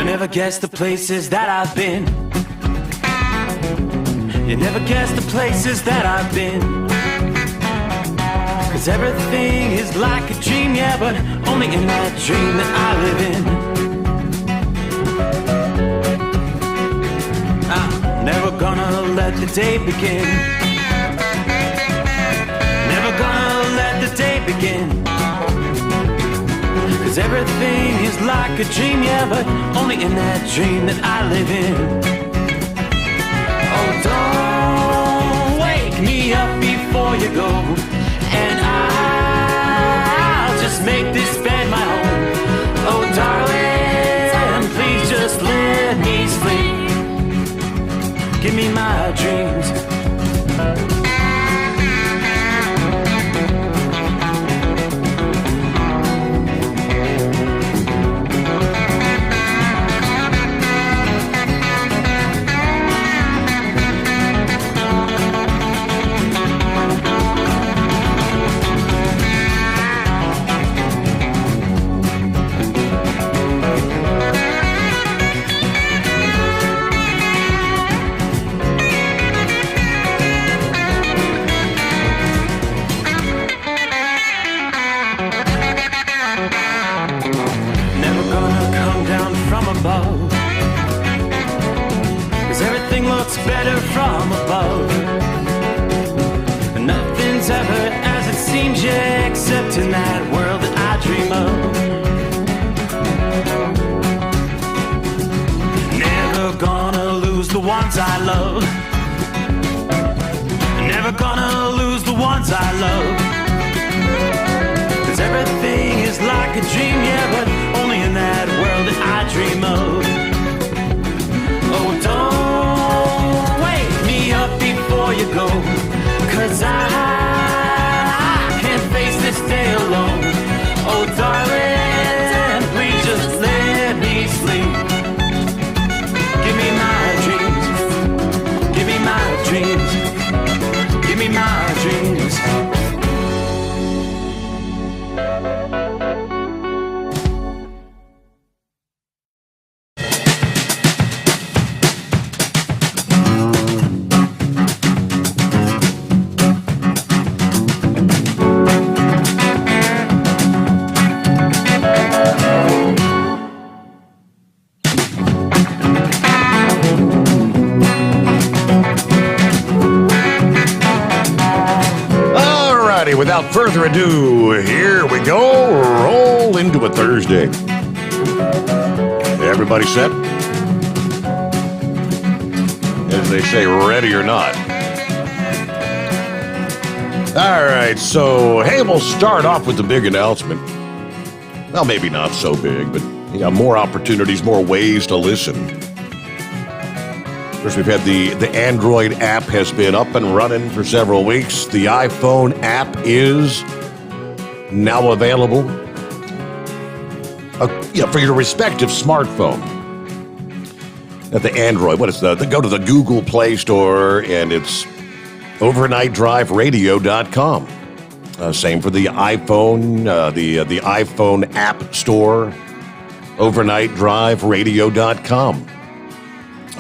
never guess the places that I've been. You never guess the places that I've been. 'Cause everything is like a dream, yeah, but only in that dream that I live in. I'm never gonna let the day begin. Never gonna let the day begin. 'Cause everything is like a dream, yeah, but only in that dream that I live in. Oh, don't wake me up before you go, and I'll just make this bed my home. Oh, darling, please just let me sleep. Give me my dreams. Better from above. Nothing's ever as it seems, yeah, except in that world that I dream of. Never gonna lose the ones I love. Never gonna lose the ones I love. 'Cause everything is like a dream, yeah, but only in that world that I dream of. Oh, don't up before you go, 'cause I can't face this day alone. Oh, darling, please just let me sleep. Give me my dreams. Give me my dreams. Give me my dreams. Without further ado, here we go. Roll into a Thursday. Everybody set? As they say, ready or not. All right, so, hey, we'll start off with the big announcement. Well, maybe not so big, but more opportunities, more ways to listen. Of course, we've had the Android app has been up and running for several weeks. The iPhone app is now available for your respective smartphone. At the Android, go to the Google Play Store, and it's overnightdriveradio.com. Same for the iPhone, the iPhone App Store, overnightdriveradio.com.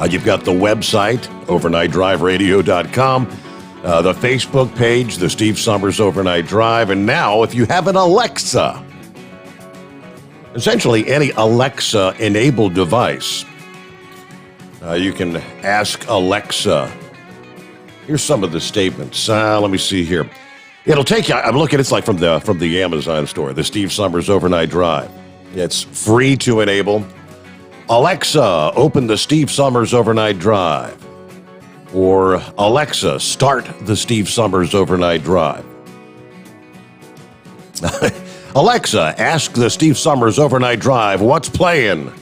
You've got the website, overnightdriveradio.com, the Facebook page, the Steve Summers Overnight Drive, and now if you have an Alexa, essentially any Alexa-enabled device, you can ask Alexa. Here's some of the statements. Let me see here. It'll take you, I'm looking, it's like from the Amazon store, the Steve Summers Overnight Drive. It's free to enable. Alexa, open the Steve Summers Overnight Drive. Or Alexa, start the Steve Summers Overnight Drive. Alexa, ask the Steve Summers Overnight Drive, what's playing?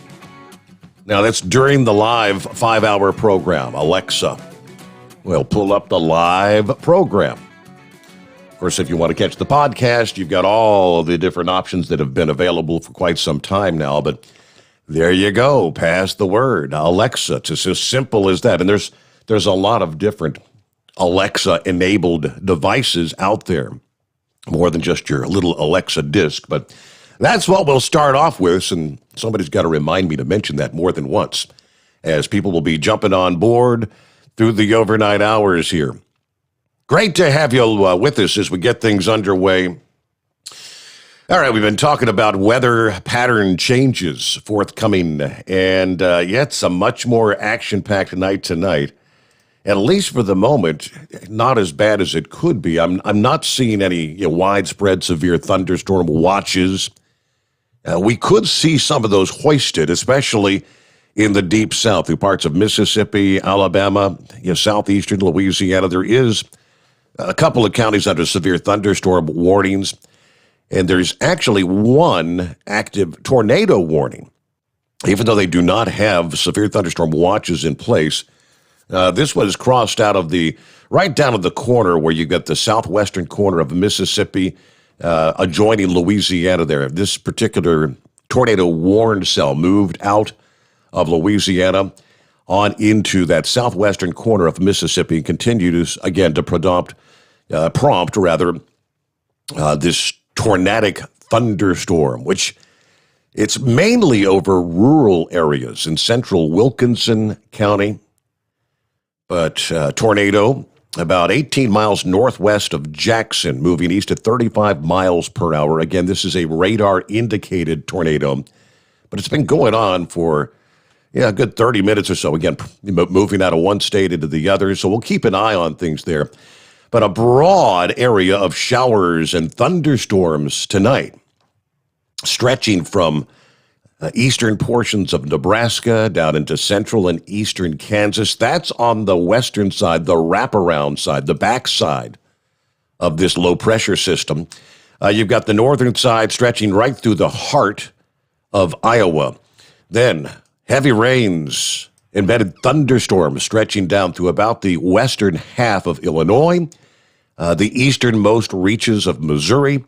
Now, that's during the live 5-hour program. Alexa, well, pull up the live program. Of course, if you want to catch the podcast, you've got all the different options that have been available for quite some time now, but there you go. Pass the word. Alexa. It's as simple as that. And there's a lot of different Alexa-enabled devices out there, more than just your little Alexa disc. But that's what we'll start off with. And Somebody's got to remind me to mention that more than once, as people will be jumping on board through the overnight hours here. Great to have you with us as we get things underway. All right, we've been talking about weather pattern changes forthcoming, and yet some much more action-packed night tonight. At least for the moment, not as bad as it could be. I'm not seeing any widespread severe thunderstorm watches. We could see some of those hoisted, especially in the deep south, through parts of Mississippi, Alabama, southeastern Louisiana. There is a couple of counties under severe thunderstorm warnings, and there's actually one active tornado warning, even though they do not have severe thunderstorm watches in place. This was crossed out of right down at the corner where you got the southwestern corner of Mississippi, adjoining Louisiana there. This particular tornado warning cell moved out of Louisiana on into that southwestern corner of Mississippi and continues, again, to prompt this tornadic thunderstorm, which it's mainly over rural areas in central Wilkinson County. But tornado about 18 miles northwest of Jackson, moving east at 35 miles per hour. Again, this is a radar-indicated tornado, but it's been going on for a good 30 minutes or so. Again, moving out of one state into the other, so we'll keep an eye on things there. But a broad area of showers and thunderstorms tonight, stretching from eastern portions of Nebraska down into central and eastern Kansas. That's on the western side, the wraparound side, the backside of this low-pressure system. You've got the northern side stretching right through the heart of Iowa. Then heavy rains, embedded thunderstorms stretching down through about the western half of Illinois, the easternmost reaches of Missouri,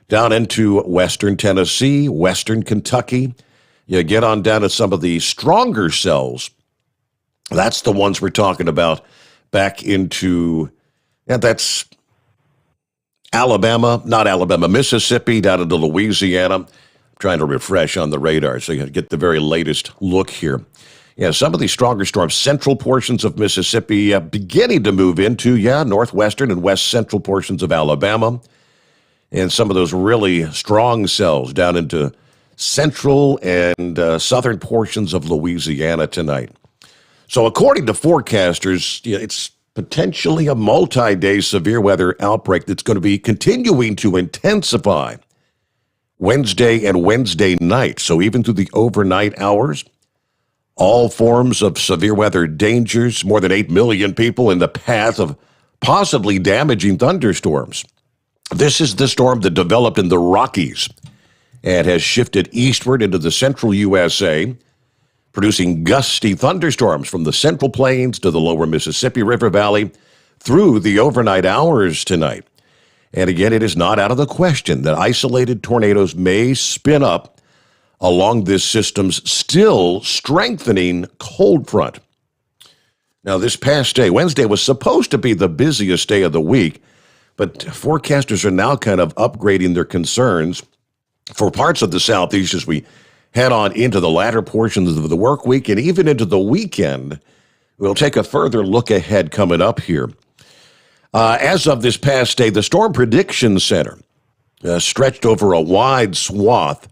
down into western Tennessee, western Kentucky. You get on down to some of the stronger cells. That's the ones we're talking about back into, that's Mississippi, down into Louisiana. I'm trying to refresh on the radar so you get the very latest look here. Some of these stronger storms, central portions of Mississippi beginning to move into, northwestern and west central portions of Alabama. And some of those really strong cells down into central and southern portions of Louisiana tonight. So according to forecasters, it's potentially a multi-day severe weather outbreak that's going to be continuing to intensify Wednesday and Wednesday night. So even through the overnight hours, all forms of severe weather dangers, more than 8 million people in the path of possibly damaging thunderstorms. This is the storm that developed in the Rockies and has shifted eastward into the central USA, producing gusty thunderstorms from the Central Plains to the lower Mississippi River Valley through the overnight hours tonight. And again, it is not out of the question that isolated tornadoes may spin up along this system's still strengthening cold front. Now, this past day, Wednesday, was supposed to be the busiest day of the week, but forecasters are now kind of upgrading their concerns for parts of the Southeast as we head on into the latter portions of the work week and even into the weekend. We'll take a further look ahead coming up here. As of this past day, the Storm Prediction Center stretched over a wide swath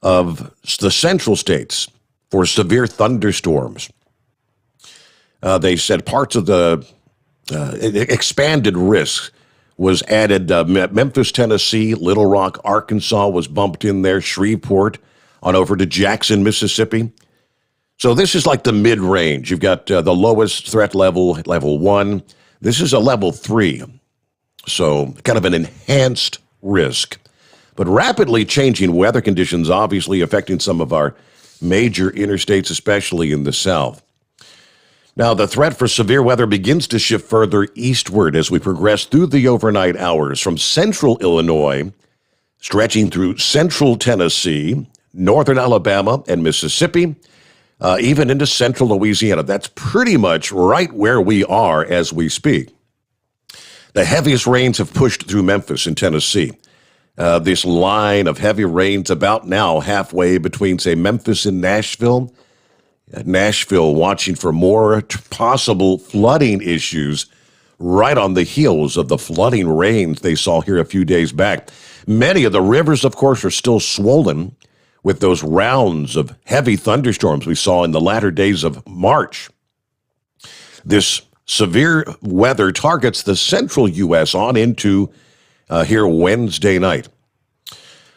of the central states for severe thunderstorms. They said parts of the expanded risk was added. Memphis, Tennessee, Little Rock, Arkansas was bumped in there, Shreveport, on over to Jackson, Mississippi. So this is like the mid-range. You've got the lowest threat level, level 1. This is a level 3, so kind of an enhanced risk. But rapidly changing weather conditions obviously affecting some of our major interstates, especially in the south. Now, the threat for severe weather begins to shift further eastward as we progress through the overnight hours from central Illinois, stretching through central Tennessee, northern Alabama and Mississippi, even into central Louisiana. That's pretty much right where we are as we speak. The heaviest rains have pushed through Memphis in Tennessee. This line of heavy rains about now halfway between, say, Memphis and Nashville. Nashville watching for more possible flooding issues right on the heels of the flooding rains they saw here a few days back. Many of the rivers, of course, are still swollen with those rounds of heavy thunderstorms we saw in the latter days of March. This severe weather targets the central U.S. on into here Wednesday night.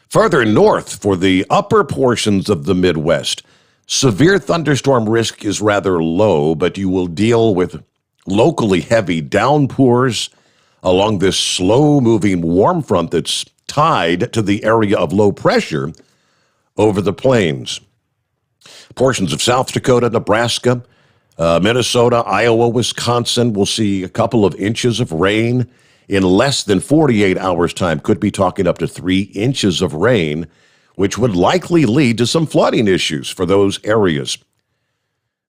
Further north, for the upper portions of the Midwest, severe thunderstorm risk is rather low, but you will deal with locally heavy downpours along this slow-moving warm front that's tied to the area of low pressure over the plains. Portions of South Dakota, Nebraska, Minnesota, Iowa, Wisconsin will see a couple of inches of rain in less than 48 hours' time. Could be talking up to 3 inches of rain, which would likely lead to some flooding issues for those areas.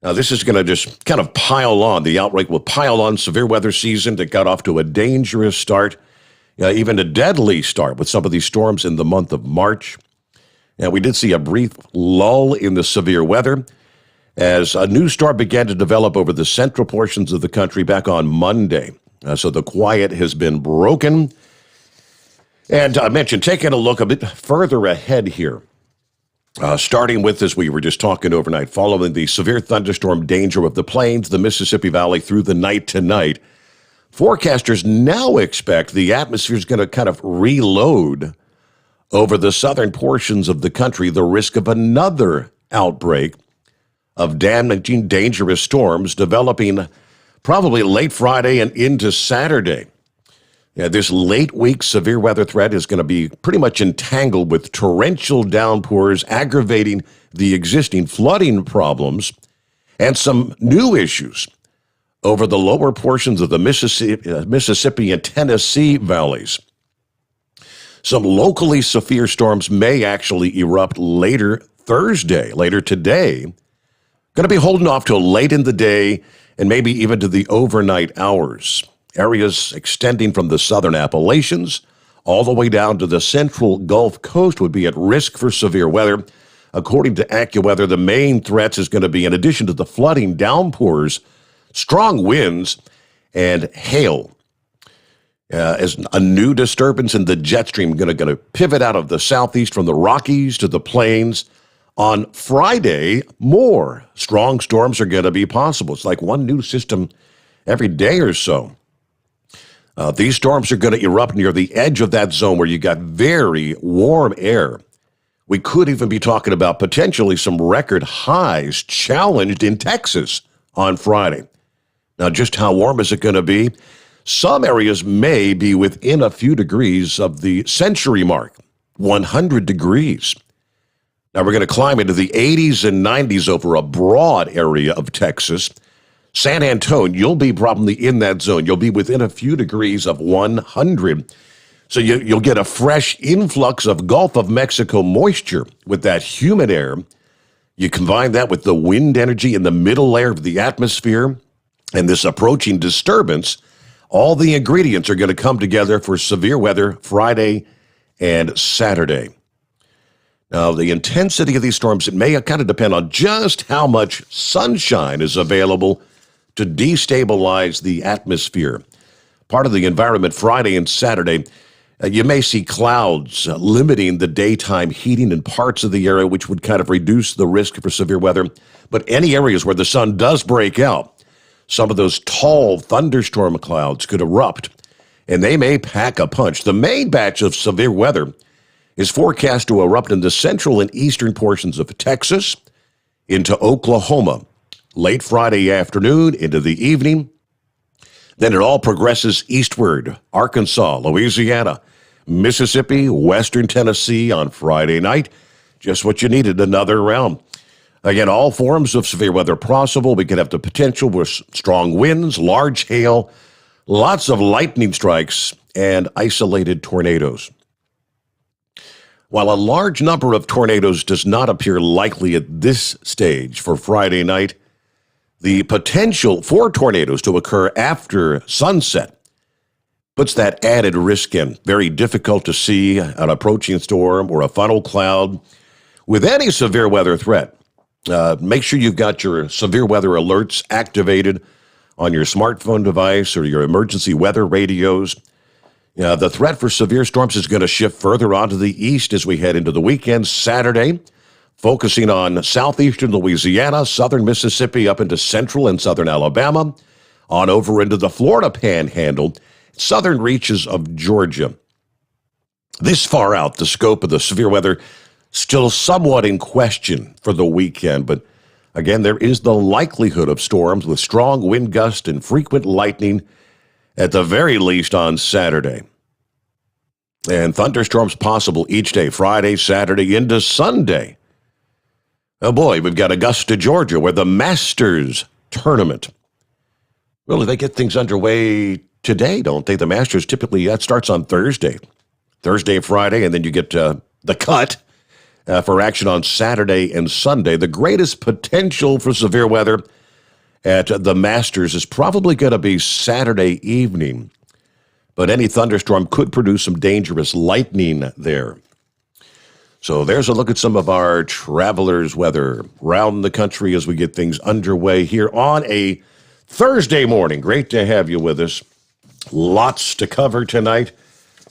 Now, this is going to just kind of pile on. The outbreak will pile on severe weather season that got off to a dangerous start, even a deadly start with some of these storms in the month of March. Now, we did see a brief lull in the severe weather as a new storm began to develop over the central portions of the country back on Monday. So the quiet has been broken. And I mentioned taking a look a bit further ahead here, starting with, as we were just talking overnight, following the severe thunderstorm danger of the plains, the Mississippi Valley through the night tonight. Forecasters now expect the atmosphere is going to kind of reload over the southern portions of the country, the risk of another outbreak of damaging, dangerous storms developing probably late Friday and into Saturday. This late week severe weather threat is going to be pretty much entangled with torrential downpours, aggravating the existing flooding problems and some new issues over the lower portions of the Mississippi and Tennessee valleys. Some locally severe storms may actually erupt later today. Going to be holding off till late in the day and maybe even to the overnight hours. Areas extending from the southern Appalachians all the way down to the central Gulf Coast would be at risk for severe weather. According to AccuWeather, the main threats is going to be, in addition to the flooding, downpours, strong winds, and hail. As a new disturbance in the jet stream going to pivot out of the southeast from the Rockies to the plains. On Friday, more strong storms are going to be possible. It's like one new system every day or so. These storms are going to erupt near the edge of that zone where you got very warm air. We could even be talking about potentially some record highs challenged in Texas on Friday. Now, just how warm is it going to be? Some areas may be within a few degrees of the century mark, 100 degrees. Now, we're going to climb into the 80s and 90s over a broad area of Texas. San Antonio, you'll be probably in that zone. You'll be within a few degrees of 100. So you'll get a fresh influx of Gulf of Mexico moisture with that humid air. You combine that with the wind energy in the middle layer of the atmosphere and this approaching disturbance, all the ingredients are going to come together for severe weather Friday and Saturday. Now, the intensity of these storms, it may kind of depend on just how much sunshine is available to destabilize the atmosphere. Part of the environment Friday and Saturday, you may see clouds limiting the daytime heating in parts of the area, which would kind of reduce the risk for severe weather. But any areas where the sun does break out, some of those tall thunderstorm clouds could erupt, and they may pack a punch. The main batch of severe weather is forecast to erupt in the central and eastern portions of Texas into Oklahoma late Friday afternoon into the evening. Then it all progresses eastward, Arkansas, Louisiana, Mississippi, western Tennessee on Friday night. Just what you needed, another round. Again, all forms of severe weather possible. We could have the potential for strong winds, large hail, lots of lightning strikes, and isolated tornadoes. While a large number of tornadoes does not appear likely at this stage for Friday night, the potential for tornadoes to occur after sunset puts that added risk in. Very difficult to see an approaching storm or a funnel cloud. With any severe weather threat, make sure you've got your severe weather alerts activated on your smartphone device or your emergency weather radios. The threat for severe storms is going to shift further onto the east as we head into the weekend. Saturday, focusing on southeastern Louisiana, southern Mississippi, up into central and southern Alabama, on over into the Florida Panhandle, southern reaches of Georgia. This far out, the scope of the severe weather still somewhat in question for the weekend, but again, there is the likelihood of storms with strong wind gusts and frequent lightning at the very least on Saturday. And thunderstorms possible each day, Friday, Saturday, into Sunday. Oh boy, we've got Augusta, Georgia, where the Masters tournament. Really, they get things underway today, don't they? The Masters typically, that starts on Thursday, Friday, and then you get the cut for action on Saturday and Sunday. The greatest potential for severe weather at the Masters is probably going to be Saturday evening, but any thunderstorm could produce some dangerous lightning there. So there's a look at some of our travelers' weather around the country as we get things underway here on a Thursday morning. Great to have you with us. Lots to cover tonight.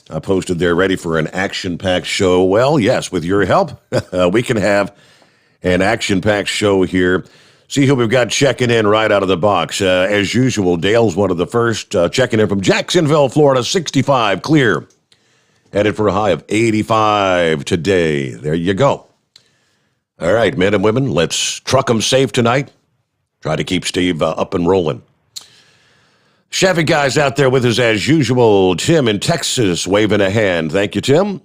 I posted there ready for an action-packed show. Well, yes, with your help, we can have an action-packed show here. See who we've got checking in right out of the box. As usual, Dale's one of the first, checking in from Jacksonville, Florida, 65, clear. Headed for a high of 85 today. There you go. All right, men and women, let's truck them safe tonight. Try to keep Steve up and rolling. Chevy guys out there with us as usual. Tim in Texas waving a hand. Thank you, Tim.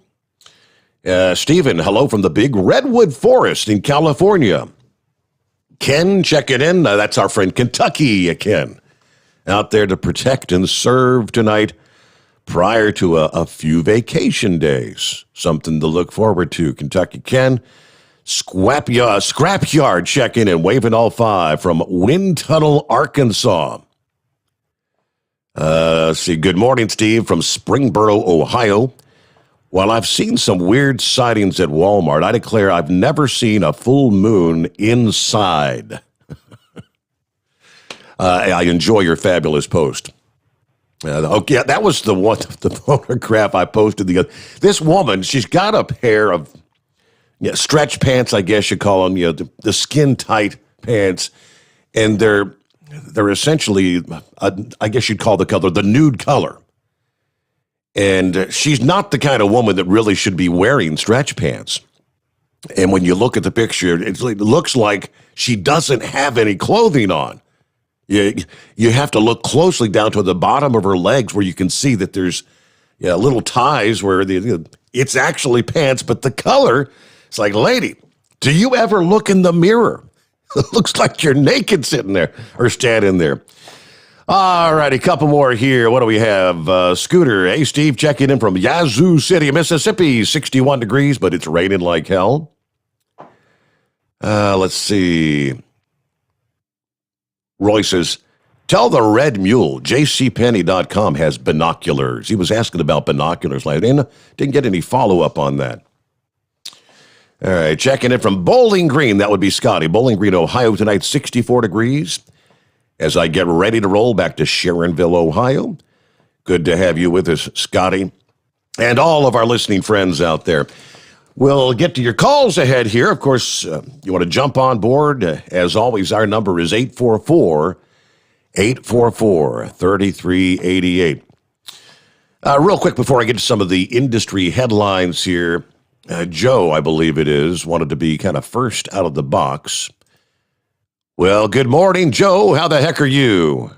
Stephen, hello from the big redwood forest in California. Ken checking in. That's our friend Kentucky, Ken. Out there to protect and serve tonight prior to a few vacation days. Something to look forward to. Kentucky Ken. Scrapyard checking in, waving all five from Wind Tunnel, Arkansas. Good morning, Steve, from Springboro, Ohio. While I've seen some weird sightings at Walmart, I declare I've never seen a full moon inside. I enjoy your fabulous post. Okay, that was the photograph I posted. This woman, she's got a pair of stretch pants, I guess you call them, the skin-tight pants, and they're essentially, I guess you'd call the color, the nude color. And she's not the kind of woman that really should be wearing stretch pants. And when you look at the picture, it looks like she doesn't have any clothing on. You have to look closely down to the bottom of her legs where you can see that there's little ties where it's actually pants, but the color, it's like, lady, do you ever look in the mirror? It looks like you're naked sitting there or standing there. All right, a couple more here. What do we have? Scooter, hey, Steve, checking in from Yazoo City, Mississippi, 61 degrees, but it's raining like hell. Let's see. Roy says, tell the Red Mule, jcpenney.com has binoculars. He was asking about binoculars. I didn't get any follow-up on that. All right, checking in from Bowling Green. That would be Scotty. Bowling Green, Ohio, tonight, 64 degrees. As I get ready to roll back to Sharonville, Ohio. Good to have you with us, Scotty, and all of our listening friends out there. We'll get to your calls ahead here. Of course, you want to jump on board. As always, our number is 844-3388. Real quick before I get to some of the industry headlines here, Joe, I believe it is, wanted to be kind of first out of the box. Well, good morning, Joe. How the heck are you?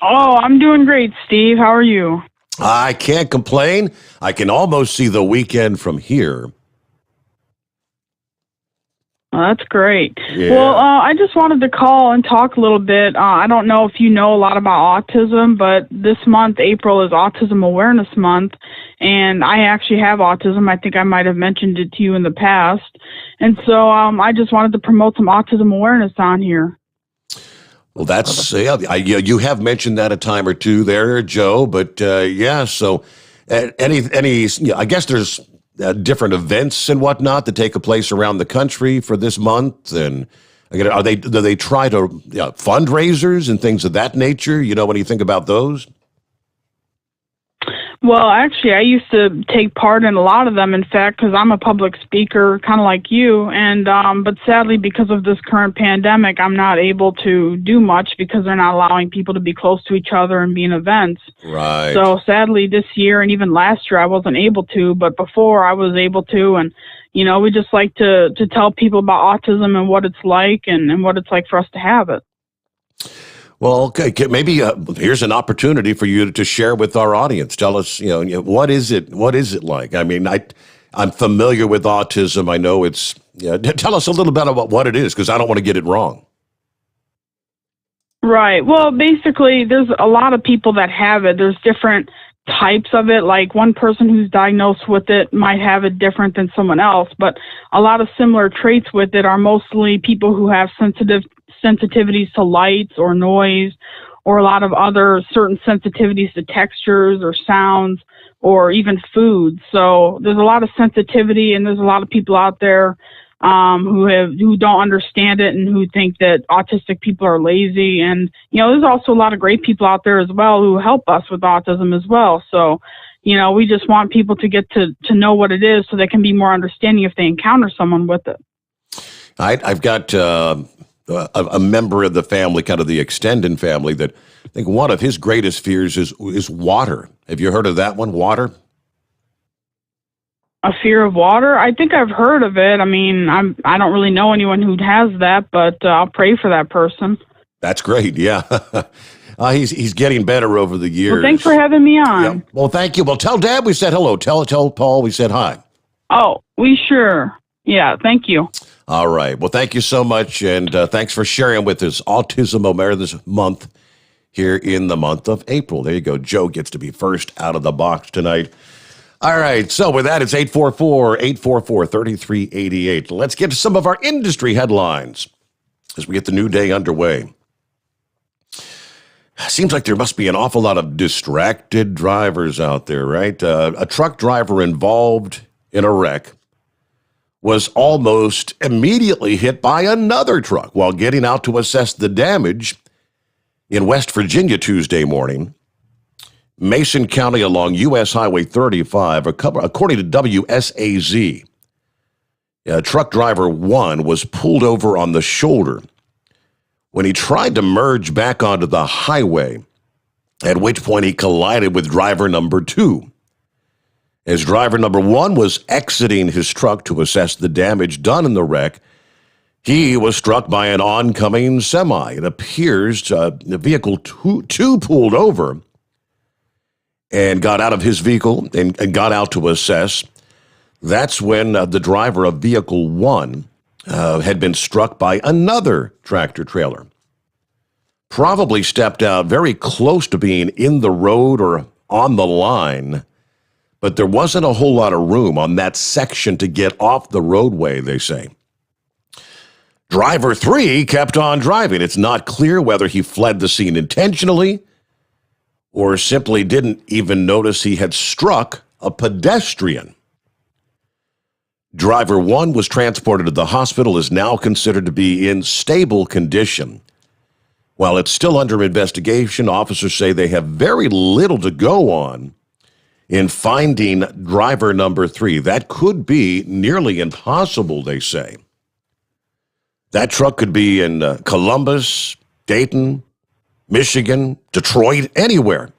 Oh, I'm doing great, Steve. How are you? I can't complain. I can almost see the weekend from here. That's great. Yeah. Well, I just wanted to call and talk a little bit. I don't know if you know a lot about autism, but this month, April, is Autism Awareness Month, and I actually have autism. I think I might have mentioned it to you in the past. And so I just wanted to promote some autism awareness on here. Well, that's you have mentioned that a time or two there, Joe. But yeah, so any I guess there's different events and whatnot that take place around the country for this month, and again, do they try to fundraisers and things of that nature? You know, when you think about those. Well, actually, I used to take part in a lot of them, in fact, because I'm a public speaker, kind of like you. And but sadly, because of this current pandemic, I'm not able to do much because they're not allowing people to be close to each other and be in events. Right. So sadly, this year and even last year, I wasn't able to. But before, I was able to. And you know, we just like to tell people about autism and what it's like and what it's like for us to have it. Well, okay, maybe here's an opportunity for you to share with our audience. Tell us, what is it? What is it like? I mean, I'm familiar with autism. I know it's. Tell us a little bit about what it is, because I don't want to get it wrong. Right. Well, basically, there's a lot of people that have it. There's different types of it. Like one person who's diagnosed with it might have it different than someone else, but a lot of similar traits with it are mostly people who have sensitivities to lights or noise, or a lot of other certain sensitivities to textures or sounds or even food. So there's a lot of sensitivity, and there's a lot of people out there who don't understand it and who think that autistic people are lazy. And there's also a lot of great people out there as well who help us with autism as well. So we just want people to get to know what it is so they can be more understanding if they encounter someone with it. I've got a member of the family, kind of the extended family, that I think one of his greatest fears is water. Have you heard of that one, water? A fear of water? I think I've heard of it. I mean, I don't really know anyone who has that, but I'll pray for that person. That's great. Yeah. He's getting better over the years. Well, thanks for having me on. Yep. Well, thank you. Well, tell Dad we said hello. Tell Paul we said hi. Oh, we sure. Yeah, thank you. All right. Well, thank you so much, and thanks for sharing with us Autism Awareness Month here in the month of April. There you go. Joe gets to be first out of the box tonight. All right. So with that, it's 844-844-3388. Let's get to some of our industry headlines as we get the new day underway. Seems like there must be an awful lot of distracted drivers out there, right? A truck driver involved in a wreck was almost immediately hit by another truck while getting out to assess the damage in West Virginia Tuesday morning. Mason County along U.S. Highway 35, according to WSAZ, truck driver 1 was pulled over on the shoulder when he tried to merge back onto the highway, at which point he collided with driver number 2. As driver number 1 was exiting his truck to assess the damage done in the wreck, he was struck by an oncoming semi. It appears the vehicle 2 pulled over and got out of his vehicle and got out to assess. That's when the driver of vehicle 1 had been struck by another tractor trailer. Probably stepped out very close to being in the road or on the line, but there wasn't a whole lot of room on that section to get off the roadway, they say. Driver 3 kept on driving. It's not clear whether he fled the scene intentionally or simply didn't even notice he had struck a pedestrian. Driver 1 was transported to the hospital, is now considered to be in stable condition. While it's still under investigation, officers say they have very little to go on in finding driver number 3. That could be nearly impossible, they say. That truck could be in Columbus, Dayton, Michigan, Detroit, anywhere.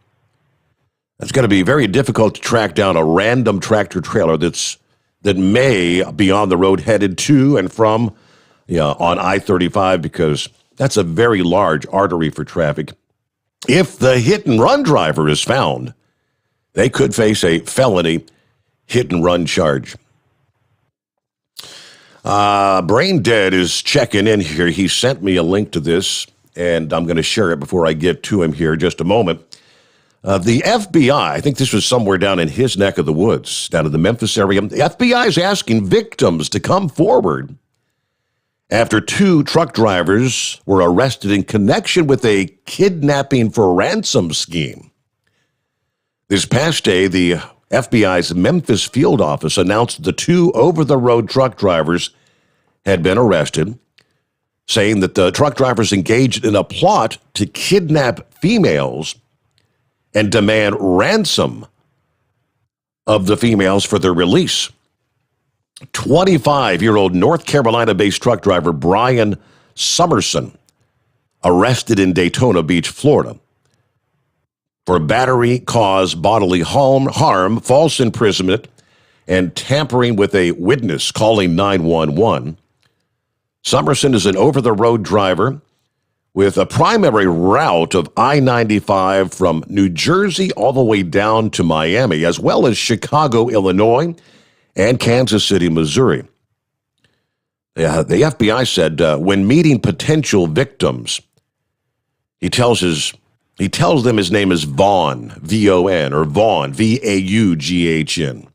It's going to be very difficult to track down a random tractor trailer that may be on the road headed to and from on I-35, because that's a very large artery for traffic. If the hit-and-run driver is found, they could face a felony hit-and-run charge. Brain Dead is checking in here. He sent me a link to this, and I'm going to share it before I get to him here in just a moment. The FBI, I think this was somewhere down in his neck of the woods, down in the Memphis area. The FBI is asking victims to come forward after 2 truck drivers were arrested in connection with a kidnapping for ransom scheme. This past day, the FBI's Memphis field office announced the 2 over-the-road truck drivers had been arrested, saying that the truck drivers engaged in a plot to kidnap females and demand ransom of the females for their release. 25-year-old North Carolina-based truck driver Brian Summerson, arrested in Daytona Beach, Florida, for battery, cause bodily harm, false imprisonment, and tampering with a witness calling 911. Summerson is an over-the-road driver with a primary route of I-95 from New Jersey all the way down to Miami, as well as Chicago, Illinois, and Kansas City, Missouri. The FBI said when meeting potential victims, he tells them his name is Vaughn, V-O-N, or Vaughn, V-A-U-G-H-N.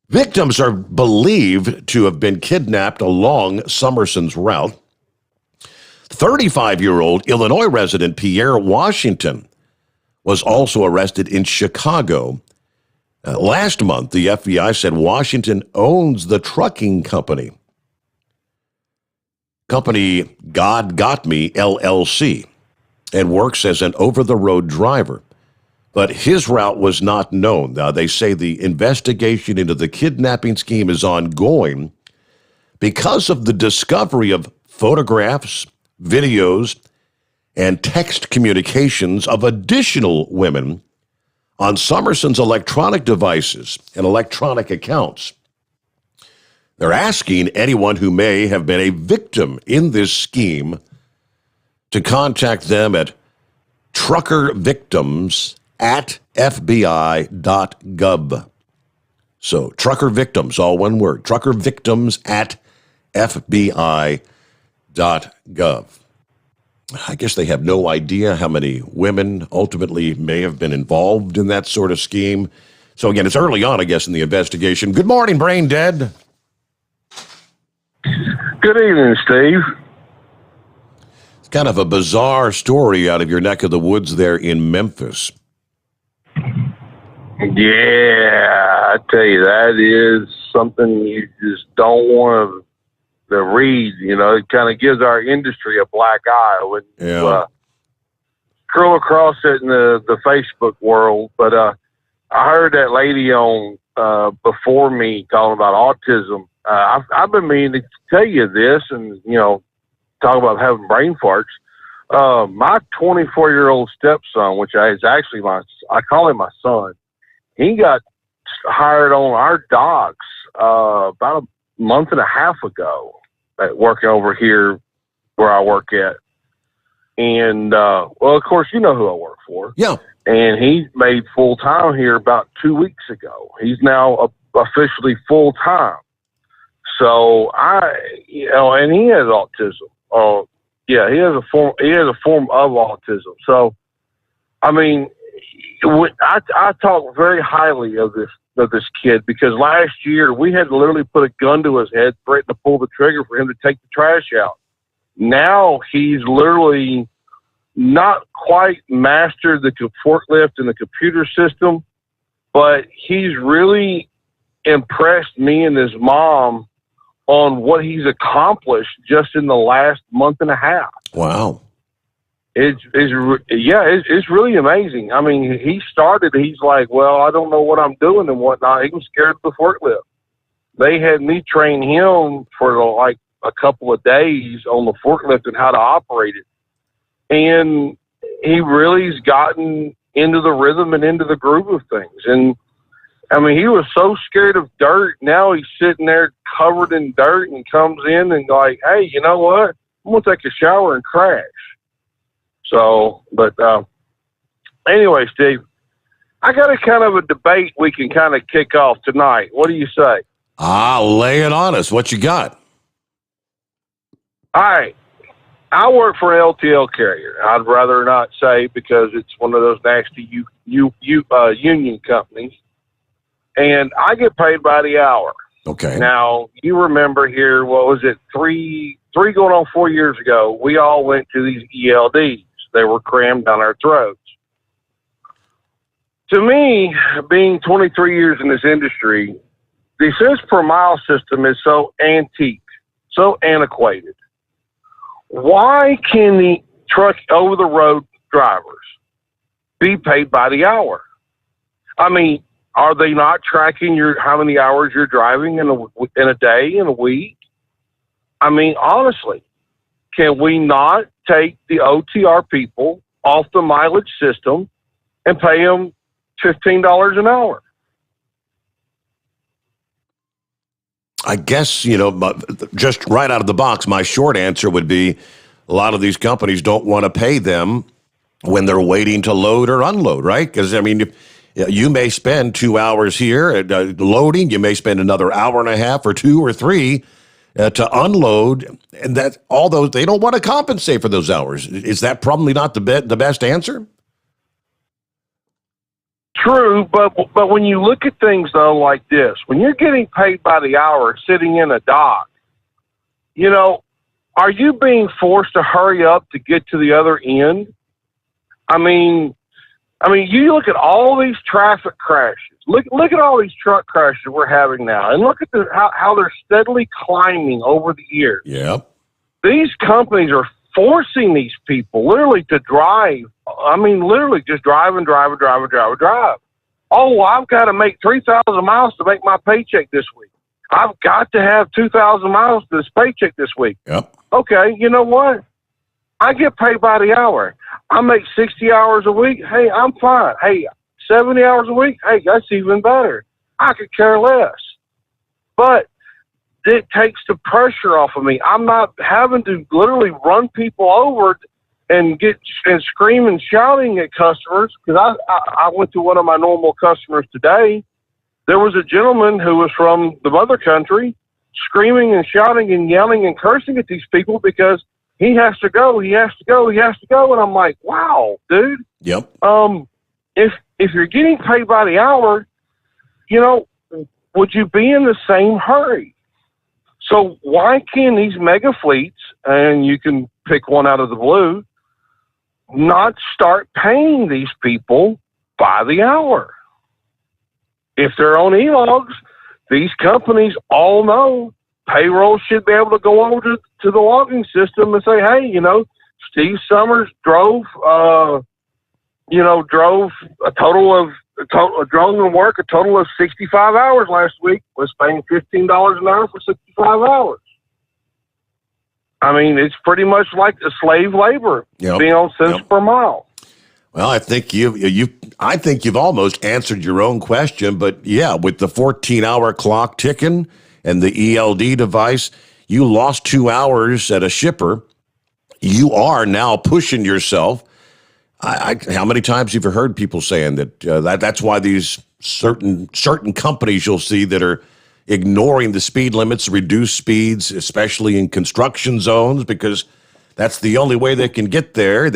Victims are believed to have been kidnapped along Summerson's route. 35-year-old Illinois resident Pierre Washington was also arrested in Chicago. Last month, the FBI said Washington owns the trucking company God Got Me, LLC, and works as an over-the-road driver. But his route was not known. They say the investigation into the kidnapping scheme is ongoing because of the discovery of photographs, videos, and text communications of additional women on Summerson's electronic devices and electronic accounts. They're asking anyone who may have been a victim in this scheme to contact them at truckervictims@fbi.gov. So, trucker victims, all one word, truckervictims@fbi.gov. I guess they have no idea how many women ultimately may have been involved in that sort of scheme. So again, it's early on, I guess, in the investigation. Good morning, Brain Dead. Good evening, Steve. It's kind of a bizarre story out of your neck of the woods there in Memphis. Yeah, I tell you, that is something you just don't want to read. You know, it kind of gives our industry a black eye when you scroll across it in the Facebook world. But I heard that lady on before me talking about autism. I've been meaning to tell you this, and talk about having brain farts. My 24-year-old stepson, which is actually I call him my son, he got hired on our docks about a month and a half ago, working over here where I work at. And, well, of course, you know who I work for. Yeah. And he made full-time here about 2 weeks ago. He's now officially full-time. So and he has autism. Yeah, he has a form of autism. So, I mean, I talk very highly of this kid, because last year we had to literally put a gun to his head, threaten to pull the trigger for him to take the trash out. Now he's literally not quite mastered the forklift and the computer system, but he's really impressed me and his mom on what he's accomplished just in the last month and a half. Wow. It's really amazing. I mean, he's like, well, I don't know what I'm doing and whatnot. He was scared of the forklift. They had me train him for like a couple of days on the forklift and how to operate it. And he really's gotten into the rhythm and into the groove of things. And I mean, he was so scared of dirt. Now he's sitting there covered in dirt and comes in and like, hey, you know what? I'm going to take a shower and crash. So, but anyway, Steve, I got a kind of a debate we can kind of kick off tonight. What do you say? Lay it on us. What you got? All right. I work for an LTL carrier. I'd rather not say, because it's one of those nasty union companies. And I get paid by the hour. Okay. Now, you remember here, what was it, three going on 4 years ago, we all went to these ELDs. They were crammed down our throats. To me, being 23 years in this industry, the cents per mile system is so antique, so antiquated. Why can the truck over-the-road drivers be paid by the hour? I mean, are they not tracking how many hours you're driving in a day, in a week? I mean, honestly, can we not take the OTR people off the mileage system and pay them $15 an hour? I guess, just right out of the box, my short answer would be a lot of these companies don't want to pay them when they're waiting to load or unload, right? Because, I mean, you may spend 2 hours here at loading. You may spend another hour and a half or 2 or 3 to unload. And that all those, they don't want to compensate for those hours. Is that probably not the best answer? True, but when you look at things, though, like this, when you're getting paid by the hour sitting in a dock, are you being forced to hurry up to get to the other end? I mean, you look at all these traffic crashes. Look at all these truck crashes we're having now, and look at how they're steadily climbing over the years. Yeah. These companies are forcing these people literally to drive. I mean, literally just drive and drive and drive and drive and drive. Oh, I've got to make 3,000 miles to make my paycheck this week. I've got to have 2,000 miles to this paycheck this week. Yep. Okay, you know what? I get paid by the hour. I make 60 hours a week. Hey, I'm fine. Hey, 70 hours a week. Hey, that's even better. I could care less. But it takes the pressure off of me. I'm not having to literally run people over and scream and shouting at customers. Because I went to one of my normal customers today. There was a gentleman who was from the mother country screaming and shouting and yelling and cursing at these people because he has to go, he has to go, he has to go. And I'm like, wow, dude. Yep. If you're getting paid by the hour, would you be in the same hurry? So why can these mega fleets, and you can pick one out of the blue, not start paying these people by the hour? If they're on e-logs, these companies all know payroll should be able to go over to the logging system and say, hey, Steve Summers drove and worked a total of 65 hours last week, was paying $15 an hour for 65 hours. I mean, it's pretty much like a slave labor, being on cents per mile. Well, I think you've almost answered your own question, but yeah, with the 14-hour clock ticking and the ELD device, you lost 2 hours at a shipper. You are now pushing yourself. How many times have you heard people saying that's why these certain companies you'll see that are ignoring the speed limits, reduce speeds, especially in construction zones, because that's the only way they can get there.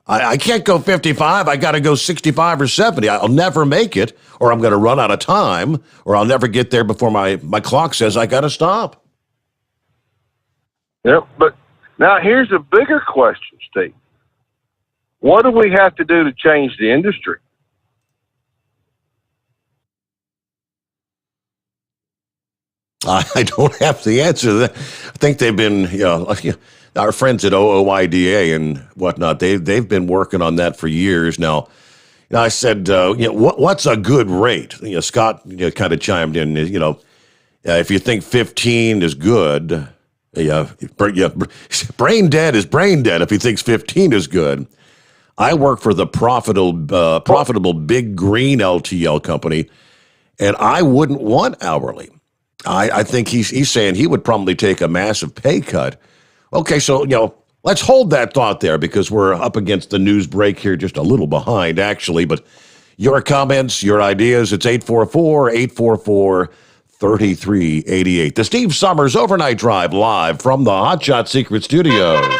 I can't go 55. I got to go 65 or 70. I'll never make it, or I'm going to run out of time, or I'll never get there before my clock says I got to stop. Yep. But now here's a bigger question, Steve. What do we have to do to change the industry? I don't have the answer to that. I think they've been, our friends at OOIDA and whatnot, they've been working on that for years now. I said, what's a good rate? Scott kind of chimed in, if you think 15 is good, brain dead is brain dead if he thinks 15 is good. I work for the profitable Big Green LTL company, and I wouldn't want hourly. I think he's saying he would probably take a massive pay cut. Okay, so, let's hold that thought there because we're up against the news break here, just a little behind, actually. But your comments, your ideas, it's 844-844-3388. The Steve Summers Overnight Drive live from the Hot Shot Secret Studios.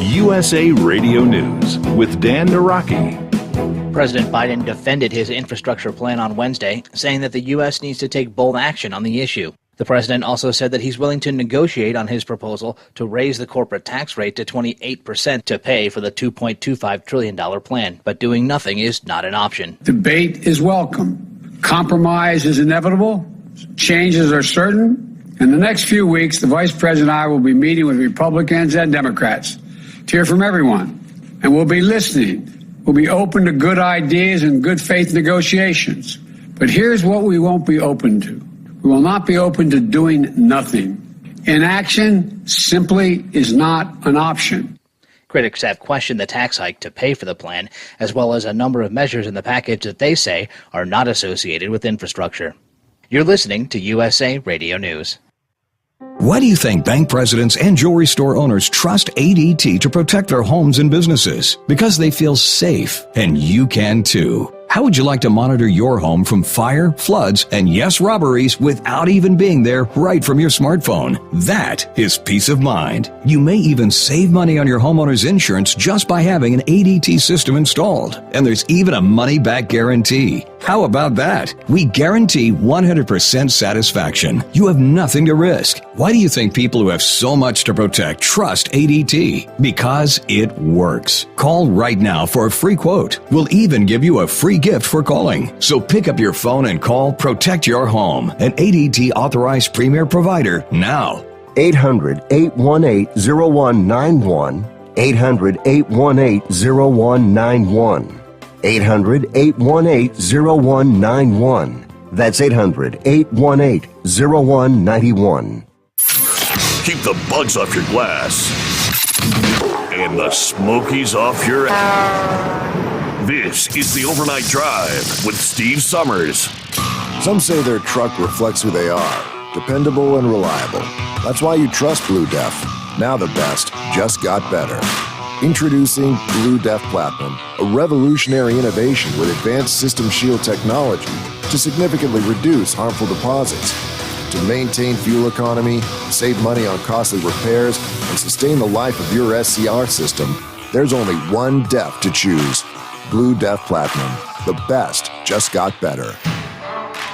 USA Radio News with Dan Naraki. President Biden defended his infrastructure plan on Wednesday, saying that the U.S. needs to take bold action on the issue. The president also said that he's willing to negotiate on his proposal to raise the corporate tax rate to 28% to pay for the $2.25 trillion plan. But doing nothing is not an option. Debate is welcome. Compromise is inevitable. Changes are certain. In the next few weeks, the Vice President and I will be meeting with Republicans and Democrats to hear from everyone. And we'll be listening. We'll be open to good ideas and good faith negotiations. But here's what we won't be open to. We will not be open to doing nothing. Inaction simply is not an option. Critics have questioned the tax hike to pay for the plan, as well as a number of measures in the package that they say are not associated with infrastructure. You're listening to USA Radio News. Why do you think bank presidents and jewelry store owners trust ADT to protect their homes and businesses? Because they feel safe, and you can too. How would you like to monitor your home from fire, floods, and yes, robberies without even being there right from your smartphone? That is peace of mind. You may even save money on your homeowner's insurance just by having an ADT system installed. And there's even a money-back guarantee. How about that? We guarantee 100% satisfaction. You have nothing to risk. Why do you think people who have so much to protect trust ADT? Because it works. Call right now for a free quote. We'll even give you a free gift for calling. So pick up your phone and call Protect Your Home, an ADT authorized premier provider now. 800-818-0191. 800-818-0191. 800-818-0191. That's 800-818-0191. Keep the bugs off your glass and the smokies off your ass. This is the Overnight Drive with Steve Summers. Some say their truck reflects who they are, dependable and reliable. That's why you trust Blue Def. Now the best just got better. Introducing Blue Def Platinum, a revolutionary innovation with advanced system shield technology to significantly reduce harmful deposits. To maintain fuel economy, save money on costly repairs, and sustain the life of your SCR system, there's only one DEF to choose. Blue Def Platinum. The best just got better.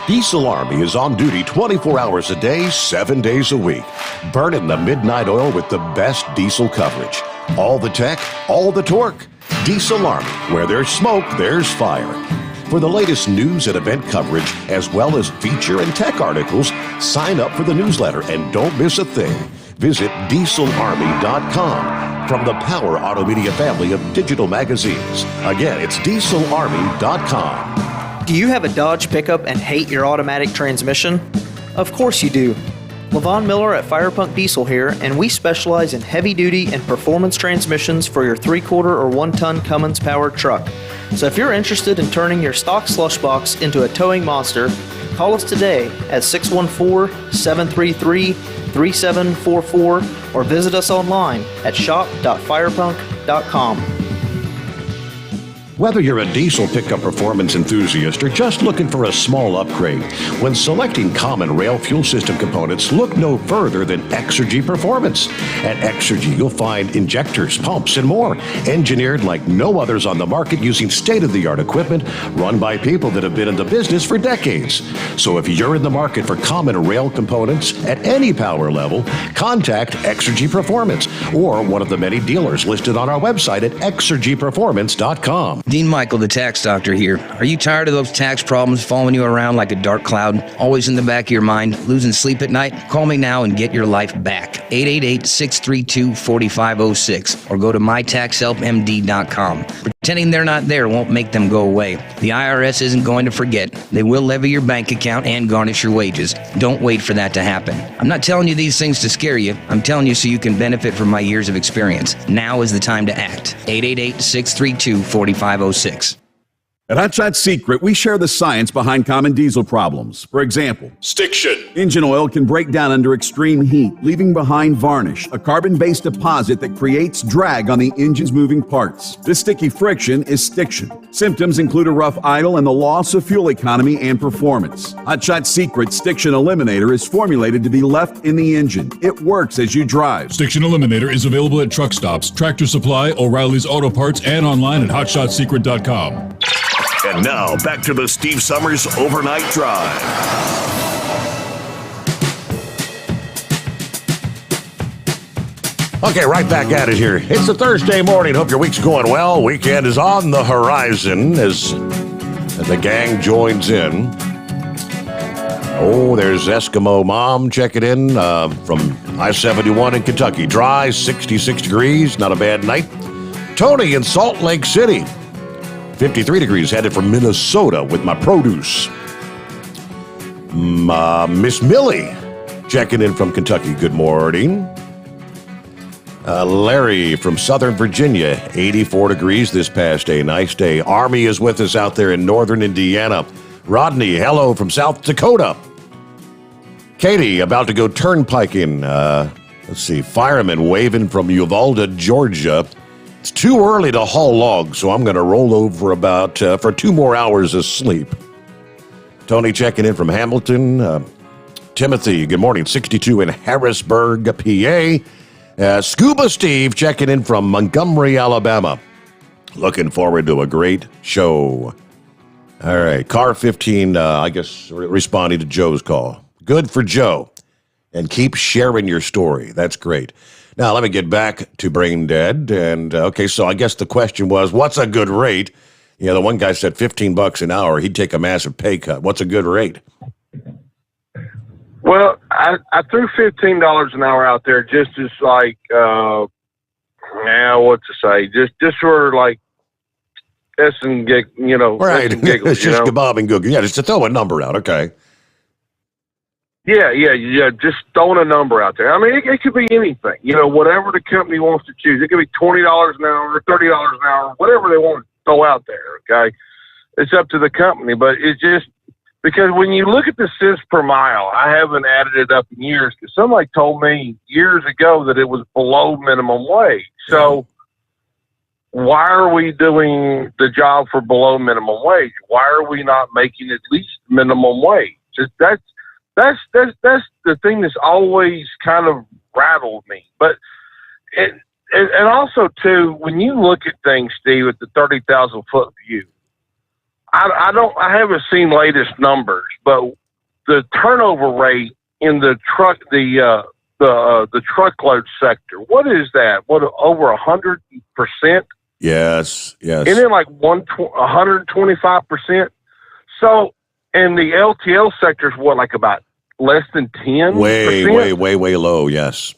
Diesel Army is on duty 24 hours a day, 7 days a week. Burning the midnight oil with the best diesel coverage. All the tech, all the torque. Diesel Army, where there's smoke, there's fire. For the latest news and event coverage, as well as feature and tech articles, sign up for the newsletter and don't miss a thing. Visit dieselarmy.com from the Power Auto Media family of digital magazines. Again, it's dieselarmy.com. Do you have a Dodge pickup and hate your automatic transmission? Of course you do. Levon Miller at Firepunk Diesel here, and we specialize in heavy-duty and performance transmissions for your 3/4 or 1-ton Cummins-powered truck. So if you're interested in turning your stock slush box into a towing monster, call us today at 614-733-3744 or visit us online at shop.firepunk.com. Whether you're a diesel pickup performance enthusiast or just looking for a small upgrade, when selecting common rail fuel system components, look no further than Exergy Performance. At Exergy, you'll find injectors, pumps, and more, engineered like no others on the market using state-of-the-art equipment run by people that have been in the business for decades. So if you're in the market for common rail components at any power level, contact Exergy Performance or one of the many dealers listed on our website at exergyperformance.com. Dean Michael, the tax doctor here. Are you tired of those tax problems following you around like a dark cloud, always in the back of your mind, losing sleep at night? Call me now and get your life back. 888-632-4506 or go to mytaxhelpmd.com. Pretending they're not there won't make them go away. The IRS isn't going to forget. They will levy your bank account and garnish your wages. Don't wait for that to happen. I'm not telling you these things to scare you. I'm telling you so you can benefit from my years of experience. Now is the time to act. 888-632-4506. At Hotshot Secret, we share the science behind common diesel problems. For example, stiction. Engine oil can break down under extreme heat, leaving behind varnish, a carbon-based deposit that creates drag on the engine's moving parts. This sticky friction is stiction. Symptoms include a rough idle and the loss of fuel economy and performance. Hotshot Secret Stiction Eliminator is formulated to be left in the engine. It works as you drive. Stiction Eliminator is available at truck stops, Tractor Supply, O'Reilly's Auto Parts, and online at hotshotsecret.com. And now, back to the Steve Summers Overnight Drive. Okay, right back at it here. It's a Thursday morning. Hope your week's going well. Weekend is on the horizon as the gang joins in. Oh, there's Eskimo Mom checking in from I-71 in Kentucky. Dry, 66 degrees, not a bad night. Tony in Salt Lake City, 53 degrees, headed from Minnesota with my produce. Miss Millie checking in from Kentucky. Good morning. Larry from Southern Virginia, 84 degrees this past day. Nice day. Army is with us out there in northern Indiana. Rodney, hello from South Dakota. Katie, about to go turnpiking. Let's see, fireman waving from Uvalde, Georgia. It's too early to haul logs, so I'm going to roll over for 2 more hours of sleep. Tony checking in from Hamilton. Timothy, good morning, 62 in Harrisburg, PA. Scuba Steve checking in from Montgomery, Alabama. Looking forward to a great show. All right, Car 15, I guess, responding to Joe's call. Good for Joe. And keep sharing your story. That's great. Now, let me get back to Brain Dead. And, okay, so I guess the question was, what's a good rate? Yeah, the one guy said $15 an hour. He'd take a massive pay cut. What's a good rate? Well, I threw $15 an hour out there just as like, what to say? Just sort of like S and gig, Right. Giggles, It's just kebab and good. Yeah, just to throw a number out. Okay. Yeah. Just throwing a number out there. I mean, it could be anything. Whatever the company wants to choose. It could be $20 an hour or $30 an hour, whatever they want to throw out there. Okay, it's up to the company, but it's just because when you look at the cents per mile, I haven't added it up in years because somebody told me years ago that it was below minimum wage. So why are we doing the job for below minimum wage? Why are we not making at least minimum wage? That's the thing that's always kind of rattled me. But and also too, when you look at things, Steve, at the 30,000 foot view, I haven't seen latest numbers, but the turnover rate in the truckload sector, what is that? What, over 100%? Yes. Isn't it like 125%? So, and the LTL sector is what, like about less than 10%? Way low, yes.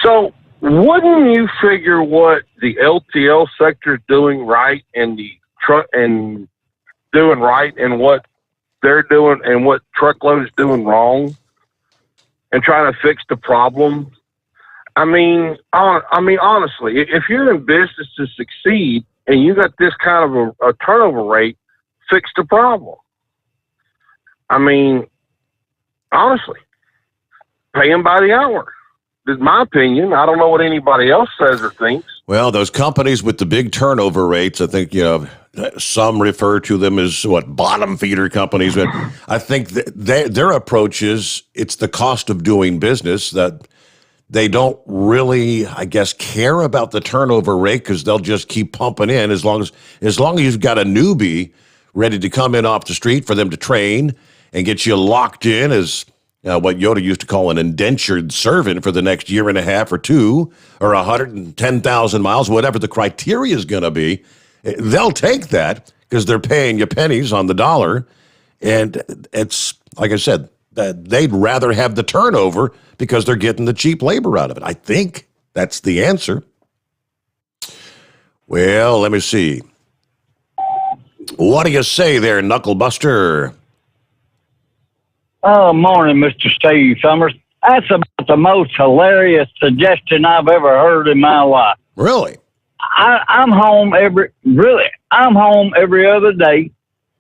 So wouldn't you figure what the LTL sector is doing right and the truck and doing right and what they're doing and what truckload is doing wrong and trying to fix the problem? I mean, honestly, if you're in business to succeed and you got this kind of a turnover rate, fix the problem. I mean, honestly, pay them by the hour. Is my opinion. I don't know what anybody else says or thinks. Well, those companies with the big turnover rates, I think, some refer to them as bottom feeder companies, but I think their approach is it's the cost of doing business that they don't really, I guess, care about the turnover rate because they'll just keep pumping in as long as you've got a newbie ready to come in off the street for them to train and get you locked in as what Yoda used to call an indentured servant for the next year and a half or 2 or 110,000 miles, whatever the criteria is going to be. They'll take that because they're paying you pennies on the dollar. And it's, like I said, that they'd rather have the turnover because they're getting the cheap labor out of it. I think that's the answer. Well, let me see. What do you say there, Knucklebuster? Oh, morning, Mr. Steve Summers. That's about the most hilarious suggestion I've ever heard in my life. Really? I'm home every other day,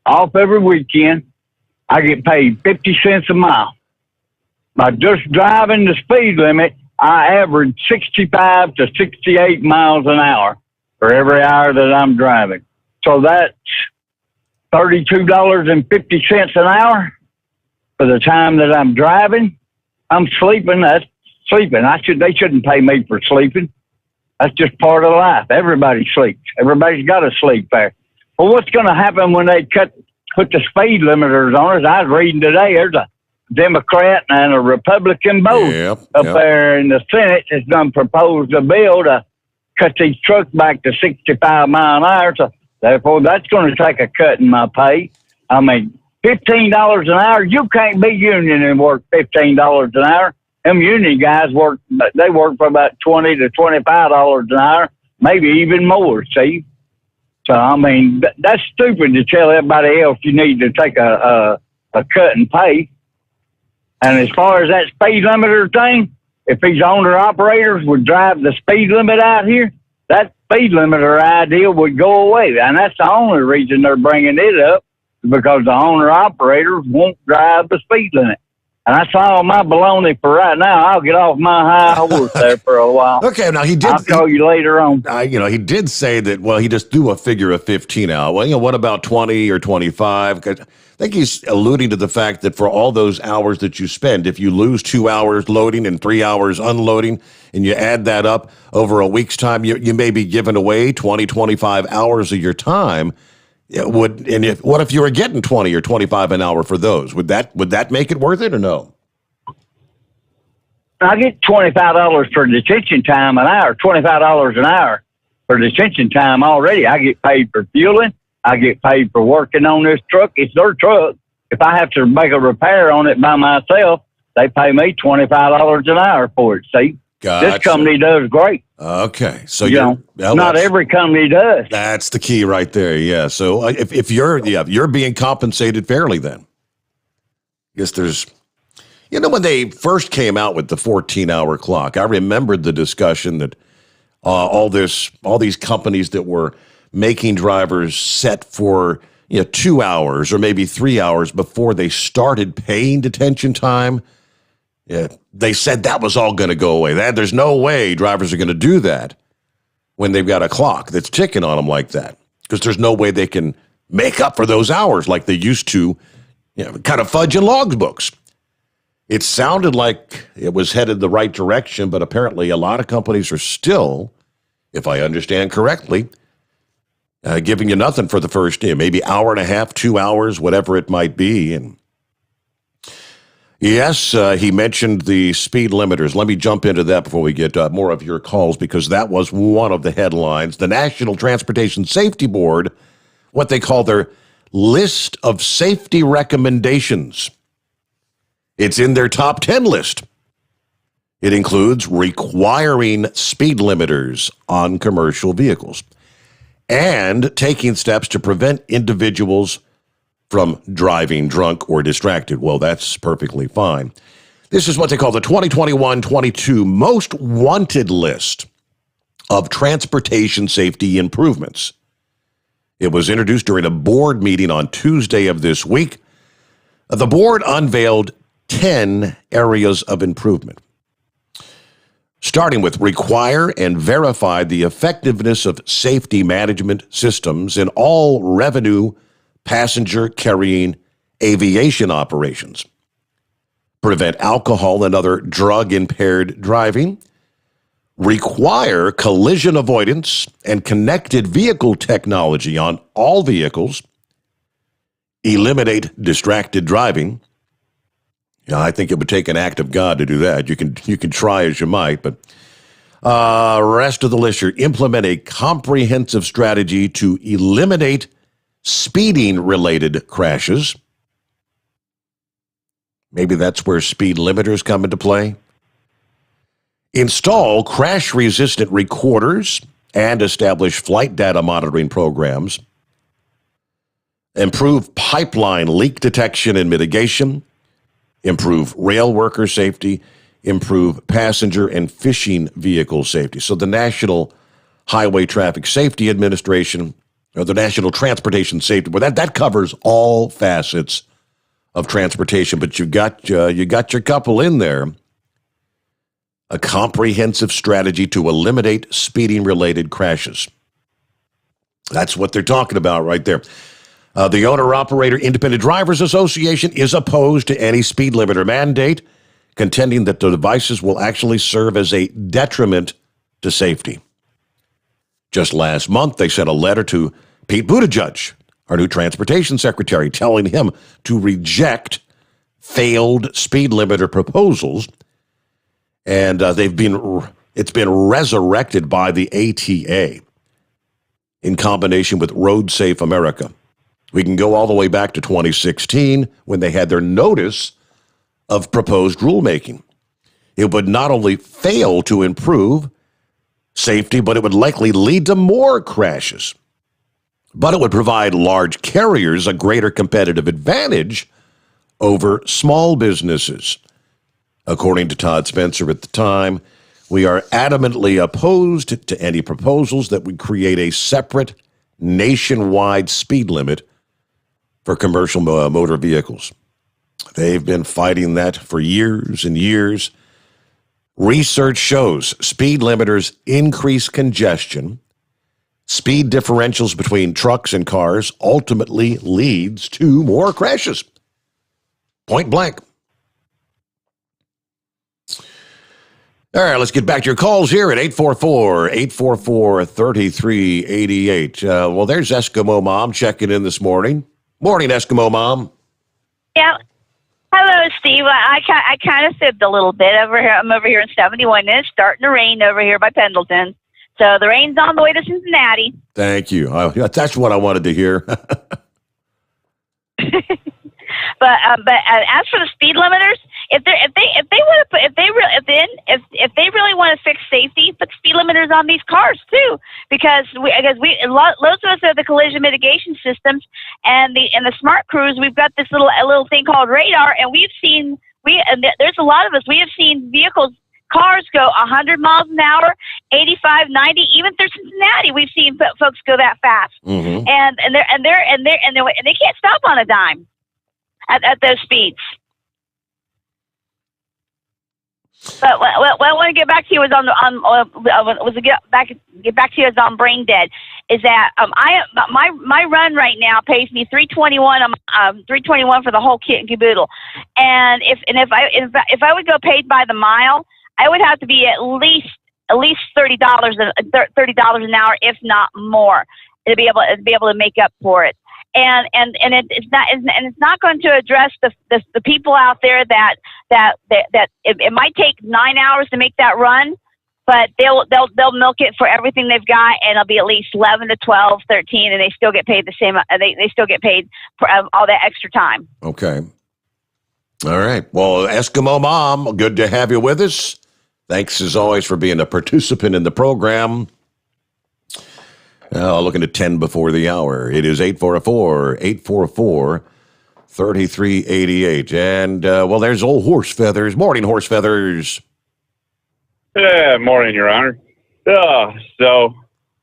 off every weekend. I get paid 50 cents a mile. By just driving the speed limit, I average 65 to 68 miles an hour for every hour that I'm driving. So that's $32.50 an hour for the time that I'm driving. I'm sleeping. That's sleeping. They shouldn't pay me for sleeping. That's just part of life. Everybody sleeps. Everybody's got to sleep there. Well, what's going to happen when they put the speed limiters on us? I was reading today, there's a Democrat and a Republican both up there in the Senate has done proposed a bill to cut these trucks back to 65 mile an hour. So therefore, that's going to take a cut in my pay. I mean, $15 an hour, you can't be union and work $15 an hour. Them union guys work for about $20 to $25 an hour, maybe even more, see? So, I mean, that's stupid to tell everybody else you need to take a cut in pay. And as far as that speed limiter thing, if these owner-operators would drive the speed limit out here, that speed limiter idea would go away. And that's the only reason they're bringing it up, because the owner-operators won't drive the speed limit. And that's all my baloney for right now. I'll get off my high horse there for a while. Okay, now I'll call you later on. He did say that, well, he just threw a figure of 15 out. Well, what about 20 or 25? I think he's alluding to the fact that for all those hours that you spend, if you lose 2 hours loading and 3 hours unloading, and you add that up over a week's time, you may be giving away 20, 25 hours of your time. What if you were getting 20 or 25 an hour for those? Would that make it worth it or no? I get $25 for detention time an hour, $25 an hour for detention time already. I get paid for fueling. I get paid for working on this truck. It's their truck. If I have to make a repair on it by myself, they pay me $25 an hour for it. See? Gotcha. This company does great. Okay, so not every company does. That's the key right there. Yeah. So if you're being compensated fairly, then yes, there's. When they first came out with the 14-hour clock, I remembered the discussion that all these companies that were making drivers set for 2 hours or maybe 3 hours before they started paying detention time. Yeah, they said that was all going to go away. There's no way drivers are going to do that when they've got a clock that's ticking on them like that, because there's no way they can make up for those hours like they used to, kind of fudge in logbooks. It sounded like it was headed the right direction, but apparently a lot of companies are still, if I understand correctly, giving you nothing for the first maybe hour and a half, 2 hours, whatever it might be. And yes, he mentioned the speed limiters. Let me jump into that before we get more of your calls, because that was one of the headlines. The National Transportation Safety Board, what they call their list of safety recommendations. It's in their top 10 list. It includes requiring speed limiters on commercial vehicles and taking steps to prevent individuals from driving drunk or distracted. Well, that's perfectly fine. This is what they call the 2021-22 Most Wanted List of Transportation Safety Improvements. It was introduced during a board meeting on Tuesday of this week. The board unveiled 10 areas of improvement, starting with require and verify the effectiveness of safety management systems in all revenue passenger carrying aviation operations, prevent alcohol and other drug-impaired driving, require collision avoidance and connected vehicle technology on all vehicles, eliminate distracted driving. I think it would take an act of God to do that. You can try as you might, but rest of the list here, implement a comprehensive strategy to eliminate speeding-related crashes. Maybe that's where speed limiters come into play. Install crash-resistant recorders and establish flight data monitoring programs. Improve pipeline leak detection and mitigation. Improve rail worker safety. Improve passenger and fishing vehicle safety. So the National Highway Traffic Safety Administration, or the National Transportation Safety Board, that covers all facets of transportation, but you got your couple in there. A comprehensive strategy to eliminate speeding-related crashes. That's what they're talking about right there. The Owner-Operator Independent Drivers Association is opposed to any speed limiter mandate, contending that the devices will actually serve as a detriment to safety. Just last month, they sent a letter to Pete Buttigieg, our new transportation secretary, telling him to reject failed speed limiter proposals. And it's been resurrected by the ATA in combination with Road Safe America. We can go all the way back to 2016 when they had their notice of proposed rulemaking. It would not only fail to improve safety, but it would likely lead to more crashes. But it would provide large carriers a greater competitive advantage over small businesses. According to Todd Spencer at the time, we are adamantly opposed to any proposals that would create a separate nationwide speed limit for commercial motor vehicles. They've been fighting that for years and years. Research shows speed limiters increase congestion. Speed differentials between trucks and cars ultimately leads to more crashes. Point blank. All right, let's get back to your calls here at 844-844-3388. Well, there's Eskimo Mom checking in this morning. Morning, Eskimo Mom. Yeah. Hello, Steve. I kind of fibbed a little bit over here. I'm over here in 71, and it's starting to rain over here by Pendleton. So the rain's on the way to Cincinnati. Thank you. That's what I wanted to hear. But as for the speed limiters, if they really want to fix safety, put speed limiters on these cars too, because most of us have the collision mitigation systems and the smart crews. We've got this little thing called radar, and there's a lot of us. We have seen cars go 100 miles an hour, 85, 90, even through Cincinnati. We've seen folks go that fast, and they can't stop on a dime at those speeds. But what I want to get back to you is on brain dead. Is that my run right now pays me $321. $321 for the whole kit and caboodle. And if I would go paid by the mile, I would have to be at least $30 an hour, if not more, to be able to make up for it. And it's not going to address the people out there that it might take 9 hours to make that run, but they'll milk it for everything they've got, and it'll be at least 11 to 12, 13, and they still get paid the same. They still get paid for all that extra time. Okay. All right. Well, Eskimo Mom, good to have you with us. Thanks as always for being a participant in the program. Looking at 10 before the hour. It is 844-844-3388. And, there's old Horse Feathers. Morning, Horse Feathers. Yeah, morning, Your Honor. So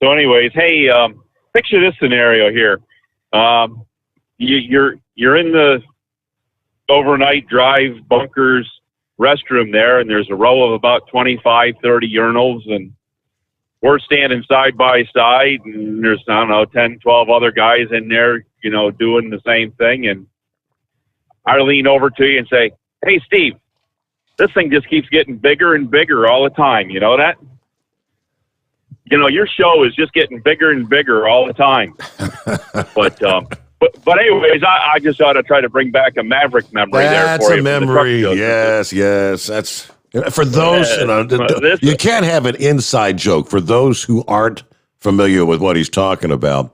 anyways, hey, picture this scenario here. You're in the overnight drive bunkers restroom there, and there's a row of about 25, 30 urinals, and we're standing side by side, and there's, 10, 12 other guys in there, doing the same thing. And I lean over to you and say, hey, Steve, this thing just keeps getting bigger and bigger all the time. You know that? Your show is just getting bigger and bigger all the time. But anyways, I just ought to try to bring back a Maverick memory there for you. That's a memory. Yes. That's... For those, you can't have an inside joke. For those who aren't familiar with what he's talking about,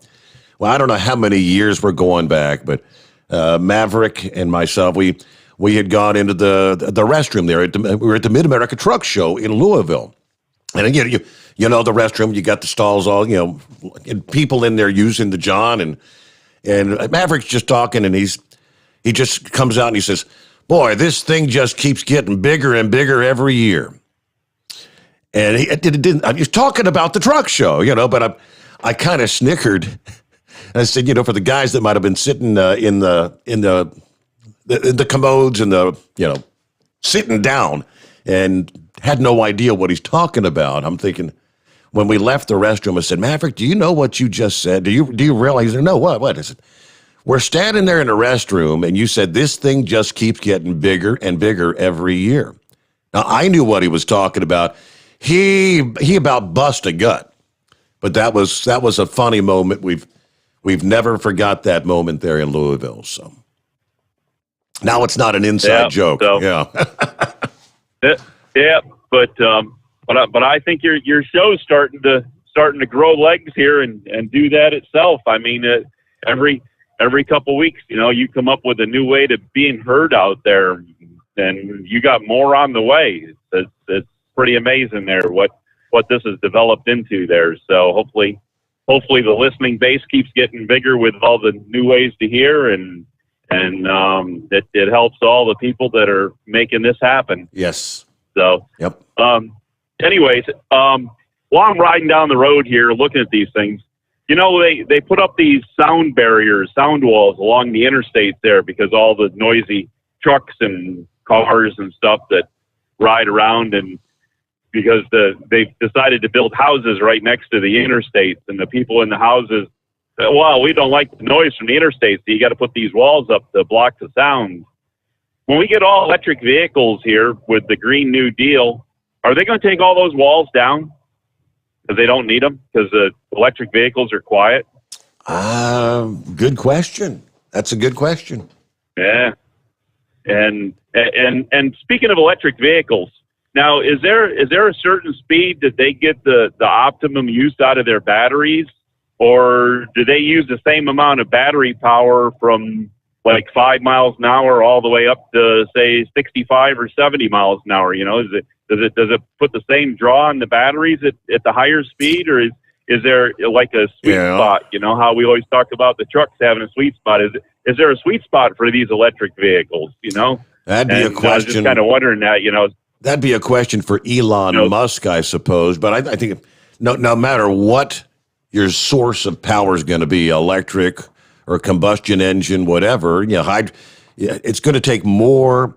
well, I don't know how many years we're going back, but Maverick and myself, we had gone into the restroom there. We were at the Mid-America Truck Show in Louisville. And again, the restroom, you got the stalls all, and people in there using the John, and Maverick's just talking, and he just comes out and he says, boy, this thing just keeps getting bigger and bigger every year. And he was talking about the truck show, but I kind of snickered. I said, for the guys that might have been sitting in the commodes and sitting down and had no idea what he's talking about. I'm thinking, when we left the restroom, I said, Maverick, do you know what you just said? Do you realize? No, what? I said, we're standing there in the restroom, and you said this thing just keeps getting bigger and bigger every year. Now, I knew what he was talking about. He about bust a gut, but that was a funny moment. We've never forgot that moment there in Louisville. So now it's not an inside joke. So, yeah. But I think your show's starting to grow legs here and do that itself. I mean, every couple weeks, you come up with a new way to being heard out there, and you got more on the way. It's pretty amazing there what this has developed into there. So hopefully the listening base keeps getting bigger with all the new ways to hear, and it helps all the people that are making this happen. Yes. So, yep. Anyways, while I'm riding down the road here looking at these things, they put up these sound barriers, sound walls along the interstates there because all the noisy trucks and cars and stuff that ride around, and because they've decided to build houses right next to the interstates, and the people in the houses say, well, we don't like the noise from the interstates, so you got to put these walls up to block the sound. When we get all electric vehicles here with the Green New Deal, are they going to take all those walls down because they don't need them because the electric vehicles are quiet? Good question. That's a good question. Yeah. And speaking of electric vehicles, now is there a certain speed that they get the optimum use out of their batteries, or do they use the same amount of battery power from like 5 miles an hour all the way up to say 65 or 70 miles an hour? Does it put the same draw on the batteries at the higher speed, or is there like a sweet spot? How we always talk about the trucks having a sweet spot. Is there a sweet spot for these electric vehicles? That'd be a question. I was just kind of wondering that. That'd be a question for Elon Musk, I suppose. But I think no matter what your source of power is going to be, electric or combustion engine, whatever, it's going to take more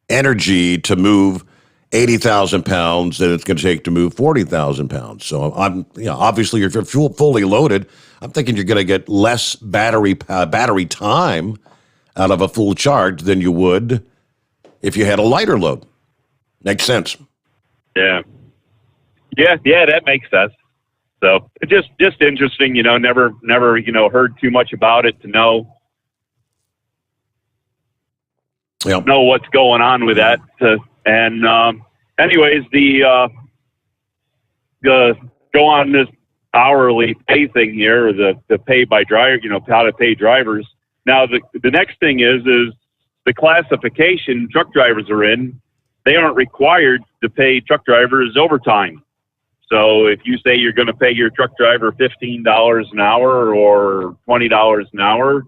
energy to move 80,000 pounds than it's going to take to move 40,000 pounds. So obviously, if you're fully loaded, I'm thinking you're going to get less battery time out of a full charge than you would if you had a lighter load. Makes sense. Yeah, that makes sense. So it's just interesting, never heard too much about it to know what's going on with that. Anyways, the go on this hourly pay thing here, or the pay by driver, how to pay drivers. Now the next thing is the classification truck drivers are in. They aren't required to pay truck drivers overtime. So if you say you're going to pay your truck driver $15 an hour or $20 an hour,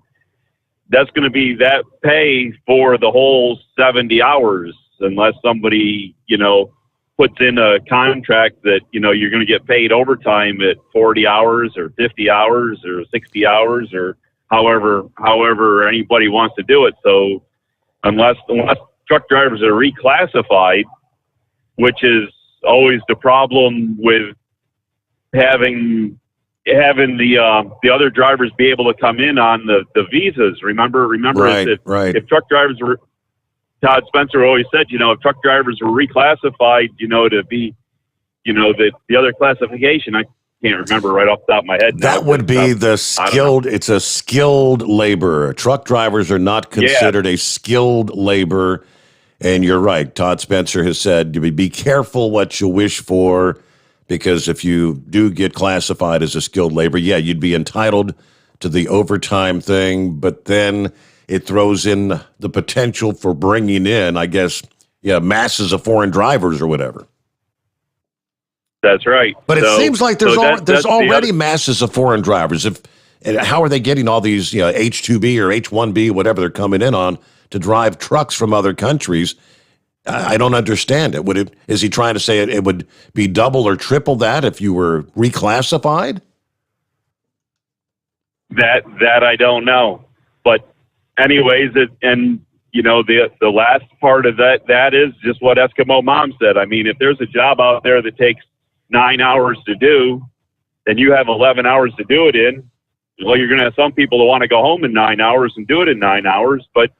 that's going to be that pay for the whole 70 hours, unless somebody, puts in a contract that, you're going to get paid overtime at 40 hours or 50 hours or 60 hours or however anybody wants to do it. So unless truck drivers are reclassified, which is always the problem with having the other drivers be able to come in on the visas. Remember, right. If truck drivers were, Todd Spencer always said, if truck drivers were reclassified, to be, the other classification, I can't remember right off the top of my head. That would be the skilled. It's a skilled laborer. Truck drivers are not considered a skilled labor. And you're right. Todd Spencer has said, be careful what you wish for, because if you do get classified as a skilled labor, you'd be entitled to the overtime thing. But then it throws in the potential for bringing in, I guess, masses of foreign drivers or whatever. That's right. But it seems like there's already masses of foreign drivers. And how are they getting all these, H-2B or H-1B, whatever they're coming in on, to drive trucks from other countries? I don't understand it. Is he trying to say it would be double or triple that if you were reclassified? That I don't know. But anyways, the last part of that is just what Eskimo Mom said. I mean, if there's a job out there that takes 9 hours to do, and you have 11 hours to do it in, well, you're going to have some people that want to go home in 9 hours and do it in 9 hours, but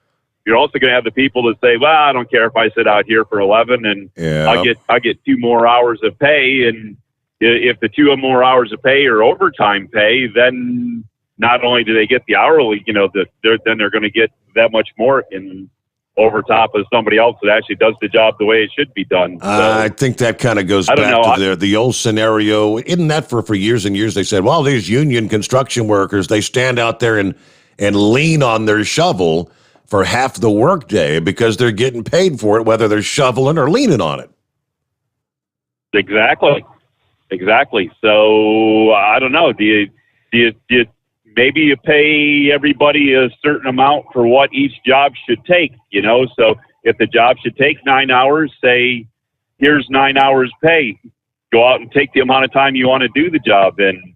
you're also going to have the people that say, well, I don't care if I sit out here for 11 and I get 2 more hours of pay. And if the 2 more hours of pay are overtime pay, then not only do they get the hourly, then they're going to get that much more in over top of somebody else that actually does the job the way it should be done. So, I think that kind of goes back to the old scenario. Isn't that for years and years? They said, well, these union construction workers, they stand out there and lean on their shovel for half the workday because they're getting paid for it, whether they're shoveling or leaning on it. Exactly. So I don't know. Do you maybe you pay everybody a certain amount for what each job should take, So if the job should take 9 hours, say, here's 9 hours pay. Go out and take the amount of time you want to do the job. And,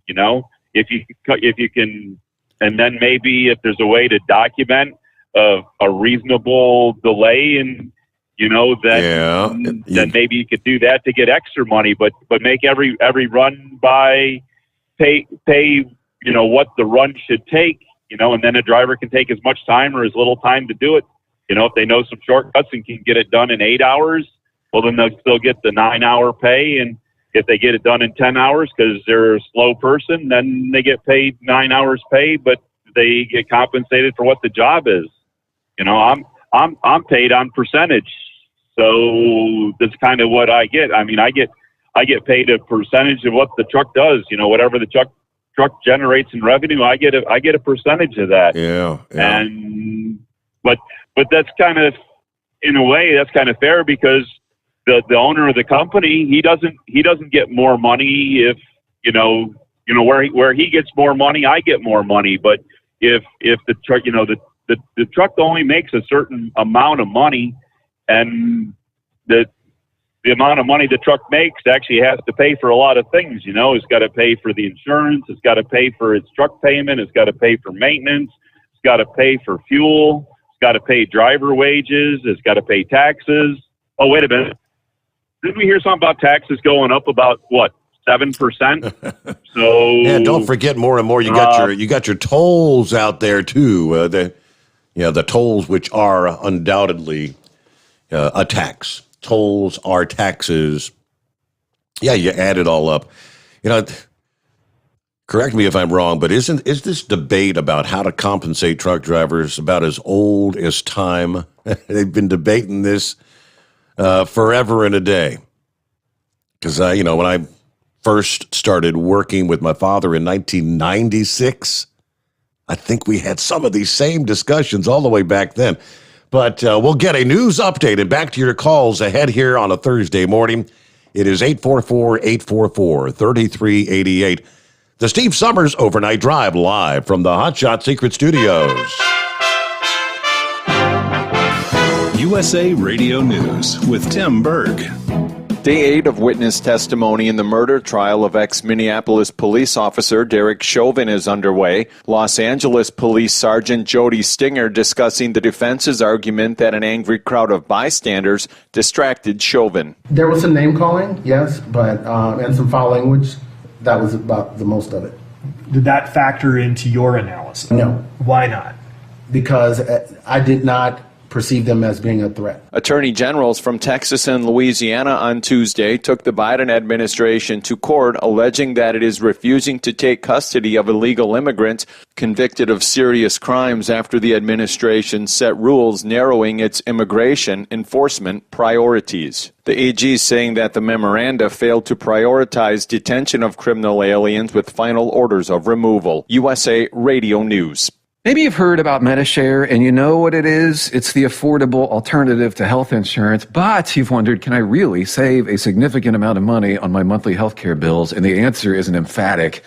if you can, and then maybe if there's a way to document a reasonable delay and, then maybe you could do that to get extra money, but make every run by pay, what the run should take, and then a driver can take as much time or as little time to do it. If they know some shortcuts and can get it done in 8 hours, well, then they'll still get the 9 hour pay. And if they get it done in 10 hours because they're a slow person, then they get paid 9 hours pay, but they get compensated for what the job is. I'm paid on percentage. So that's kind of what I get. I mean, I get paid a percentage of what the truck does, whatever the truck generates in revenue, I get a percentage of that. Yeah. And but that's kind of, in a way, that's kind of fair because the owner of the company, he doesn't get more money if where he gets more money, I get more money. But if the truck, the truck only makes a certain amount of money, and the amount of money the truck makes actually has to pay for a lot of things. It's got to pay for the insurance. It's got to pay for its truck payment. It's got to pay for maintenance. It's got to pay for fuel. It's got to pay driver wages. It's got to pay taxes. Oh, wait a minute. Didn't we hear something about taxes going up about, 7%? So yeah, don't forget more and more. You got your tolls out there too. The tolls, which are undoubtedly a tax. Tolls are taxes. Yeah, you add it all up. Correct me if I'm wrong, but is this debate about how to compensate truck drivers about as old as time? They've been debating this forever and a day. Because when I first started working with my father in 1996, I think we had some of these same discussions all the way back then. But we'll get a news update and back to your calls ahead here on a Thursday morning. It is 844-844-3388. The Steve Summers Overnight Drive live from the Hotshot Secret Studios. USA Radio News with Tim Berg. Day 8 of witness testimony in the murder trial of ex-Minneapolis police officer Derek Chauvin is underway. Los Angeles Police Sergeant Jody Stinger discussing the defense's argument that an angry crowd of bystanders distracted Chauvin. There was some name calling, yes, but and some foul language. That was about the most of it. Did that factor into your analysis? No. Why not? Because I did not perceive them as being a threat. Attorney generals from Texas and Louisiana on Tuesday took the Biden administration to court alleging that it is refusing to take custody of illegal immigrants convicted of serious crimes after the administration set rules narrowing its immigration enforcement priorities. The AG saying that the memoranda failed to prioritize detention of criminal aliens with final orders of removal. USA Radio News. Maybe you've heard about Medishare and you know what it is. It's the affordable alternative to health insurance, but you've wondered, can I really save a significant amount of money on my monthly health care bills? And the answer is an emphatic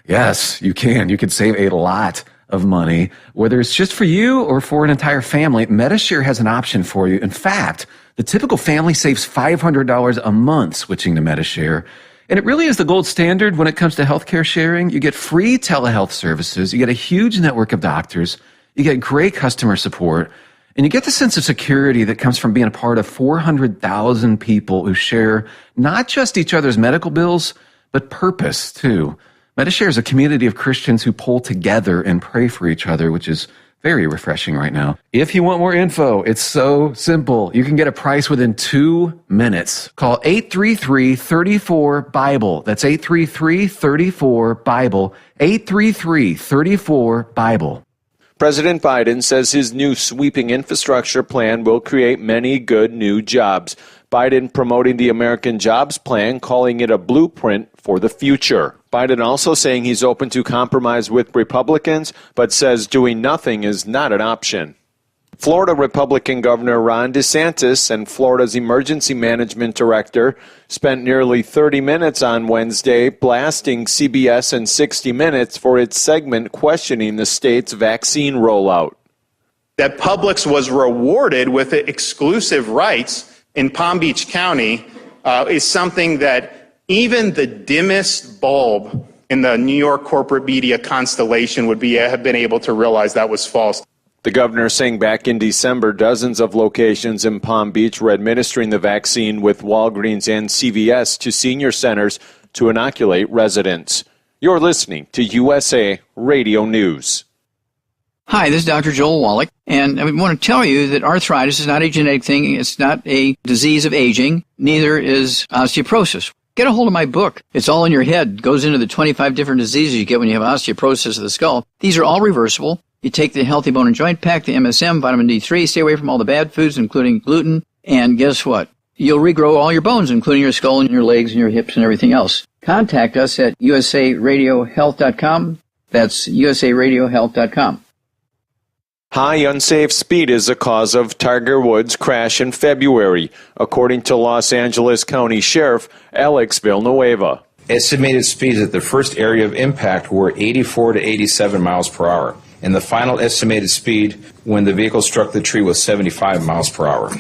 yes, you can. You can save a lot of money, whether it's just for you or for an entire family. Medishare has an option for you. In fact, the typical family saves $500 a month switching to Medishare. And it really is the gold standard when it comes to healthcare sharing. You get free telehealth services, you get a huge network of doctors, you get great customer support, and you get the sense of security that comes from being a part of 400,000 people who share not just each other's medical bills, but purpose too. Medishare is a community of Christians who pull together and pray for each other, which is Very refreshing right now. If you want more info, it's so simple. You can get a price within 2 minutes. Call 833-34-BIBLE. That's 833-34-BIBLE. 833-34-BIBLE. President Biden says his new sweeping infrastructure plan will create many good new jobs. Biden promoting the American Jobs Plan, calling it a blueprint for the future. Biden also saying he's open to compromise with Republicans, but says doing nothing is not an option. Florida Republican Governor Ron DeSantis and Florida's Emergency Management Director spent nearly 30 minutes on Wednesday blasting CBS and 60 Minutes for its segment questioning the state's vaccine rollout. That Publix was rewarded with exclusive rights in Palm Beach County is something that even the dimmest bulb in the New York corporate media constellation would have been able to realize that was false. The governor saying back in December, dozens of locations in Palm Beach were administering the vaccine with Walgreens and CVS to senior centers to inoculate residents. You're listening to USA Radio News. Hi, this is Dr. Joel Wallach, and I want to tell you that arthritis is not a genetic thing. It's not a disease of aging. Neither is osteoporosis. Get a hold of my book. It's all in your head. It goes into the 25 different diseases you get when you have osteoporosis of the skull. These are all reversible. You take the Healthy Bone and Joint Pack, the MSM, vitamin D3, stay away from all the bad foods, including gluten, and guess what? You'll regrow all your bones, including your skull and your legs and your hips and everything else. Contact us at usaradiohealth.com. That's usaradiohealth.com. High unsafe speed is the cause of Tiger Woods' crash in February, according to Los Angeles County Sheriff Alex Villanueva. Estimated speeds at the first area of impact were 84 to 87 miles per hour, and the final estimated speed when the vehicle struck the tree was 75 miles per hour.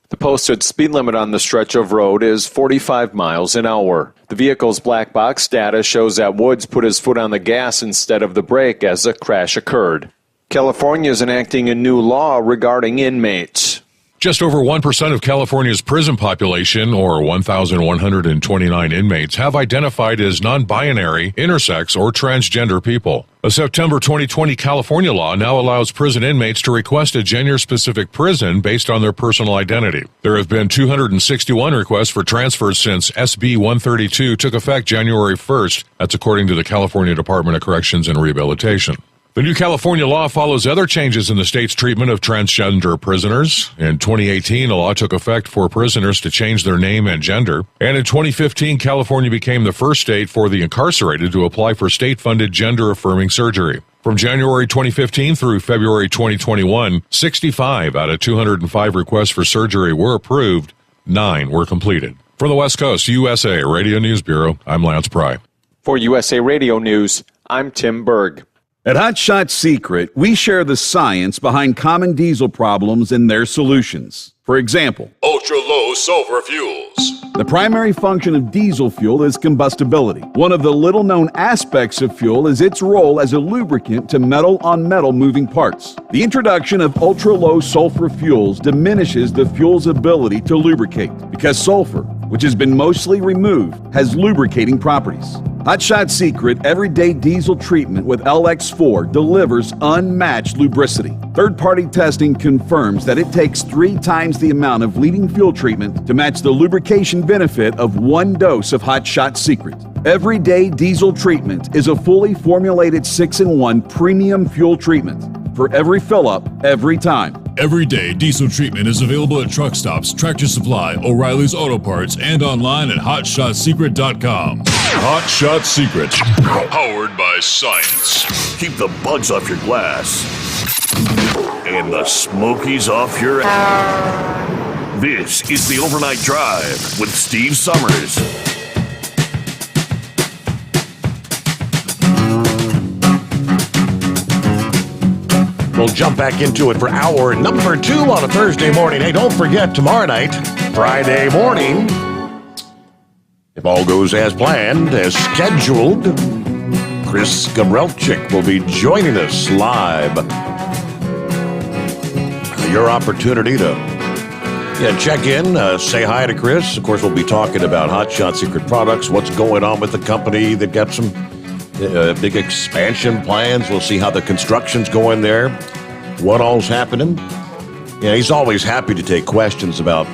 The posted speed limit on the stretch of road is 45 miles an hour. The vehicle's black box data shows that Woods put his foot on the gas instead of the brake as the crash occurred. California is enacting a new law regarding inmates. Just over 1% of California's prison population, or 1,129 inmates, have identified as non-binary, intersex, or transgender people. A September 2020 California law now allows prison inmates to request a gender-specific prison based on their personal identity. There have been 261 requests for transfers since SB 132 took effect January 1st. That's according to the California Department of Corrections and Rehabilitation. The new California law follows other changes in the state's treatment of transgender prisoners. In 2018, a law took effect for prisoners to change their name and gender. And in 2015, California became the first state for the incarcerated to apply for state-funded gender-affirming surgery. From January 2015 through February 2021, 65 out of 205 requests for surgery were approved. 9 were completed. For the West Coast, USA Radio News Bureau, I'm Lance Pry. For USA Radio News, I'm Tim Berg. At Hot Shot Secret, we share the science behind common diesel problems and their solutions. For example, ultra-low sulfur fuels. The primary function of diesel fuel is combustibility. One of the little-known aspects of fuel is its role as a lubricant to metal-on-metal moving parts. The introduction of ultra-low sulfur fuels diminishes the fuel's ability to lubricate because sulfur, which has been mostly removed, has lubricating properties. Hot Shot Secret Everyday Diesel Treatment with LX4 delivers unmatched lubricity. Third-party testing confirms that it takes 3 times the amount of leading fuel treatment to match the lubrication benefit of 1 dose of Hot Shot Secret. Everyday Diesel Treatment is a fully formulated 6-in-1 premium fuel treatment for every fill-up, every time. Everyday Diesel Treatment is available at truck stops, Tractor Supply, O'Reilly's Auto Parts, and online at HotShotSecret.com. Hot Shot Secret, powered by science. Keep the bugs off your glass and the smokies off your ass. This is the Overnight Drive with Steve Summers. We'll jump back into it for hour number 2 on a Thursday morning. Hey, don't forget, tomorrow night, Friday morning, if all goes as planned, as scheduled, Chris Gabrelchik will be joining us live. Your opportunity to check in, say hi to Chris. Of course, we'll be talking about Hot Shot Secret products, what's going on with the company. They've got some big expansion plans. We'll see how the construction's going there. what all's happening. Yeah, he's always happy to take questions about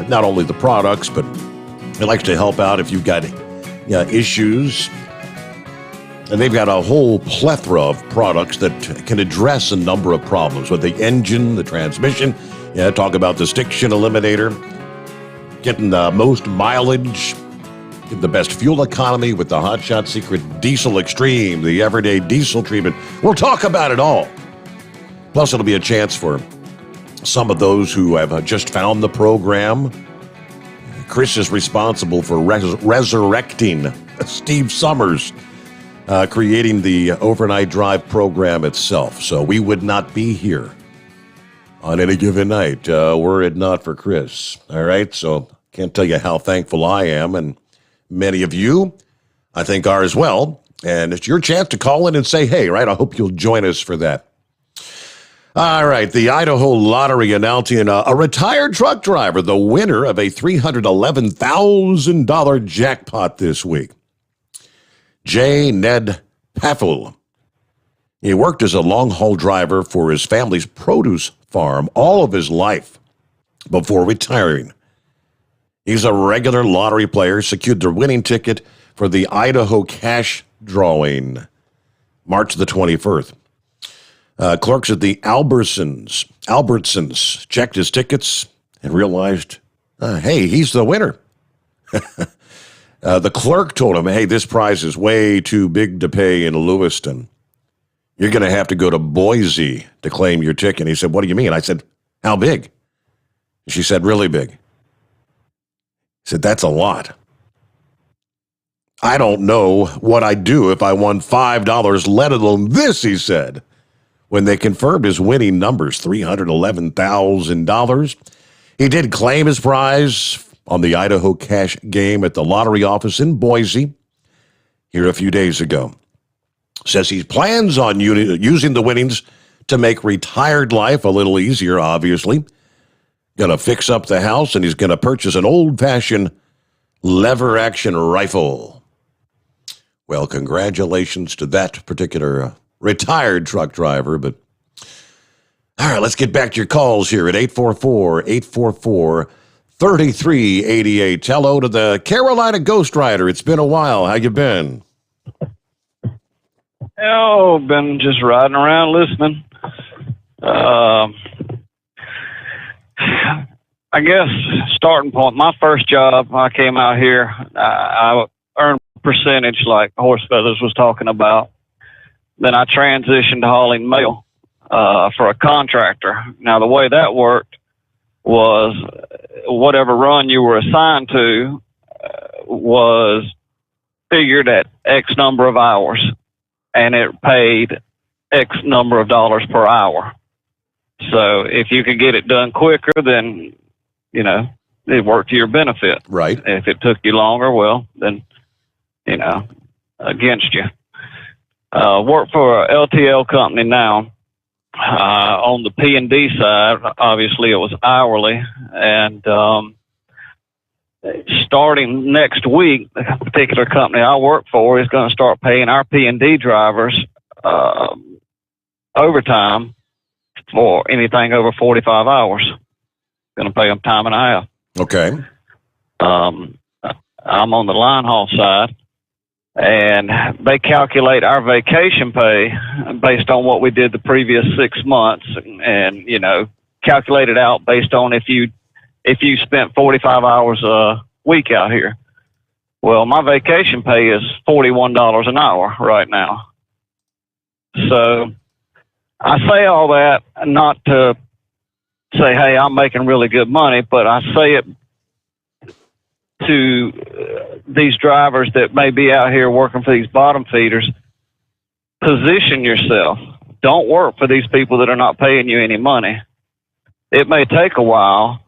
not only the products, but he likes to help out if you've got issues. And they've got a whole plethora of products that can address a number of problems with the engine, the transmission. Yeah, talk about the stiction eliminator, getting the most mileage, getting the best fuel economy with the Hot Shot Secret Diesel Extreme, the everyday diesel treatment. We'll talk about it all. Plus, it'll be a chance for some of those who have just found the program. Chris is responsible for resurrecting Steve Summers, creating the overnight drive program itself. So we would not be here on any given night were it not for Chris. All right, so can't tell you how thankful I am, and many of you, I think, are as well. And it's your chance to call in and say, hey, right? I hope you'll join us for that. All right, the Idaho Lottery announcing a retired truck driver, the winner of a $311,000 jackpot this week. J. Ned Paffel. He worked as a long-haul driver for his family's produce farm all of his life before retiring. He's a regular lottery player, secured the winning ticket for the Idaho cash drawing, March the 21st. Clerks at the Albertsons checked his tickets and realized, hey, he's the winner. The clerk told him, hey, this prize is way too big to pay in Lewiston. You're going to have to go to Boise to claim your ticket. He said, what do you mean? I said, how big? She said, really big. He said, that's a lot. I don't know what I'd do if I won $5, let alone this, he said. When they confirmed his winning numbers, $311,000, he did claim his prize on the Idaho cash game at the lottery office in Boise here a few days ago. Says he plans on using the winnings to make retired life a little easier, obviously. Going to fix up the house, and he's going to purchase an old-fashioned lever-action rifle. Well, congratulations to that particular retired truck driver. But all right, let's get back to your calls here at 844-844-3388. Hello to the Carolina Ghost Rider. It's been a while. How you been? Oh, been just riding around listening. I guess starting point, my first job, I came out here, I earned percentage like Horse Feathers was talking about. Then I transitioned to hauling mail for a contractor. Now, the way that worked was whatever run you were assigned to was figured at X number of hours, and it paid X number of dollars per hour. So if you could get it done quicker, then, you know, it worked to your benefit. Right. If it took you longer, well, then, you know, against you. Work for a LTL company now. On the P&D side, obviously it was hourly, and starting next week, the particular company I work for is going to start paying our P&D drivers overtime for anything over 45 hours. Going to pay them time and a half. Okay. I'm on the line haul side, and they calculate our vacation pay based on what we did the previous 6 months, and, you know, calculate it out based on if you spent 45 hours a week out here. Well, my vacation pay is $41 an hour right now. So I say all that not to say, hey, I'm making really good money, but I say it to these drivers that may be out here working for these bottom feeders. Position yourself. Don't work for these people that are not paying you any money. It may take a while.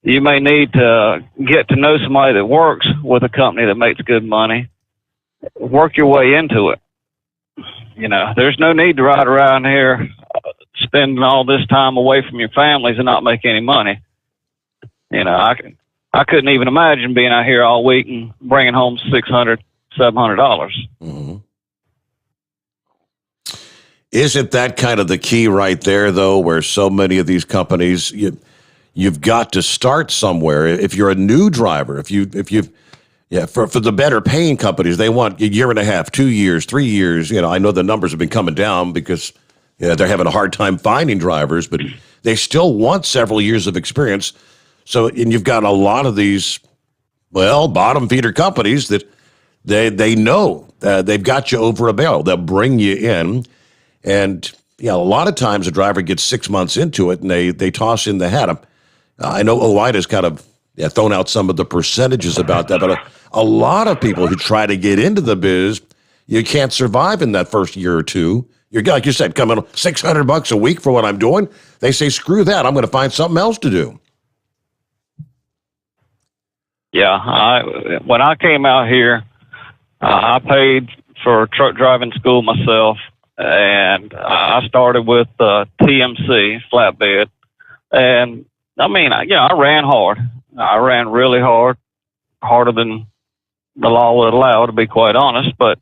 You may need to get to know somebody that works with a company that makes good money. Work your way into it. You know, there's no need to ride around here spending all this time away from your families and not make any money. You know, I couldn't even imagine being out here all week and bringing home $600, $700. Mm-hmm. Isn't that kind of the key right there, though, where so many of these companies, you've got to start somewhere. If you're a new driver, for the better paying companies, they want a year and a half, 2 years, 3 years. I know the numbers have been coming down because they're having a hard time finding drivers, but they still want several years of experience. So, and you've got a lot of these, bottom feeder companies that they know they've got you over a barrel. They'll bring you in. And a lot of times a driver gets 6 months into it and they toss in the hat. I know OIDA's kind of thrown out some of the percentages about that, but a lot of people who try to get into the biz, you can't survive in that first year or two. You're, like you said, coming $600 a week for what I'm doing. They say, screw that. I'm going to find something else to do. Yeah, when I came out here, I paid for truck driving school myself. And I started with TMC, flatbed. And, I ran hard. I ran really hard, harder than the law would allow, to be quite honest. But,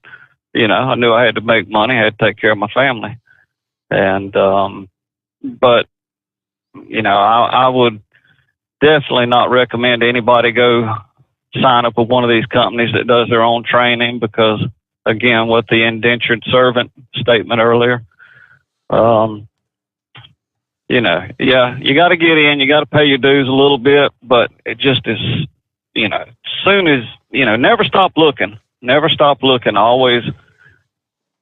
I knew I had to make money. I had to take care of my family. And, I would definitely not recommend anybody go sign up with one of these companies that does their own training because, again, with the indentured servant statement earlier, you got to get in, you got to pay your dues a little bit, but it just is, soon as, never stop looking, always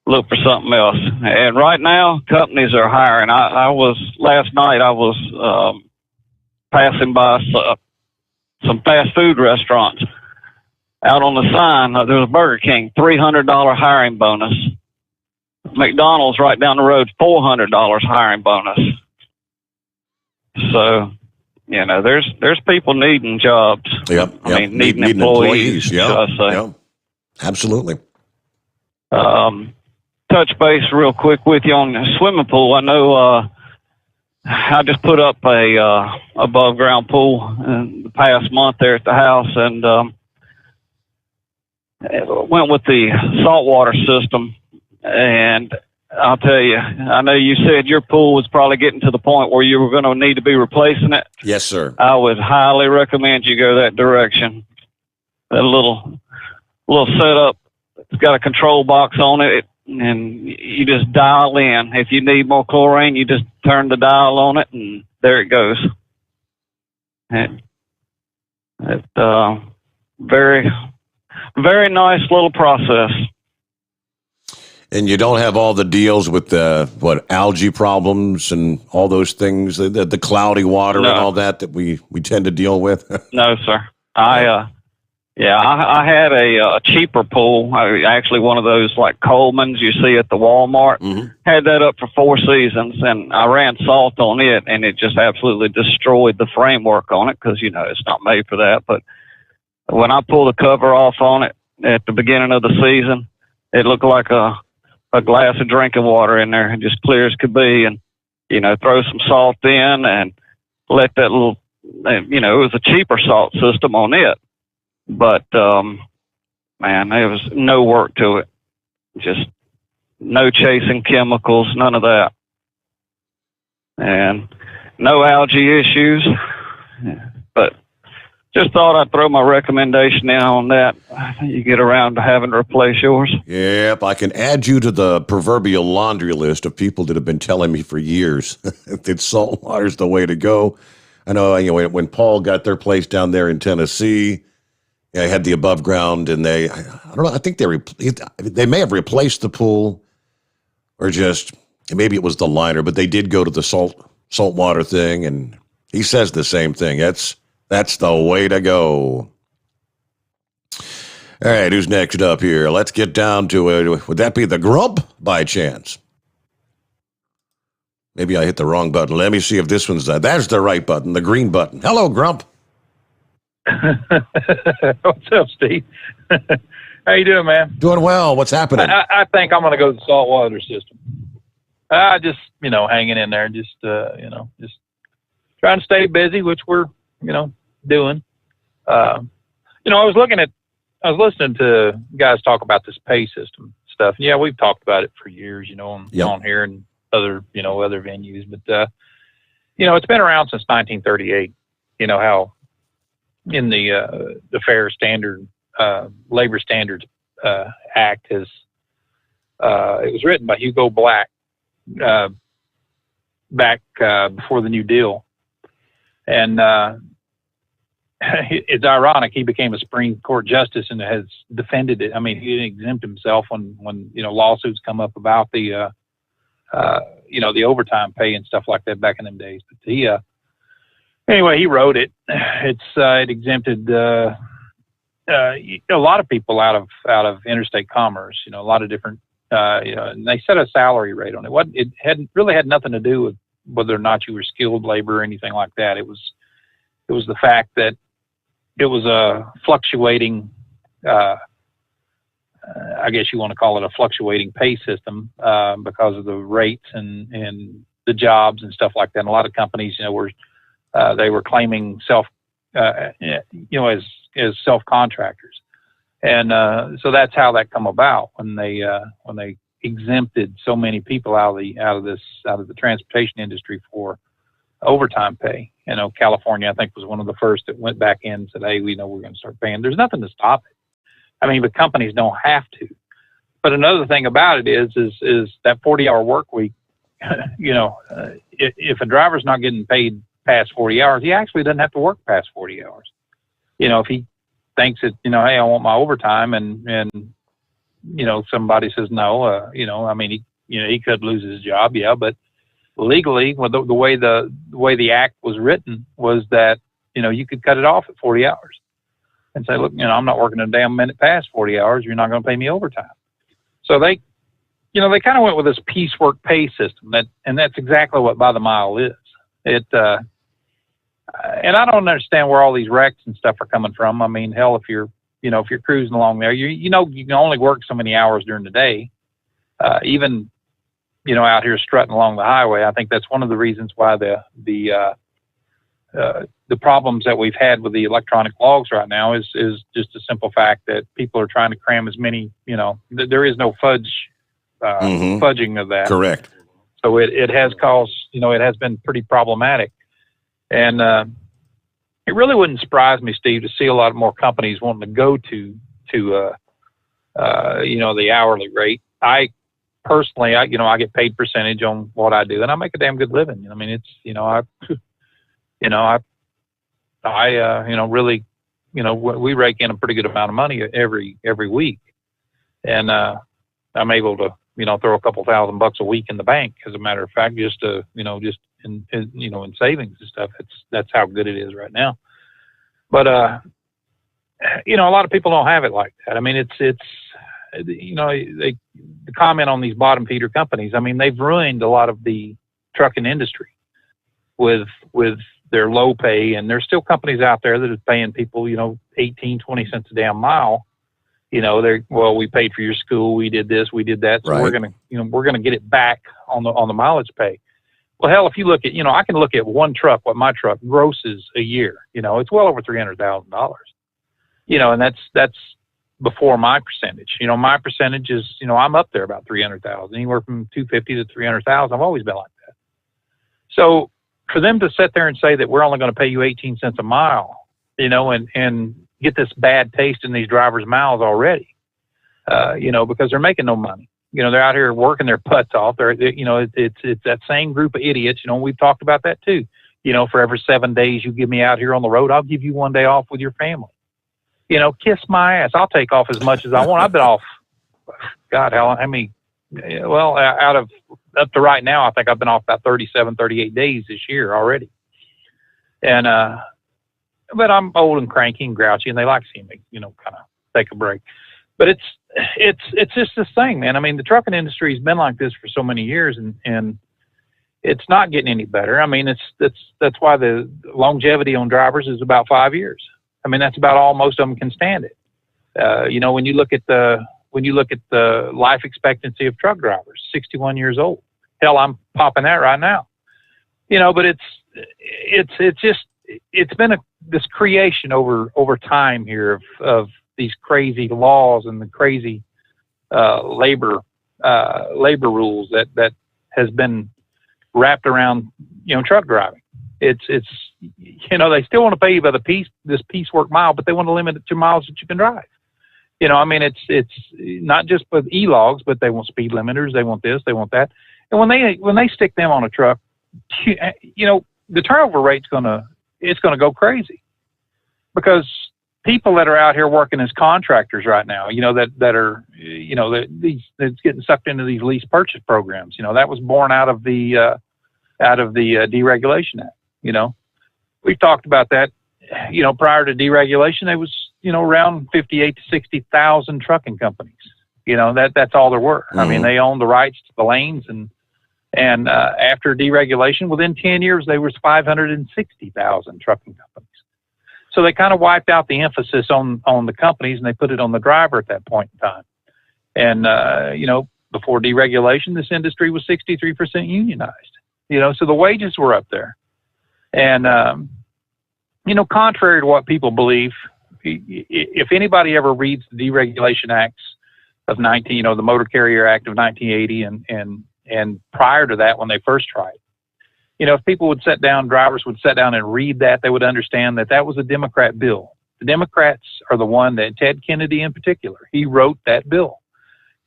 look for something else. And right now, companies are hiring. Last night I was passing by some fast food restaurants. Out on the sign, there was a Burger King, $300 hiring bonus. McDonald's right down the road, $400 hiring bonus. So, there's people needing jobs. Yep. Needing employees. Should I say. Yeah. Absolutely. Touch base real quick with you on the swimming pool. I know I just put up a above ground pool in the past month there at the house, and went with the saltwater system. And I'll tell you, I know you said your pool was probably getting to the point where you were going to need to be replacing it. Yes, sir. I would highly recommend you go that direction. That little setup, it's got a control box on it, and you just dial in. If you need more chlorine, you just turn the dial on it, and there it goes. And very, very nice little process. And you don't have all the deals with algae problems and all those things, the cloudy water and all that we tend to deal with? No, sir. I had a cheaper pool. Actually, one of those like Coleman's you see at the Walmart. Mm-hmm. Had that up for 4 seasons, and I ran salt on it, and it just absolutely destroyed the framework on it because, it's not made for that. But when I pulled the cover off on it at the beginning of the season, it looked like a glass of drinking water in there, just clear as could be. And, throw some salt in and let that little, it was a cheaper salt system on it. But, man, there was no work to it. Just no chasing chemicals, none of that. And no algae issues. But just thought I'd throw my recommendation in on that. You get around to having to replace yours. Yep, I can add you to the proverbial laundry list of people that have been telling me for years that salt water's the way to go. I know, when Paul got their place down there in Tennessee, I had the above ground, and I don't know, I think they may have replaced the pool, or just maybe it was the liner, but they did go to the salt water thing, and he says the same thing. That's the way to go. All right, who's next up here? Let's get down to it. Would that be the Grump by chance? Maybe I hit the wrong button. Let me see if this one's that's the right button, the green button. Hello, Grump. What's up, Steve? How you doing, man? Doing well. What's happening? I think I'm going to go to the saltwater system. Just, hanging in there, just trying to stay busy, which we're, doing. I was listening to guys talk about this pay system. stuff. Yeah, we've talked about it for years, on Yep. here and other venues. But it's been around since 1938. How in the Fair Standard Labor Standards Act it was written by Hugo Black back before the New Deal, and it's ironic he became a Supreme Court justice and has defended it. I mean, he didn't exempt himself when lawsuits come up about the the overtime pay and stuff like that back in them days. But anyway, he wrote it. It exempted a lot of people out of interstate commerce. A lot of different and they set a salary rate on it. It really had nothing to do with whether or not you were skilled labor or anything like that. It was the fact that it was a fluctuating, I guess you want to call it a fluctuating pay system because of the rates and the jobs and stuff like that. And a lot of companies, were they were claiming as self-contractors, and so that's how that come about when they exempted so many people out of the transportation industry for overtime pay. California, I think, was one of the first that went back in and said, hey, we're going to start paying. There's nothing to stop it. I mean, but companies don't have to. But another thing about it is that 40-hour work week, if a driver's not getting paid past 40 hours, he actually doesn't have to work past 40 hours. If he thinks that, hey, I want my overtime and somebody says no, I mean, he could lose his job. Yeah. But legally, the way the act was written was that, you could cut it off at 40 hours and say, look, I'm not working a damn minute past 40 hours. You're not going to pay me overtime. So they kind of went with this piecework pay system and that's exactly what by the mile is. And I don't understand where all these wrecks and stuff are coming from. I mean, hell, if you're cruising along there, you can only work so many hours during the day. Even, out here strutting along the highway, I think that's one of the reasons why the problems that we've had with the electronic logs right now is just a simple fact that people are trying to cram as many, there is no fudging of that. Correct. So it has caused, it has been pretty problematic. And it really wouldn't surprise me, Steve, to see a lot more companies wanting to go to the hourly rate. I personally, I get paid percentage on what I do, and I make a damn good living. I mean, it's really, we rake in a pretty good amount of money every week, and I'm able to throw a couple $1,000 a week in the bank, as a matter of fact, just to in savings and stuff. That's how good it is right now. But a lot of people don't have it like that. I mean, they comment on these bottom feeder companies. I mean, they've ruined a lot of the trucking industry with their low pay, and there's still companies out there that are paying people 18, 20 cents a damn mile. We paid for your school, we did this, we did that, so right. we're gonna get it back on the mileage pay. Well, hell, if you look at, I can look at one truck, what my truck grosses a year. It's well over $300,000. And that's before my percentage. My percentage is, I'm up there about 300,000, anywhere from 250 to 300,000. I've always been like that. So for them to sit there and say that we're only going to pay you 18 cents a mile, and get this bad taste in these drivers' mouths already, because they're making no money. They're out here working their butts off. It's that same group of idiots. We've talked about that too. For every 7 days you give me out here on the road, I'll give you 1 day off with your family. Kiss my ass. I'll take off as much as I want. I've been off, God, hell, out of up to right now, I think I've been off about 37, 38 days this year already. And, but I'm old and cranky and grouchy, and they like seeing me, kind of take a break. But it's just this thing, man. I mean, the trucking industry has been like this for so many years, and it's not getting any better. I mean, that's why the longevity on drivers is about 5 years. I mean, that's about all most of them can stand it. When you look at the life expectancy of truck drivers, 61 years old. Hell, I'm popping that right now. But it's been this creation over time here of these crazy laws and the crazy labor rules that has been wrapped around, truck driving. It's they still want to pay you by this piecework mile, but they want to limit it to miles that you can drive. It's not just with e-logs, but they want speed limiters. They want this, they want that. And when they stick them on a truck, the turnover rate's gonna go crazy, because people that are out here working as contractors right now, that are that's getting sucked into these lease purchase programs. That was born out of the Deregulation Act. We've talked about that. Prior to deregulation, there was around 58 to 60,000 trucking companies. That's all there were. Mm-hmm. I mean, they owned the rights to the lanes, and after deregulation, within 10 years, there was 560,000 trucking companies. So they kind of wiped out the emphasis on the companies, and they put it on the driver at that point in time. And before deregulation, this industry was 63% unionized. So the wages were up there. And contrary to what people believe, if anybody ever reads the Deregulation Acts of the Motor Carrier Act of 1980 and prior to that, when they first tried, if people would drivers would sit down and read that, they would understand that was a Democrat bill. The Democrats are the one that Ted Kennedy in particular, he wrote that bill.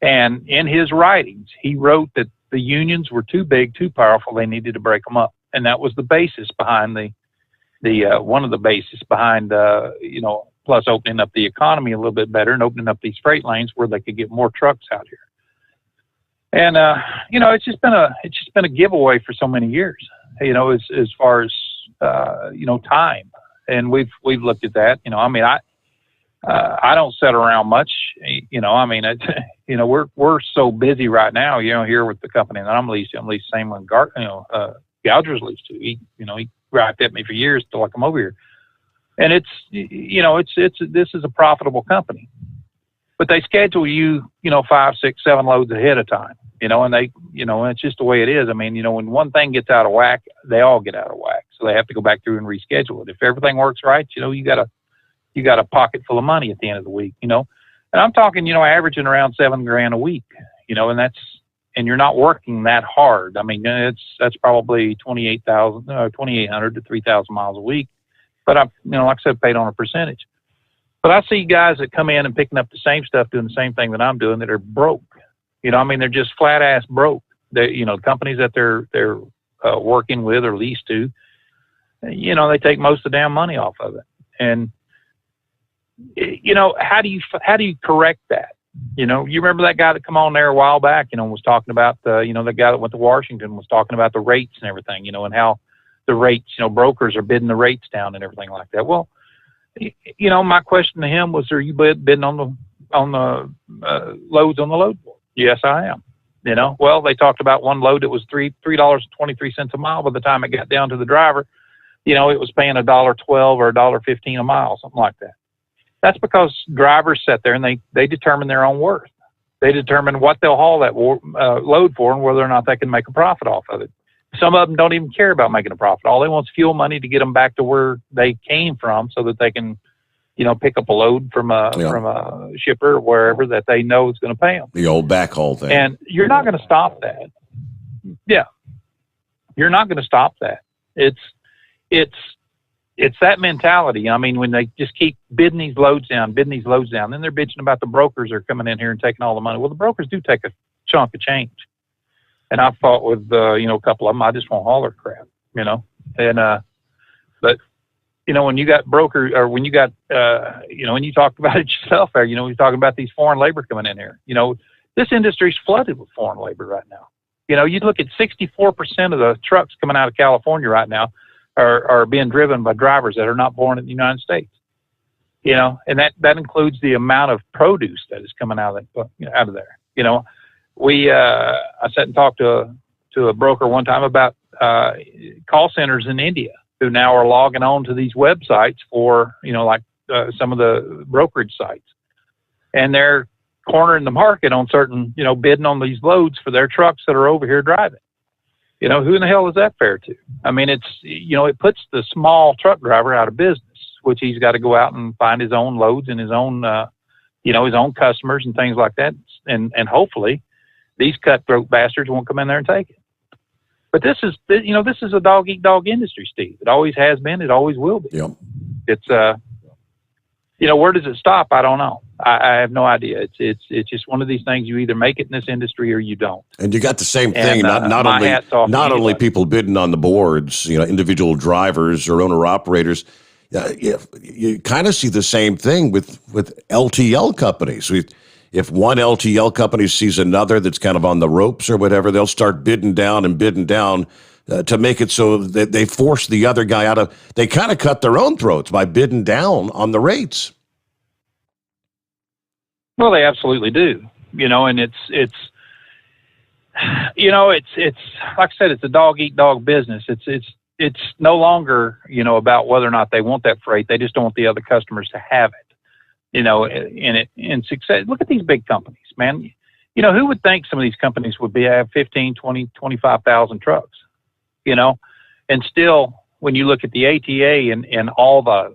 And in his writings, he wrote that the unions were too big, too powerful, they needed to break them up. And that was the basis behind one of the bases behind, plus opening up the economy a little bit better and opening up these freight lanes where they could get more trucks out here. And, it's just been a giveaway for so many years, as far as, time. And we've looked at that, I don't sit around much, we're so busy right now, here with the company that I'm leased the same one, Gouger's leased to. He griped at me for years till I come over here. And this is a profitable company, but they schedule you, 5, 6, 7 loads ahead of time, and they, and it's just the way it is. I mean, when one thing gets out of whack, they all get out of whack. So they have to go back through and reschedule it. If everything works right, you got a pocket full of money at the end of the week, and I'm talking, averaging around $7,000 a week, and you're not working that hard. I mean, that's probably 2,800 to 3,000 miles a week. But I'm, like I said, paid on a percentage. But I see guys that come in and picking up the same stuff, doing the same thing that I'm doing, that are broke. They're just flat ass broke. They, companies that they're working with or leased to, they take most of the damn money off of it. And how do you correct that? You remember that guy that come on there a while back, was talking about the guy that went to Washington was talking about the rates and everything, and how the rates, brokers are bidding the rates down and everything like that. Well, my question to him was, are you bidding on the loads on the load board? Yes, I am. Well, they talked about one load that was $3.23 a mile. By the time it got down to the driver, it was paying $1.12 or $1.15 a mile, something like that. That's because drivers sit there and they determine their own worth. They determine what they'll haul that load for and whether or not they can make a profit off of it. Some of them don't even care about making a profit. All they want is fuel money to get them back to where they came from, so that they can, pick up a load from a shipper or wherever that they know is going to pay them. The old backhaul thing. And you're not going to stop that. Yeah, you're not going to stop that. It's that mentality. I mean, when they just keep bidding these loads down, then they're bitching about the brokers are coming in here and taking all the money. Well, the brokers do take a chunk of change. And I've fought with, a couple of them. I just won't haul their crap, but, when you got brokers, or when you got, when you talk about it yourself there, you're talking about these foreign labor coming in here. This industry's flooded with foreign labor right now. You'd look at 64% of the trucks coming out of California right now are being driven by drivers that are not born in the United States. And that includes the amount of produce that is coming out of there. I sat and talked to a broker one time about call centers in India who now are logging on to these websites for, some of the brokerage sites. And they're cornering the market on certain, bidding on these loads for their trucks that are over here driving. Who in the hell is that fair to? I mean, it's, it puts the small truck driver out of business, which he's got to go out and find his own loads and his own, his own customers and things like that. and hopefully these cutthroat bastards won't come in there and take it. But this is a dog eat dog industry, Steve. It always has been. It always will be. Yep. It's where does it stop? I don't know. I have no idea. It's just one of these things. You either make it in this industry or you don't. And you got the same thing. Not only people bidding on the boards, individual drivers or owner operators. You kind of see the same thing with LTL companies. If one LTL company sees another that's kind of on the ropes or whatever, they'll start bidding down to make it so that they force the other guy out of. They kind of cut their own throats by bidding down on the rates. Well, they absolutely do. And it's like I said, it's a dog eat dog business. It's no longer, about whether or not they want that freight. They just don't want the other customers to have it, in success. Look at these big companies, man. Who would think some of these companies would have 15, 20, 25,000 trucks, and still when you look at the ATA and all the,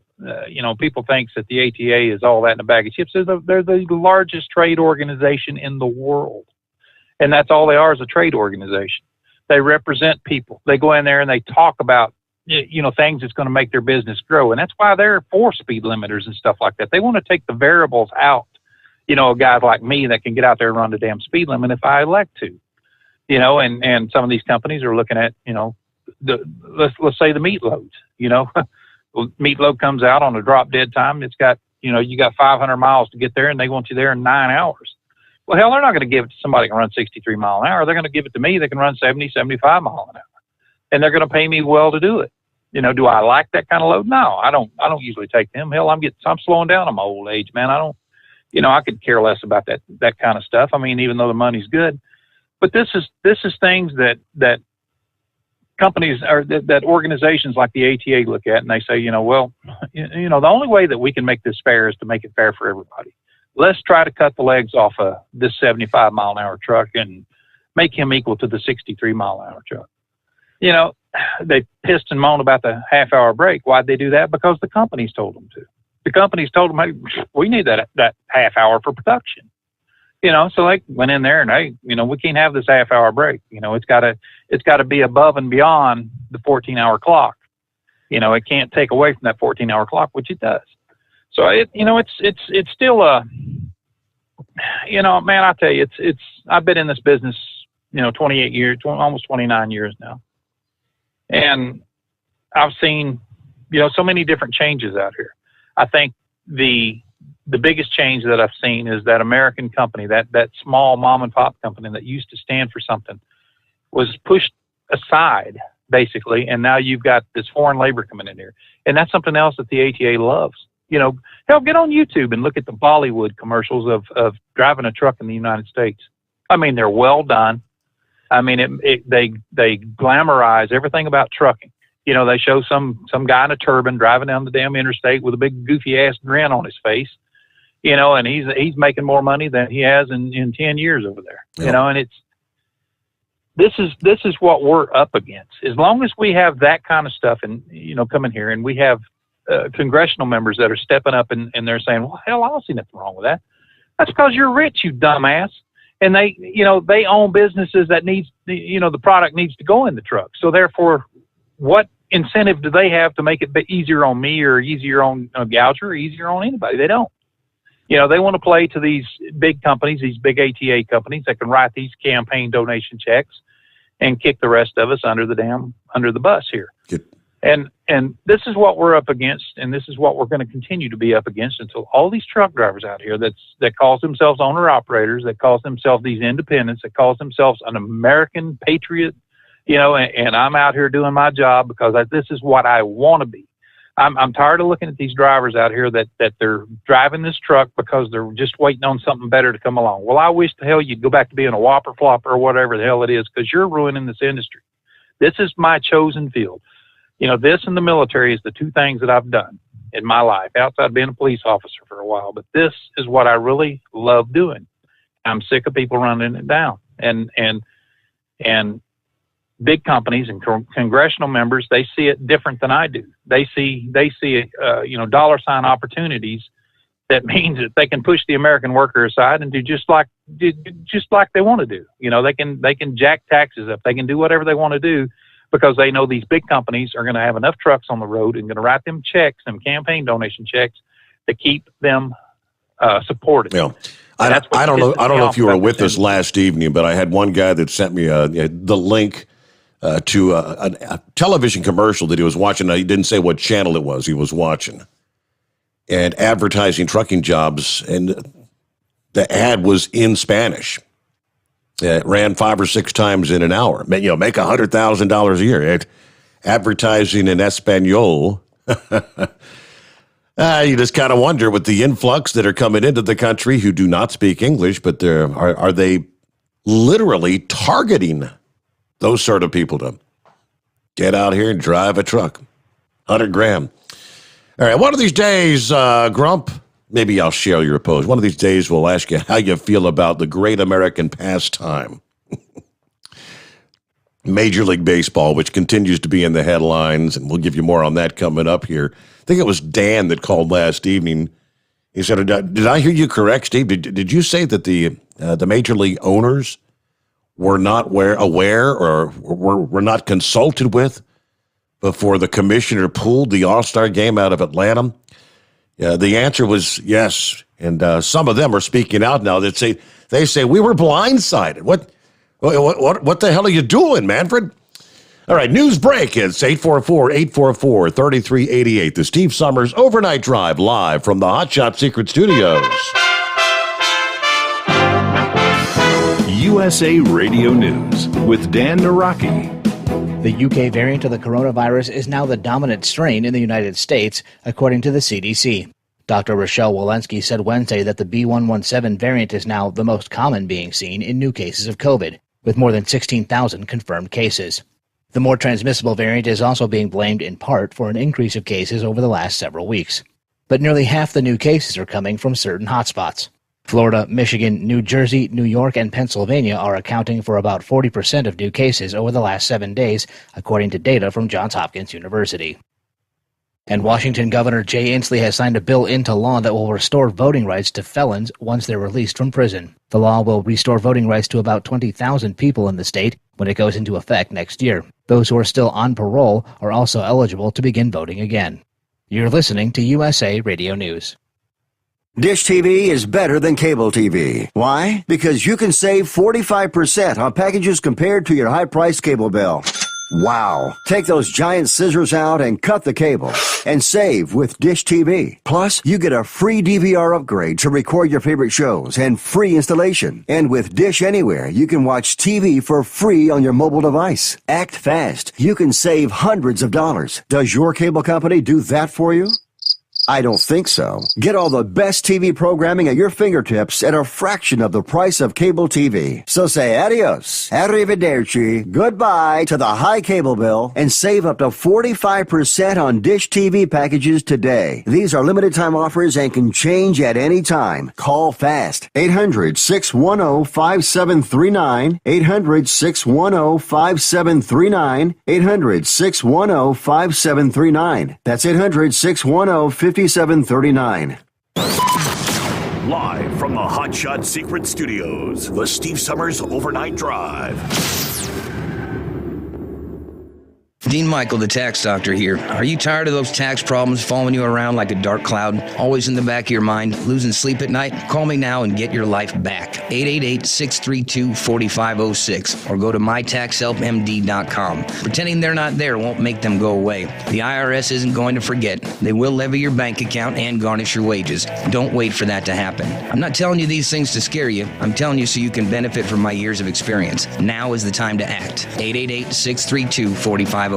people think that the ATA is all that in a bag of chips. They're the largest trade organization in the world. And that's all they are, is a trade organization. They represent people. They go in there and they talk about, things that's going to make their business grow. And that's why they're for speed limiters and stuff like that. They want to take the variables out, guys like me that can get out there and run the damn speed limit if I elect to, and some of these companies are looking at, let's say the meat loads, meat load comes out on a drop dead time. It's got, you got 500 miles to get there and they want you there in 9 hours. Well, hell, they're not going to give it to somebody who can run 63 mile an hour. They're going to give it to me that can run 70, 75 mile an hour. And they're going to pay me well to do it. Do I like that kind of load? No, I don't usually take them. Hell, I'm slowing down at my old age, man. I could care less about that kind of stuff. I mean, even though the money's good, but this is things that companies or that organizations like the ATA look at and they say, the only way that we can make this fair is to make it fair for everybody. Let's try to cut the legs off of this 75 mile an hour truck and make him equal to the 63 mile an hour truck. They pissed and moaned about the half hour break. Why'd they do that? Because the companies told them to. The companies told them, hey, we need that half hour for production. So they went in there and, hey, we can't have this half hour break. It's got to be above and beyond the 14-hour clock. It can't take away from that 14-hour clock, which it does. So it's still man, I tell you, I've been in this business, 28 years, almost 29 years now. And I've seen, so many different changes out here. I think the biggest change that I've seen is that American company, that small mom and pop company that used to stand for something was pushed aside basically. And now you've got this foreign labor coming in here. And that's something else that the ATA loves. Hell, get on YouTube and look at the Bollywood commercials of driving a truck in the United States. I mean, they're well done. I mean, they glamorize everything about trucking. They show some guy in a turban driving down the damn interstate with a big goofy ass grin on his face, and he's making more money than he has in 10 years over there. Yep. And this is what we're up against. As long as we have that kind of stuff and, coming here and we have congressional members that are stepping up and they're saying, well, hell, I don't see nothing wrong with that. That's because you're rich, you dumbass. And they own businesses that needs, the product needs to go in the truck. So therefore, what incentive do they have to make it easier on me or easier on Gouger or easier on anybody? They don't. They want to play to these big companies, these big ATA companies that can write these campaign donation checks and kick the rest of us under the bus here. And this is what we're up against, and this is what we're going to continue to be up against until all these truck drivers out here that calls themselves owner-operators, that calls themselves these independents, that calls themselves an American patriot, and I'm out here doing my job because this is what I want to be. I'm tired of looking at these drivers out here that they're driving this truck because they're just waiting on something better to come along. Well, I wish the hell you'd go back to being a whopper flopper or whatever the hell it is, because you're ruining this industry. This is my chosen field. This and the military is the two things that I've done in my life outside being a police officer for a while. But this is what I really love doing. I'm sick of people running it down, and big companies and congressional members, they see it different than I do. They see dollar sign opportunities that means that they can push the American worker aside and do just like they want to do. You know, they can jack taxes up. They can do whatever they want to do because they know these big companies are going to have enough trucks on the road and going to write them checks, them campaign donation checks, to keep them supported. Yeah. I don't know if you were with us last evening, but I had one guy that sent me the link to a television commercial that he was watching. He didn't say what channel it was he was watching. And advertising trucking jobs, and the ad was in Spanish. It ran 5 or 6 times in an hour. Make $100,000 a year. Advertising in Espanol. You just kind of wonder with the influx that are coming into the country who do not speak English, but are they literally targeting those sort of people to get out here and drive a truck? 100 grand. All right, one of these days, Grump, maybe I'll share your post. One of these days we'll ask you how you feel about the great American pastime. Major League Baseball, which continues to be in the headlines, and we'll give you more on that coming up here. I think it was Dan that called last evening. He said, did I hear you correct, Steve? Did you say that the Major League owners were not aware or were not consulted with before the commissioner pulled the All-Star game out of Atlanta? The answer was yes, and some of them are speaking out now. They say we were blindsided. What the hell are you doing, Manfred? All right, news break. It's 844-844-3388. The Steve Summers Overnight Drive live from the Hot Shot Secret Studios. USA Radio News with Dan Naraki. The UK variant of the coronavirus is now the dominant strain in the United States, according to the CDC. Dr. Rochelle Walensky said Wednesday that the B117 variant is now the most common being seen in new cases of COVID, with more than 16,000 confirmed cases. The more transmissible variant is also being blamed in part for an increase of cases over the last several weeks. But nearly half the new cases are coming from certain hotspots. Florida, Michigan, New Jersey, New York, and Pennsylvania are accounting for about 40% of new cases over the last 7 days, according to data from Johns Hopkins University. And Washington Governor Jay Inslee has signed a bill into law that will restore voting rights to felons once they're released from prison. The law will restore voting rights to about 20,000 people in the state when it goes into effect next year. Those who are still on parole are also eligible to begin voting again. You're listening to USA Radio News. Dish TV is better than cable TV. Why? Because you can save 45% on packages compared to your high-priced cable bill. Wow. Take those giant scissors out and cut the cable and save with Dish TV. Plus, you get a free DVR upgrade to record your favorite shows and free installation. And with Dish Anywhere, you can watch TV for free on your mobile device. Act fast. You can save hundreds of dollars. Does your cable company do that for you? I don't think so. Get all the best TV programming at your fingertips at a fraction of the price of cable TV. So say adios, arrivederci, goodbye to the high cable bill and save up to 45% on Dish TV packages today. These are limited time offers and can change at any time. Call fast. 800-610-5739. 800-610-5739. 800-610-5739. That's 800-610-5739. 5739. Live from the Hot Shot Secret Studios, the Steve Summers Overnight Drive. Dean Michael, the tax doctor here. Are you tired of those tax problems following you around like a dark cloud, always in the back of your mind, losing sleep at night? Call me now and get your life back. 888-632-4506 or go to mytaxhelpmd.com. Pretending they're not there won't make them go away. The IRS isn't going to forget. They will levy your bank account and garnish your wages. Don't wait for that to happen. I'm not telling you these things to scare you. I'm telling you so you can benefit from my years of experience. Now is the time to act. 888-632-4506.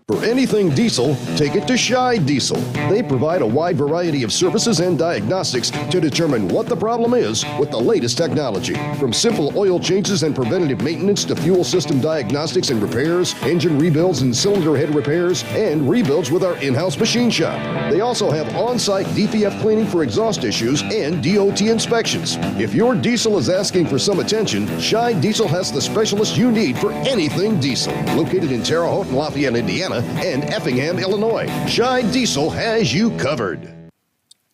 For anything diesel, take it to Shy Diesel. They provide a wide variety of services and diagnostics to determine what the problem is with the latest technology. From simple oil changes and preventative maintenance to fuel system diagnostics and repairs, engine rebuilds and cylinder head repairs, and rebuilds with our in-house machine shop. They also have on-site DPF cleaning for exhaust issues and DOT inspections. If your diesel is asking for some attention, Shy Diesel has the specialist you need for anything diesel. Located in Terre Haute and Lafayette, Indiana, and Effingham, Illinois. Shy Diesel has you covered.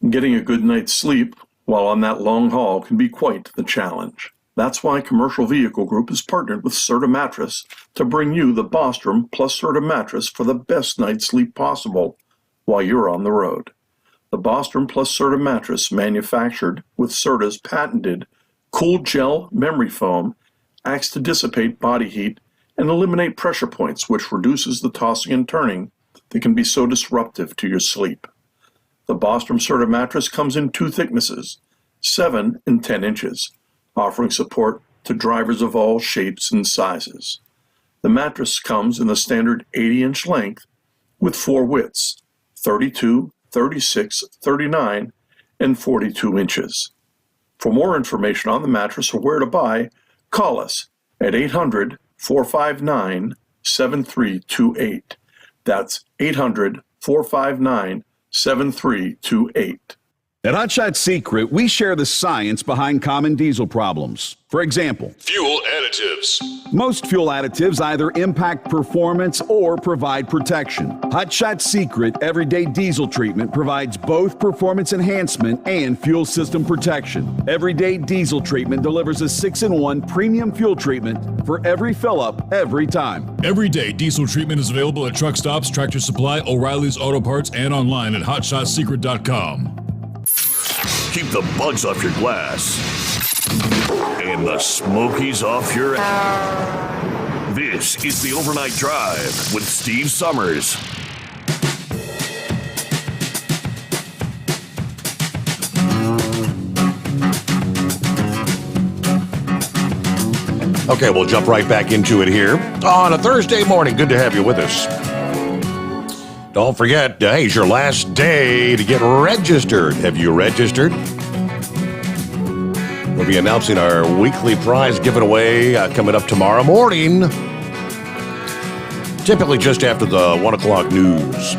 Getting a good night's sleep while on that long haul can be quite the challenge. That's why Commercial Vehicle Group has partnered with Serta Mattress to bring you the Bostrom plus Serta mattress for the best night's sleep possible while you're on the road. The Bostrom plus Serta mattress, manufactured with Serta's patented Cool Gel memory foam, acts to dissipate body heat and eliminate pressure points, which reduces the tossing and turning that can be so disruptive to your sleep. The Bostrom Serta mattress comes in 2 thicknesses, 7 and 10 inches, offering support to drivers of all shapes and sizes. The mattress comes in the standard 80-inch length with 4 widths, 32, 36, 39, and 42 inches. For more information on the mattress or where to buy, call us at 800-459-7328. That's 800-459-7328. At Hotshot Secret, we share the science behind common diesel problems. For example, Fuel additives. most fuel additives either impact performance or provide protection. Hotshot Secret Everyday Diesel Treatment provides both performance enhancement and fuel system protection. Everyday Diesel Treatment delivers a 6-in-1 premium fuel treatment for every fill-up, every time. Everyday diesel treatment is available at truck stops, Tractor Supply, O'Reilly's Auto Parts, and online at hotshotsecret.com. Keep the bugs off your glass and the smokies off your ass. This is the Overnight Drive with Steve Summers. Okay, we'll jump right back into it here on a Thursday morning. Good to have you with us. Don't forget, today's your last day to get registered. Have you registered? We'll be announcing our weekly prize giveaway coming up tomorrow morning, typically just after the 1 o'clock news.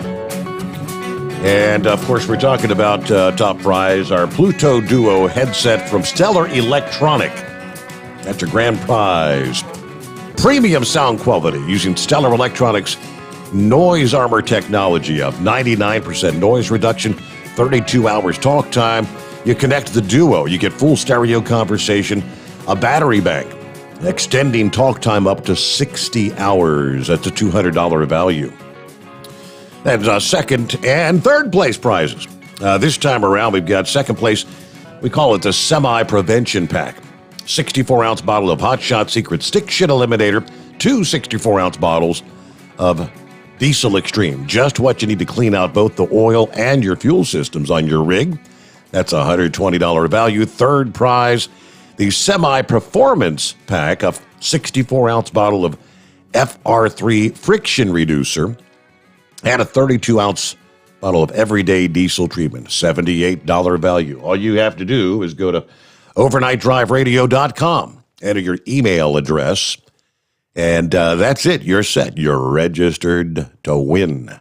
And, of course, we're talking about top prize, our Pluto Duo headset from Stellar Electronic. That's your grand prize. Premium sound quality using Stellar Electronics Noise Armor technology of 99% noise reduction, 32 hours talk time. You connect the Duo, you get full stereo conversation, a battery bank, extending talk time up to 60 hours. That's a $200 value. And second and third place prizes. This time around, we've got second place. We call it the Semi-Prevention Pack. 64-ounce bottle of Hot Shot Secret Stick Shit Eliminator, 2 64-ounce bottles of Diesel Extreme, just what you need to clean out both the oil and your fuel systems on your rig. That's a $120 value. Third prize, the Semi-Performance Pack, a 64-ounce bottle of FR3 Friction Reducer, and a 32-ounce bottle of Everyday Diesel Treatment, $78 value. All you have to do is go to overnightdriveradio.com, enter your email address, and that's it. You're set. You're registered to win.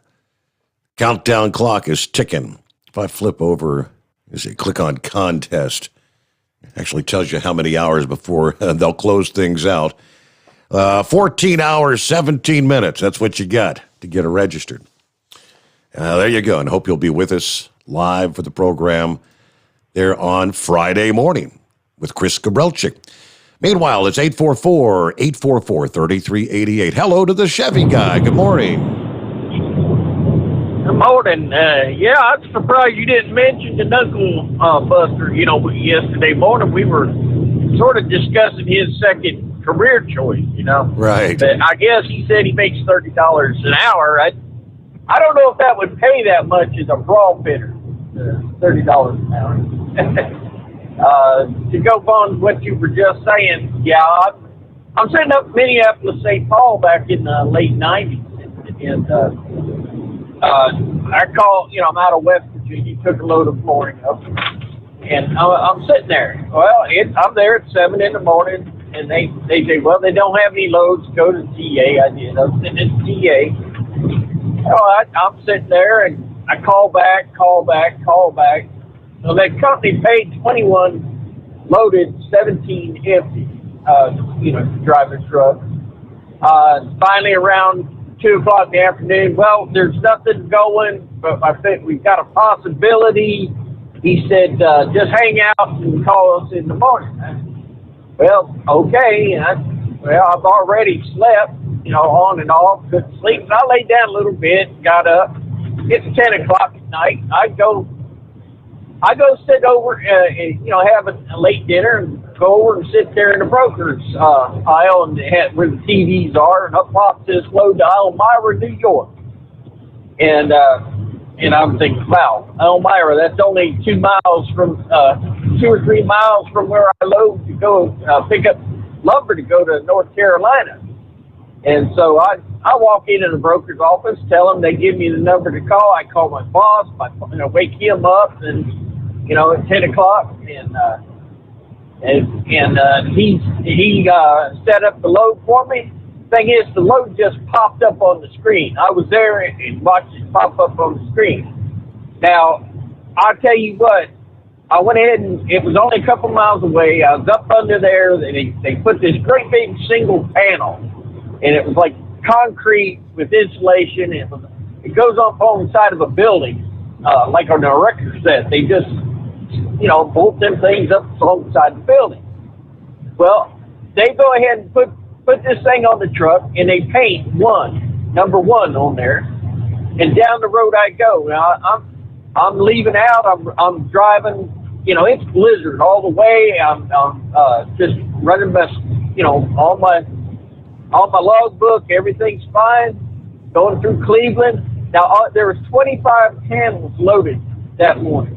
Countdown clock is ticking. If I flip over, click on contest, it actually tells you how many hours before they'll close things out. 14 hours, 17 minutes. That's what you got to get it registered. There you go. And hope you'll be with us live for the program there on Friday morning with Chris Gabrelchik. Meanwhile, it's 844-844-3388. Hello to the Chevy guy. Good morning. Good morning. Yeah, I'm surprised you didn't mention the knuckle buster. You know, yesterday morning we were sort of discussing his second career choice, you know. Right. But I guess he said he makes $30 an hour. I don't know if that would pay that much as a brawl fitter, $30 an hour. To go on what you were just saying, yeah, I'm setting up Minneapolis, St. Paul back in the late 90s. And I called, you know, I'm out of West Virginia, took a load of flooring up. And I'm sitting there. Well, I'm there at 7 in the morning, and they say, well, they don't have any loads, go to TA. I did. I was sitting at TA. Oh, I'm sitting there, and I call back. So that company paid 21 loaded, 17 empty, to drive a truck. Finally, around 2 o'clock in the afternoon, well, there's nothing going, but I think we've got a possibility He said, just hang out and call us in the morning. Well, okay. I've already slept, on and off, couldn't sleep. And I laid down a little bit, got up. It's 10 o'clock at night. I go sit over, have a late dinner and go over and sit there in the broker's aisle and where the TVs are, and up pops this load to Elmira, New York. And I'm thinking, wow, Elmira, that's only 2 or 3 miles from where I load to go pick up lumber to go to North Carolina. And so I walk into the broker's office, tell them they give me the number to call. I call my boss, wake him up, and at 10 o'clock, and he set up the load for me. Thing is, the load just popped up on the screen. I was there and watched it pop up on the screen. Now, I'll tell you what, I went ahead and it was only a couple miles away. I was up under there, and they put this great big single panel, and it was like concrete with insulation. It goes up on the side of a building, like on a erector set. They just, bolt them things up alongside the building. Well, they go ahead and put this thing on the truck, and they paint number one on there, and down the road I go. Now I'm leaving out. I'm driving. It's blizzard all the way. I'm just running my, all my logbook. Everything's fine. Going through Cleveland. Now there was 25 panels loaded that morning.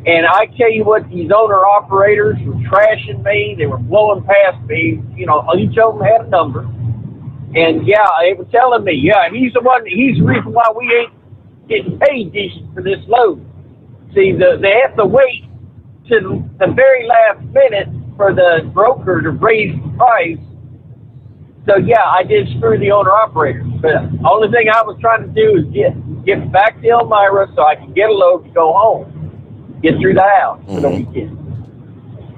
And I tell you what, these owner-operators were trashing me. They were blowing past me. Each of them had a number. And, yeah, they were telling me, he's the reason why we ain't getting paid decent for this load. See, they have to wait to the very last minute for the broker to raise the price. So, yeah, I did screw the owner-operators. But the only thing I was trying to do is get back to Elmira so I could get a load to go home. Get through the house for the weekend.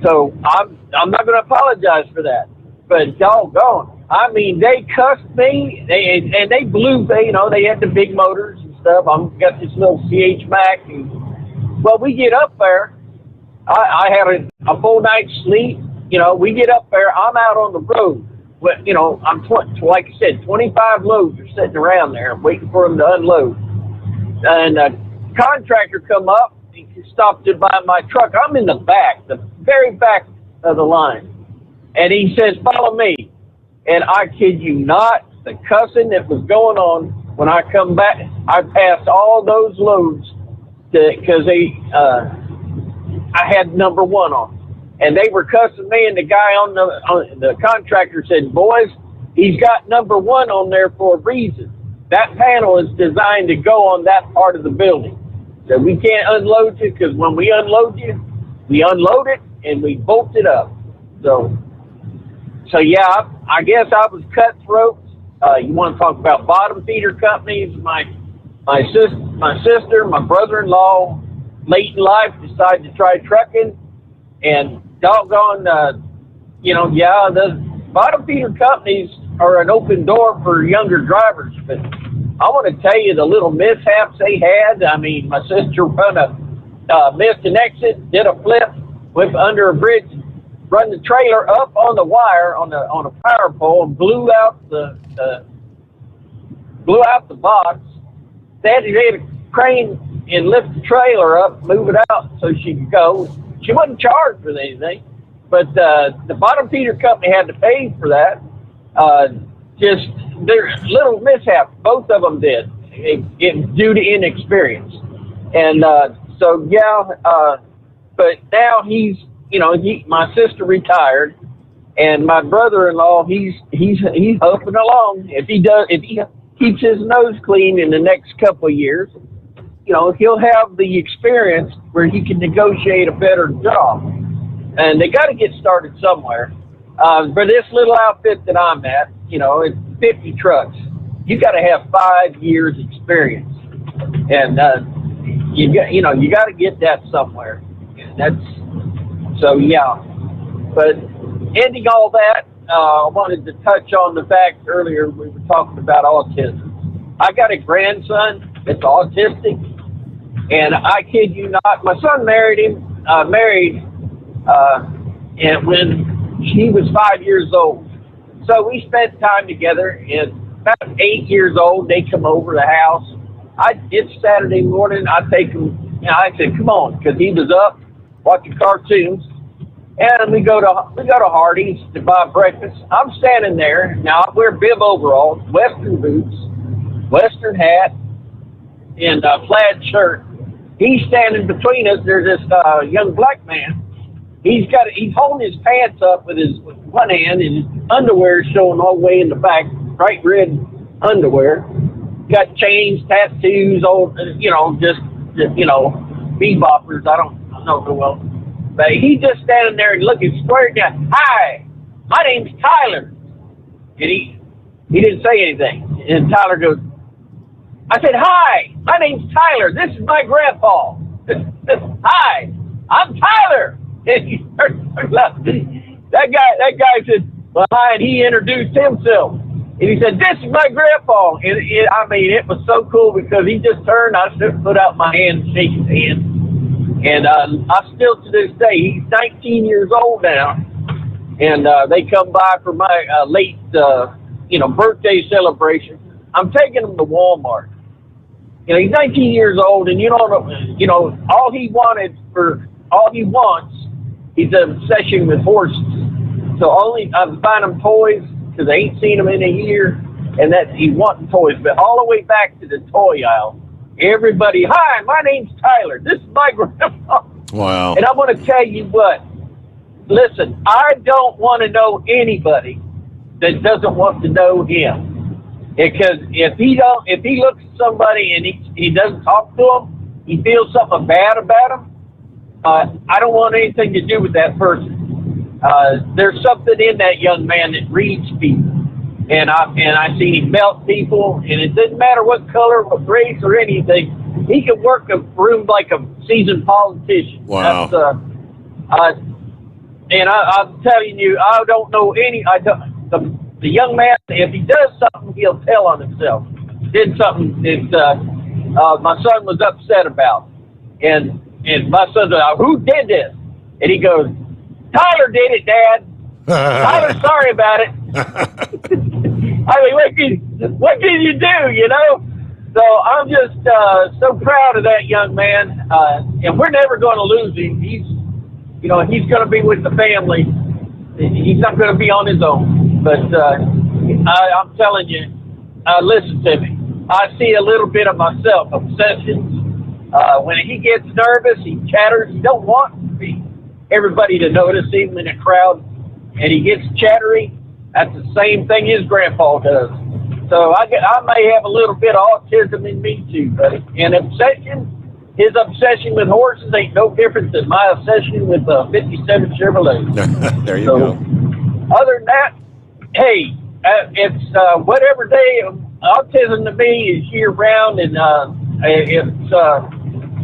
So I'm not going to apologize for that. But doggone, I mean, they cussed me. They blew. They had the big motors and stuff. I've got this little CH Mac. And, well, we get up there. I had a full night's sleep. We get up there. I'm out on the road. I'm like I said, 25 loads are sitting around there waiting for them to unload. And a contractor come up. He stopped it by my truck. I'm in the back, the very back of the line. And he says, follow me. And I kid you not, the cussing that was going on when I come back, I passed all those loads because I had number one on. And they were cussing me, and the guy on the contractor said, boys, he's got number one on there for a reason. That panel is designed to go on that part of the building. So we can't unload you, because when we unload you, we unload it and we bolt it up. So yeah, I guess I was cutthroat. You want to talk about bottom feeder companies? My sister, my brother-in-law, late in life, decided to try trucking, and doggone, the bottom feeder companies are an open door for younger drivers, but I want to tell you the little mishaps they had. I mean, my sister missed an exit, did a flip, went under a bridge, run the trailer up on the wire on a power pole, and blew out the box. They had to get a crane and lift the trailer up, move it out so she could go. She wasn't charged with anything, but the bottom feeder company had to pay for that. Just their little mishaps, both of them did, due to inexperience. And but now he's, my sister retired, and my brother-in-law, he's hoping along. If he keeps his nose clean in the next couple of years, he'll have the experience where he can negotiate a better job. And they got to get started somewhere. For this little outfit that I'm at, it's 50 trucks. You got to have 5 years experience, and you got to get that somewhere. So yeah. But ending all that, I wanted to touch on the fact earlier we were talking about autism. I got a grandson that's autistic, And I kid you not, my son married and when he was 5 years old. So we spent time together, and about 8 years old, they come over the house. It's Saturday morning, I take him, I said, come on, because he was up watching cartoons. And we go to Hardee's to buy breakfast. I'm standing there. Now, I wear bib overalls, Western boots, Western hat, and a plaid shirt. He's standing between us. There's this young black man. He's holding his pants up with one hand, and his underwear is showing all the way in the back, bright red underwear. Got chains, tattoos, just beboppers. I don't know well. But he just standing there and looking square down. Hi, my name's Tyler. And he didn't say anything. And Tyler goes, I said, hi, my name's Tyler. This is my grandpa. Hi, I'm Tyler. And he that guy said, well, hi, and he introduced himself. And he said, this is my grandpa. And it was so cool because he just turned. I just put out my hand and shake his hand. And I still, to this day, he's 19 years old now. And they come by for my late, birthday celebration. I'm taking him to Walmart. He's 19 years old, and all he wants, he's an obsession with horses. So I'm buying him toys because I ain't seen him in a year, and that he wanting toys. But all the way back to the toy aisle, everybody, hi, my name's Tyler. This is my grandpa. Wow. And I'm going to tell you what. Listen, I don't want to know anybody that doesn't want to know him. Because if he looks at somebody and he doesn't talk to them, he feels something bad about them, I don't want anything to do with that person. There's something in that young man that reads people. And I seen him melt people, and it didn't matter what color, what race, or anything. He could work a room like a seasoned politician. Wow. And I'm telling you, I don't know the young man, if he does something, he'll tell on himself. Did something that my son was upset about. And my son's like, who did this? And he goes, Tyler did it, Dad. Tyler's sorry about it. I mean, what can you do, So I'm just so proud of that young man. And we're never going to lose him. He's going to be with the family. He's not going to be on his own. But I'm telling you, listen to me. I see a little bit of myself, obsessions. When he gets nervous, he chatters. He don't want everybody to notice him in a crowd. And he gets chattery. That's the same thing his grandpa does. So I may have a little bit of autism in me too, buddy. And his obsession with horses ain't no different than my obsession with a 57 Chevrolet. There you go. Other than that, hey, it's whatever day. Autism to me is year round, and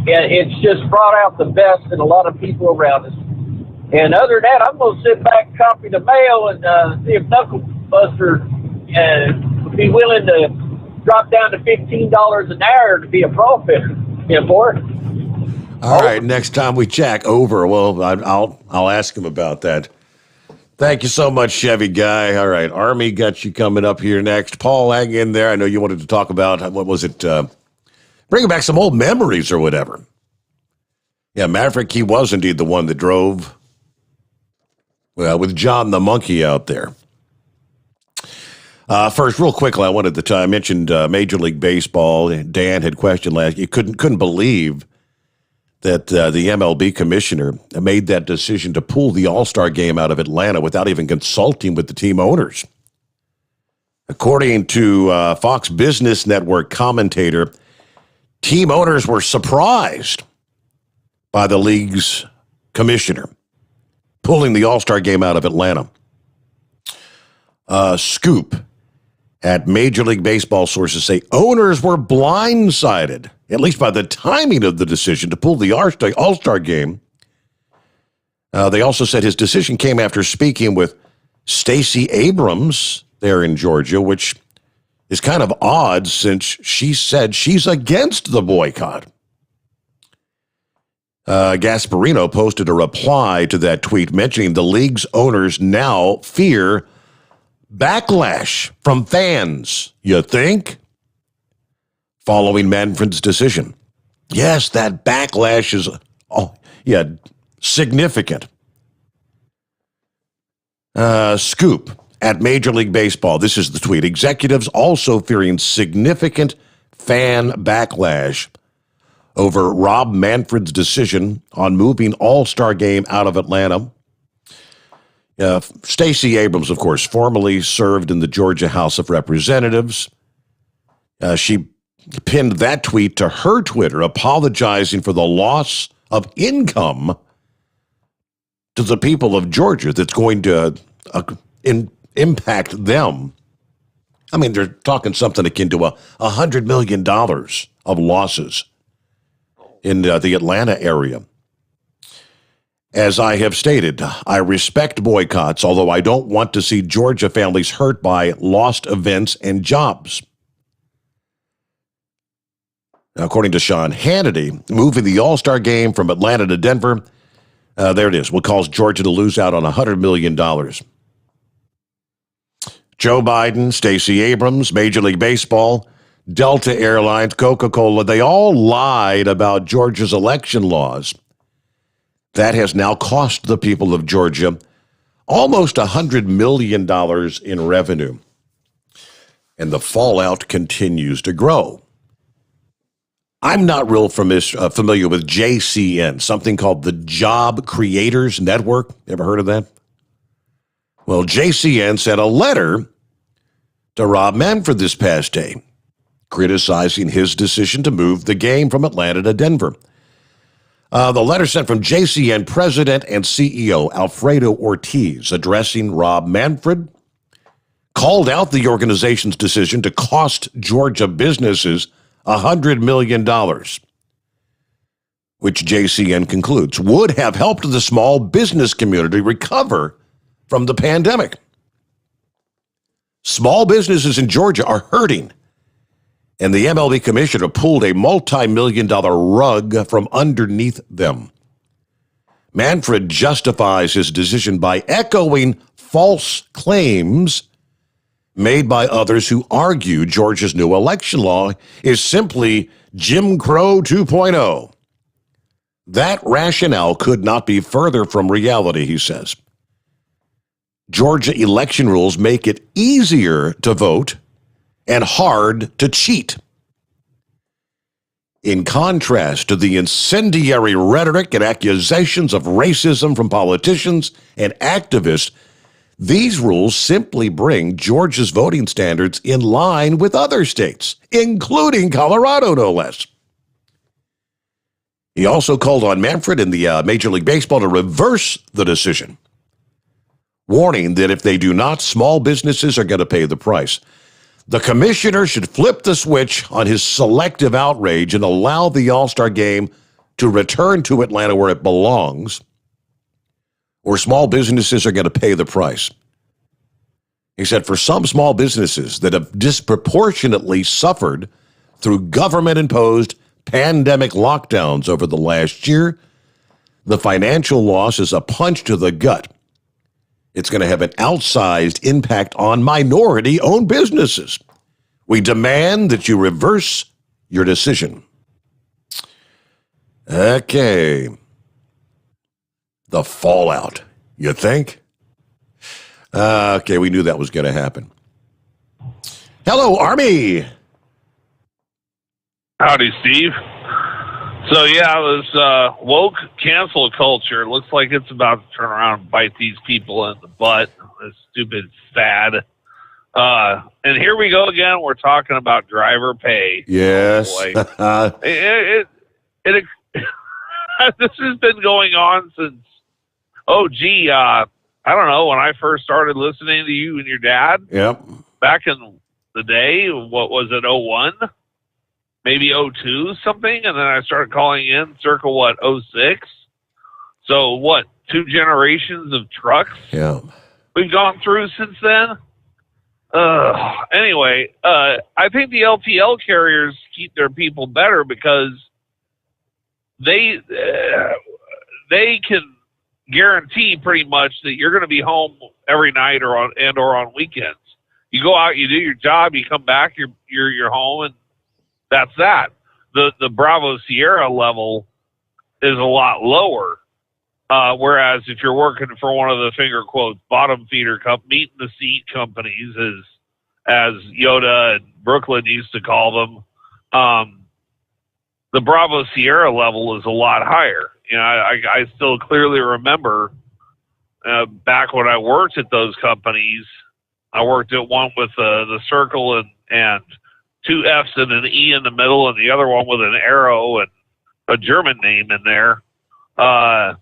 it's just brought out the best in a lot of people around us. And other than that, I'm going to sit back, copy the mail, and see if Knucklebuster would be willing to drop down to $15 an hour to be a pro fitter. Yeah, boy. All right, next time we check over, well, I'll ask him about that. Thank you so much, Chevy Guy. All right, Army got you coming up here next. Paul, hang in there. I know you wanted to talk about, what was it, bringing back some old memories or whatever. Yeah, Maverick, he was indeed the one that drove, with John the Monkey out there. First, real quickly, I mentioned Major League Baseball. Dan had questioned last. You couldn't believe that the MLB commissioner made that decision to pull the All-Star game out of Atlanta without even consulting with the team owners. According to Fox Business Network commentator, team owners were surprised by the league's commissioner pulling the All-Star game out of Atlanta. Scoop at Major League Baseball sources say owners were blindsided, at least by the timing of the decision to pull the All-Star game. They also said his decision came after speaking with Stacey Abrams there in Georgia, which is kind of odd since she said she's against the boycott. Gasparino posted a reply to that tweet mentioning the league's owners now fear backlash from fans. You think? Following Manfred's decision. Yes, that backlash is, significant. Scoop at Major League Baseball. This is the tweet. Executives also fearing significant fan backlash over Rob Manfred's decision on moving All-Star Game out of Atlanta. Stacey Abrams, of course, formerly served in the Georgia House of Representatives. She pinned that tweet to her Twitter, apologizing for the loss of income to the people of Georgia that's going to impact them. I mean, they're talking something akin to $100 million of losses in the Atlanta area. As I have stated, I respect boycotts, although I don't want to see Georgia families hurt by lost events and jobs. According to Sean Hannity, moving the All-Star Game from Atlanta to Denver, there it is, will cause Georgia to lose out on $100 million. Joe Biden, Stacey Abrams, Major League Baseball, Delta Airlines, Coca-Cola, they all lied about Georgia's election laws. That has now cost the people of Georgia almost $100 million in revenue. And the fallout continues to grow. I'm not real familiar with JCN, something called the Job Creators Network. Ever heard of that? Well, JCN sent a letter to Rob Manfred this past day, criticizing his decision to move the game from Atlanta to Denver. The letter sent from JCN President and CEO Alfredo Ortiz, addressing Rob Manfred, called out the organization's decision to cost Georgia businesses $100 million, which JCN concludes would have helped the small business community recover from the pandemic. Small businesses in Georgia are hurting, and the MLB commissioner pulled a multi-million-dollar rug from underneath them. Manfred justifies his decision by echoing false claims made by others who argue Georgia's new election law is simply Jim Crow 2.0. That rationale could not be further from reality, he says. Georgia election rules make it easier to vote and hard to cheat. In contrast to the incendiary rhetoric and accusations of racism from politicians and activists, these rules simply bring Georgia's voting standards in line with other states, including Colorado, no less. He also called on Manfred and the Major League Baseball to reverse the decision, warning that if they do not, small businesses are going to pay the price. The commissioner should flip the switch on his selective outrage and allow the All-Star Game to return to Atlanta where it belongs, or small businesses are going to pay the price. He said for some small businesses that have disproportionately suffered through government-imposed pandemic lockdowns over the last year, the financial loss is a punch to the gut. It's going to have an outsized impact on minority-owned businesses. We demand that you reverse your decision. Okay. The fallout, you think? Okay, we knew that was going to happen. Hello, Army. Howdy, Steve. So, yeah, this woke cancel culture looks like it's about to turn around and bite these people in the butt. This stupid fad. And here we go again. We're talking about driver pay. Yes. Oh, this has been going on since, I don't know, when I first started listening to you and your dad. Yep. Back in the day, what was it, 01? Maybe 02, something? And then I started calling in circa, 06? So, 2 generations of trucks? Yeah. We've gone through since then? Anyway, I think the LTL carriers keep their people better because they can guarantee pretty much that you're going to be home every night or on weekends. You go out, you do your job, you come back, you're home, and that's that. The Bravo Sierra level is a lot lower. Whereas if you're working for one of the finger quotes bottom feeder meat in the seat companies, as Yoda and Brooklyn used to call them, the Bravo Sierra level is a lot higher. You know, I still clearly remember back when I worked at those companies. I worked at one with the circle and two F's and an E in the middle, and the other one with an arrow and a German name in there. The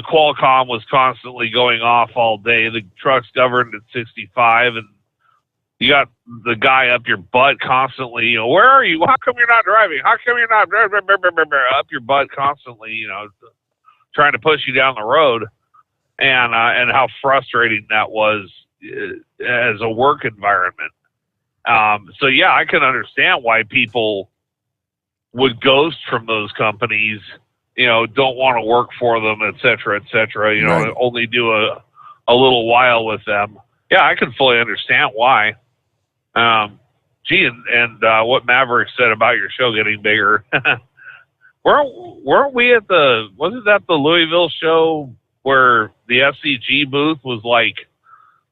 Qualcomm was constantly going off all day. The truck's governed at 65, and you got the guy up your butt constantly. You know, where are you? How come you're not driving? How come you're not up your butt constantly? You know, trying to push you down the road, and how frustrating that was as a work environment. So yeah, I can understand why people would ghost from those companies. You know, don't want to work for them, et cetera, et cetera. You know, Right. only do a little while with them. Yeah, I can fully understand why. And what Maverick said about your show getting bigger. weren't we at wasn't that the Louisville show where the FCG booth was like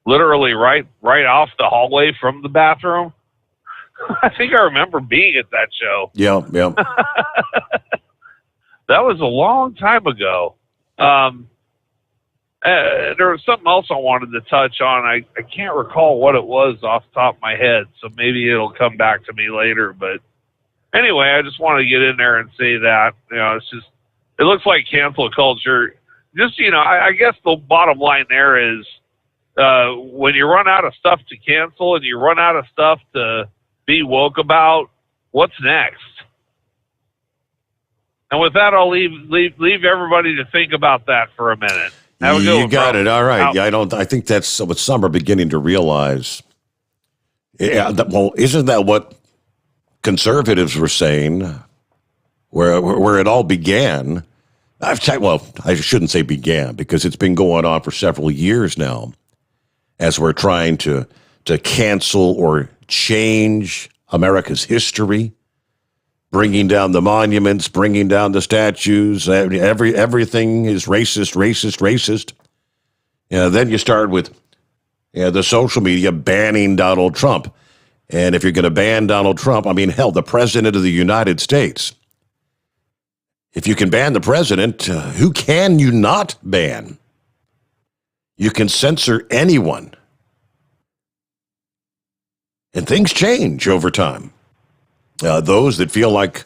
literally right off the hallway from the bathroom? I think I remember being at that show. Yeah. That was a long time ago. There was something else I wanted to touch on. I can't recall what it was off the top of my head, so maybe it'll come back to me later. But anyway, I just want to get in there and say that, you know, it looks like cancel culture. Just, you know, I guess the bottom line there is when you run out of stuff to cancel and you run out of stuff to be woke about, what's next? And with that, I'll leave everybody to think about that for a minute. Have a good You one, got bro. it. All right. Out. Yeah, I think that's what some are beginning to realize. Yeah. Isn't that what conservatives were saying? Where it all began. I shouldn't say began, because it's been going on for several years now, as we're trying to cancel or change America's history. Bringing down the monuments, bringing down the statues, everything is racist. Then you start with the social media banning Donald Trump. And if you're going to ban Donald Trump, I mean, hell, the president of the United States. If you can ban the president, who can you not ban? You can censor anyone. And things change over time. Those that feel like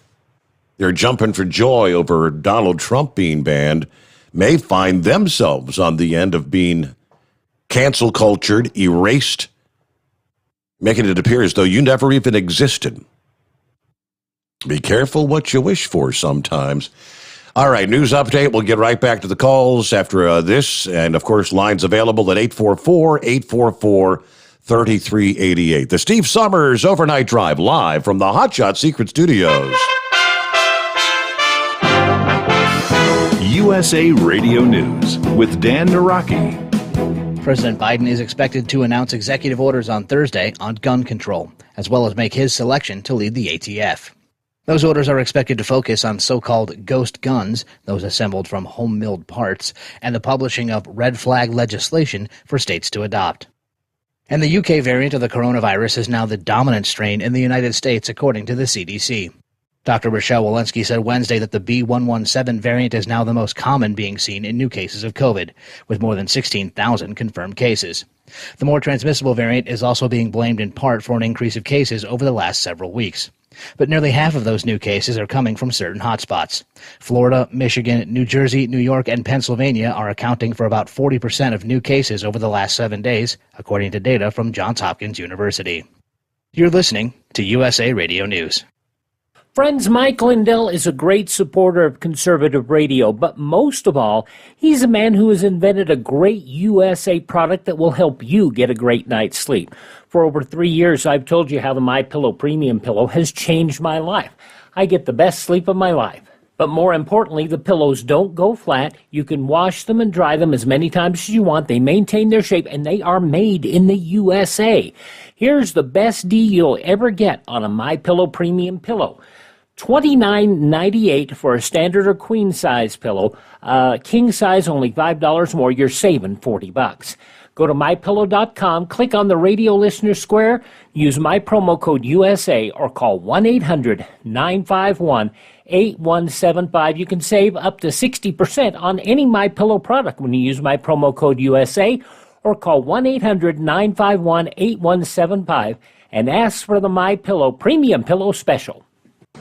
they're jumping for joy over Donald Trump being banned may find themselves on the end of being cancel cultured, erased, making it appear as though you never even existed. Be careful what you wish for sometimes. All right, news update. We'll get right back to the calls after this. And, of course, lines available at 844-844-3388. The Steve Summers Overnight Drive, live from the Hotshot Secret Studios. USA Radio News with Dan Naraki. President Biden is expected to announce executive orders on Thursday on gun control, as well as make his selection to lead the ATF. Those orders are expected to focus on so-called ghost guns, those assembled from home-milled parts, and the publishing of red flag legislation for states to adopt. And the UK variant of the coronavirus is now the dominant strain in the United States, according to the CDC. Dr. Rochelle Walensky said Wednesday that the B117 variant is now the most common being seen in new cases of COVID, with more than 16,000 confirmed cases. The more transmissible variant is also being blamed in part for an increase of cases over the last several weeks. But nearly half of those new cases are coming from certain hotspots. Florida, Michigan, New Jersey, New York, and Pennsylvania are accounting for about 40% of new cases over the last 7 days, according to data from Johns Hopkins University. You're listening to USA Radio News. Friends, Mike Lindell is a great supporter of conservative radio, but most of all, he's a man who has invented a great USA product that will help you get a great night's sleep. For over 3 years, I've told you how the MyPillow Premium Pillow has changed my life. I get the best sleep of my life. But more importantly, the pillows don't go flat. You can wash them and dry them as many times as you want. They maintain their shape, and they are made in the USA. Here's the best deal you'll ever get on a MyPillow premium pillow. $29.98 for a standard or queen size pillow. King size, only $5 more. You're saving $40. Go to MyPillow.com, click on the radio listener square, use my promo code USA, or call 1-800-951-8175. You can save up to 60% on any MyPillow product when you use my promo code USA, or call 1-800-951-8175 and ask for the MyPillow Premium Pillow Special.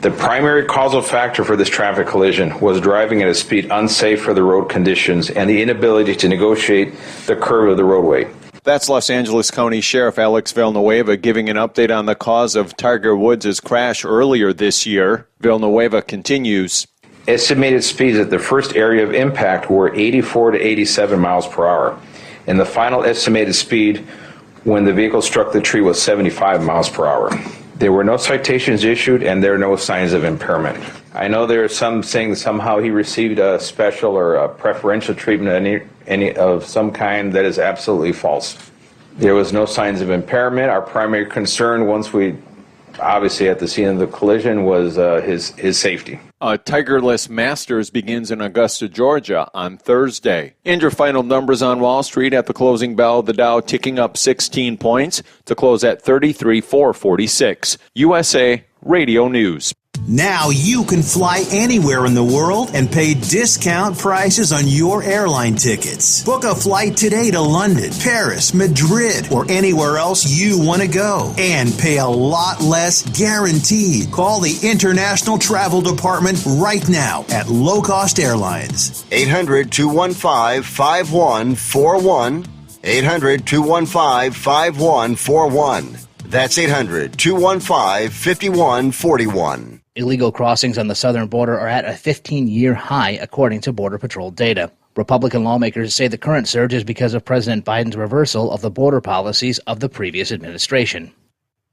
The primary causal factor for this traffic collision was driving at a speed unsafe for the road conditions and the inability to negotiate the curve of the roadway. That's Los Angeles County Sheriff Alex Villanueva giving an update on the cause of Tiger Woods' crash earlier this year. Villanueva continues. Estimated speeds at the first area of impact were 84 to 87 miles per hour, and the final estimated speed when the vehicle struck the tree was 75 miles per hour. There were no citations issued, and there are no signs of impairment. I know there are some saying that somehow he received a special or a preferential treatment any of some kind. That is absolutely false. There was no signs of impairment. Our primary concern, once we obviously at the scene of the collision, was his safety. Tigerless Masters begins in Augusta, Georgia on Thursday. And your final numbers on Wall Street at the closing bell, the Dow ticking up 16 points to close at 33,446. USA Radio News. Now you can fly anywhere in the world and pay discount prices on your airline tickets. Book a flight today to London, Paris, Madrid, or anywhere else you want to go and pay a lot less guaranteed. Call the International Travel Department right now at Low Cost Airlines. 800-215-5141. 800-215-5141. That's 800-215-5141. Illegal crossings on the southern border are at a 15-year high, according to Border Patrol data. Republican lawmakers say the current surge is because of President Biden's reversal of the border policies of the previous administration.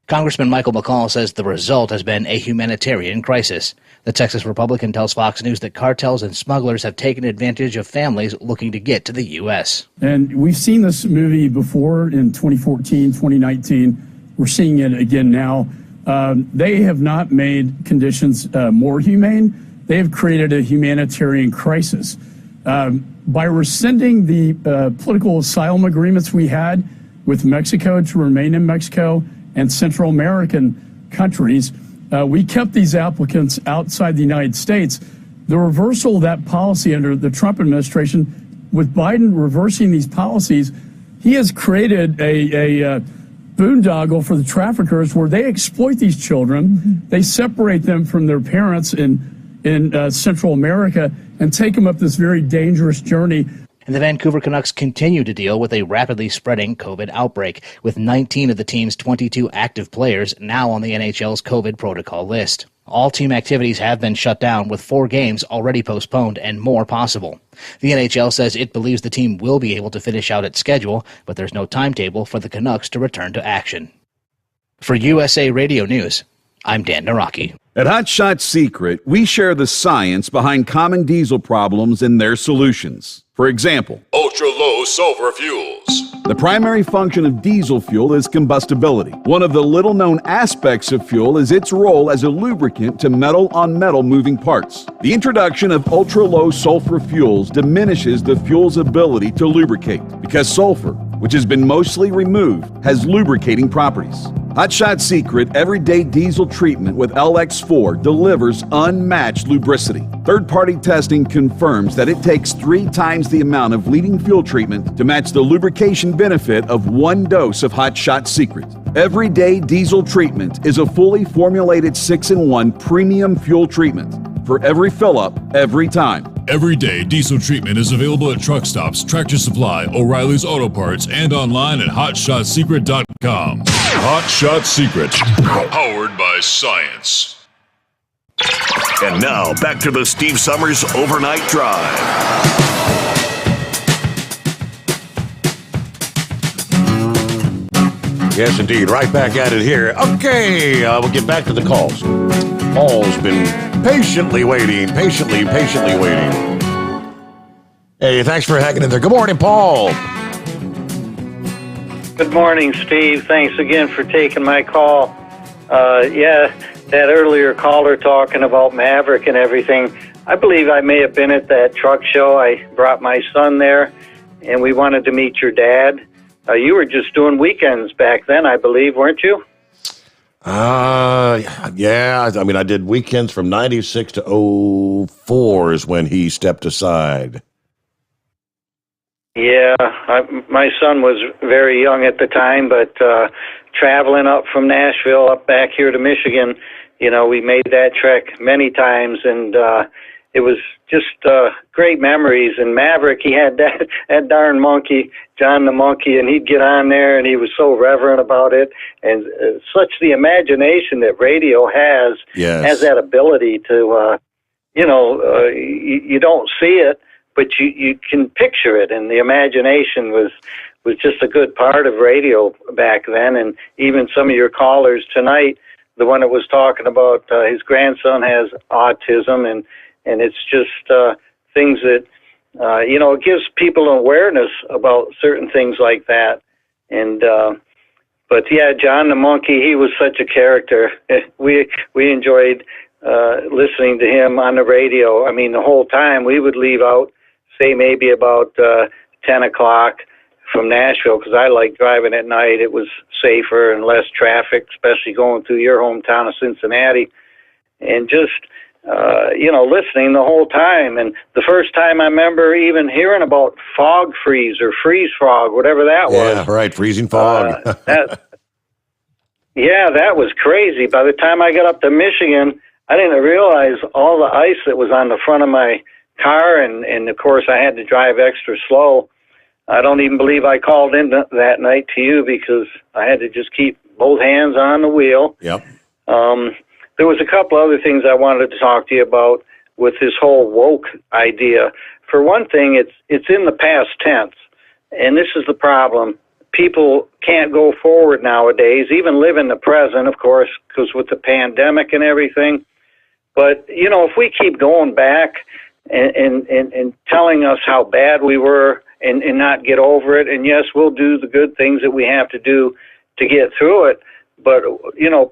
Congressman Michael McCall says the result has been a humanitarian crisis. The Texas Republican tells Fox News that cartels and smugglers have taken advantage of families looking to get to the U.S. And we've seen this movie before in 2014, 2019. We're seeing it again now. They have not made conditions more humane. They have created a humanitarian crisis. By rescinding the political asylum agreements we had with Mexico to remain in Mexico and Central American countries, we kept these applicants outside the United States. The reversal of that policy under the Trump administration, with Biden reversing these policies, he has created a boondoggle for the traffickers where they exploit these children. They separate them from their parents in Central America and take them up this very dangerous journey. And the Vancouver Canucks continue to deal with a rapidly spreading COVID outbreak, with 19 of the team's 22 active players now on the NHL's COVID protocol list. All team activities have been shut down, with 4 games already postponed and more possible. The NHL says it believes the team will be able to finish out its schedule, but there's no timetable for the Canucks to return to action. For USA Radio News, I'm Dan Naraki. At Hot Shot Secret, we share the science behind common diesel problems and their solutions. For example, ultra-low sulfur fuels. The primary function of diesel fuel is combustibility. One of the little-known aspects of fuel is its role as a lubricant to metal-on-metal moving parts. The introduction of ultra-low sulfur fuels diminishes the fuel's ability to lubricate because sulfur, which has been mostly removed, has lubricating properties. Hot Shot Secret Everyday Diesel Treatment with LX4 delivers unmatched lubricity. Third-party testing confirms that it takes 3 times the amount of leading fuel treatment to match the lubrication benefit of 1 dose of Hot Shot Secret. Everyday Diesel Treatment is a fully formulated 6-in-1 premium fuel treatment for every fill-up, every time. Everyday Diesel Treatment is available at truck stops, Tractor Supply, O'Reilly's Auto Parts, and online at HotShotSecret.com. Hot Shot Secret, powered by science. And now, back to the Steve Summers Overnight Drive. Yes, indeed. Right back at it here. Okay, we'll get back to the calls. Paul's been patiently waiting. Hey, thanks for hanging in there. Good morning, Paul. Good morning, Steve. Thanks again for taking my call. That earlier caller talking about Maverick and everything, I believe I may have been at that truck show. I brought my son there, and we wanted to meet your dad. You were just doing weekends back then, I believe, weren't you? Yeah. I mean, I did weekends from 96 to 04 is when he stepped aside. Yeah, my son was very young at the time, but traveling up from Nashville up back here to Michigan, we made that trek many times, and it was just great memories. And Maverick, he had that darn monkey, John the Monkey, and he'd get on there, and he was so reverent about it, and such the imagination that radio has that ability to, you don't see it, but you can picture it, and the imagination was just a good part of radio back then. And even some of your callers tonight, the one that was talking about his grandson has autism, and it's just things that, it gives people an awareness about certain things like that. And but yeah, John the Monkey, he was such a character. We enjoyed listening to him on the radio. I mean, the whole time we would leave out, say maybe about 10 o'clock from Nashville, because I like driving at night. It was safer and less traffic, especially going through your hometown of Cincinnati. And just, listening the whole time. And the first time I remember even hearing about fog freeze or freeze frog, whatever that was. Yeah, right, freezing fog. That was crazy. By the time I got up to Michigan, I didn't realize all the ice that was on the front of my car, and of course I had to drive extra slow. I don't even believe I called in that night to you because I had to just keep both hands on the wheel. Yep. There was a couple other things I wanted to talk to you about with this whole woke idea. For one thing, it's in the past tense, and this is the problem. People can't go forward nowadays, even live in the present, of course, because with the pandemic and everything. But, if we keep going back and telling us how bad we were and not get over it, and yes, we'll do the good things that we have to do to get through it, but,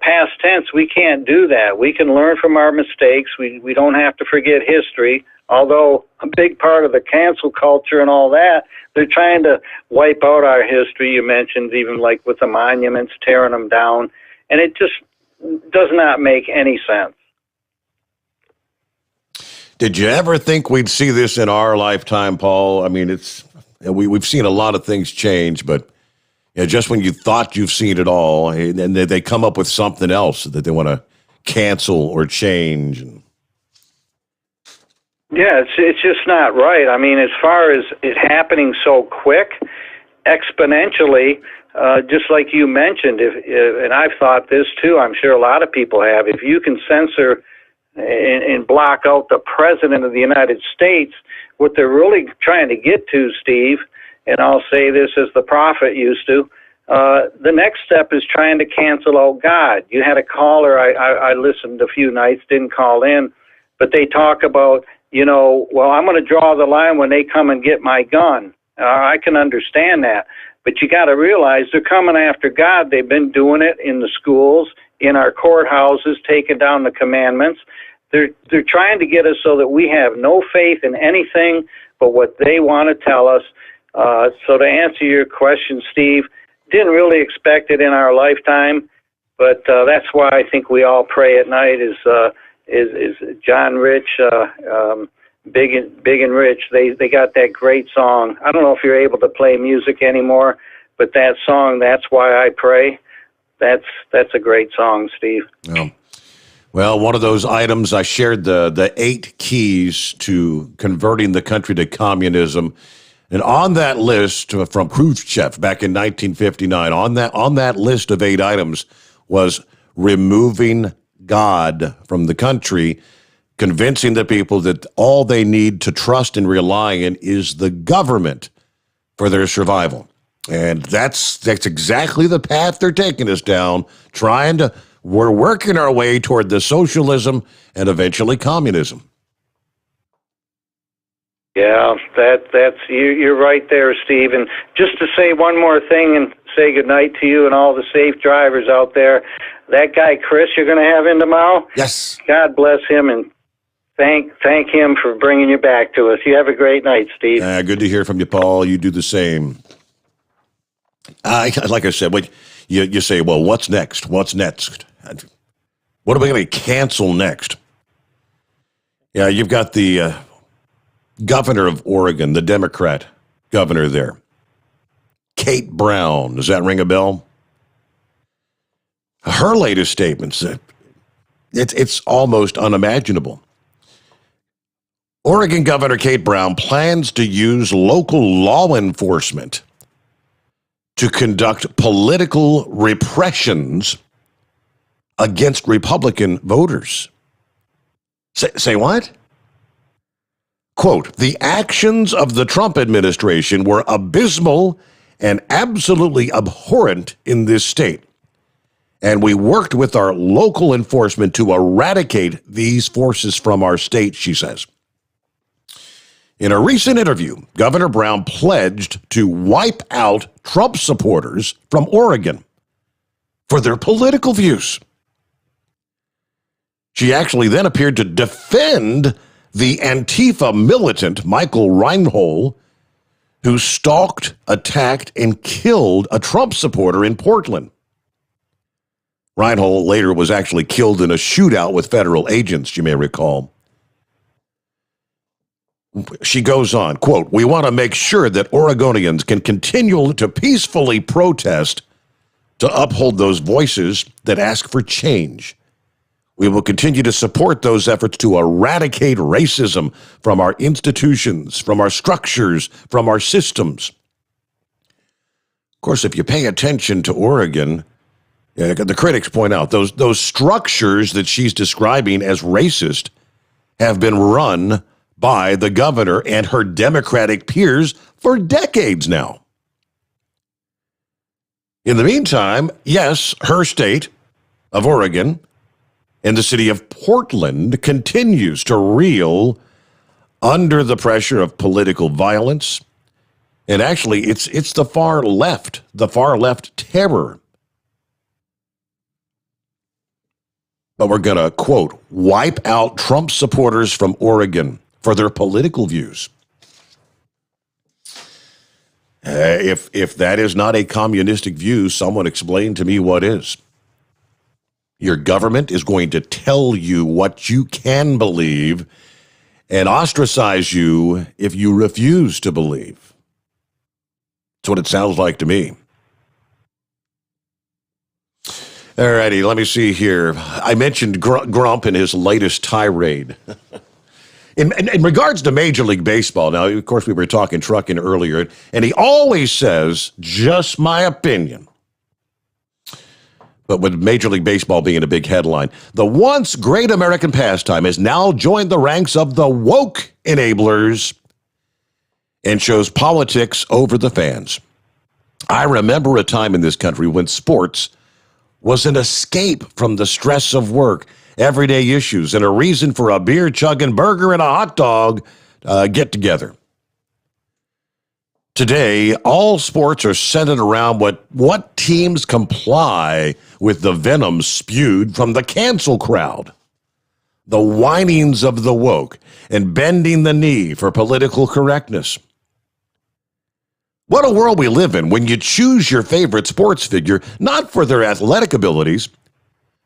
past tense, we can't do that. We can learn from our mistakes. We don't have to forget history, although a big part of the cancel culture and all that, they're trying to wipe out our history. You mentioned even like with the monuments, tearing them down, and it just does not make any sense. Did you ever think we'd see this in our lifetime, Paul? I mean, we've seen a lot of things change, but just when you thought you've seen it all, and they come up with something else that they want to cancel or change. Yeah, it's just not right. I mean, as far as it happening so quick, exponentially, just like you mentioned, and I've thought this too, I'm sure a lot of people have, if you can censor and block out the President of the United States, what they're really trying to get to, Steve, and I'll say this as the prophet used to, the next step is trying to cancel out God. You had a caller, I listened a few nights, didn't call in, but they talk about, I'm going to draw the line when they come and get my gun. I can understand that, but you got to realize they're coming after God. They've been doing it in the schools, in our courthouses, taking down the commandments. They're trying to get us so that we have no faith in anything but what they want to tell us. So to answer your question, Steve, didn't really expect it in our lifetime, but that's why I think we all pray at night. Is John Rich, Big and Rich? They got that great song. I don't know if you're able to play music anymore, but that song, That's Why I Pray, that's a great song, Steve. Well, one of those items, I shared the 8 keys to converting the country to communism. And on that list from Khrushchev back in 1959, on that list of 8 items was removing God from the country, convincing the people that all they need to trust and rely on is the government for their survival. And that's exactly the path they're taking us down, trying to we're working our way toward the socialism and eventually communism. Yeah, that's you're right there, Steve. And just to say one more thing and say goodnight to you and all the safe drivers out there. That guy Chris you're going to have in tomorrow. Yes. God bless him and thank him for bringing you back to us. You have a great night, Steve. Good to hear from you, Paul. You do the same. Like I said, you say, well, what's next? What's next? What are we going to cancel next? Yeah, you've got the governor of Oregon, the Democrat governor there, Kate Brown. Does that ring a bell? Her latest statements, it's almost unimaginable. Oregon Governor Kate Brown plans to use local law enforcement to conduct political repressions against Republican voters. Say what? Quote, the actions of the Trump administration were abysmal and absolutely abhorrent in this state. And we worked with our local enforcement to eradicate these forces from our state, she says. In a recent interview, Governor Brown pledged to wipe out Trump supporters from Oregon for their political views. She actually then appeared to defend the Antifa militant Michael Reinhold, who stalked, attacked, and killed a Trump supporter in Portland. Reinhold later was actually killed in a shootout with federal agents, you may recall. She goes on, quote, we want to make sure that Oregonians can continue to peacefully protest to uphold those voices that ask for change. We will continue to support those efforts to eradicate racism from our institutions, from our structures, from our systems. Of course, if you pay attention to Oregon, the critics point out those structures that she's describing as racist have been run by the governor and her Democratic peers for decades now. In the meantime, yes, her state of Oregon and the city of Portland continues to reel under the pressure of political violence. And actually, it's the far left terror. But we're going to, quote, wipe out Trump supporters from Oregon for their political views. If that is not a communistic view, someone explain to me what is. Your government is going to tell you what you can believe and ostracize you if you refuse to believe. That's what it sounds like to me. All righty, let me see here. I mentioned Grump in his latest tirade. In regards to Major League Baseball, now, of course, we were talking trucking earlier, and he always says, just my opinion. But with Major League Baseball being a big headline, the once great American pastime has now joined the ranks of the woke enablers and shows politics over the fans. I remember a time in this country when sports was an escape from the stress of work, everyday issues, and a reason for a beer chugging burger and a hot dog get together. Today, all sports are centered around what teams comply with the venom spewed from the cancel crowd, the whinings of the woke, and bending the knee for political correctness. What a world we live in when you choose your favorite sports figure, not for their athletic abilities,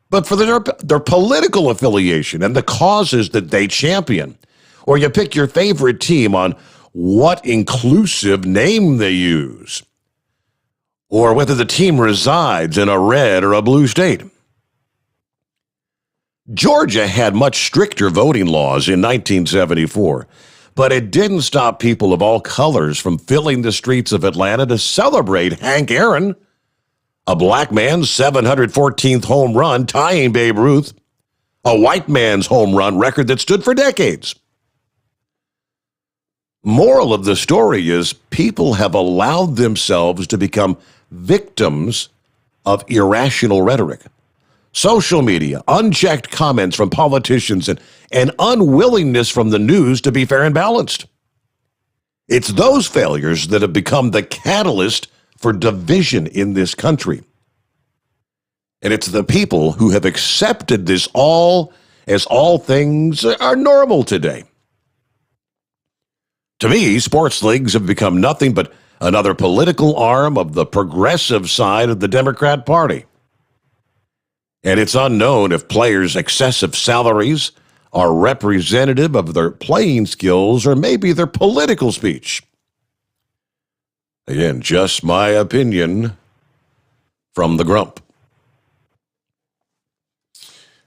but for their political affiliation and the causes that they champion. Or you pick your favorite team on what inclusive name they use, or whether the team resides in a red or a blue state. Georgia had much stricter voting laws in 1974, but it didn't stop people of all colors from filling the streets of Atlanta to celebrate Hank Aaron, a black man's 714th home run, tying Babe Ruth, a white man's home run record that stood for decades. Moral of the story is people have allowed themselves to become victims of irrational rhetoric. social media, unchecked comments from politicians, and unwillingness from the news to be fair and balanced. It's those failures that have become the catalyst for division in this country. And it's the people who have accepted this all as all things are normal today. To me, sports leagues have become nothing but another political arm of the progressive side of the Democrat Party. And it's unknown if players' excessive salaries are representative of their playing skills or maybe their political speech. Again, just my opinion from the grump.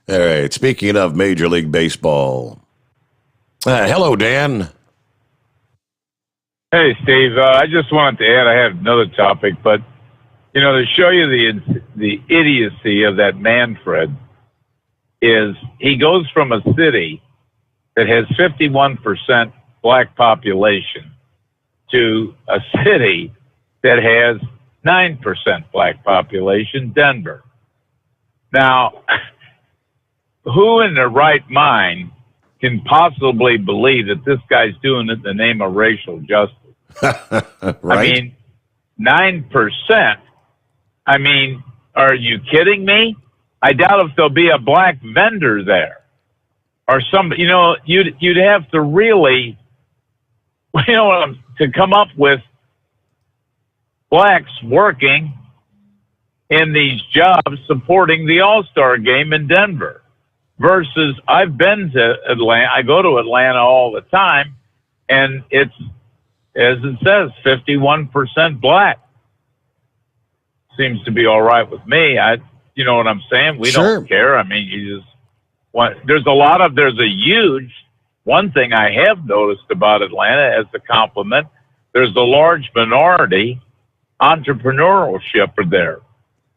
All right, speaking of Major League Baseball. Hello, Dan. Hey, Steve. I just wanted to add, I have another topic, but, to show you the idiocy of that Manfred is he goes from a city that has 51% black population to a city that has 9% black population, Denver. Now, who in their right mind can possibly believe that this guy's doing it in the name of racial justice? Right? I mean, 9%. I mean, are you kidding me? I doubt if there'll be a black vendor there or some, you'd have to really, to come up with blacks working in these jobs supporting the All-Star game in Denver versus I've been to Atlanta. I go to Atlanta all the time and it's, as it says, 51% black. Seems to be all right with me. You know what I'm saying? We don't care. I mean, there's a huge, one thing I have noticed about Atlanta as a compliment, there's a large minority entrepreneurship there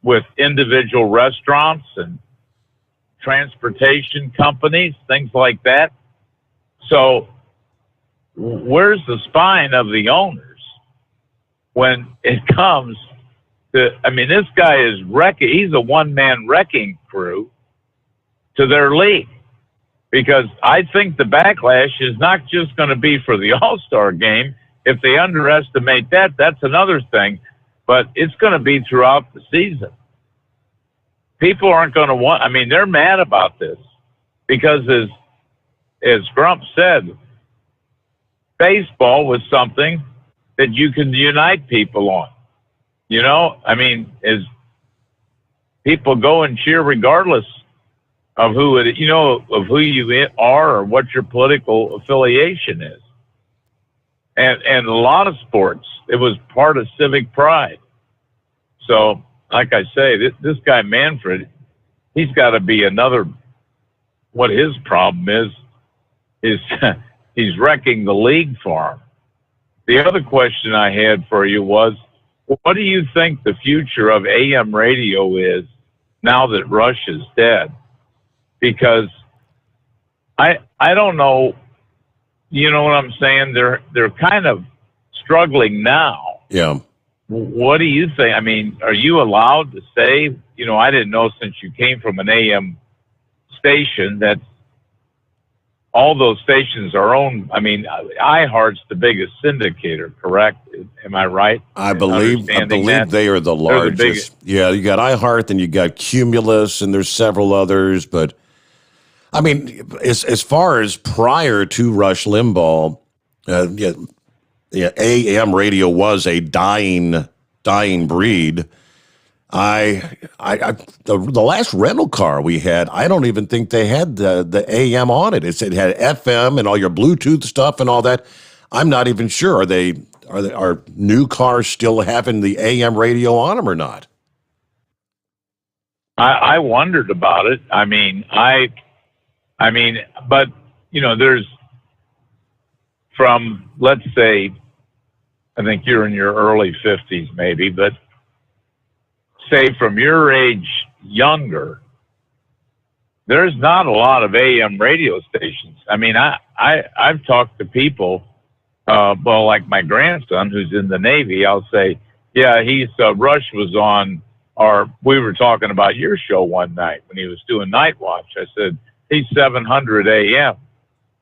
with individual restaurants and transportation companies, things like that. So where's the spine of the owners when it comes to, this guy is he's a one-man wrecking crew to their league, because I think the backlash is not just going to be for the All-Star game. If they underestimate that, that's another thing, but it's going to be throughout the season. People aren't going to they're mad about this because as Grump said, baseball was something that you can unite people on. As people go and cheer regardless of who of who you are or what your political affiliation is. And a lot of sports, it was part of civic pride. So, like I say, this guy Manfred, he's got to be what his problem is he's wrecking the league for him. The other question I had for you was, what do you think the future of AM radio is now that Rush is dead? Because I don't know, you know what I'm saying? They're kind of struggling now. Yeah. What do you think? Are you allowed to say, I didn't know since you came from an AM station that all those stations are owned. iHeart's the biggest syndicator, correct? Am I right? I believe they are the largest. You got iHeart, and you got Cumulus, and there's several others. But as far as prior to Rush Limbaugh, AM radio was a dying breed. The last rental car we had, I don't even think they had the AM on it. It had FM and all your Bluetooth stuff and all that. I'm not even sure. Are new cars still having the AM radio on them or not? I wondered about it. But there's from, let's say, I think you're in your early 50s maybe, but say from your age younger, there's not a lot of AM radio stations. I've talked to people, like my grandson who's in the Navy. I'll say, yeah, Rush was on or we were talking about your show one night when he was doing Night Watch. I said, he's 700 AM.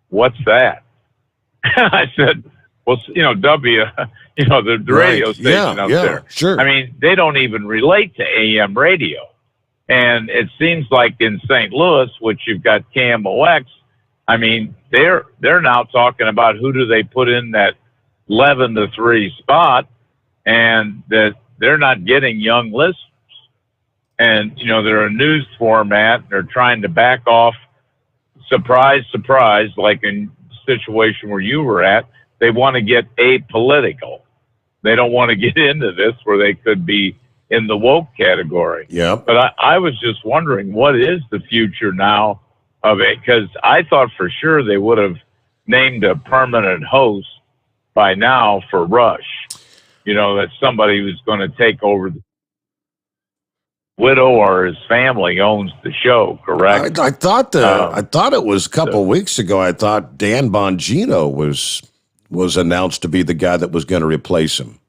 What's that? And I said, well, the radio station up there. Sure. I mean, they don't even relate to AM radio. And it seems like in St. Louis, which you've got KMOX, I mean, they're now talking about who do they put in that 11 to 3 spot, and that they're not getting young listeners. And, they're a news format. They're trying to back off. Surprise, surprise, like in the situation where you were at, they want to get apolitical. They don't want to get into this where they could be in the woke category. Yeah. But I was just wondering, what is the future now of it? Because I thought for sure they would have named a permanent host by now for Rush. That somebody who's going to take over. The widow or his family owns the show, correct? I thought it was a couple of weeks ago. I thought Dan Bongino was announced to be the guy that was going to replace him.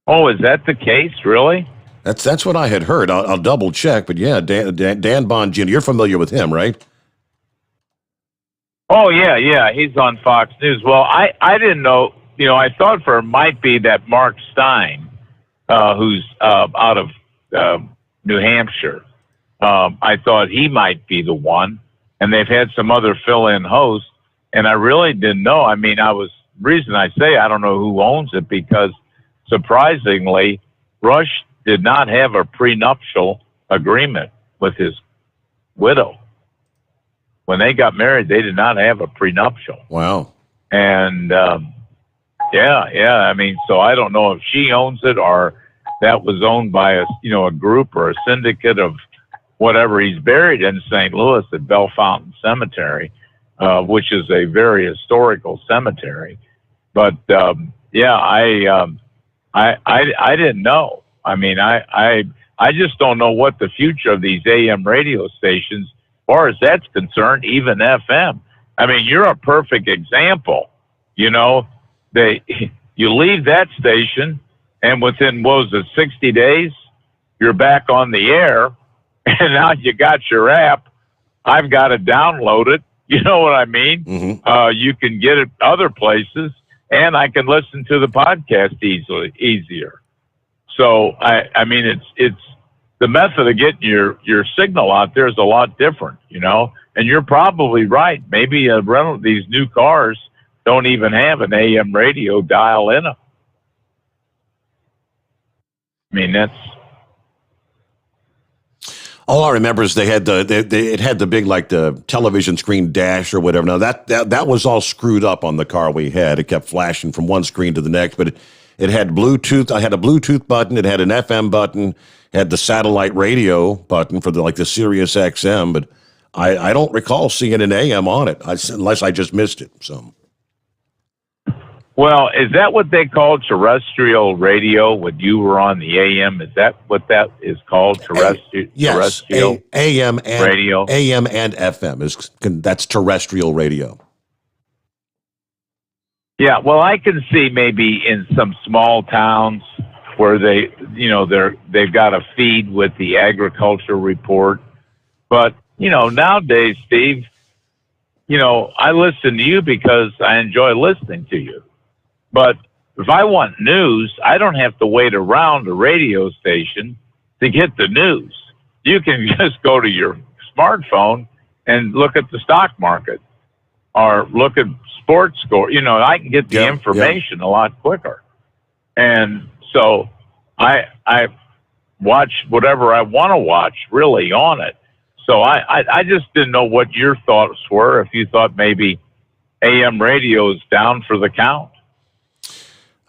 Oh, is that the case? Really? That's what I had heard. I'll double check, but yeah, Dan Bongino. You're familiar with him, right? Oh yeah, he's on Fox News. Well, I didn't know. I thought it might be that Mark Stein, who's out of New Hampshire. I thought he might be the one, and they've had some other fill-in hosts, and I really didn't know. I mean, reason I say I don't know who owns it because surprisingly, Rush did not have a prenuptial agreement with his widow. When they got married, they did not have a prenuptial. Wow. And I mean, so I don't know if she owns it or that was owned by a group or a syndicate of whatever. He's buried in St. Louis at Bell Fountain Cemetery, which is a very historical cemetery. But I didn't know. I mean, I just don't know what the future of these AM radio stations, as far as that's concerned, even FM. I mean, you're a perfect example. You leave that station, and within 60 days, you're back on the air, and now you got your app. I've got to download it. You know what I mean? Mm-hmm. You can get it other places, and I can listen to the podcast easier. So I mean, it's the method of getting your signal out there is a lot different, and you're probably right. Maybe these new cars don't even have an AM radio dial in them. I mean, that's all I remember is it had the big, like the television screen dash or whatever. Now that was all screwed up on the car we had. It kept flashing from one screen to the next, but it had Bluetooth. I had a Bluetooth button. It had an FM button. It had the satellite radio button for the Sirius XM, but I don't recall seeing an AM on it unless I just missed it. So. Well, is that what they called terrestrial radio when you were on the AM? Is that what that is called? Yes, terrestrial AM and radio? AM and FM that's terrestrial radio. Yeah, well, I can see maybe in some small towns where they've got a feed with the agriculture report. But, nowadays, Steve, I listen to you because I enjoy listening to you. But if I want news, I don't have to wait around a radio station to get the news. You can just go to your smartphone and look at the stock market or look at sports score. I can get the information a lot quicker. And so I watch whatever I want to watch really on it. So I just didn't know what your thoughts were, if you thought maybe AM radio is down for the count.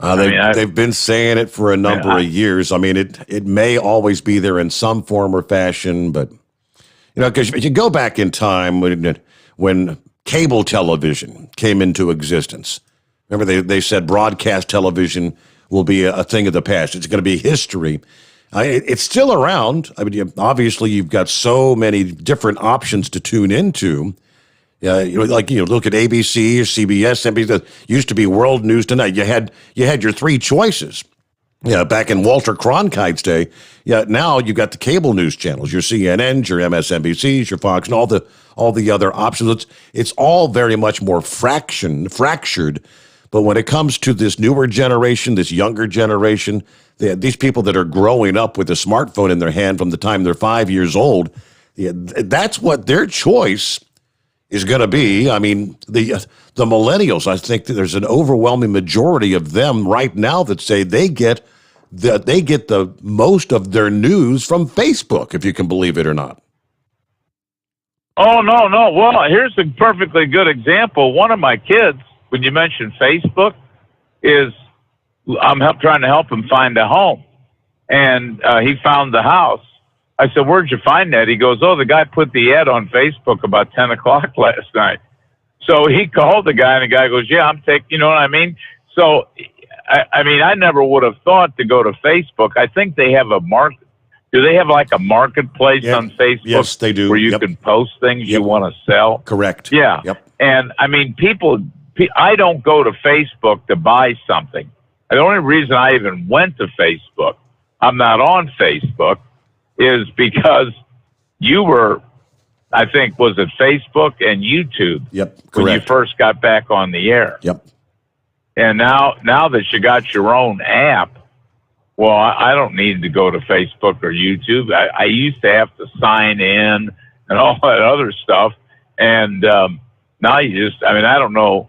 They've been saying it for a number of years. I mean, it may always be there in some form or fashion, but because you go back in time when cable television came into existence. Remember, they said broadcast television will be a thing of the past. It's going to be history. It's still around. I mean, obviously, you've got so many different options to tune into. Look at ABC or CBS. NBC. Used to be World News Tonight. You had your three choices, Yeah, back in Walter Cronkite's day. Yeah, now you've got the cable news channels, your CNNs, your MSNBCs, your Fox, and all the other options. It's all very much more fractured. But when it comes to this newer generation, this younger generation, these people that are growing up with a smartphone in their hand from the time they're 5 years old, that's what their choice is going to be. I mean, the millennials, I think that there's an overwhelming majority of them right now that say they get the most of their news from Facebook, if you can believe it or not. Oh, no. Well, here's a perfectly good example. One of my kids, when you mentioned Facebook, I'm trying to help him find a home. And he found the house. I said, "Where'd you find that?" He goes, "Oh, the guy put the ad on Facebook about 10 o'clock last night." So he called the guy, and the guy goes, "Yeah, I'm taking," you know what I mean? So, I mean, I never would have thought to go to Facebook. I think they have a market. Do they have like a marketplace on Facebook? Yes, they do. Where you can post things you want to sell? Correct. Yeah. Yep. And, I mean, I don't go to Facebook to buy something. The only reason I even went to Facebook, I'm not on Facebook, is because you were, I think, was it Facebook and YouTube? Yep, correct. When you first got back on the air. Yep. And now that you got your own app, well, I don't need to go to Facebook or YouTube. I used to have to sign in and all that other stuff. And now you just, I mean, I don't know.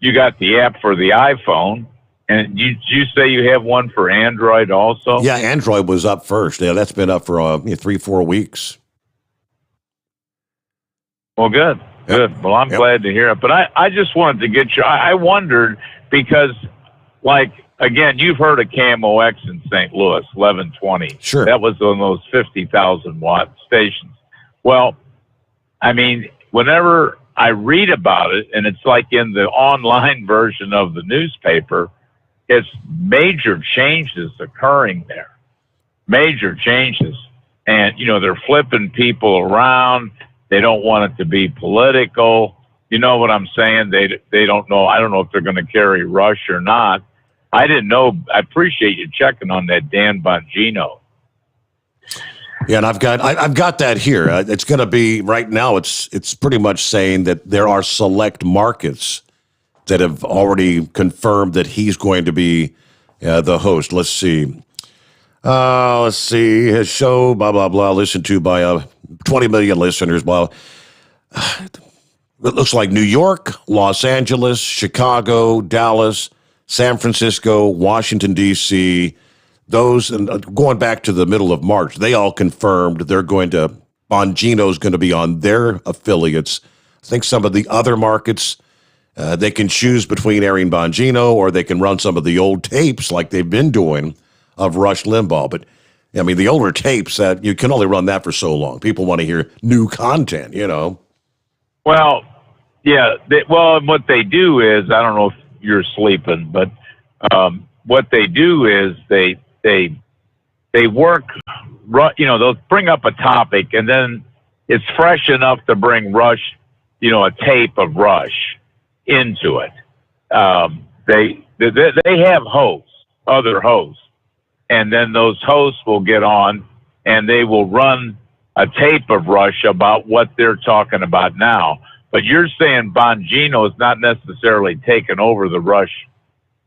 You got the app for the iPhone. And you say you have one for Android also? Yeah, Android was up first. Yeah, that's been up for 3-4 weeks. Well, good. Well, I'm glad to hear it. But I just wanted to get you. I wondered because, like, again, you've heard of Camo X in St. Louis, 1120. Sure. That was on those 50,000 watt stations. Well, I mean, whenever I read about it, and it's like in the online version of the newspaper, it's major changes occurring there. Major changes. And, you know, they're flipping people around. They don't want it to be political. You know what I'm saying? They don't know. I don't know if they're going to carry Rush or not. I didn't know. I appreciate you checking on that Dan Bongino. Yeah, and I've got that here. It's going to be right now. It's pretty much saying that there are select markets that have already confirmed that he's going to be the host. Let's see. His show, blah, blah, blah, listened to by 20 million listeners. Blah. It looks like New York, Los Angeles, Chicago, Dallas, San Francisco, Washington, D.C., those, and going back to the middle of March, they all confirmed Bongino's going to be on their affiliates. I think some of the other markets, they can choose between airing Bongino or they can run some of the old tapes like they've been doing of Rush Limbaugh. But, I mean, the older tapes, you can only run that for so long. People want to hear new content, you know. Well, yeah. And what they do is, I don't know if you're sleeping, but what they do is they work, you know, they'll bring up a topic and then it's fresh enough to bring Rush, you know, a tape of Rush into it. They have hosts, other hosts, and then those hosts will get on and they will run a tape of Rush about what they're talking about now. But you're saying Bongino is not necessarily taking over the Rush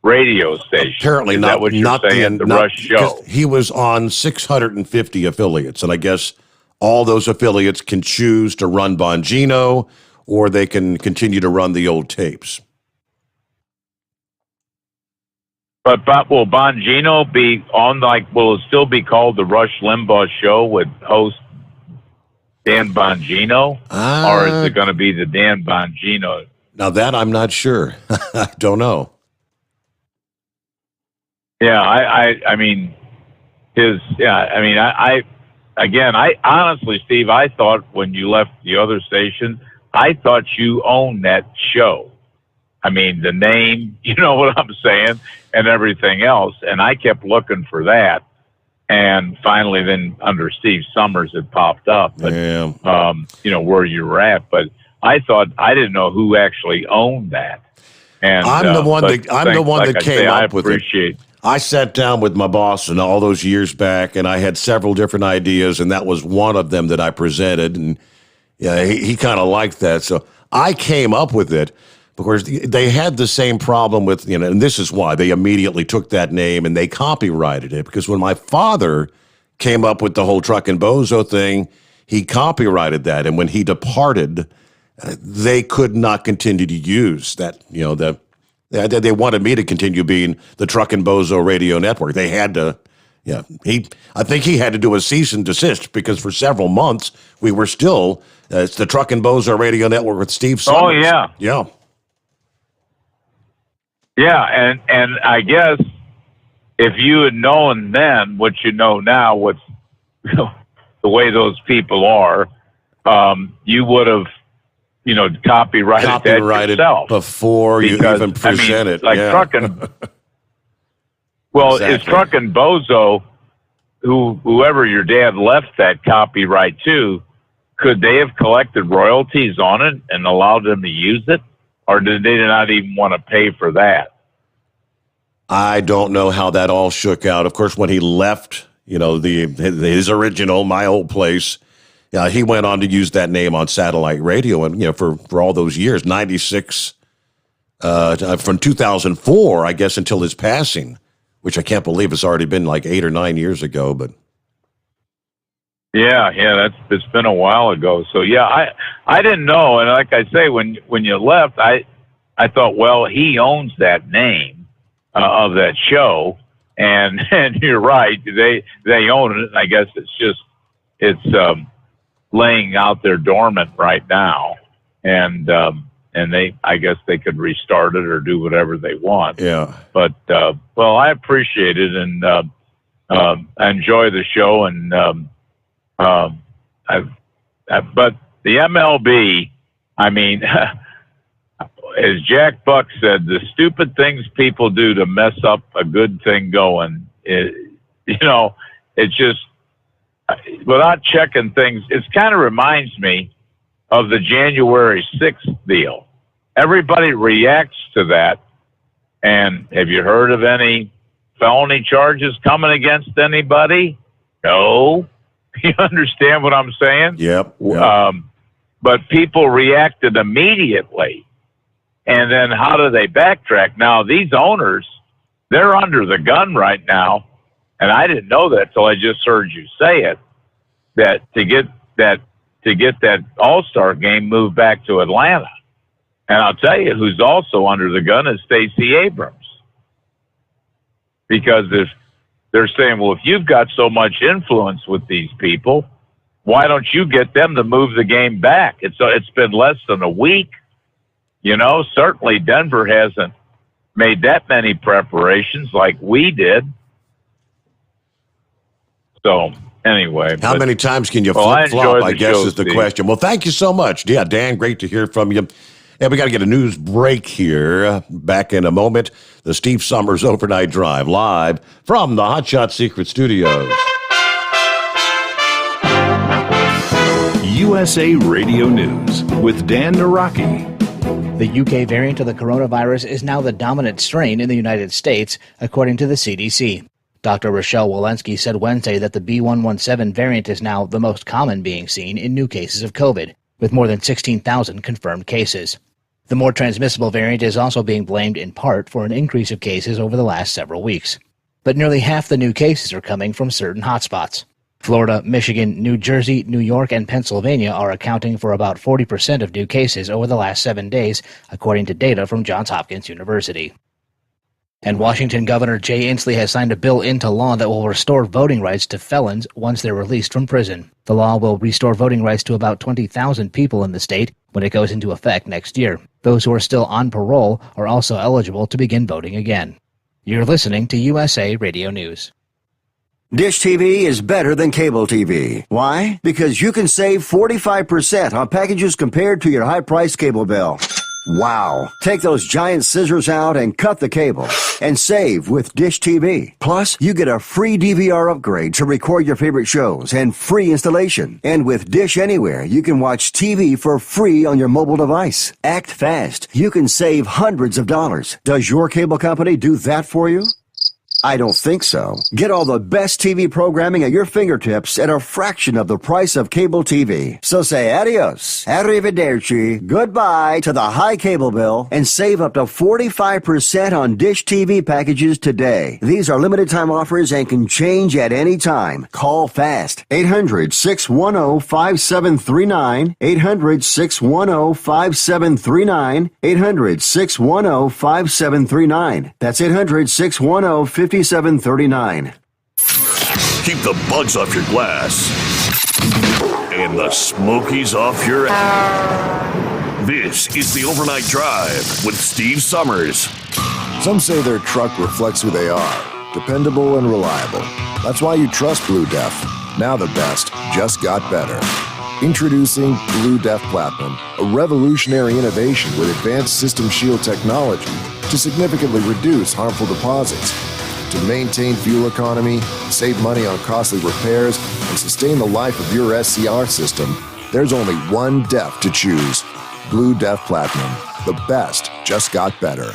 radio station. Apparently is not. That what you're not saying? The Rush show. He was on 650 affiliates, and I guess all those affiliates can choose to run Bongino, or they can continue to run the old tapes. But will Bongino be on, like, will it still be called the Rush Limbaugh Show with host Dan Bongino? Or is it going to be the Dan Bongino? Now that I'm not sure. I don't know. Yeah, I mean, I honestly, Steve, I thought when you left the other station, I thought you owned that show. I mean, the name, you know what I'm saying, and everything else. And I kept looking for that. And finally, then under Steve Summers, it popped up. But, you know, where you were at. But I didn't know who actually owned that. And I'm the one that came up with it. I sat down with my boss and all those years back, and I had several different ideas, and that was one of them that I presented, and yeah, he kind of liked that. So I came up with it. Of course, they had the same problem with, and this is why they immediately took that name and they copyrighted it. Because when my father came up with the whole Truck and Bozo thing, he copyrighted that. And when he departed, they could not continue to use that, they wanted me to continue being the Truck and Bozo radio network. They had to, I think he had to do a cease and desist because for several months we were still, it's the Truck and Bozo radio network with Steve Summers. Oh, yeah. Yeah. Yeah, and I guess if you had known then what you know now, what's the way those people are, you would have, copyrighted that yourself before you even present it. Like trucking. Well, exactly. Is Truck and Bozo, whoever your dad left that copyright to, could they have collected royalties on it and allowed them to use it? Or did they not even want to pay for that? I don't know how that all shook out. Of course, when he left, his original, my old place, he went on to use that name on satellite radio. And, for all those years, 96, from 2004, I guess, until his passing, which I can't believe it's already been like 8 or 9 years ago. But yeah, it's been a while ago. So yeah, I didn't know, and like I say, when you left, I thought, well, he owns that name of that show, and you're right, they own it. And I guess it's laying out there dormant right now, and I guess they could restart it or do whatever they want. Yeah. But well, I appreciate it, and I enjoy the show, and but the MLB, I mean, as Jack Buck said, the stupid things people do to mess up a good thing going, it just, without checking things, it kind of reminds me of the January 6th deal. Everybody reacts to that. And have you heard of any felony charges coming against anybody? No. You understand what I'm saying? Yep. But people reacted immediately. And then how do they backtrack? Now, these owners, they're under the gun right now. And I didn't know that till I just heard you say it, that to get that All-Star game moved back to Atlanta. And I'll tell you who's also under the gun is Stacey Abrams. Because if they're saying, well, if you've got so much influence with these people, why don't you get them to move the game back? It's been less than a week. Certainly Denver hasn't made that many preparations like we did. So anyway. How many times can you flip-flop, I guess, is the question. Well, thank you so much. Yeah, Dan, great to hear from you. And we got to get a news break here. Back in a moment, the Steve Summers Overnight Drive, live from the Hot Shot Secret Studios. USA Radio News with Dan Naraki. The UK variant of the coronavirus is now the dominant strain in the United States, according to the CDC. Dr. Rochelle Walensky said Wednesday that the B117 variant is now the most common being seen in new cases of COVID, with more than 16,000 confirmed cases. The more transmissible variant is also being blamed in part for an increase of cases over the last several weeks. But nearly half the new cases are coming from certain hotspots. Florida, Michigan, New Jersey, New York, and Pennsylvania are accounting for about 40% of new cases over the last 7 days, according to data from Johns Hopkins University. And Washington Governor Jay Inslee has signed a bill into law that will restore voting rights to felons once they're released from prison. The law will restore voting rights to about 20,000 people in the state when it goes into effect next year. Those who are still on parole are also eligible to begin voting again. You're listening to USA Radio News. Dish TV is better than cable TV. Why? Because you can save 45% on packages compared to your high-priced cable bill. Wow. Take those giant scissors out and cut the cable and save with Dish TV. Plus, you get a free DVR upgrade to record your favorite shows and free installation. And with Dish Anywhere, you can watch TV for free on your mobile device. Act fast. You can save hundreds of dollars. Does your cable company do that for you? I don't think so. Get all the best TV programming at your fingertips at a fraction of the price of cable TV. So say adios, arrivederci, goodbye to the high cable bill and save up to 45% on Dish TV packages today. These are limited time offers and can change at any time. Call fast. 800-610-5739. 800-610-5739. 800-610-5739. That's 800-610-5739. Keep the bugs off your glass and the smokies off your ass. This is the Overnight Drive with Steve Summers. Some say their truck reflects who they are, dependable and reliable. That's why you trust Blue Def. Now the best just got better. Introducing Blue Def Platinum, a revolutionary innovation with advanced system shield technology to significantly reduce harmful deposits. To maintain fuel economy, save money on costly repairs, and sustain the life of your SCR system, there's only one DEF to choose. Blue Def Platinum. The best just got better.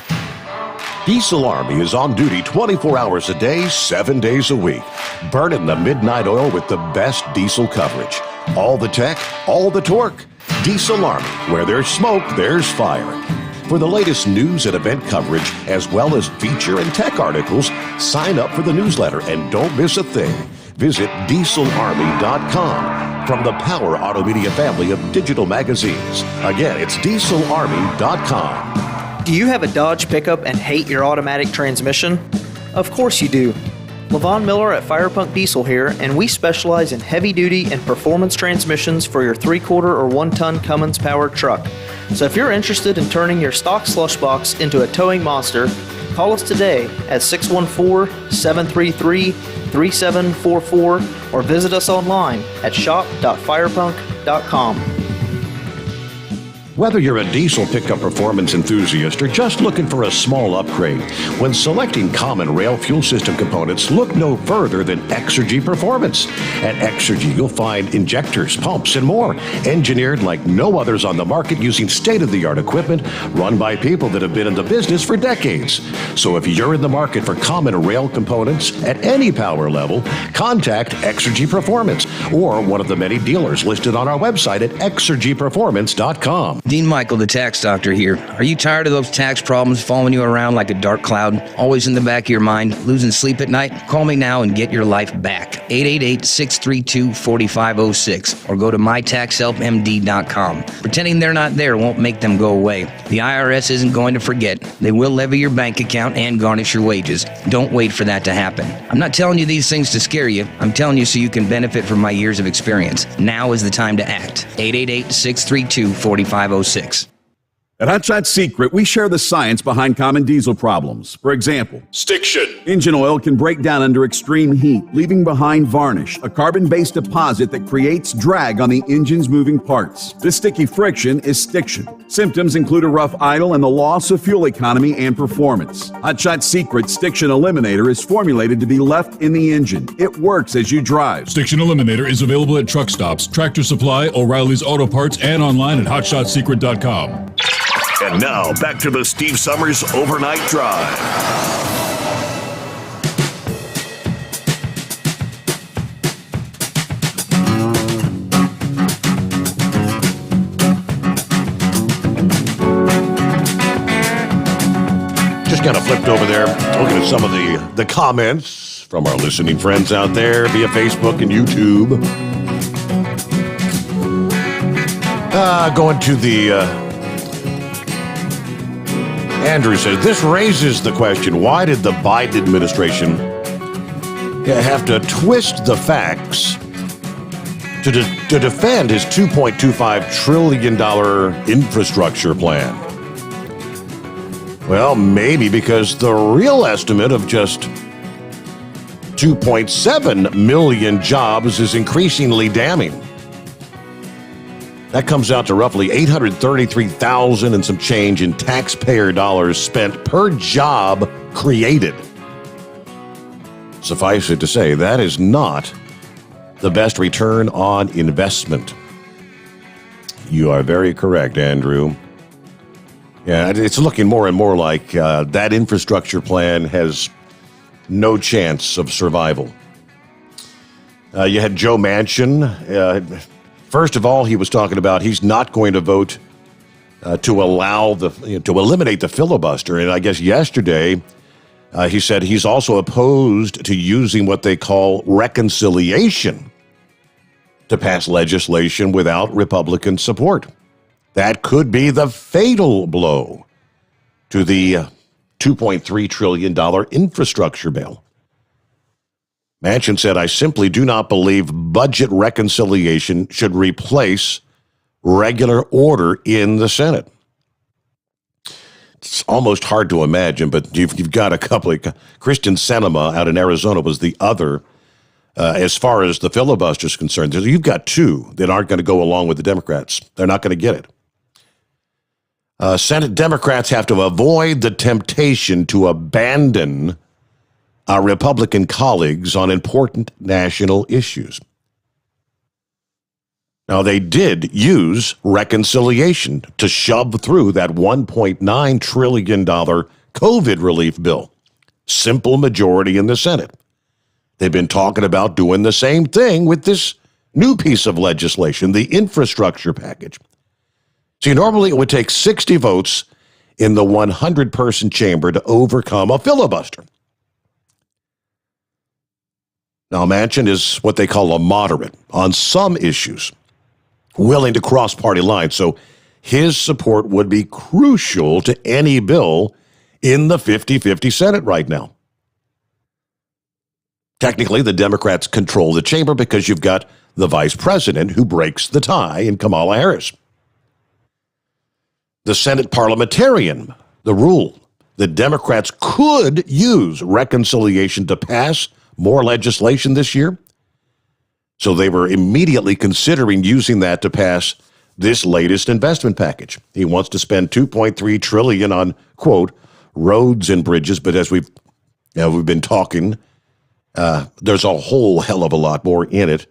Diesel Army is on duty 24 hours a day, 7 days a week. Burning the midnight oil with the best diesel coverage. All the tech, all the torque. Diesel Army, where there's smoke, there's fire. For the latest news and event coverage, as well as feature and tech articles, sign up for the newsletter and don't miss a thing. Visit dieselarmy.com from the Power Auto Media family of digital magazines. Again, it's dieselarmy.com. Do you have a Dodge pickup and hate your automatic transmission? Of course you do. Levon Miller at Firepunk Diesel here, and we specialize in heavy-duty and performance transmissions for your 3/4 or 1-ton Cummins-powered truck. So if you're interested in turning your stock slush box into a towing monster, call us today at 614-733-3744 or visit us online at shop.firepunk.com. Whether you're a diesel pickup performance enthusiast or just looking for a small upgrade, when selecting common rail fuel system components, look no further than Exergy Performance. At Exergy, you'll find injectors, pumps, and more, engineered like no others on the market using state-of-the-art equipment run by people that have been in the business for decades. So if you're in the market for common rail components at any power level, contact Exergy Performance or one of the many dealers listed on our website at exergyperformance.com. Dean Michael, the tax doctor here. Are you tired of those tax problems following you around like a dark cloud, always in the back of your mind, losing sleep at night? Call me now and get your life back. 888-632-4506 or go to mytaxhelpmd.com. Pretending they're not there won't make them go away. The IRS isn't going to forget. They will levy your bank account and garnish your wages. Don't wait for that to happen. I'm not telling you these things to scare you. I'm telling you so you can benefit from my years of experience. Now is the time to act. 888-632-4506. At Hot Shot Secret, we share the science behind common diesel problems. For example, stiction. Engine oil can break down under extreme heat, leaving behind varnish, a carbon-based deposit that creates drag on the engine's moving parts. This sticky friction is stiction. Symptoms include a rough idle and the loss of fuel economy and performance. Hot Shot Secret Stiction Eliminator is formulated to be left in the engine. It works as you drive. Stiction Eliminator is available at truck stops, Tractor Supply, O'Reilly's Auto Parts, and online at hotshotsecret.com. And now, back to the Steve Summers Overnight Drive. Just kind of flipped over there, looking at some of the comments from our listening friends out there via Facebook and YouTube. Going to the... Andrew says, this raises the question, why did the Biden administration have to twist the facts to defend his $2.25 trillion infrastructure plan? Well, maybe because the real estimate of just 2.7 million jobs is increasingly damning. That comes out to roughly $833,000 and some change in taxpayer dollars spent per job created. Suffice it to say, that is not the best return on investment. You are very correct, Andrew. Yeah, it's looking more and more like that infrastructure plan has no chance of survival. You had Joe Manchin. First of all, he was talking about he's not going to vote to eliminate the filibuster. And I guess yesterday he said he's also opposed to using what they call reconciliation to pass legislation without Republican support. That could be the fatal blow to the $2.3 trillion infrastructure bill. Manchin said, I simply do not believe budget reconciliation should replace regular order in the Senate. It's almost hard to imagine, but you've got a couple of... Christian Sinema out in Arizona was the other, as far as the filibuster is concerned. You've got two that aren't going to go along with the Democrats. They're not going to get it. Senate Democrats have to avoid the temptation to abandon our Republican colleagues on important national issues. Now, they did use reconciliation to shove through that $1.9 trillion COVID relief bill. Simple majority in the Senate. They've been talking about doing the same thing with this new piece of legislation, the infrastructure package. See, normally it would take 60 votes in the 100-person chamber to overcome a filibuster. Now, Manchin is what they call a moderate on some issues, willing to cross party lines, so his support would be crucial to any bill in the 50-50 Senate right now. Technically, the Democrats control the chamber because you've got the vice president who breaks the tie in Kamala Harris. The Senate parliamentarian, the rule that Democrats could use reconciliation to pass more legislation this year. So they were immediately considering using that to pass this latest investment package. He wants to spend $2.3 trillion on, quote, roads and bridges. But as we've been talking, there's a whole hell of a lot more in it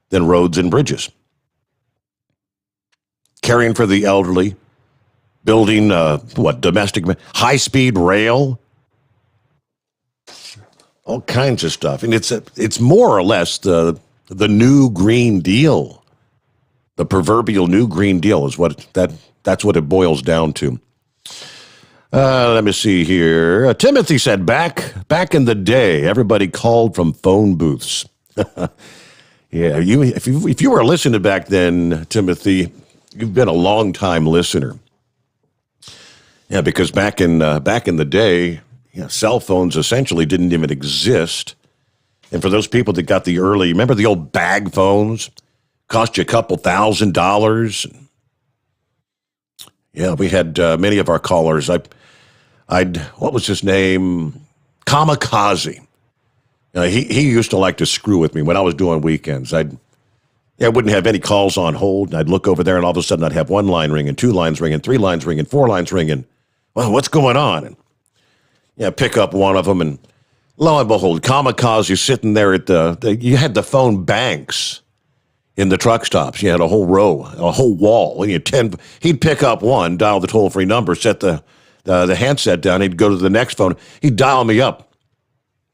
than roads and bridges. Caring for the elderly, building, domestic, high-speed rail, all kinds of stuff. And it's more or less the new Green Deal. The proverbial new Green Deal is that's what it boils down to. Let me see here. Timothy said, back in the day, everybody called from phone booths. Yeah, if you were listening back then, Timothy, you've been a long-time listener. Yeah, because back in the day, cell phones essentially didn't even exist. And for those people that got the early, remember the old bag phones? Cost you a couple $1,000s. Yeah, we had many of our callers. What was his name? Kamikaze. He used to like to screw with me when I was doing weekends. I wouldn't have any calls on hold. And I'd look over there, and all of a sudden I'd have one line ringing, two lines ringing, three lines ringing, four lines ringing. Well, what's going on? And pick up one of them, and lo and behold, Kamikaze sitting there at you had the phone banks in the truck stops. You had a whole row, a whole wall. He'd pick up one, dial the toll-free number, set the handset down. He'd go to the next phone. He'd dial me up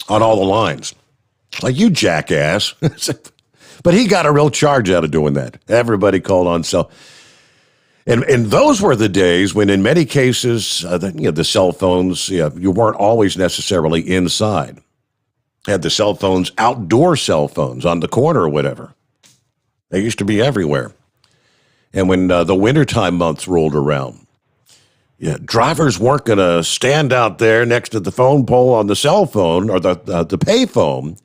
on all the lines. Like, you jackass. But he got a real charge out of doing that. Everybody called on cell. And those were the days when, in many cases, the cell phones, you weren't always necessarily inside. Had the cell phones, outdoor cell phones on the corner or whatever. They used to be everywhere. And when the wintertime months rolled around, drivers weren't going to stand out there next to the phone pole on the cell phone or the pay phone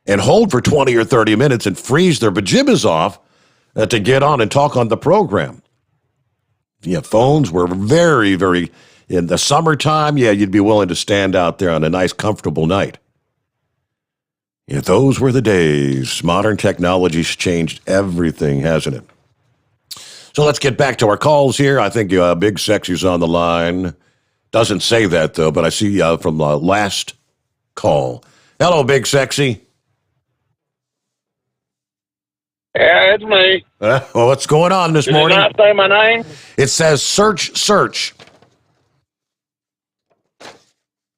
and hold for 20 or 30 minutes and freeze their pajamas off to get on and talk on the program. Phones were very, very, in the summertime, you'd be willing to stand out there on a nice, comfortable night. Those were the days. Modern technology's changed everything, hasn't it? So let's get back to our calls here. I think Big Sexy's on the line. Doesn't say that, though, but I see from the last call. Hello, Big Sexy. Yeah, it's me. Well, what's going on this morning? Did it not say my name? It says search.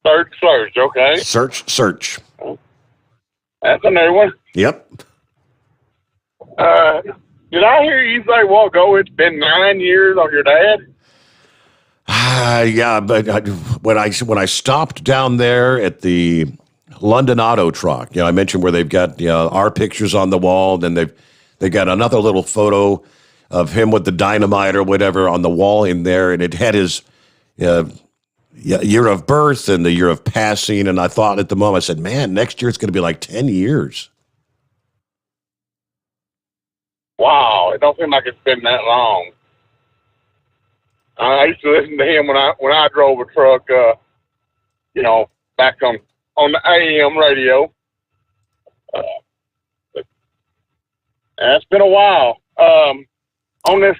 Search, okay. Search. That's a new one. Yep. Did I hear you say a while ago it's been 9 years on your dad? Yeah, but when I stopped down there at the London Auto Truck, I mentioned where they've got our pictures on the wall, then they got another little photo of him with the dynamite or whatever on the wall in there, and it had his year of birth and the year of passing, and I thought at the moment, I said, man, next year it's going to be like 10 years. Wow, it don't seem like it's been that long. I used to listen to him when I drove a truck, back on the AM radio. It's been a while. On this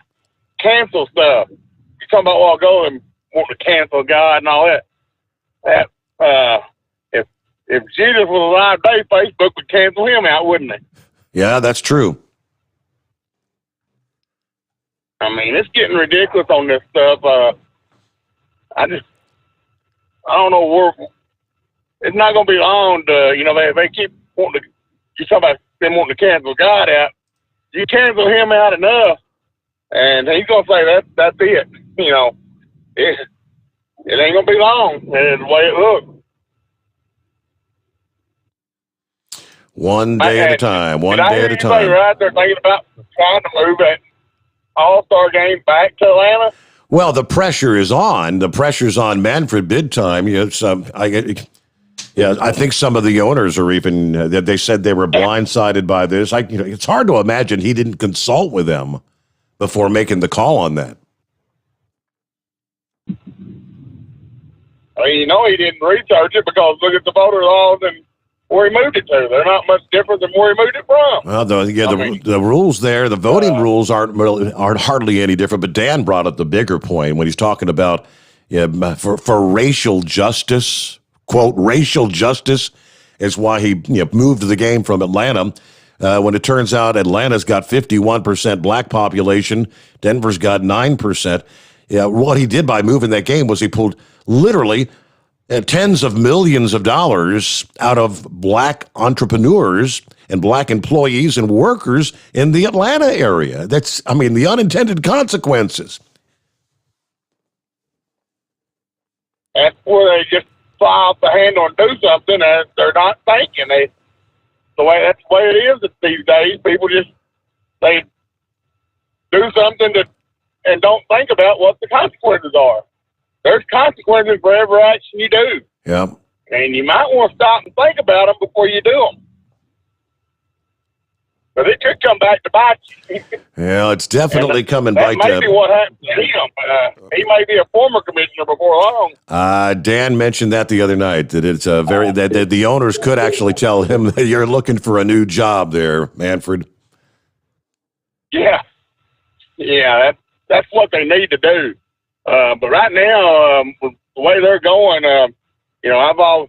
cancel stuff, you talking about a while ago and wanting to cancel God and all that. If Jesus was alive today, Facebook would cancel him out, wouldn't it? Yeah, that's true. I mean, it's getting ridiculous on this stuff. I don't know where. It's not going to be long to, they keep wanting to, you talk about them wanting to cancel God out. You cancel him out enough, and he's going to say that's it. It ain't going to be long. And the way it looks. One day at a time. One day at a time. Right? They're thinking about trying to move that All-Star game back to Atlanta. Well, the pressure is on. The pressure's on Manfred big time. I think some of the owners are even, they said they were blindsided by this. It's hard to imagine he didn't consult with them before making the call on that. I mean, he didn't research it because look at the voter laws and where he moved it to. They're not much different than where he moved it from. Well, the rules there, the voting rules aren't hardly any different. But Dan brought up the bigger point when he's talking about for racial justice. Quote, racial justice is why he moved the game from Atlanta. When it turns out Atlanta's got 51% black population, Denver's got 9%. What he did by moving that game was he pulled literally tens of millions of dollars out of black entrepreneurs and black employees and workers in the Atlanta area. The unintended consequences. That's where they just fly off the handle and do something, and they're not thinking. That's the way it is these days. People they do something and don't think about what the consequences are. There's consequences for every action you do. Yeah. And you might want to stop and think about them before you do them. But it could come back to bite you. Yeah, it's definitely coming back to... That may be what happened to him. He may be a former commissioner before long. Dan mentioned that the other night, that it's that the owners could actually tell him that you're looking for a new job there, Manfred. Yeah. Yeah, that's what they need to do. But right now, with the way they're going, I know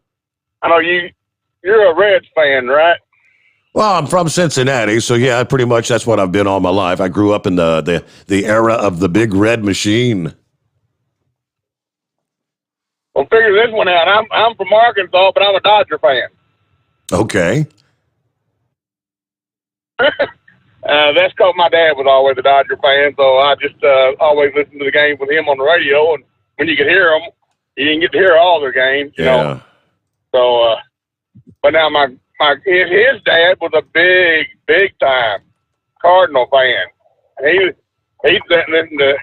you're a Reds fan, right? Well, I'm from Cincinnati, so yeah, pretty much that's what I've been all my life. I grew up in the era of the Big Red Machine. Well, figure this one out. I'm from Arkansas, but I'm a Dodger fan. Okay. That's because my dad was always a Dodger fan, so I just always listened to the game with him on the radio, and when you could hear them, you didn't get to hear all their games, you know. So, but now his dad was a big time Cardinal fan. And he'd sit and listen to,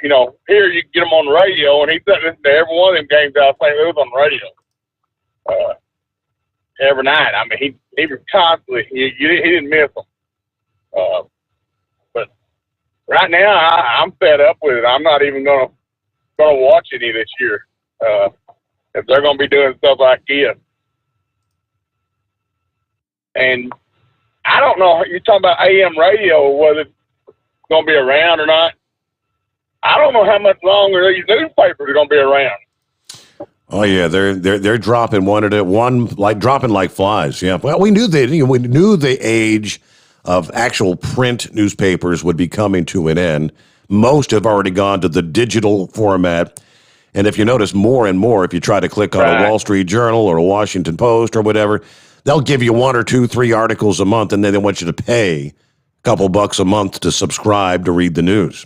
here you can get him on the radio, and he'd sit and listen to every one of them games out of St. Louis on the radio. Every night. I mean, he was constantly, he didn't miss them. But right now, I'm fed up with it. I'm not even gonna watch any this year. If they're gonna be doing stuff like this. And I don't know, you're talking about AM radio, whether it's going to be around or not. I don't know how much longer these newspapers are going to be around. Oh yeah, they're dropping dropping like flies. Yeah, well, we knew the age of actual print newspapers would be coming to an end. Most have already gone to the digital format, And if you notice more and more, if you try to click on a Wall Street Journal or a Washington Post or whatever, they'll give you 1 or 2, 3 articles a month, and then they want you to pay a couple bucks a month to subscribe to read the news.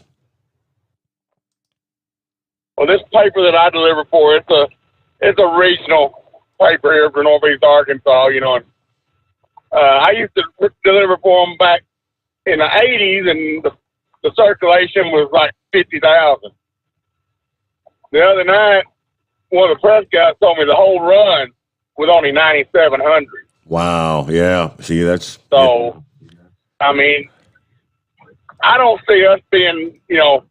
Well, this paper that I deliver for, it's a regional paper here for Northeast Arkansas, you know. And, I used to deliver for them back in the 80s, and the circulation was like 50,000. The other night, one of the press guys told me the whole run was only 9,700. Wow, yeah. See, that's... So, I mean, I don't see us being, you know,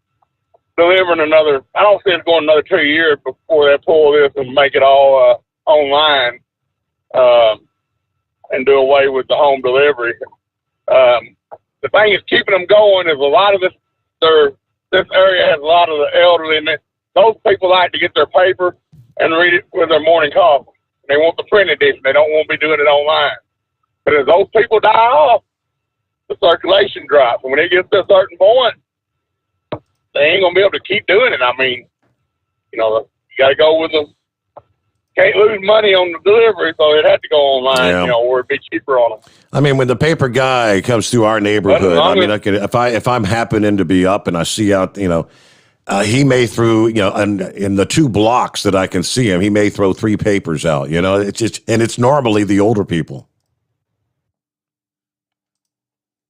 delivering another... I don't see us going another 2 years before they pull this and make it all online and do away with the home delivery. The thing is keeping them going is a lot of this area has a lot of the elderly in it. Those people like to get their paper and read it with their morning coffee. They want the printed edition. They don't want to be doing it online. But as those people die off, the circulation drops. And when it gets to a certain point, they ain't going to be able to keep doing it. I mean, you know, you got to go with them. Can't lose money on the delivery, so it had to go online, you know, or it'd be cheaper on them. I mean, when the paper guy comes through our neighborhood, I mean, if I'm happening to be up and I see out, you know, he may throw, you know, in the 2 blocks that I can see him, he may throw 3 papers out, you know, it's just, and it's normally the older people.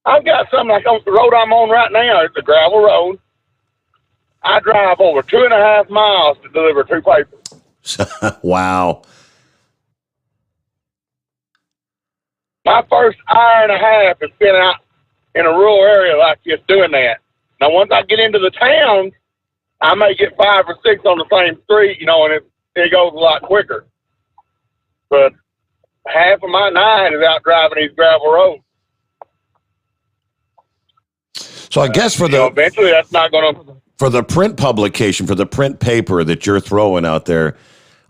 I've got something like on the road I'm on right now. It's a gravel road. I drive over 2.5 miles to deliver 2 papers. Wow. My first hour and a half has been out in a rural area like this doing that. Now, once I get into the towns, I may get 5 or 6 on the same street, you know, and it goes a lot quicker. But half of my night is out driving these gravel roads. So I guess for the eventually that's not going to... For the print publication, for the print paper that you're throwing out there,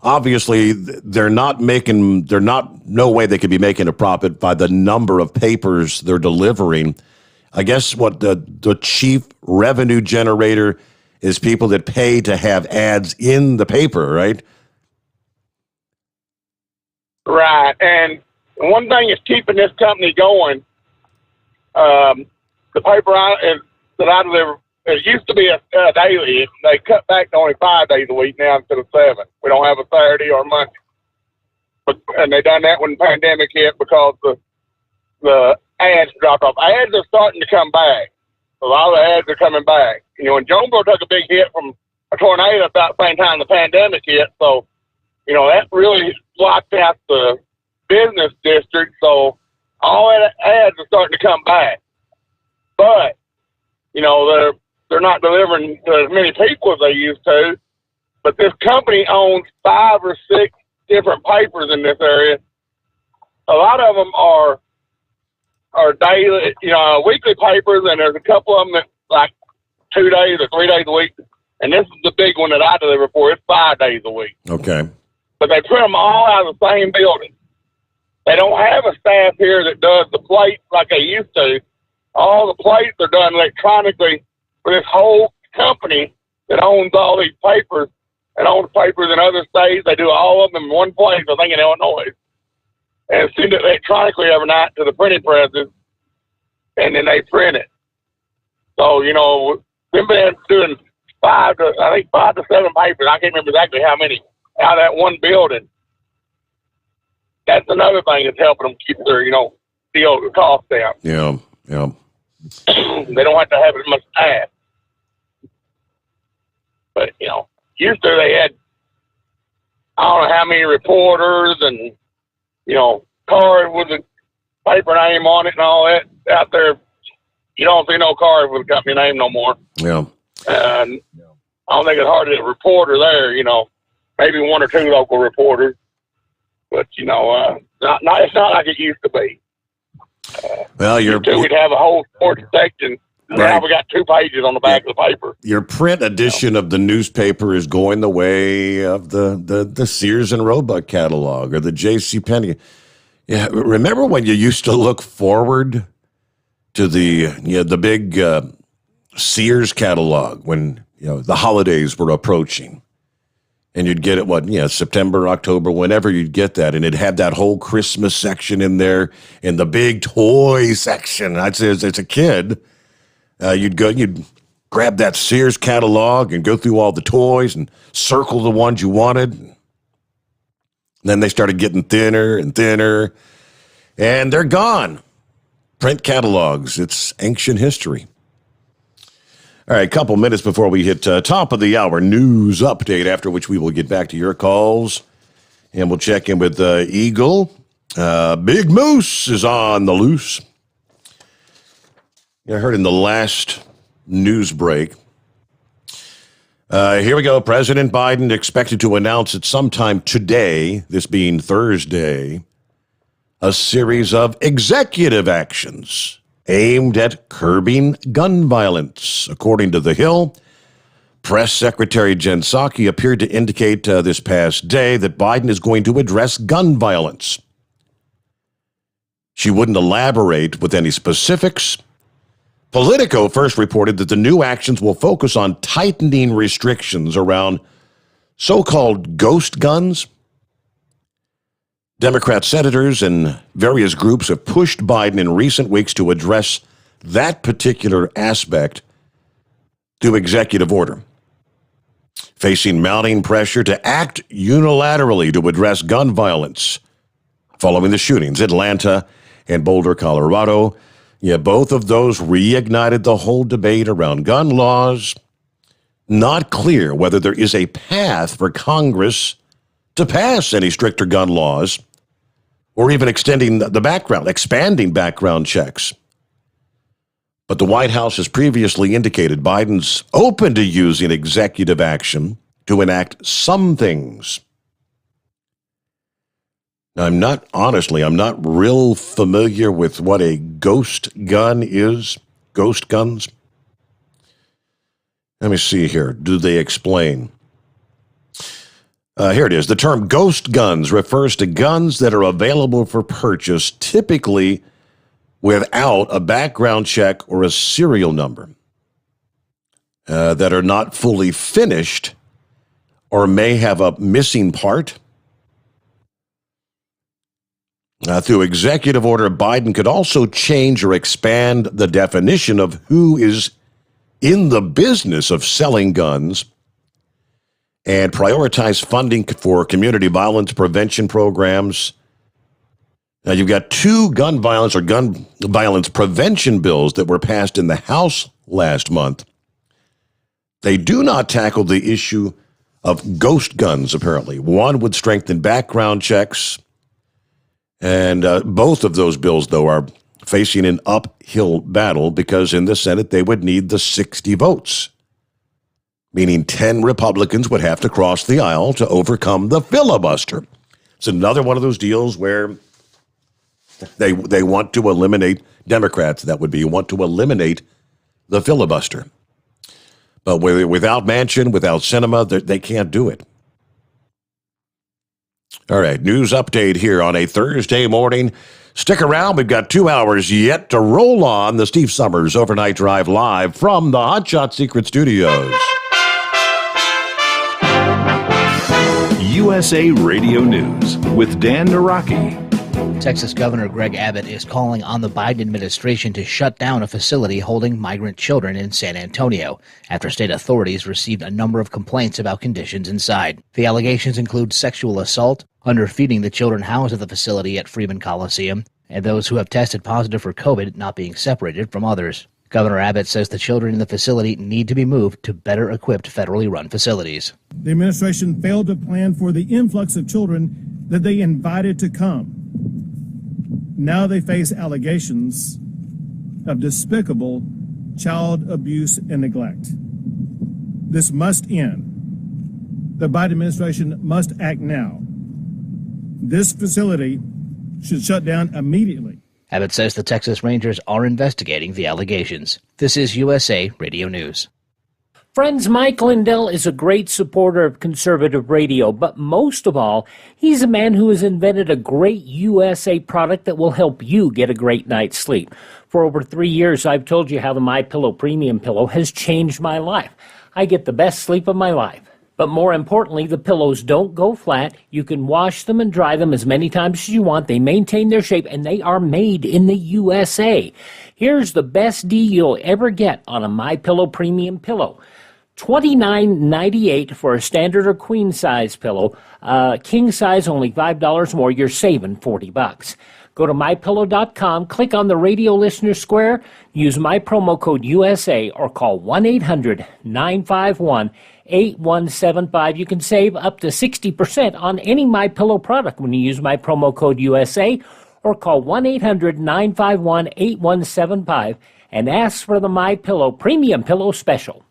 obviously no way they could be making a profit by the number of papers they're delivering. I guess what the chief revenue generator is people that pay to have ads in the paper, right? Right. And one thing is keeping this company going. The paper that I deliver, it used to be a daily. They cut back to only 5 days a week now instead of 7. We don't have a Saturday or Monday. And they done that when the pandemic hit because the ads dropped off. Ads are starting to come back. A lot of the ads are coming back. You know, and Jonesboro took a big hit from a tornado about the same time the pandemic hit. So, you know, that really blocked out the business district. So all that ads are starting to come back. But, you know, they're not delivering to as many people as they used to. But this company owns 5 or 6 different papers in this area. A lot of them are daily, you know, weekly papers, and there's a couple of them that like 2 days or 3 days a week. And this is the big one that I deliver for. It's 5 days a week. Okay. But they put them all out of the same building. They don't have a staff here that does the plates like they used to. All the plates are done electronically for this whole company that owns all these papers and owns papers in other states. They do all of them in one place, I think in Illinois. And send it electronically every night to the printing presses, and then they print it. So, you know, we've been doing 5 to 7 papers. I can't remember exactly how many out of that one building. That's another thing that's helping them keep their, you know, the cost down. Yeah, yeah. They don't have to have as much staff. But, you know, used to they had, I don't know how many reporters and, you know, cars with a paper name on it and all that out there. You don't see no cars with a company name no more. Yeah. And I don't think it's hardly a reporter there, you know, maybe 1 or 2 local reporters. But, you know, it's not like it used to be. Well, we'd have a whole sports section. Right. Now we got 2 pages on the back of the paper. Your print edition of the newspaper is going the way of the Sears and Roebuck catalog or the JCPenney. Yeah, remember when you used to look forward to the big Sears catalog when, you know, the holidays were approaching? And you'd get it, September, October, whenever you'd get that. And it'd have that whole Christmas section in there and the big toy section. I'd say as a kid, you'd grab that Sears catalog and go through all the toys and circle the ones you wanted. And then they started getting thinner and thinner, and they're gone. Print catalogs, it's ancient history. All right, a couple minutes before we hit top of the hour news update, after which we will get back to your calls, and we'll check in with Eagle. Big Moose is on the loose. I heard in the last news break. Here we go. President Biden expected to announce at sometime today, this being Thursday, a series of executive actions aimed at curbing gun violence. According to The Hill, Press Secretary Jen Psaki appeared to indicate this past day that Biden is going to address gun violence. She wouldn't elaborate with any specifics. Politico first reported that the new actions will focus on tightening restrictions around so-called ghost guns. Democrat senators and various groups have pushed Biden in recent weeks to address that particular aspect through executive order. Facing mounting pressure to act unilaterally to address gun violence following the shootings in Atlanta and Boulder, Colorado, both of those reignited the whole debate around gun laws. Not clear whether there is a path for Congress to pass any stricter gun laws or even expanding background checks. But the White House has previously indicated Biden's open to using executive action to enact some things. Now, I'm not real familiar with what a ghost gun is. Ghost guns. Let me see here. Do they explain? Here it is. The term ghost guns refers to guns that are available for purchase, typically without a background check or a serial number, that are not fully finished or may have a missing part. Through executive order, Biden could also change or expand the definition of who is in the business of selling guns and prioritize funding for community violence prevention programs. Now, you've got two gun violence prevention bills that were passed in the House last month. They do not tackle the issue of ghost guns, apparently. One would strengthen background checks. And both of those bills, though, are facing an uphill battle because in the Senate they would need the 60 votes, meaning 10 Republicans would have to cross the aisle to overcome the filibuster. It's another one of those deals where they want to eliminate Democrats. That would be want to eliminate the filibuster. But without Manchin, without Sinema, they can't do it. All right, news update here on a Thursday morning. Stick around. We've got 2 hours yet to roll on the Steve Summers Overnight Drive live from the Hot Shot Secret Studios. USA Radio News with Dan Naraki. Texas Governor Greg Abbott is calling on the Biden administration to shut down a facility holding migrant children in San Antonio after state authorities received a number of complaints about conditions inside. The allegations include sexual assault, underfeeding the children housed at the facility at Freeman Coliseum, and those who have tested positive for COVID not being separated from others. Governor Abbott says the children in the facility need to be moved to better equipped federally run facilities. The administration failed to plan for the influx of children that they invited to come. Now they face allegations of despicable child abuse and neglect. This must end. The Biden administration must act now. This facility should shut down immediately. Abbott says the Texas Rangers are investigating the allegations. This is USA Radio News. Friends, Mike Lindell is a great supporter of conservative radio, but most of all, he's a man who has invented a great USA product that will help you get a great night's sleep. For over 3 years, I've told you how the MyPillow Premium Pillow has changed my life. I get the best sleep of my life. But more importantly, the pillows don't go flat. You can wash them and dry them as many times as you want. They maintain their shape, and they are made in the USA. Here's the best deal you'll ever get on a MyPillow premium pillow. $29.98 for a standard or queen size pillow. King size only $5 more. You're saving $40. Go to MyPillow.com, click on the radio listener square, use my promo code USA, or call 1-800-951-8175. You can save up to 60% on any MyPillow product when you use my promo code USA, or call 1-800-951-8175 and ask for the MyPillow Premium Pillow Special.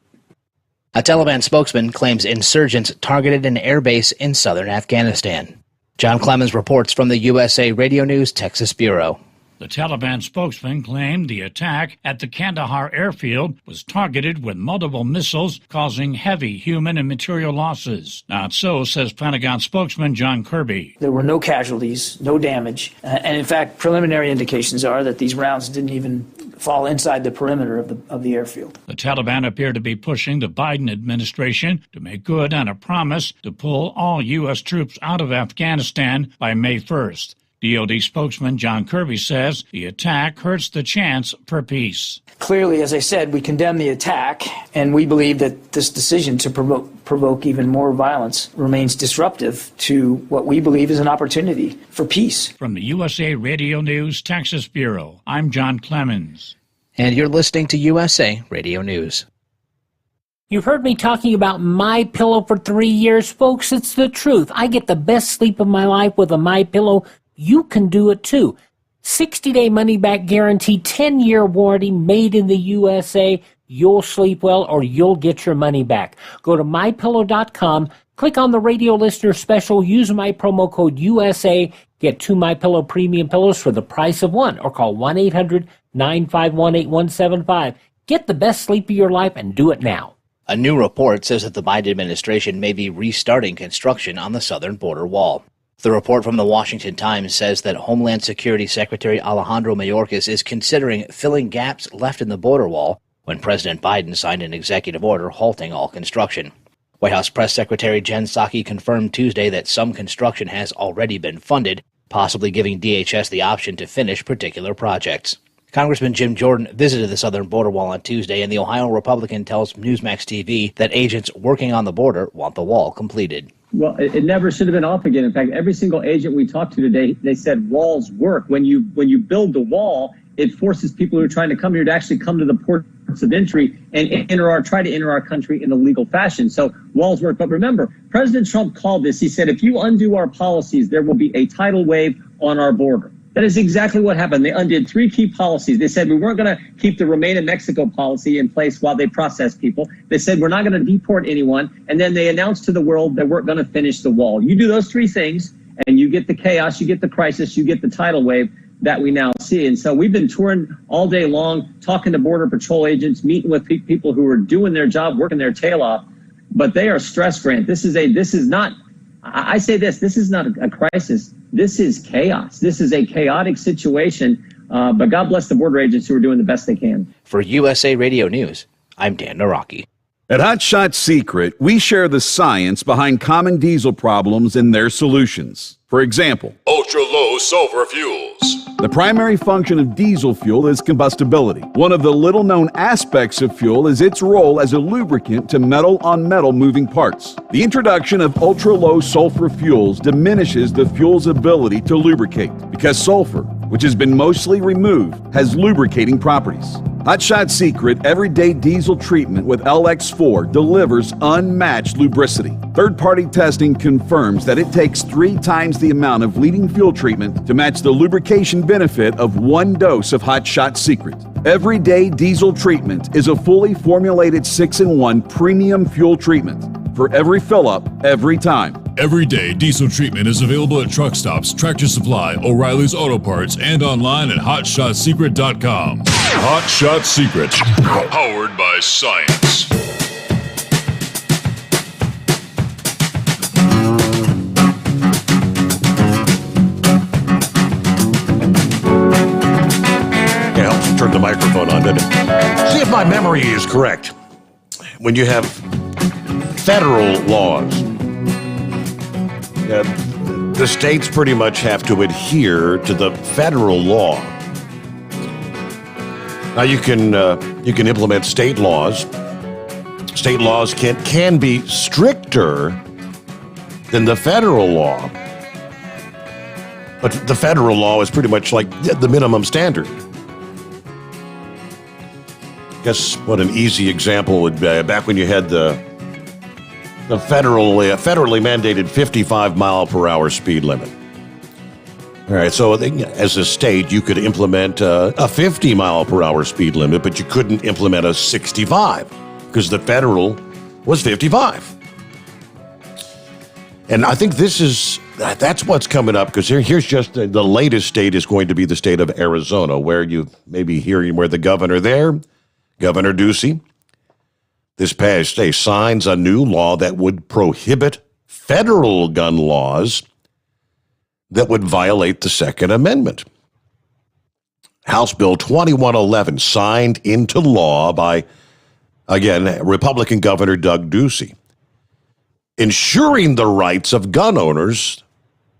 A Taliban spokesman claims insurgents targeted an airbase in southern Afghanistan. John Clemens reports from the USA Radio News Texas Bureau. The Taliban spokesman claimed the attack at the Kandahar airfield was targeted with multiple missiles, causing heavy human and material losses. Not so, says Pentagon spokesman John Kirby. There were no casualties, no damage, and in fact, preliminary indications are that these rounds didn't even fall inside the perimeter of the airfield. The Taliban appear to be pushing the Biden administration to make good on a promise to pull all U.S. troops out of Afghanistan by May 1st. DoD spokesman John Kirby says the attack hurts the chance for peace. Clearly, as I said, we condemn the attack, and we believe that this decision to provoke even more violence remains disruptive to what we believe is an opportunity for peace. From the USA Radio News Texas Bureau, I'm John Clemens. And you're listening to USA Radio News. You've heard me talking about MyPillow for 3 years, folks. It's the truth. I get the best sleep of my life with a MyPillow. You can do it too. 60-day money-back guarantee, 10-year warranty, made in the USA. You'll sleep well or you'll get your money back. Go to MyPillow.com, click on the radio listener special, use my promo code USA, get 2 MyPillow premium pillows for the price of one, or call 1-800-951-8175. Get the best sleep of your life and do it now. A new report says that the Biden administration may be restarting construction on the southern border wall. The report from the Washington Times says that Homeland Security Secretary Alejandro Mayorkas is considering filling gaps left in the border wall when President Biden signed an executive order halting all construction. White House Press Secretary Jen Psaki confirmed Tuesday that some construction has already been funded, possibly giving DHS the option to finish particular projects. Congressman Jim Jordan visited the southern border wall on Tuesday, and the Ohio Republican tells Newsmax TV that agents working on the border want the wall completed. Well, it never should have been off again. In fact, every single agent we talked to today, they said walls work. When you build the wall, it forces people who are trying to come here to actually come to the ports of entry and try to enter our country in a legal fashion. So walls work. But remember, President Trump called this. He said, if you undo our policies, there will be a tidal wave on our border. That is exactly what happened. They undid 3 key policies. They said we weren't going to keep the Remain in Mexico policy in place while they process people. They said we're not going to deport anyone. And then they announced to the world that we're going to finish the wall. You do those 3 things, and you get the chaos, you get the crisis, you get the tidal wave that we now see. And so we've been touring all day long, talking to Border Patrol agents, meeting with people who are doing their job, working their tail off. But they are stressed, Grant. This is not a crisis. This is chaos. This is a chaotic situation. But God bless the border agents who are doing the best they can. For USA Radio News, I'm Dan Naraki. At Hot Shot Secret, we share the science behind common diesel problems and their solutions. For example, ultra-low sulfur fuels. The primary function of diesel fuel is combustibility. One of the little-known aspects of fuel is its role as a lubricant to metal-on-metal moving parts. The introduction of ultra-low sulfur fuels diminishes the fuel's ability to lubricate because sulfur, which has been mostly removed, has lubricating properties. Hot Shot Secret Everyday Diesel Treatment with LX4 delivers unmatched lubricity. Third-party testing confirms that it takes 3 times the amount of leading fuel treatment to match the lubrication benefit of 1 dose of Hot Shot Secret. Everyday Diesel Treatment is a fully formulated 6-in-1 premium fuel treatment for every fill-up, every time. Everyday Diesel Treatment is available at truck stops, Tractor Supply, O'Reilly's Auto Parts, and online at HotShotSecret.com. Hot Shot Secret, powered by science. It helps to turn the microphone on, doesn't it? See if my memory is correct. When you have federal laws. The states pretty much have to adhere to the federal law. Now you can implement state laws. State laws can be stricter than the federal law. But the federal law is pretty much like the minimum standard. Guess what an easy example would be back when you had the federally mandated 55 mile per hour speed limit. All right, so as a state, you could implement a 50 mile per hour speed limit, but you couldn't implement a 65 because the federal was 55. And I think that's what's coming up, because here's just the latest state is going to be the state of Arizona, where you may be hearing where the governor there, Governor Ducey, this past day signs a new law that would prohibit federal gun laws that would violate the Second Amendment. House Bill 2111 signed into law by, again, Republican Governor Doug Ducey, ensuring the rights of gun owners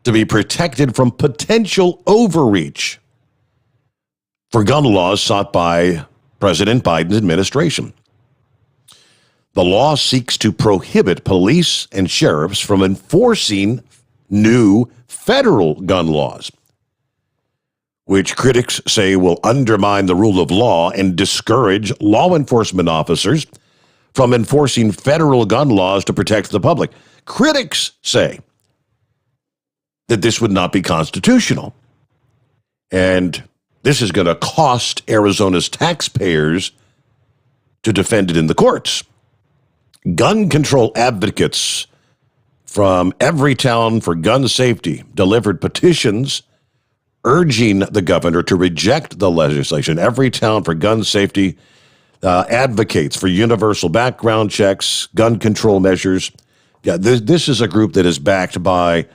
to be protected from potential overreach for gun laws sought by President Biden's administration. The law seeks to prohibit police and sheriffs from enforcing new federal gun laws, which critics say will undermine the rule of law and discourage law enforcement officers from enforcing federal gun laws to protect the public. Critics say that this would not be constitutional, and this is going to cost Arizona's taxpayers to defend it in the courts. Gun control advocates from Everytown for Gun Safety delivered petitions urging the governor to reject the legislation. Everytown for Gun Safety advocates for universal background checks, gun control measures. Yeah, this is a group that is backed by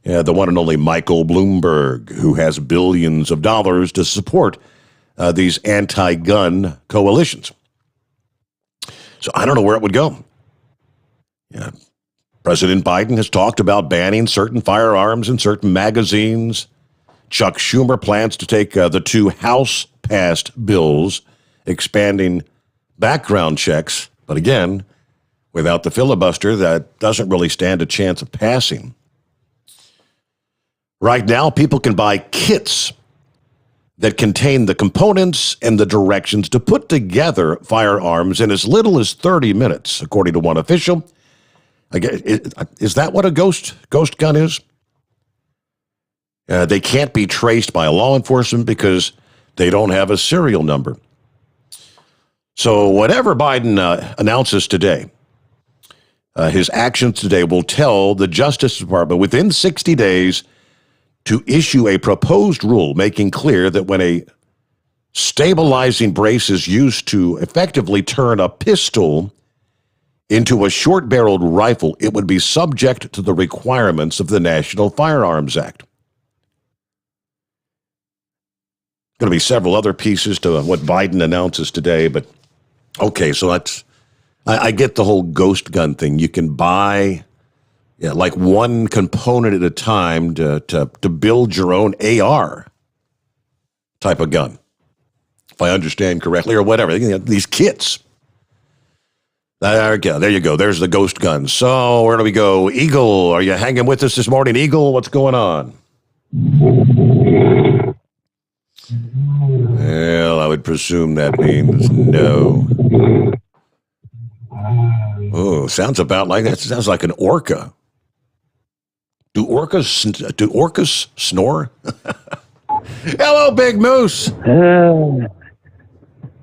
the one and only Michael Bloomberg, who has billions of dollars to support these anti-gun coalitions. So I don't know where it would go. Yeah. President Biden has talked about banning certain firearms and certain magazines. Chuck Schumer plans to take the two House-passed bills expanding background checks. But again, without the filibuster, that doesn't really stand a chance of passing. Right now, people can buy kits that contain the components and the directions to put together firearms in as little as 30 minutes, according to one official. Is that what a ghost gun is? They can't be traced by law enforcement because they don't have a serial number. So whatever Biden announces today, his actions today will tell the Justice Department within 60 days to issue a proposed rule making clear that when a stabilizing brace is used to effectively turn a pistol into a short-barreled rifle, it would be subject to the requirements of the National Firearms Act. Going to be several other pieces to what Biden announces today, but okay, so I get the whole ghost gun thing. You can buy like one component at a time to build your own AR type of gun, if I understand correctly, or whatever. These kits. There you go. There's the ghost gun. So where do we go? Eagle, are you hanging with us this morning? Eagle, what's going on? Well, I would presume that means no. Oh, sounds about like that. Sounds like an orca. Do orcas snore? Hello, Big Moose.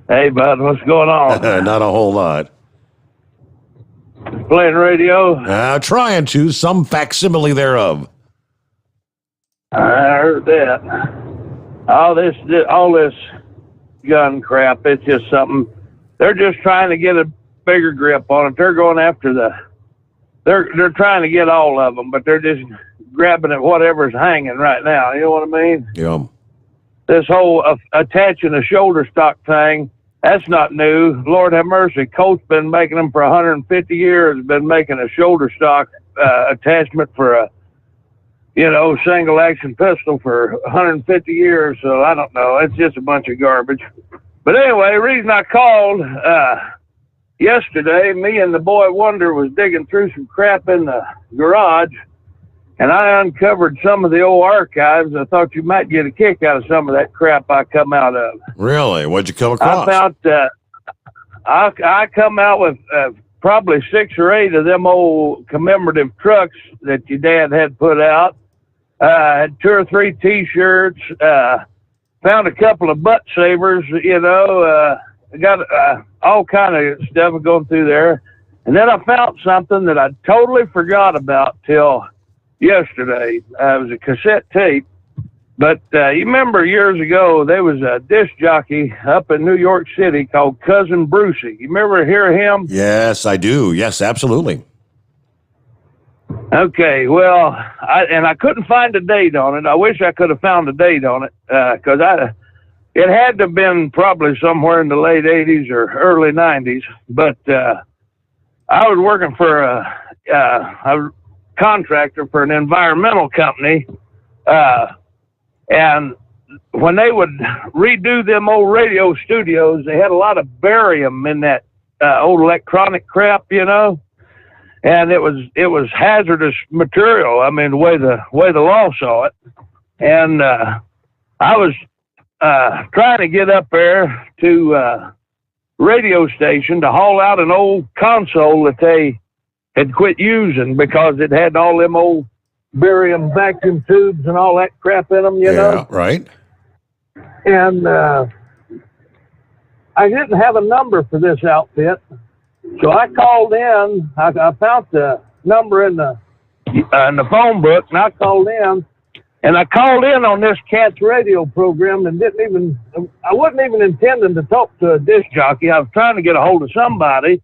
Hey, bud, what's going on? Not a whole lot. Playing radio? Trying to, some facsimile thereof. I heard that. All this gun crap, it's just something. They're just trying to get a bigger grip on it. They're going after they're trying to get all of them, but they're just grabbing at whatever's hanging right now. You know what I mean? Yeah. This whole attaching a shoulder stock thing That's not new. Lord have mercy. Colt's been making them for 150 years. Been making a shoulder stock attachment for a, single action pistol for 150 years. So I don't know. It's just a bunch of garbage. But anyway, the reason I called yesterday, me and the boy Wonder was digging through some crap in the garage, and I uncovered some of the old archives. I thought you might get a kick out of some of that crap I come out of. Really? What'd you come across? I found I come out with probably 6 or 8 of them old commemorative trucks that your dad had put out. Had 2 or 3 T-shirts. Found a couple of butt savers. Got all kind of stuff going through there. And then I found something that I totally forgot about till yesterday. It was a cassette tape. But you remember years ago, there was a disc jockey up in New York City called Cousin Brucey. You remember hear him? Yes, I do. Yes, absolutely. Okay, well, I couldn't find a date on it. I wish I could have found a date on it, because it had to have been probably somewhere in the late 80s or early 90s. But I was working for a contractor for an environmental company, and when they would redo them old radio studios, they had a lot of barium in that old electronic crap, and it was hazardous material. I mean, the way the law saw it. And I was trying to get up there to radio station to haul out an old console that they had quit using because it had all them old barium vacuum tubes and all that crap in them, you know? Right. And I didn't have a number for this outfit. So I called in. I found the number in the phone book, and I called in. And I called in on this cat's radio program and I wasn't even intending to talk to a disc jockey. I was trying to get a hold of somebody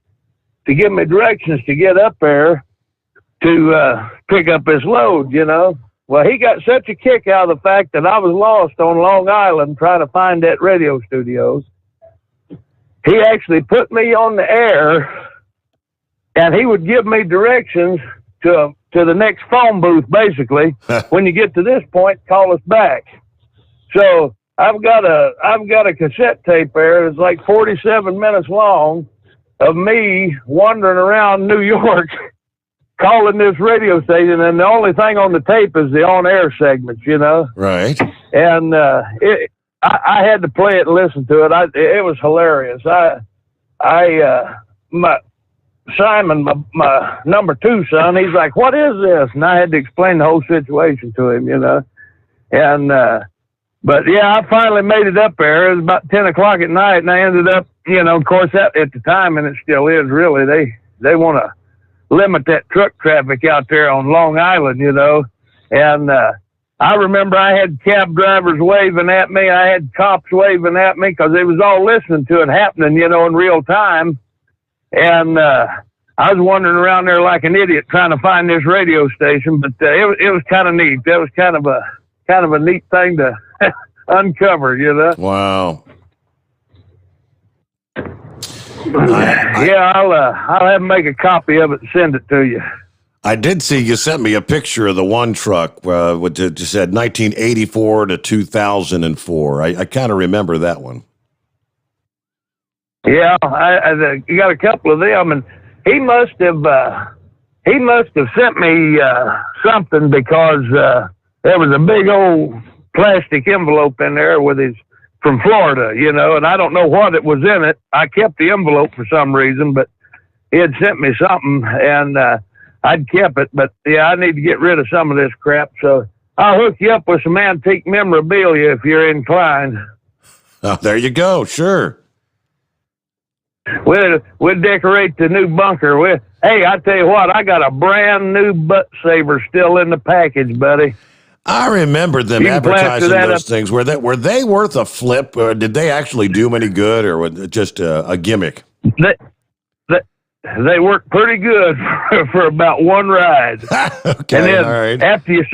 to give me directions to get up there to pick up his load, Well, he got such a kick out of the fact that I was lost on Long Island trying to find that radio studios. He actually put me on the air, and he would give me directions to the next phone booth, basically. When you get to this point, call us back. So I've got a cassette tape there. It's like 47 minutes long of me wandering around New York calling this radio station, and the only thing on the tape is the on-air segments, Right. And I had to play it and listen to it. It was hilarious. Simon, my number 2 son, he's like, "What is this?" And I had to explain the whole situation to him, And but yeah, I finally made it up there. It was about 10 o'clock at night, and I ended up, of course, that at the time, and it still is really. They want to limit that truck traffic out there on Long Island, And I remember I had cab drivers waving at me. I had cops waving at me because they was all listening to it happening, in real time. And I was wandering around there like an idiot trying to find this radio station. But it was kind of neat. That was kind of a neat thing to uncover, Wow. Yeah, I'll have to make a copy of it and send it to you. I did see you sent me a picture of the one truck, which said 1984 to 2004. I kind of remember that one. Yeah, I got a couple of them, and he must have sent me something because there was a big old plastic envelope in there with his from Florida, and I don't know what it was in it. I kept the envelope for some reason, but he had sent me something, and I'd kept it. But yeah, I need to get rid of some of this crap, so I'll hook you up with some antique memorabilia if you're inclined. Oh, there you go. Sure. We'll decorate the new bunker. Hey, I tell you what, I got a brand new butt saver still in the package, buddy. I remember them advertising those things. Were they worth a flip? Or did they actually do them any good, or was it just a gimmick? They worked pretty good for about one ride. Okay, and then all right. After you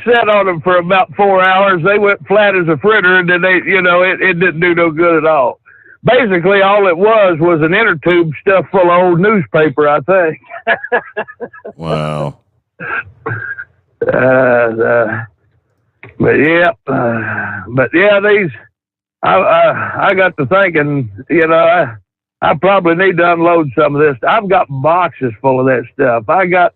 sat on them for about 4 hours, they went flat as a fritter, and then it didn't do no good at all. basically all it was an inner tube stuffed full of old newspaper, I think. Wow. But yeah, these, I got to thinking, I probably need to unload some of this. I've got boxes full of that stuff. I got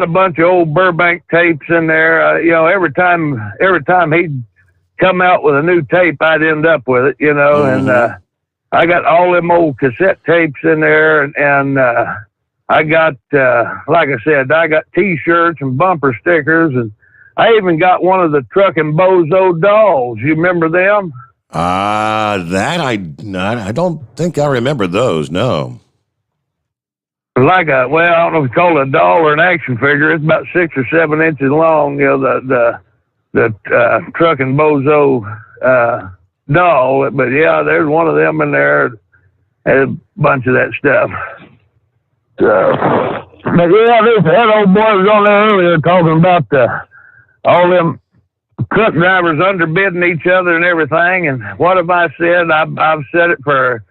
a bunch of old Burbank tapes in there. Every time he'd come out with a new tape, I'd end up with it, and I got all them old cassette tapes in there, and I got, like I said, I got T-shirts and bumper stickers, and I even got one of the Truckin' Bozo dolls. You remember them? That I don't think I remember those. No. Like I don't know if you call it a doll or an action figure. It's about 6 or 7 inches long. The Truckin' Bozo doll. But yeah, there's one of them in there. Had a bunch of that stuff. But yeah, that old boy was on there earlier talking about all them truck drivers underbidding each other and everything. And what have I said? I've said it for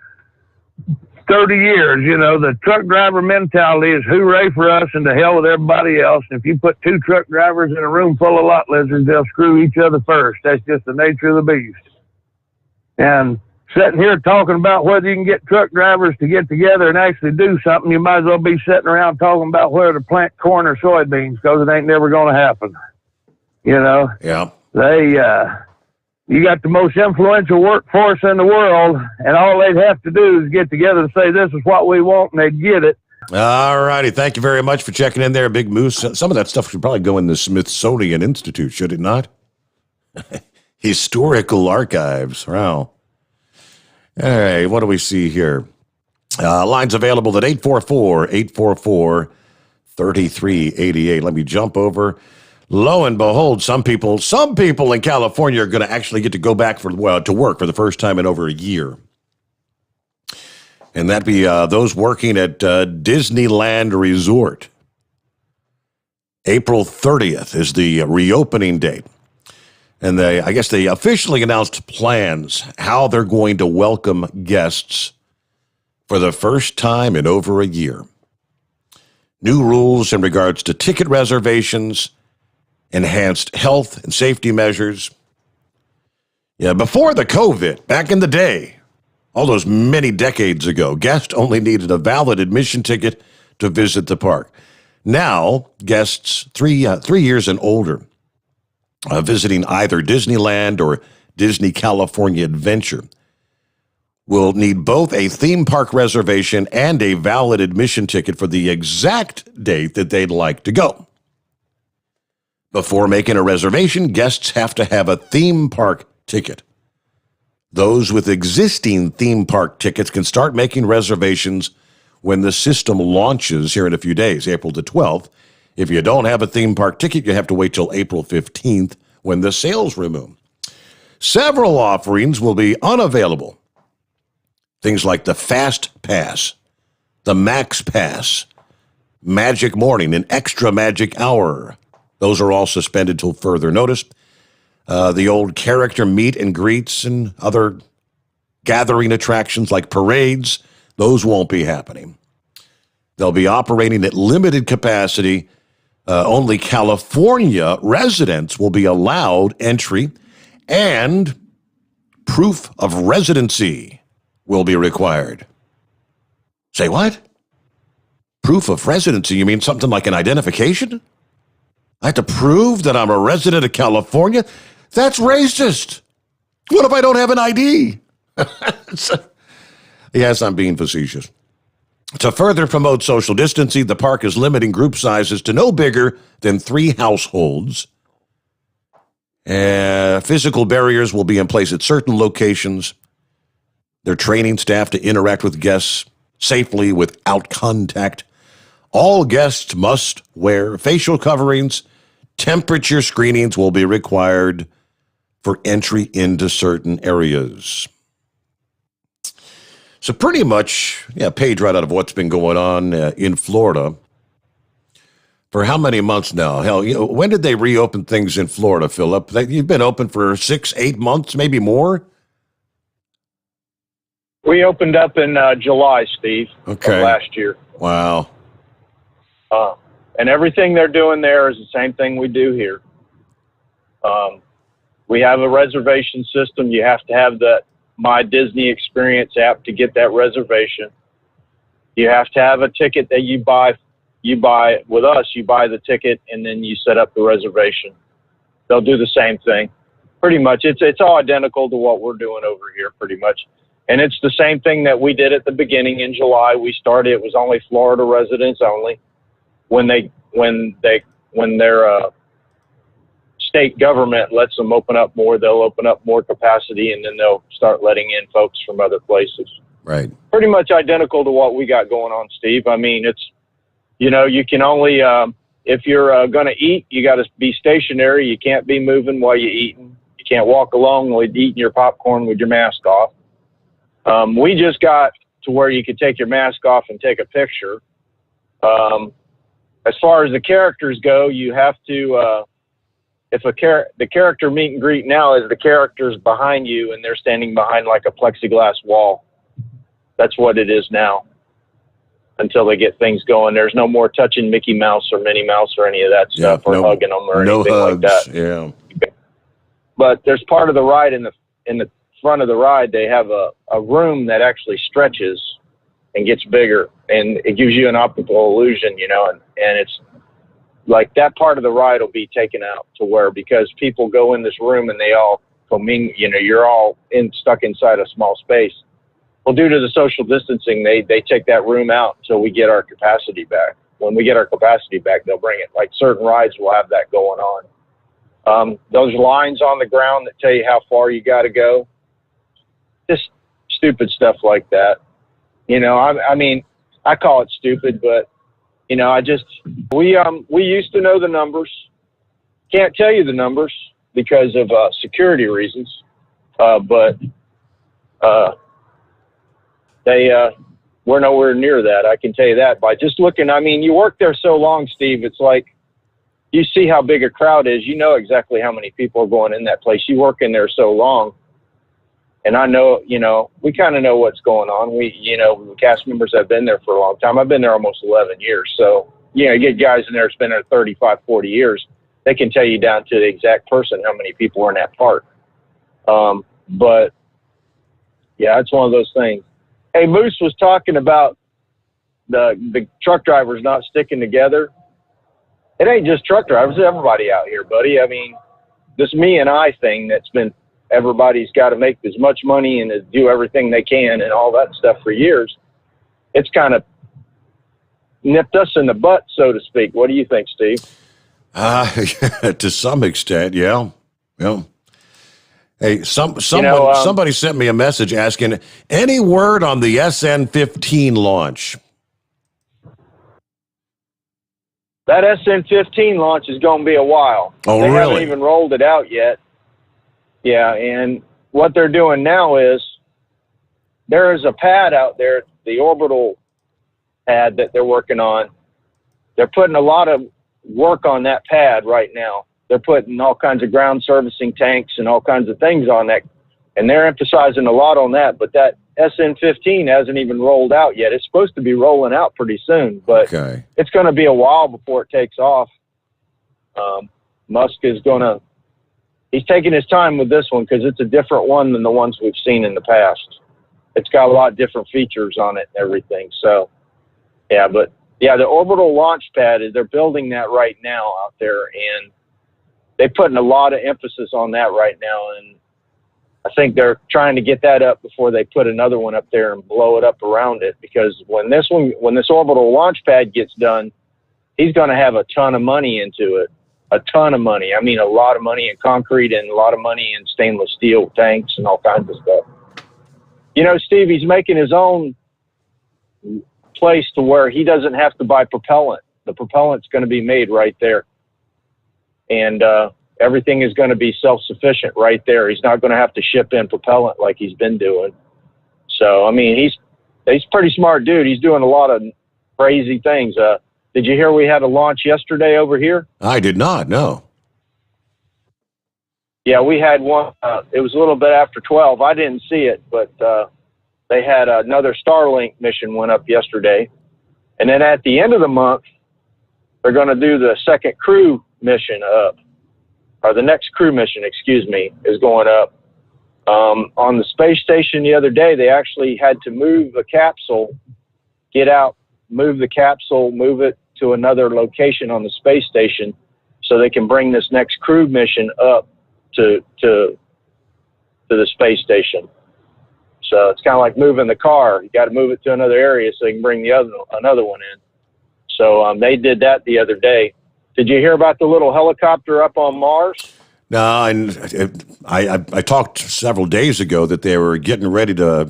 30 years. The truck driver mentality is hooray for us and to hell with everybody else. And if you put 2 truck drivers in a room full of lot lizards, they'll screw each other first. That's just the nature of the beast. And sitting here talking about whether you can get truck drivers to get together and actually do something, you might as well be sitting around talking about whether to plant corn or soybeans, because it ain't never going to happen. Yeah. You got the most influential workforce in the world, and all they'd have to do is get together and say, this is what we want, and they'd get it. All righty. Thank you very much for checking in there, Big Moose. Some of that stuff should probably go in the Smithsonian Institute, should it not? Historical archives. Wow. All right, what do we see here? Lines available at 844-3388. Let me jump over. Lo and behold, some people in California are going to actually get to go back to work for the first time in over a year. And that'd be those working at Disneyland Resort. April 30th is the reopening date. And I guess they officially announced plans how they're going to welcome guests for the first time in over a year. New rules in regards to ticket reservations, enhanced health and safety measures. Yeah, before the COVID, back in the day, all those many decades ago, guests only needed a valid admission ticket to visit the park. Now, guests 3 years and older visiting either Disneyland or Disney California Adventure will need both a theme park reservation and a valid admission ticket for the exact date that they'd like to go. Before making a reservation, guests have to have a theme park ticket. Those with existing theme park tickets can start making reservations when the system launches here in a few days, April the 12th. If you don't have a theme park ticket, you have to wait till April 15th when the sales resume. Several offerings will be unavailable. Things like the Fast Pass, the Max Pass, Magic Morning, and Extra Magic Hour. Those are all suspended till further notice. The old character meet and greets and other gathering attractions like parades, those won't be happening. They'll be operating at limited capacity. Only California residents will be allowed entry, and proof of residency will be required. Say what? Proof of residency? You mean something like an identification? I have to prove that I'm a resident of California? That's racist. What if I don't have an ID? Yes, I'm being facetious. To further promote social distancing, the park is limiting group sizes to no bigger than 3 households. Physical barriers will be in place at certain locations. They're training staff to interact with guests safely without contact. All guests must wear facial coverings. Temperature screenings will be required for entry into certain areas. So pretty much, page right out of what's been going on in Florida for how many months now? Hell, when did they reopen things in Florida, Philip? You've been open for 6-8 months, maybe more? We opened up in July, Steve, of last year. Wow. And everything they're doing there is the same thing we do here. We have a reservation system. You have to have the My Disney Experience app to get that reservation. You have to have a ticket that you buy. You buy with us. You buy the ticket and then you set up the reservation. They'll do the same thing. Pretty much, it's all identical to what we're doing over here, pretty much. And it's the same thing that we did at the beginning in July. We started. It was only Florida residents only. When their state government lets them open up more, they'll open up more capacity, and then they'll start letting in folks from other places. Right. Pretty much identical to what we got going on, Steve. I mean, it's, you can only, if you're going to eat, you got to be stationary. You can't be moving while you're eating. You can't walk along while you're eating your popcorn with your mask off. We just got to where you could take your mask off and take a picture. As far as the characters go, you have to, the character meet and greet now is the characters behind you and they're standing behind like a plexiglass wall. That's what it is now until they get things going. There's no more touching Mickey Mouse or Minnie Mouse or any of that stuff or hugging them or anything hugs, like that. Yeah. But there's part of the ride in the front of the ride, they have a room that actually stretches and gets bigger, and it gives you an optical illusion, and it's like that part of the ride will be taken out to where, because people go in this room and they all you're all stuck inside a small space. Well, due to the social distancing, they take that room out until we get our capacity back. When we get our capacity back, they'll bring it. Like certain rides will have that going on. Those lines on the ground that tell you how far you got to go, just stupid stuff like that. I mean, I call it stupid, but we used to know the numbers. Can't tell you the numbers because of security reasons, but we're nowhere near that. I can tell you that by just looking. I mean, you work there so long, Steve. It's like you see how big a crowd is. You know exactly how many people are going in that place. You work in there so long. And I know, we kind of know what's going on. The cast members have been there for a long time. I've been there almost 11 years. So, you get guys in there that's been there 35, 40 years. They can tell you down to the exact person how many people are in that park. But, yeah, it's one of those things. Hey, Moose was talking about the truck drivers not sticking together. It ain't just truck drivers. It's everybody out here, buddy. I mean, this me and I thing that's been, everybody's got to make as much money and do everything they can and all that stuff for years. It's kind of nipped us in the butt, so to speak. What do you think, Steve? To some extent, yeah. Yeah. Hey, somebody sent me a message asking, any word on the SN15 launch? That SN15 launch is going to be a while. Oh, they really? Haven't even rolled it out yet. Yeah, and what they're doing now is there is a pad out there, the orbital pad that they're working on. They're putting a lot of work on that pad right now. They're putting all kinds of ground servicing tanks and all kinds of things on that, and they're emphasizing a lot on that. But that SN15 hasn't even rolled out yet. It's supposed to be rolling out pretty soon, but It's going to be a while before it takes off. Musk is going to... He's taking his time with this one because it's a different one than the ones we've seen in the past. It's got a lot of different features on it and everything. So, yeah, but yeah, the orbital launch pad, they're building that right now out there, and they're putting a lot of emphasis on that right now. And I think they're trying to get that up before they put another one up there and blow it up around it, because when this orbital launch pad gets done, he's going to have a ton of money into it. A ton of money. I mean, a lot of money in concrete and a lot of money in stainless steel tanks and all kinds of stuff. Steve, he's making his own place to where he doesn't have to buy propellant. The propellant's going to be made right there. And everything is going to be self-sufficient right there. He's not going to have to ship in propellant like he's been doing. So, I mean, he's a pretty smart dude. He's doing a lot of crazy things. Did you hear we had a launch yesterday over here? I did not, no. Yeah, we had one. It was a little bit after 12. I didn't see it, but they had another Starlink mission went up yesterday. And then at the end of the month, they're going to do the second crew mission up, or the next crew mission, is going up. On the space station the other day, they actually had to move the capsule, get out, move the capsule, move it to another location on the space station so they can bring this next crew mission up to the space station. So it's kind of like moving the car. You got to move it to another area so you can bring another one in. So they did that the other day. Did you hear about the little helicopter up on Mars? No, and I talked several days ago that they were getting ready to,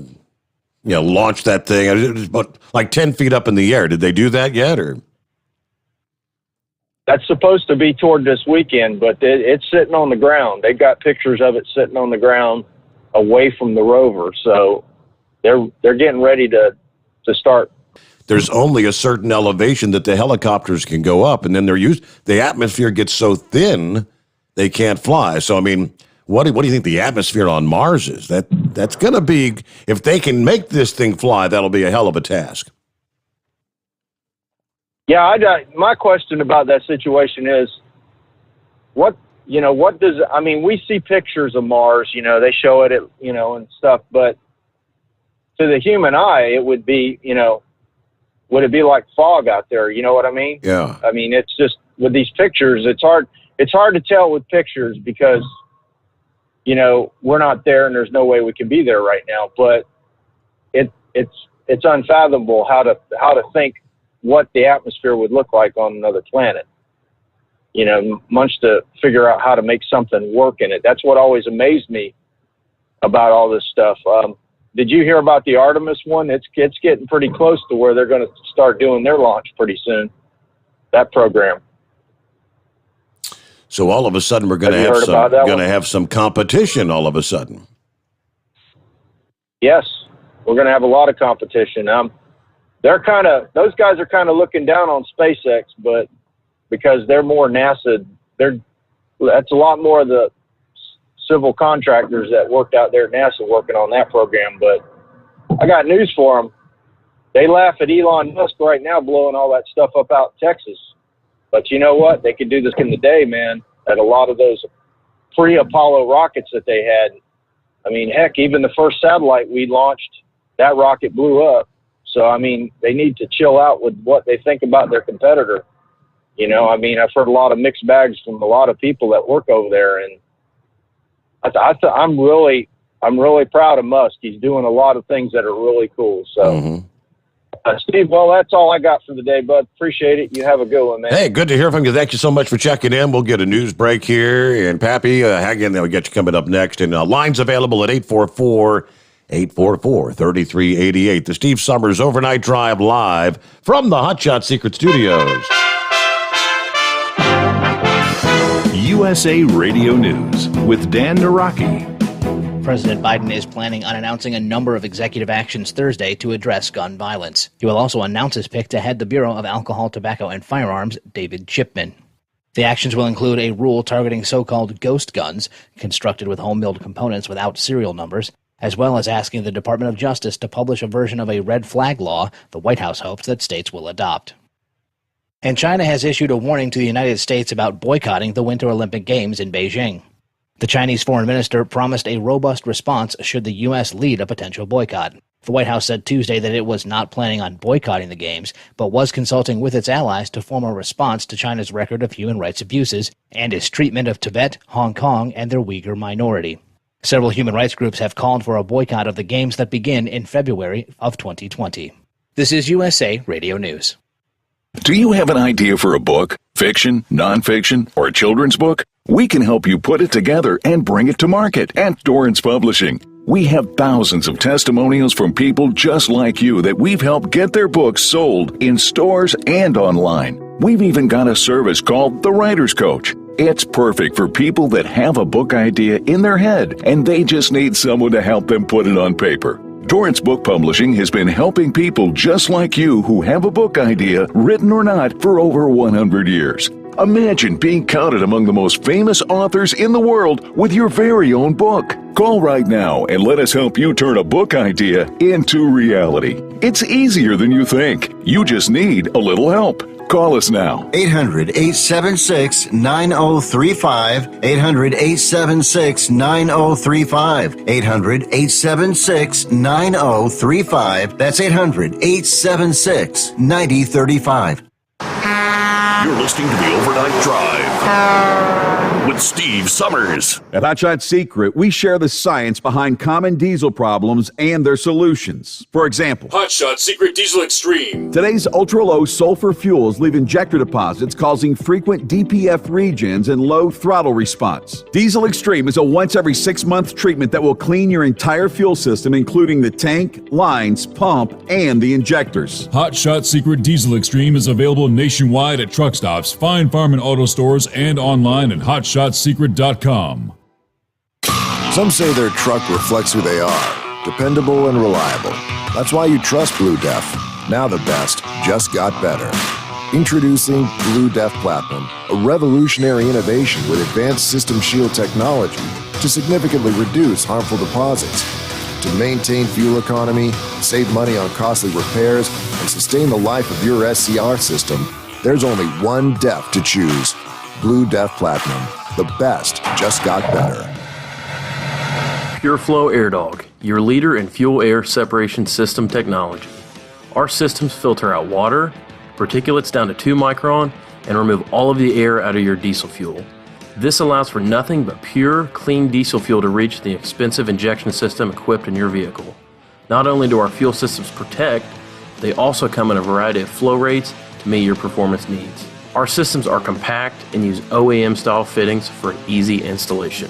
launch that thing. It was about like 10 feet up in the air. Did they do that yet, or? That's supposed to be toward this weekend, but it's sitting on the ground. They've got pictures of it sitting on the ground away from the rover. So they're getting ready to start. There's only a certain elevation that the helicopters can go up, and then the atmosphere gets so thin they can't fly. So, I mean, what do you think the atmosphere on Mars is? That's going to be, if they can make this thing fly, that'll be a hell of a task. Yeah, my question about that situation is, we see pictures of Mars, they show it, and stuff, but to the human eye, it would be, would it be like fog out there? You know what I mean? Yeah. I mean, it's just, with these pictures, it's hard to tell with pictures because, we're not there and there's no way we can be there right now, but it's unfathomable how to think what the atmosphere would look like on another planet. Much to figure out how to make something work in it. That's what always amazed me about all this stuff. Did you hear about the Artemis one? It's getting pretty close to where they're going to start doing their launch pretty soon, that program. So all of a sudden we're going to have some competition all of a sudden. Yes, we're going to have a lot of competition. Those guys are kind of looking down on SpaceX, but because they're more NASA, that's a lot more of the civil contractors that worked out there at NASA working on that program. But I got news for them. They laugh at Elon Musk right now blowing all that stuff up out in Texas. But you know what? They could do this in the day, man, at a lot of those pre-Apollo rockets that they had. I mean, heck, even the first satellite we launched, that rocket blew up. So, I mean, they need to chill out with what they think about their competitor. I've heard a lot of mixed bags from a lot of people that work over there, and I'm really proud of Musk. He's doing a lot of things that are really cool. So, Steve, well, that's all I got for the day, bud. Appreciate it. You have a good one, man. Hey, good to hear from you. Thank you so much for checking in. We'll get a news break here, and Pappy, hang in there. We'll get you coming up next. And lines available at 844-3388. The Steve Summers Overnight Drive live from the Hot Shot Secret Studios. USA Radio News with Dan Naraki. President Biden is planning on announcing a number of executive actions Thursday to address gun violence. He will also announce his pick to head the Bureau of Alcohol, Tobacco, and Firearms, David Chipman. The actions will include a rule targeting so-called ghost guns, constructed with home-milled components without serial numbers, as well as asking the Department of Justice to publish a version of a red flag law the White House hopes that states will adopt. And China has issued a warning to the United States about boycotting the Winter Olympic Games in Beijing. The Chinese foreign minister promised a robust response should the U.S. lead a potential boycott. The White House said Tuesday that it was not planning on boycotting the Games, but was consulting with its allies to form a response to China's record of human rights abuses and its treatment of Tibet, Hong Kong, and their Uyghur minority. Several human rights groups have called for a boycott of the Games that begin in February of 2020. This is USA Radio News. Do you have an idea for a book, fiction, nonfiction, or a children's book? We can help you put it together and bring it to market at Dorrance Publishing. We have thousands of testimonials from people just like you that we've helped get their books sold in stores and online. We've even got a service called The Writer's Coach. It's perfect for people that have a book idea in their head and they just need someone to help them put it on paper. Dorrance Book Publishing has been helping people just like you who have a book idea, written or not, for over 100 years. Imagine being counted among the most famous authors in the world with your very own book. Call right now and let us help you turn a book idea into reality. It's easier than you think. You just need a little help. Call us now. 800-876-9035. 800-876-9035. 800-876-9035. That's 800-876-9035. You're listening to the Overnight Drive with Steve Summers. At Hot Shot Secret, we share the science behind common diesel problems and their solutions. For example, Hot Shot Secret Diesel Extreme. Today's ultra-low sulfur fuels leave injector deposits causing frequent DPF regens and low throttle response. Diesel Extreme is a once every 6-month treatment that will clean your entire fuel system, including the tank, lines, pump, and the injectors. Hot Shot Secret Diesel Extreme is available nationwide at truck stops, fine farm and auto stores, and online at hotshotsecret.com. Some say their truck reflects who they are, dependable and reliable. That's why you trust Blue Def. Now the best just got better. Introducing Blue Def Platinum, a revolutionary innovation with advanced system shield technology to significantly reduce harmful deposits. To maintain fuel economy, save money on costly repairs, and sustain the life of your SCR system, there's only one DEF to choose. Blue Def Platinum. The best just got better. PureFlow AirDog, your leader in fuel air separation system technology. Our systems filter out water, particulates down to 2 micron, and remove all of the air out of your diesel fuel. This allows for nothing but pure, clean diesel fuel to reach the expensive injection system equipped in your vehicle. Not only do our fuel systems protect, they also come in a variety of flow rates to meet your performance needs. Our systems are compact and use OEM-style fittings for an easy installation.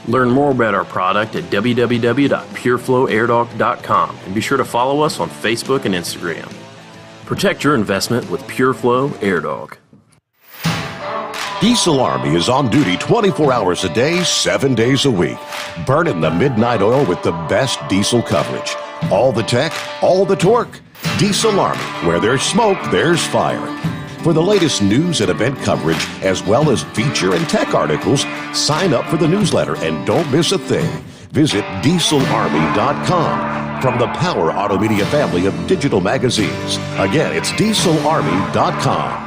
Learn more about our product at www.pureflowairdog.com and be sure to follow us on Facebook and Instagram. Protect your investment with PureFlow AirDog. Diesel Army is on duty 24 hours a day, 7 days a week. Burning the midnight oil with the best diesel coverage. All the tech, all the torque. Diesel Army, where there's smoke, there's fire. For the latest news and event coverage, as well as feature and tech articles, sign up for the newsletter and don't miss a thing. Visit dieselarmy.com from the Power Auto Media family of digital magazines. Again, it's dieselarmy.com.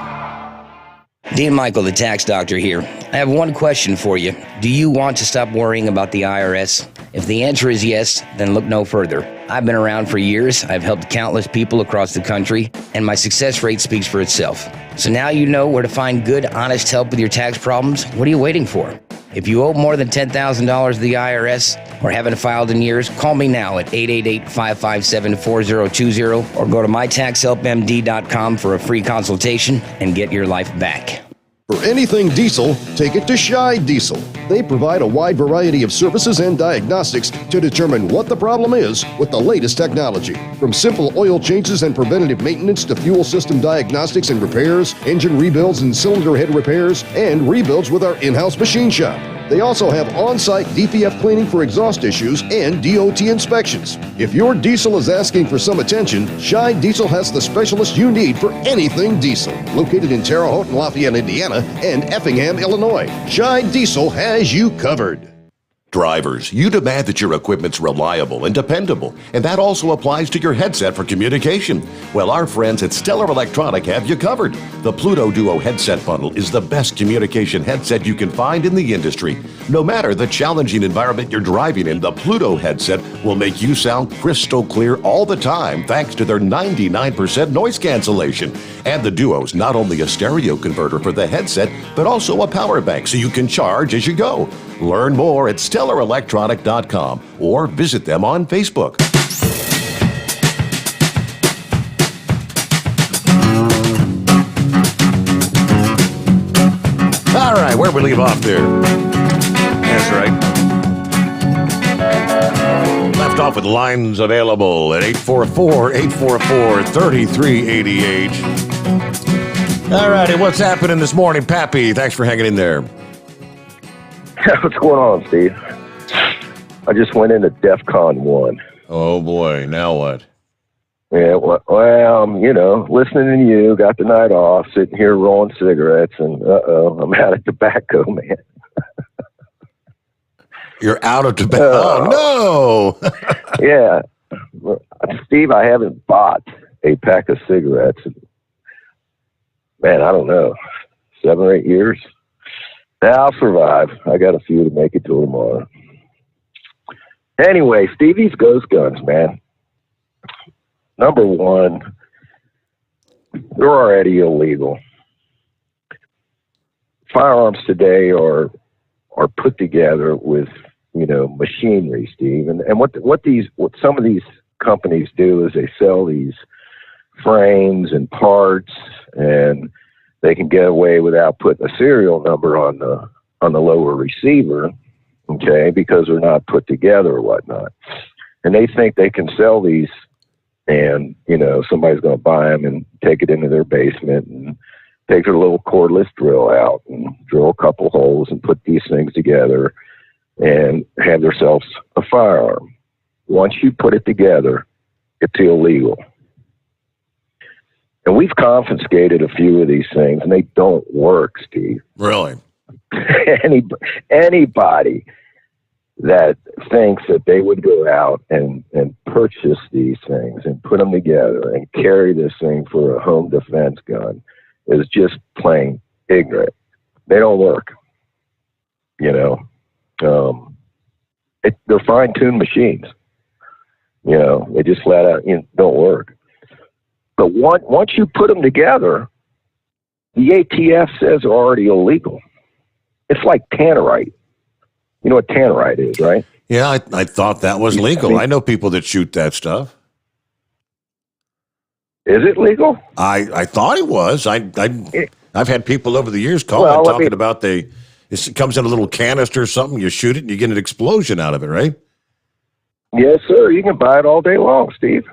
Dean Michael, the tax doctor here. I have one question for you. Do you want to stop worrying about the IRS? If the answer is yes, then look no further. I've been around for years, I've helped countless people across the country, and my success rate speaks for itself. So now you know where to find good, honest help with your tax problems. What are you waiting for? If you owe more than $10,000 to the IRS or haven't filed in years, call me now at 888-557-4020 or go to mytaxhelpmd.com for a free consultation and get your life back. For anything diesel, take it to Shy Diesel. They provide a wide variety of services and diagnostics to determine what the problem is with the latest technology. From simple oil changes and preventative maintenance to fuel system diagnostics and repairs, engine rebuilds and cylinder head repairs, and rebuilds with our in-house machine shop. They also have on-site DPF cleaning for exhaust issues and DOT inspections. If your diesel is asking for some attention, Shy Diesel has the specialist you need for anything diesel. Located in Terre Haute and Lafayette, Indiana, and Effingham, Illinois, Shy Diesel has you covered. Drivers, you demand that your equipment's reliable and dependable, and that also applies to your headset for communication. Well, our friends at Stellar Electronic have you covered. The Pluto Duo headset bundle is the best communication headset you can find in the industry. No matter the challenging environment you're driving in, the Pluto headset will make you sound crystal clear all the time thanks to their 99% noise cancellation. And the Duo's not only a stereo converter for the headset, but also a power bank so you can charge as you go. Learn more at StellarElectronic.com or visit them on Facebook. All right, where we leave off there? That's right. Left off with lines available at 844-844-3388. All righty, what's happening this morning, Pappy? Thanks for hanging in there. What's going on, Steve? I just went into DEF CON 1. Oh, boy. Now what? Yeah, well, listening to you, got the night off, sitting here rolling cigarettes, and I'm out of tobacco, man. You're out of tobacco. Oh, no. Yeah. Steve, I haven't bought a pack of cigarettes in, man, I don't know, 7 or 8 years. Now I'll survive. I got a few to make it till tomorrow. Anyway, Stevie's Ghost Guns, man. Number one, they're already illegal. Firearms today are put together with, machinery, Steve. And what some of these companies do is they sell these frames and parts, and they can get away without putting a serial number on the lower receiver, okay, because they're not put together or whatnot. And they think they can sell these, and somebody's going to buy them and take it into their basement and take their little cordless drill out and drill a couple holes and put these things together and have themselves a firearm. Once you put it together, it's illegal. And we've confiscated a few of these things, and they don't work, Steve. Really? Anybody that thinks that they would go out and purchase these things and put them together and carry this thing for a home defense gun is just plain ignorant. They don't work. They're fine-tuned machines. They just flat out don't work. But once you put them together, the ATF says they're already illegal. It's like tannerite. You know what tannerite is, right? Yeah, I thought that was legal. I know people that shoot that stuff. Is it legal? I thought it was. I've had people over the years talking about it comes in a little canister or something. You shoot it and you get an explosion out of it, right? Yes, sir. You can buy it all day long, Steve.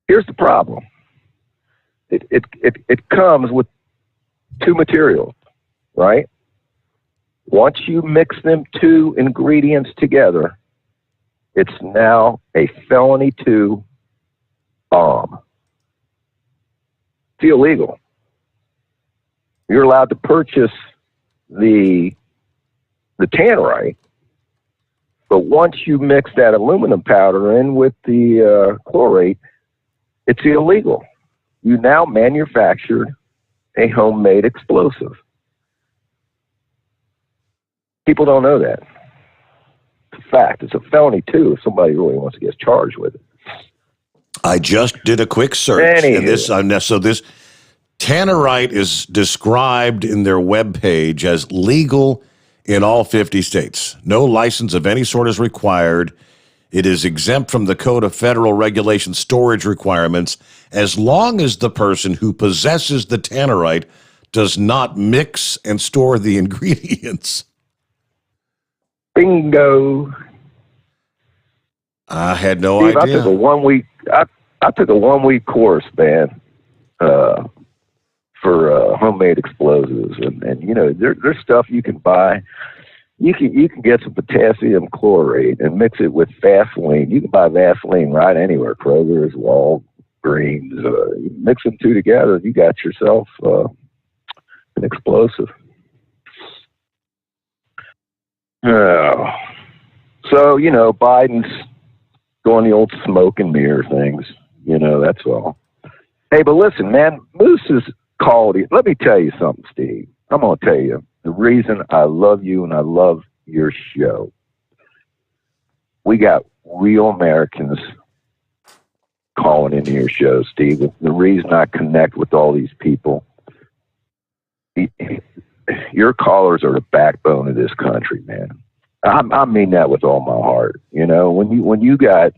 Here's the problem. It comes with two materials, right? Once you mix them two ingredients together, it's now a felony 2 bomb. It's illegal. You're allowed to purchase the tannerite, but once you mix that aluminum powder in with the chlorate, it's illegal. You now manufactured a homemade explosive. People don't know that. It's a fact. It's a felony 2 if somebody really wants to get charged with it. I just did a quick search. And this tannerite is described in their webpage as legal in all 50 states. No license of any sort is required. It is exempt from the Code of Federal Regulation storage requirements as long as the person who possesses the tannerite does not mix and store the ingredients. Bingo. I had no Steve, idea. I took a 1 week course, man, for homemade explosives, and there's stuff you can buy. You can get some potassium chlorate and mix it with Vaseline. You can buy Vaseline right anywhere, Kroger's, Walgreens. You mix them two together, you got yourself an explosive. So Biden's doing the old smoke and mirror things. That's all. Hey, but listen, man, Moose is quality. Let me tell you something, Steve. I'm going to tell you the reason I love you and I love your show. We got real Americans calling into your show, Steve. The reason I connect with all these people, your callers are the backbone of this country, man. I mean that with all my heart. When you got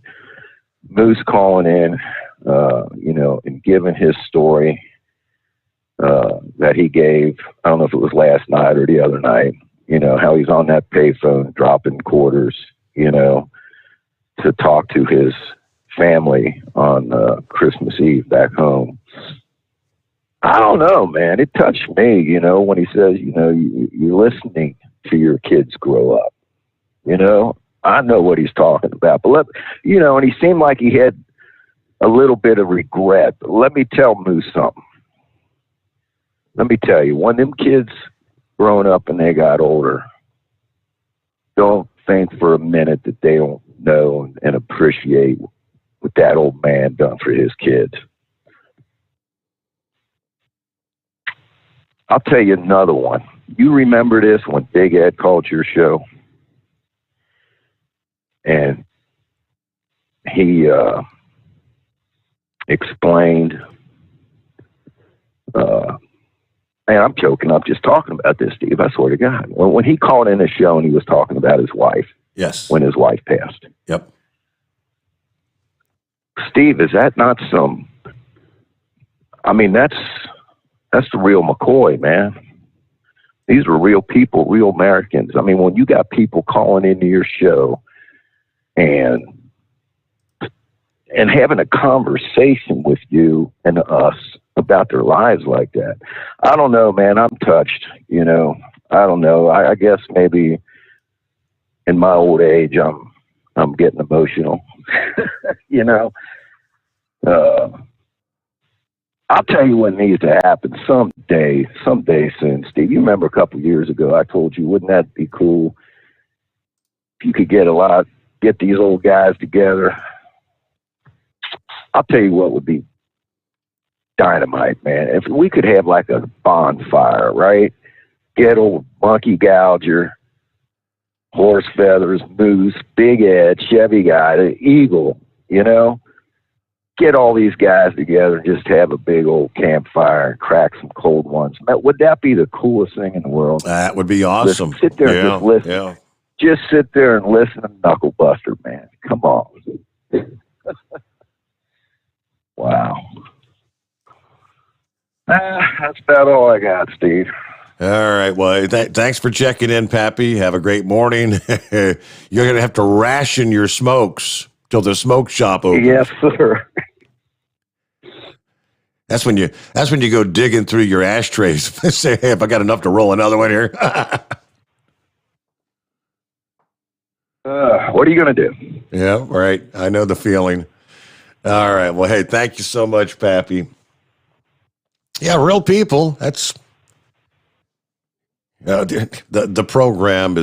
Moose calling in, and giving his story that he gave, I don't know if it was last night or the other night, how he's on that payphone dropping quarters, to talk to his family on Christmas Eve back home. I don't know, man. It touched me, when he says, you're listening to your kids grow up. I know what he's talking about. But and he seemed like he had a little bit of regret. But let me tell Moose something. Let me tell you, when them kids grown up and they got older, don't think for a minute that they don't know and appreciate what that old man done for his kids. I'll tell you another one. You remember this when Big Ed called your show? And he explained, and I'm joking, I'm just talking about this, Steve, I swear to God. When he called in the show and he was talking about his wife. Yes. When his wife passed. Yep. Steve, is that not some, I mean, that's the real McCoy, man. These are real people, real Americans. I mean, when you got people calling into your show and having a conversation with you and us about their lives like that. I don't know, man. I'm touched, I don't know. I guess maybe in my old age, I'm getting emotional, I'll tell you what needs to happen someday soon, Steve. You remember a couple of years ago, I told you, wouldn't that be cool if you could get these old guys together? I'll tell you what would be dynamite, man. If we could have like a bonfire, right? Get old Monkey Gouger, Horse Feathers, Moose, Big Ed, Chevy Guy, the Eagle, get all these guys together and just have a big old campfire and crack some cold ones. Would that be the coolest thing in the world? That would be awesome. Sit there and just listen. Yeah. Just sit there and listen to Knuckle Buster, man. Come on. Wow. That's about all I got, Steve. All right. Well, thanks for checking in, Pappy. Have a great morning. You're going to have to ration your smokes till the smoke shop opens. Yes, sir. That's when you go digging through your ashtrays. Say, hey, if I got enough to roll another one here. What are you going to do? Yeah, right. I know the feeling. All right. Well, hey, thank you so much, Pappy. Yeah, real people. That's the program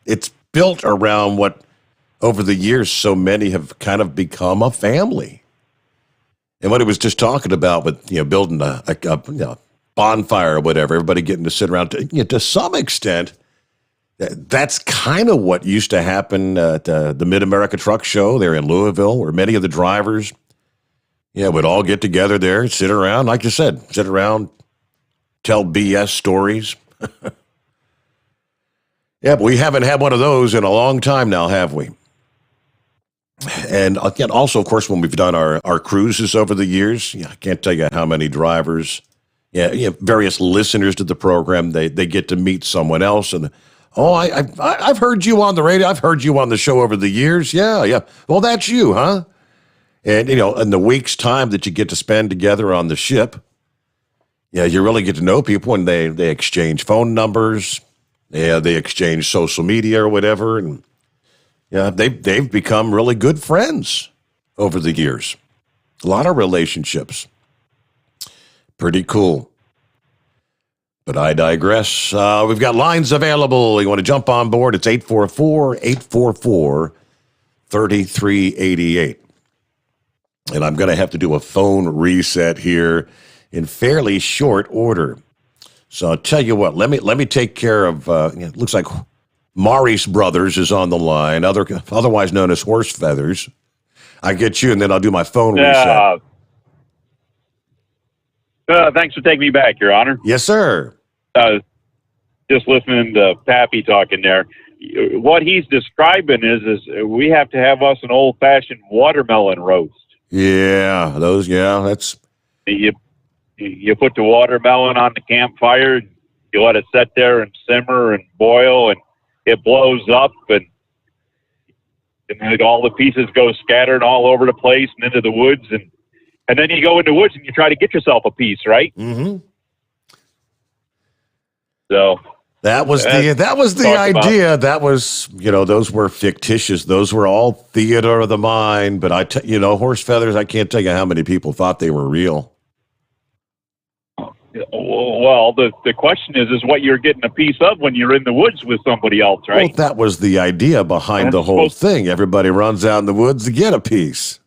it's built around what over the years so many have kind of become a family. And what it was just talking about with building a bonfire or whatever, everybody getting to sit around to some extent. That's kind of what used to happen at the Mid-America Truck Show there in Louisville, where many of the drivers, would all get together there, sit around, like you said, tell BS stories. Yeah, but we haven't had one of those in a long time now, have we? And again, also, of course, when we've done our cruises over the years, I can't tell you how many drivers, various listeners to the program, they get to meet someone else and, oh, I've heard you on the radio. I've heard you on the show over the years. Yeah. Well, that's you, huh? And, in the week's time that you get to spend together on the ship, you really get to know people, and they exchange phone numbers. Yeah, they exchange social media or whatever. And, they've become really good friends over the years. A lot of relationships. Pretty cool. But I digress. We've got lines available. You want to jump on board? It's 844-844-3388. And I'm going to have to do a phone reset here in fairly short order. So I'll tell you what. Let me take care of. It looks like Maurice Brothers is on the line, otherwise known as Horse Feathers. I get you, and then I'll do my phone reset. Thanks for taking me back, Your Honor. Yes, sir. Just listening to Pappy talking there. What he's describing is we have to have us an old-fashioned watermelon roast. Yeah, that's... You put the watermelon on the campfire, you let it sit there and simmer and boil, and it blows up, and all the pieces go scattered all over the place and into the woods, and then you go in the woods and you try to get yourself a piece, right? Mm-hmm. So That was the idea. That was, those were fictitious. Those were all theater of the mind. But horse feathers, I can't tell you how many people thought they were real. Well, the question is what you're getting a piece of when you're in the woods with somebody else, right? Well, that was the idea behind the whole thing. Everybody runs out in the woods to get a piece.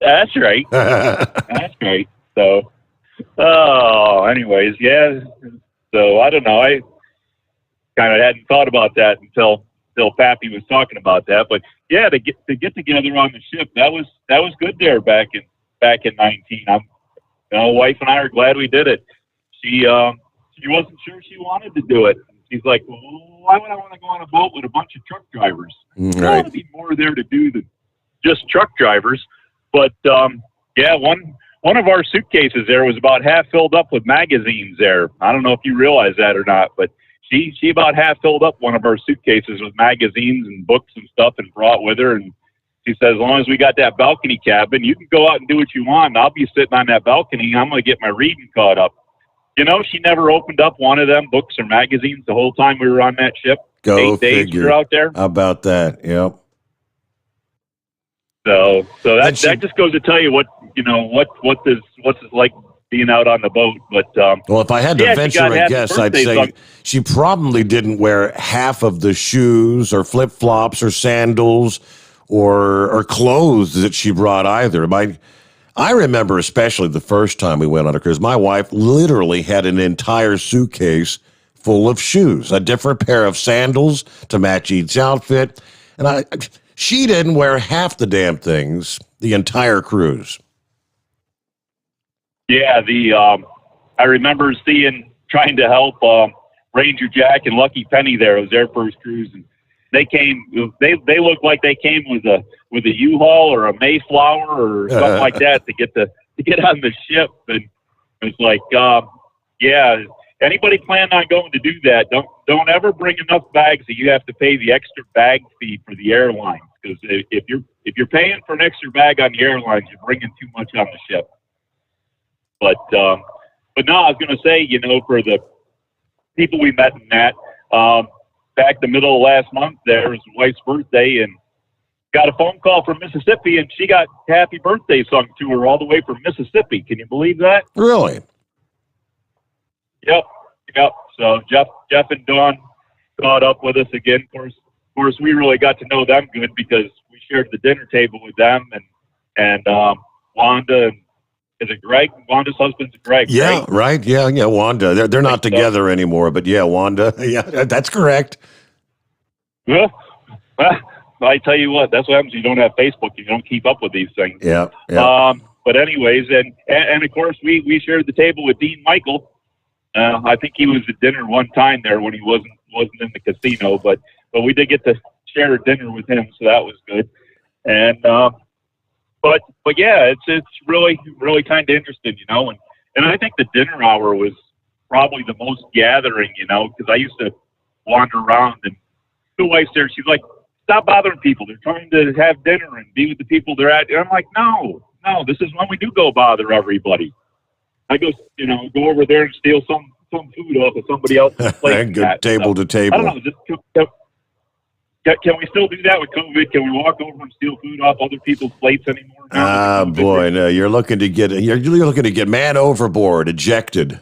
That's right. That's right. So, anyways, yeah. So I don't know. I kind of hadn't thought about that until Pappy was talking about that. But yeah, to get together on the ship, that was good there back in 19. Wife and I are glad we did it. She wasn't sure she wanted to do it. She's like, well, why would I want to go on a boat with a bunch of truck drivers? Right. There ought to be more there to do than just truck drivers. But one of our suitcases there was about half filled up with magazines there. I don't know if you realize that or not, but she about half filled up one of our suitcases with magazines and books and stuff and brought with her. And she says, as long as we got that balcony cabin, you can go out and do what you want. And I'll be sitting on that balcony. I'm going to get my reading caught up. She never opened up one of them books or magazines the whole time we were on that ship. Go 8 days we were out there. How about that? Yep. So that just goes to tell you what what's it like being out on the boat. But well, if I had to venture a guess, I'd say she probably didn't wear half of the shoes or flip flops or sandals or clothes that she brought either. I remember especially the first time we went on a cruise, my wife literally had an entire suitcase full of shoes, a different pair of sandals to match each outfit, and she didn't wear half the damn things the entire cruise. Yeah, I remember trying to help Ranger Jack and Lucky Penny there. It was their first cruise, and they looked like they came with a U-Haul or a Mayflower or something like that to get on the ship. And it's like, anybody planning on going to do that, don't ever bring enough bags that you have to pay the extra bag fee for the airlines. Because if you're paying for an extra bag on the airlines, you're bringing too much on the ship. But no, I was going to say, for the people we met in that, back the middle of last month, there was my wife's birthday, and got a phone call from Mississippi, and she got happy birthday sung to her all the way from Mississippi. Can you believe that? Really? Yep. So Jeff and Dawn caught up with us again. Of course, we really got to know them good because we shared the dinner table with them and Wanda and is it Greg? Wanda's husband's Greg. Yeah, right. Yeah, Wanda. They're not together anymore, but yeah, Wanda. Yeah, that's correct. Well, I tell you what, that's what happens. You don't have Facebook. You don't keep up with these things. Yeah. But anyways, and of course, we shared the table with Dean Michael. I think he was at dinner one time there when he wasn't in the casino, but we did get to share a dinner with him, so that was good. And but yeah, it's really kind of interesting, and I think the dinner hour was probably the most gathering, because I used to wander around and the wife's there. She's like, stop bothering people. They're trying to have dinner and be with the people they're at. And I'm like, no, this is when we do go bother everybody. I go, go over there and steal some food off of somebody else's plate. Good table to table. I don't know. Can we still do that with COVID? Can we walk over and steal food off other people's plates anymore? Boy, no, you're looking to get man overboard, ejected.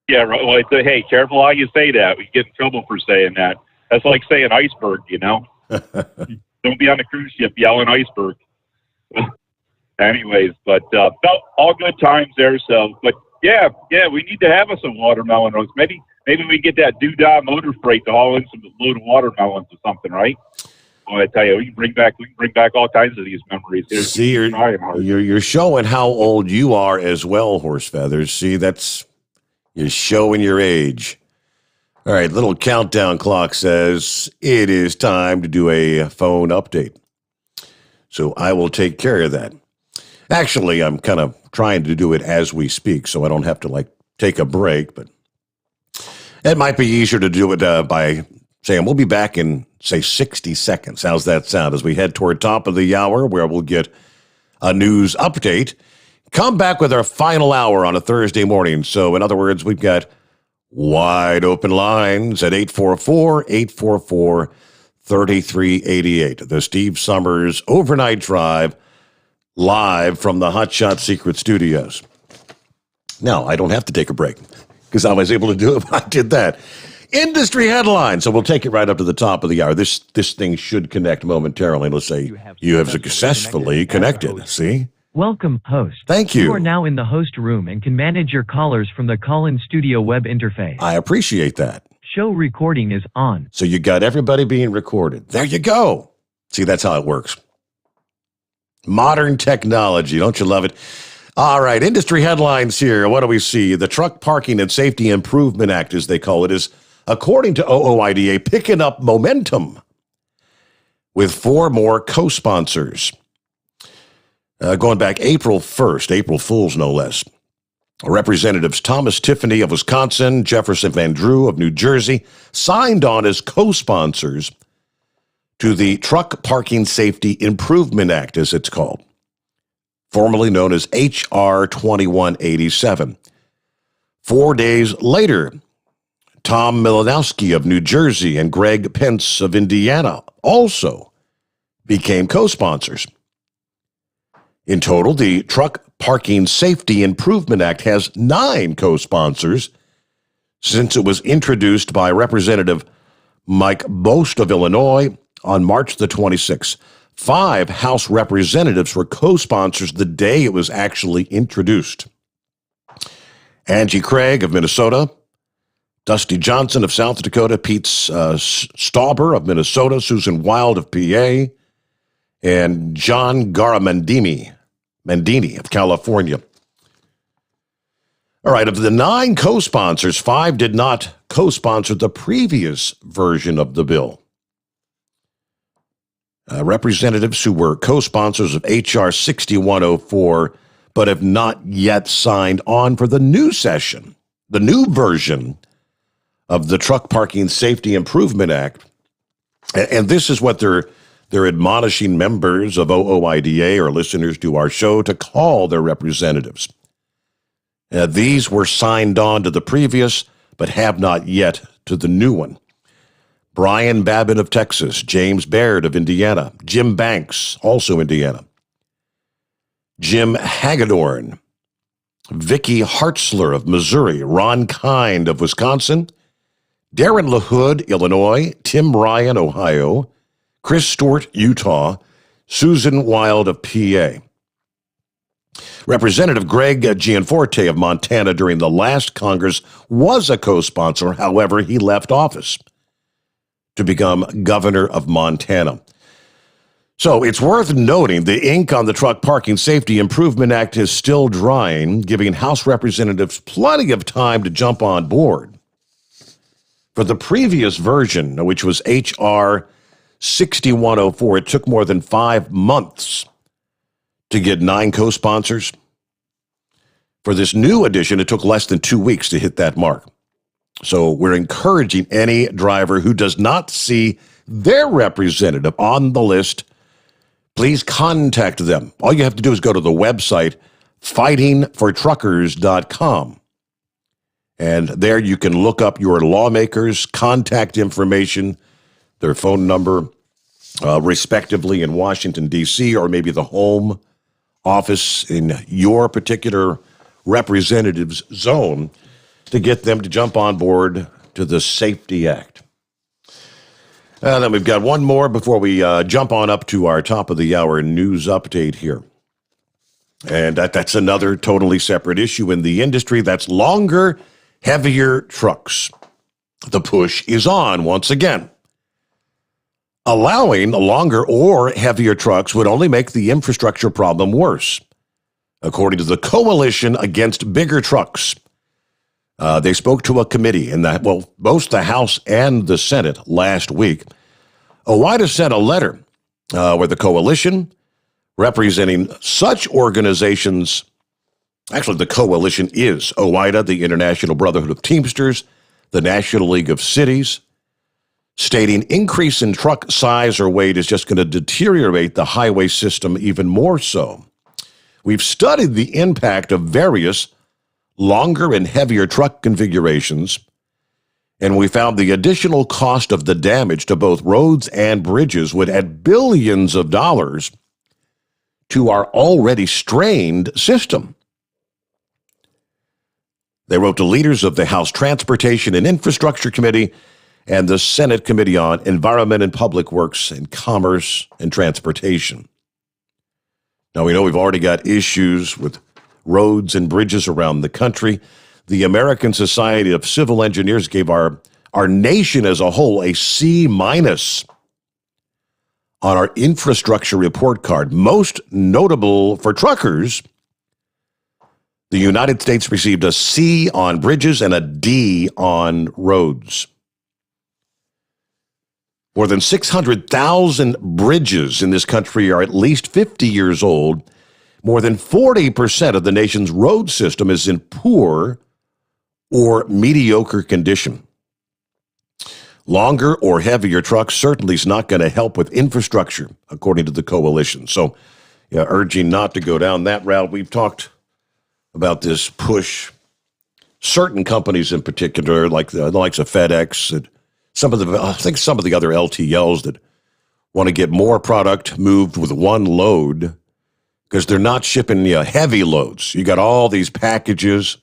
Yeah, right. Well, I say, hey, careful how you say that. We get in trouble for saying that. That's like saying iceberg, Don't be on the cruise ship yelling iceberg. Anyways, but all good times there. So, but yeah, we need to have us a watermelon roast. Maybe we get that doodah motor freight to haul in some load of watermelons or something, right? Well, I tell you, we can bring back all kinds of these memories. See, you're showing how old you are as well, Horse Feathers. See, you're showing your age. All right, little countdown clock says it is time to do a phone update. So I will take care of that. Actually, I'm kind of trying to do it as we speak, so I don't have to take a break, but it might be easier to do it by saying we'll be back in, say, 60 seconds. How's that sound as we head toward top of the hour where we'll get a news update, come back with our final hour on a Thursday morning. So in other words, we've got Wide open lines at 844-844-3388. The Steve Summers Overnight Drive, live from the Hot Shot Secret Studios. Now, I don't have to take a break because I was able to do it when I did that. Industry headlines. So we'll take it right up to the top of the hour. This thing should connect momentarily. Let's say you have successfully connected. See? Welcome, host. Thank you. You are now in the host room and can manage your callers from the call-in studio web interface. I appreciate that. Show recording is on. So you got everybody being recorded. There you go. See, that's how it works. Modern technology. Don't you love it? All right, industry headlines here. What do we see? The Truck Parking and Safety Improvement Act, as they call it, is, according to OOIDA, picking up momentum with 4 more co-sponsors. Going back April 1st, April Fools no less. Representatives Thomas Tiffany of Wisconsin, Jefferson Van Drew of New Jersey signed on as co-sponsors to the Truck Parking Safety Improvement Act, as it's called, formerly known as H.R. 2187. 4 days later, Tom Milanowski of New Jersey and Greg Pence of Indiana also became co-sponsors. In total, the Truck Parking Safety Improvement Act has 9 co-sponsors since it was introduced by Representative Mike Bost of Illinois on March the 26th. 5 House representatives were co-sponsors the day it was actually introduced. Angie Craig of Minnesota, Dusty Johnson of South Dakota, Pete Stauber of Minnesota, Susan Wild of PA, and John Garamandini of California. All right, of the 9 co-sponsors, 5 did not co-sponsor the previous version of the bill. Representatives who were co-sponsors of H.R. 6104 but have not yet signed on for the new session, the new version of the Truck Parking Safety Improvement Act. And this is what they're admonishing members of OOIDA or listeners to our show to call their representatives. These were signed on to the previous but have not yet to the new one. Brian Babin of Texas, James Baird of Indiana, Jim Banks, also Indiana, Jim Hagedorn, Vicky Hartzler of Missouri, Ron Kind of Wisconsin, Darren LaHood, Illinois, Tim Ryan, Ohio, Chris Stewart, Utah, Susan Wild of PA. Representative Greg Gianforte of Montana during the last Congress was a co-sponsor. However, he left office to become governor of Montana. So it's worth noting the ink on the Truck Parking Safety Improvement Act is still drying, giving House representatives plenty of time to jump on board. For the previous version, which was H.R. 6104, it took more than 5 months to get 9 co-sponsors. For this new edition, it took less than 2 weeks to hit that mark. So we're encouraging any driver who does not see their representative on the list, please contact them. All you have to do is go to the website, fightingfortruckers.com. And there you can look up your lawmakers' contact information, their phone number, respectively in Washington, D.C., or maybe the home office in your particular representative's zone, to get them to jump on board to the Safety Act. Then we've got one more before we jump on up to our top of the hour news update here. And that's another totally separate issue in the industry. That's longer, heavier trucks. The push is on once again. Allowing longer or heavier trucks would only make the infrastructure problem worse. According to the Coalition Against Bigger Trucks, they spoke to a committee in both the House and the Senate last week. OOIDA sent a letter where the coalition, representing such organizations, actually the coalition is OOIDA, the International Brotherhood of Teamsters, the National League of Cities, stating increase in truck size or weight is just going to deteriorate the highway system even more so. We've studied the impact of various longer and heavier truck configurations And we found the additional cost of the damage to both roads and bridges would add billions of dollars to our already strained system. They wrote to leaders of the House Transportation and Infrastructure Committee and the Senate Committee on Environment and Public Works and Commerce and Transportation. Now, we know we've already got issues with roads and bridges around the country. The American Society of Civil Engineers gave our nation as a whole a C- on our infrastructure report card. Most notable for truckers, the United States received a C on bridges and a D on roads. More than 600,000 bridges in this country are at least 50 years old. More than 40% of the nation's road system is in poor or mediocre condition. Longer or heavier trucks certainly is not going to help with infrastructure, according to the coalition. So, urging not to go down that route. We've talked about this push. Certain companies in particular, like the likes of FedEx, and some of the other LTLs that want to get more product moved with one load because they're not shipping heavy loads. You got all these packages,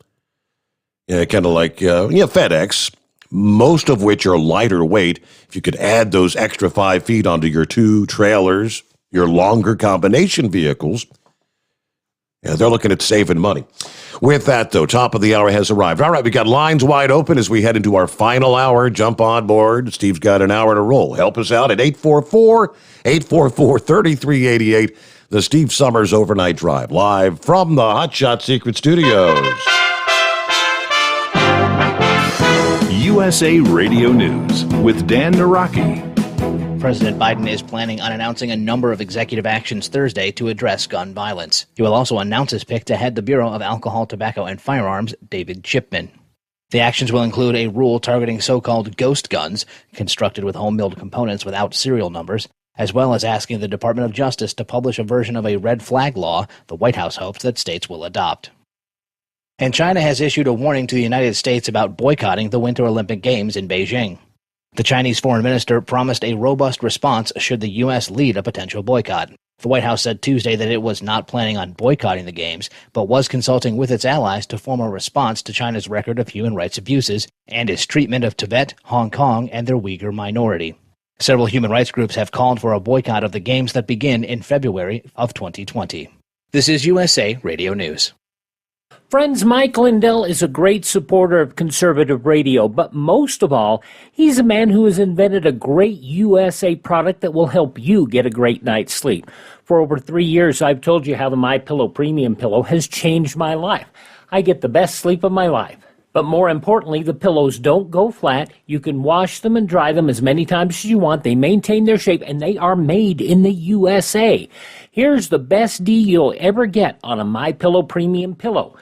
kind of like FedEx, most of which are lighter weight. If you could add those extra 5 feet onto your 2 trailers, your longer combination vehicles, they're looking at saving money. With that, though, top of the hour has arrived. All right, we got lines wide open as we head into our final hour. Jump on board. Steve's got an hour to roll. Help us out at 844-3388. The Steve Summers Overnight Drive, live from the Hotshot Secret Studios. USA Radio News with Dan Naraki. President Biden is planning on announcing a number of executive actions Thursday to address gun violence. He will also announce his pick to head the Bureau of Alcohol, Tobacco, and Firearms, David Chipman. The actions will include a rule targeting so-called ghost guns, constructed with home-built components without serial numbers, as well as asking the Department of Justice to publish a version of a red flag law the White House hopes that states will adopt. And China has issued a warning to the United States about boycotting the Winter Olympic Games in Beijing. The Chinese foreign minister promised a robust response should the U.S. lead a potential boycott. The White House said Tuesday that it was not planning on boycotting the Games, but was consulting with its allies to form a response to China's record of human rights abuses and its treatment of Tibet, Hong Kong, and their Uyghur minority. Several human rights groups have called for a boycott of the Games that begin in February of 2020. This is USA Radio News. Friends, Mike Lindell is a great supporter of conservative radio, but most of all, he's a man who has invented a great USA product that will help you get a great night's sleep. For over 3 years, I've told you how the MyPillow Premium Pillow has changed my life. I get the best sleep of my life. But more importantly, the pillows don't go flat. You can wash them and dry them as many times as you want. They maintain their shape, and they are made in the USA. Here's the best deal you'll ever get on a MyPillow Premium Pillow.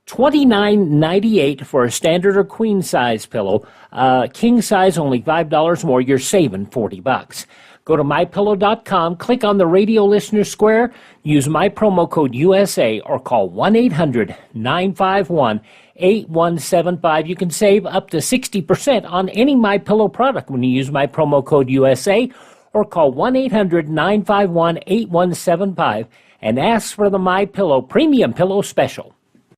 $29.98 for a standard or queen size pillow. King size only $5 more. You're saving $40. Go to mypillow.com, click on the radio listener square, use my promo code USA, or call 1-800-951-8175. You can save up to 60% on any MyPillow product when you use my promo code USA, or call 1-800-951-8175 and ask for the MyPillow Premium Pillow Special.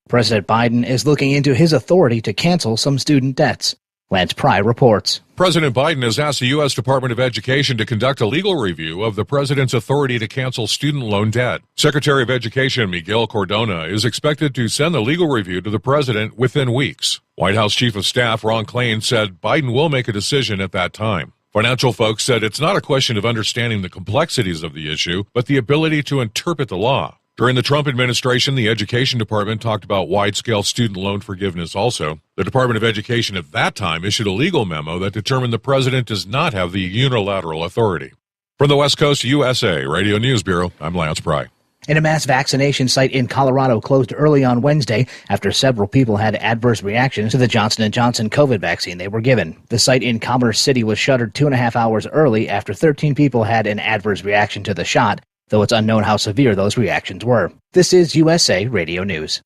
President Biden is looking into his authority to cancel some student debts. Lance Pry reports. President Biden has asked the U.S. Department of Education to conduct a legal review of the president's authority to cancel student loan debt. Secretary of Education Miguel Cardona is expected to send the legal review to the president within weeks. White House Chief of Staff Ron Klain said Biden will make a decision at that time. Financial folks said it's not a question of understanding the complexities of the issue, but the ability to interpret the law. During the Trump administration, the Education Department talked about wide-scale student loan forgiveness also. The Department of Education at that time issued a legal memo that determined the president does not have the unilateral authority. From the West Coast USA Radio News Bureau, I'm Lance Pry. And a mass vaccination site in Colorado closed early on Wednesday after several people had adverse reactions to the Johnson & Johnson COVID vaccine they were given. The site in Commerce City was shuttered 2.5 hours early after 13 people had an adverse reaction to the shot, though it's unknown how severe those reactions were. This is USA Radio News.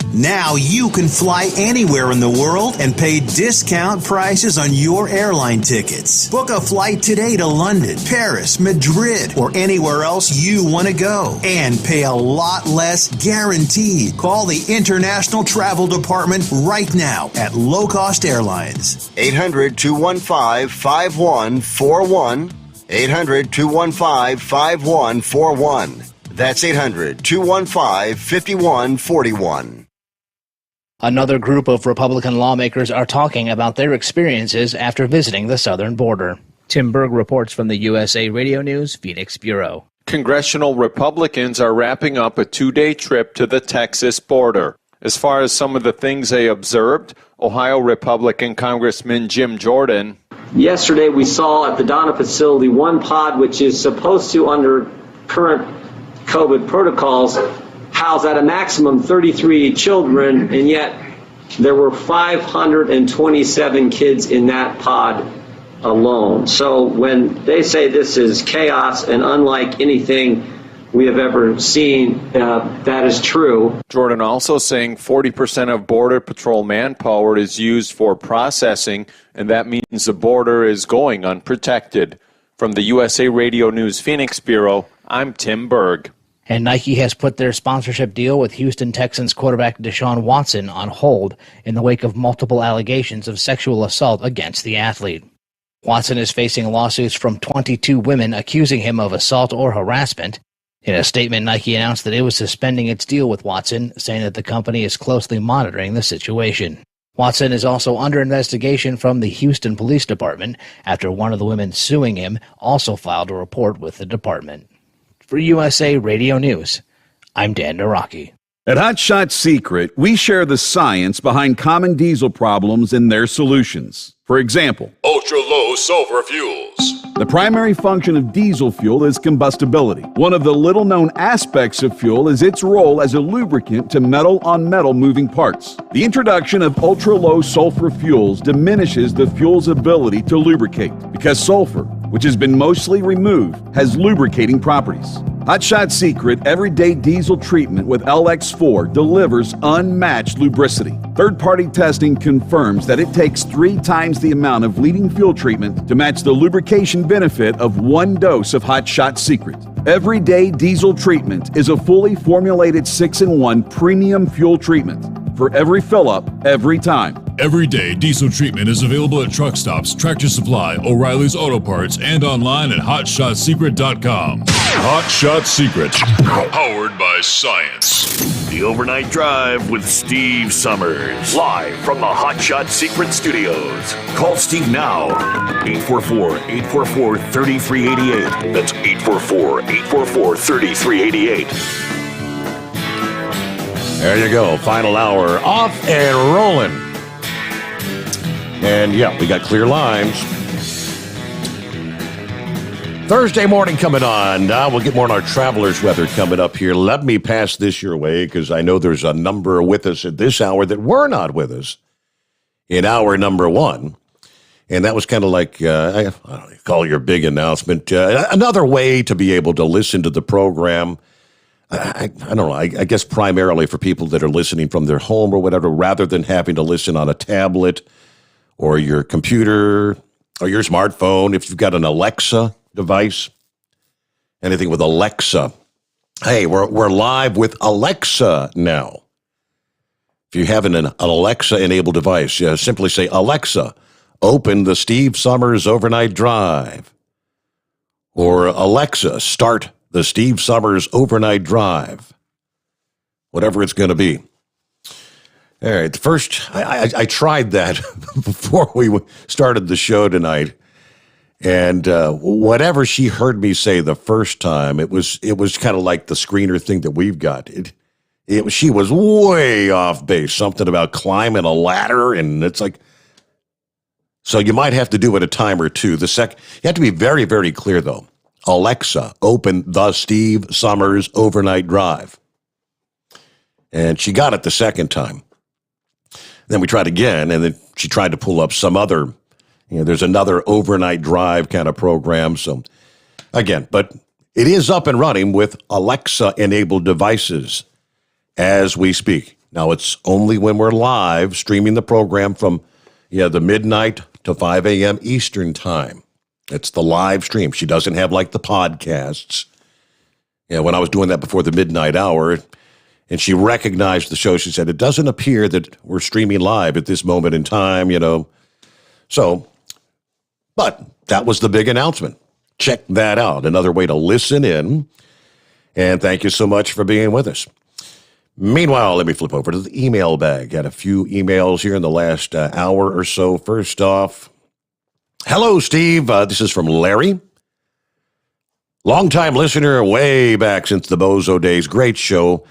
Now you can fly anywhere in the world and pay discount prices on your airline tickets. Book a flight today to London, Paris, Madrid, or anywhere else you want to go and pay a lot less guaranteed. Call the International Travel Department right now at Low Cost Airlines. 800-215-5141. 800-215-5141. That's 800-215-5141. Another group of Republican lawmakers are talking about their experiences after visiting the southern border. Tim Berg reports from the USA Radio News Phoenix Bureau. Congressional Republicans are wrapping up a 2-day trip to the Texas border. As far as some of the things they observed, Ohio Republican Congressman Jim Jordan. Yesterday we saw at the Donna facility one pod which is supposed to, under current COVID protocols, house at a maximum 33 children, and yet there were 527 kids in that pod alone. So when they say this is chaos and unlike anything we have ever seen, that is true. Jordan also saying 40% of Border Patrol manpower is used for processing, and that means the border is going unprotected. From the USA Radio News Phoenix Bureau, I'm Tim Berg. And Nike has put their sponsorship deal with Houston Texans quarterback Deshaun Watson on hold in the wake of multiple allegations of sexual assault against the athlete. Watson is facing lawsuits from 22 women accusing him of assault or harassment. In a statement, Nike announced that it was suspending its deal with Watson, saying that the company is closely monitoring the situation. Watson is also under investigation from the Houston Police Department after one of the women suing him also filed a report with the department. For USA Radio News, I'm Dan Naraki. At Hot Shot Secret, we share the science behind common diesel problems and their solutions. For example, Ultra-low sulfur fuels. the primary function of diesel fuel is combustibility. One of the little-known aspects of fuel is its role as a lubricant to metal-on-metal moving parts. The introduction of ultra-low sulfur fuels diminishes the fuel's ability to lubricate because sulfur, which has been mostly removed, has lubricating properties. Hot Shot Secret Everyday Diesel Treatment with LX4 delivers unmatched lubricity. Third-party testing confirms that it takes 3 times the amount of leading fuel treatment to match the lubrication benefit of 1 dose of Hot Shot Secret. Everyday Diesel Treatment is a fully formulated 6-in-1 premium fuel treatment for every fill-up, every time. Everyday diesel treatment is available at truck stops, Tractor Supply, O'Reilly's Auto Parts, and online at HotShotSecret.com. Hot Shot Secret. Powered by science. The Overnight Drive with Steve Summers. Live from the Hot Shot Secret Studios. Call Steve now. 844-844-3388. That's 844-844-3388. There you go. Final hour off and rolling. And yeah, we got clear lines. Thursday morning coming on. Now we'll get more on our travelers' weather coming up here. Let me pass this your way because I know there's a number with us at this hour that were not with us in hour number 1. And that was kind of like, I don't know, call your big announcement. Another way to be able to listen to the program. I don't know, I guess primarily for people that are listening from their home or whatever, rather than having to listen on a tablet or your computer or your smartphone. If you've got an Alexa device, anything with Alexa. Hey, we're live with Alexa now. If you have an Alexa-enabled device, simply say, Alexa, open the Steve Summers Overnight Drive. Or Alexa, start the Steve Summers Overnight Drive, whatever it's going to be. All right, first, I tried that before we started the show tonight, and whatever she heard me say the first time, it was kind of like the screener thing that we've got. She was way off base, something about climbing a ladder, and it's like, so you might have to do it a time or two. You have to be very, very clear, though. Alexa, open the Steve Summers Overnight Drive. And she got it the second time. Then we tried again, and then she tried to pull up some other, there's another overnight drive kind of program. So again, but it is up and running with Alexa-enabled devices as we speak. Now, it's only when we're live streaming the program from the midnight to 5 a.m. Eastern time. It's the live stream. She doesn't have like the podcasts. When I was doing that before the midnight hour, and she recognized the show, she said, it doesn't appear that we're streaming live at this moment in time, So, but that was the big announcement. Check that out. Another way to listen in. And thank you so much for being with us. Meanwhile, let me flip over to the email bag. Got a few emails here in the last hour or so. First off, hello, Steve. This is from Larry. Longtime listener, way back since the Bozo days. Great show.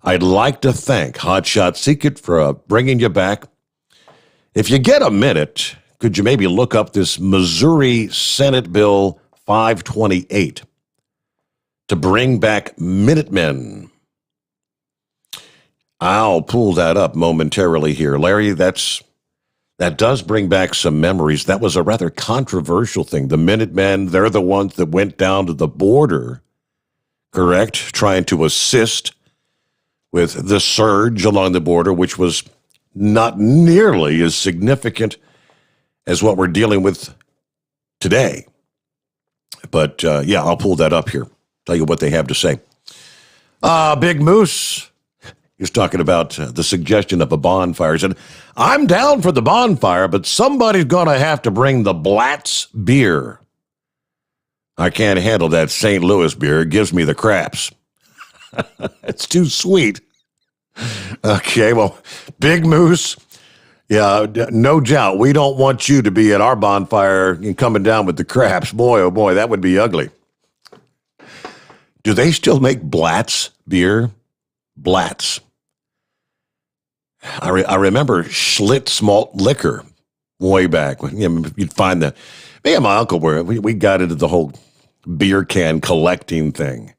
I'd like to thank Hotshot Secret for bringing you back. If you get a minute, could you maybe look up this Missouri Senate Bill 528 to bring back Minutemen? I'll pull that up momentarily here. Larry, that does bring back some memories. That was a rather controversial thing. The Minutemen, they're the ones that went down to the border, correct? Trying to assist with the surge along the border, which was not nearly as significant as what we're dealing with today. But, I'll pull that up here. Tell you what they have to say. Big Moose. He was talking about the suggestion of a bonfire. He said, I'm down for the bonfire, but somebody's going to have to bring the Blatz beer. I can't handle that St. Louis beer. It gives me the craps. It's too sweet. Okay, well, Big Moose, no doubt. We don't want you to be at our bonfire and coming down with the craps. Boy, oh boy, that would be ugly. Do they still make Blatz beer? Blatz. I remember Schlitz malt liquor way back. You'd find me and my uncle we got into the whole beer can collecting thing.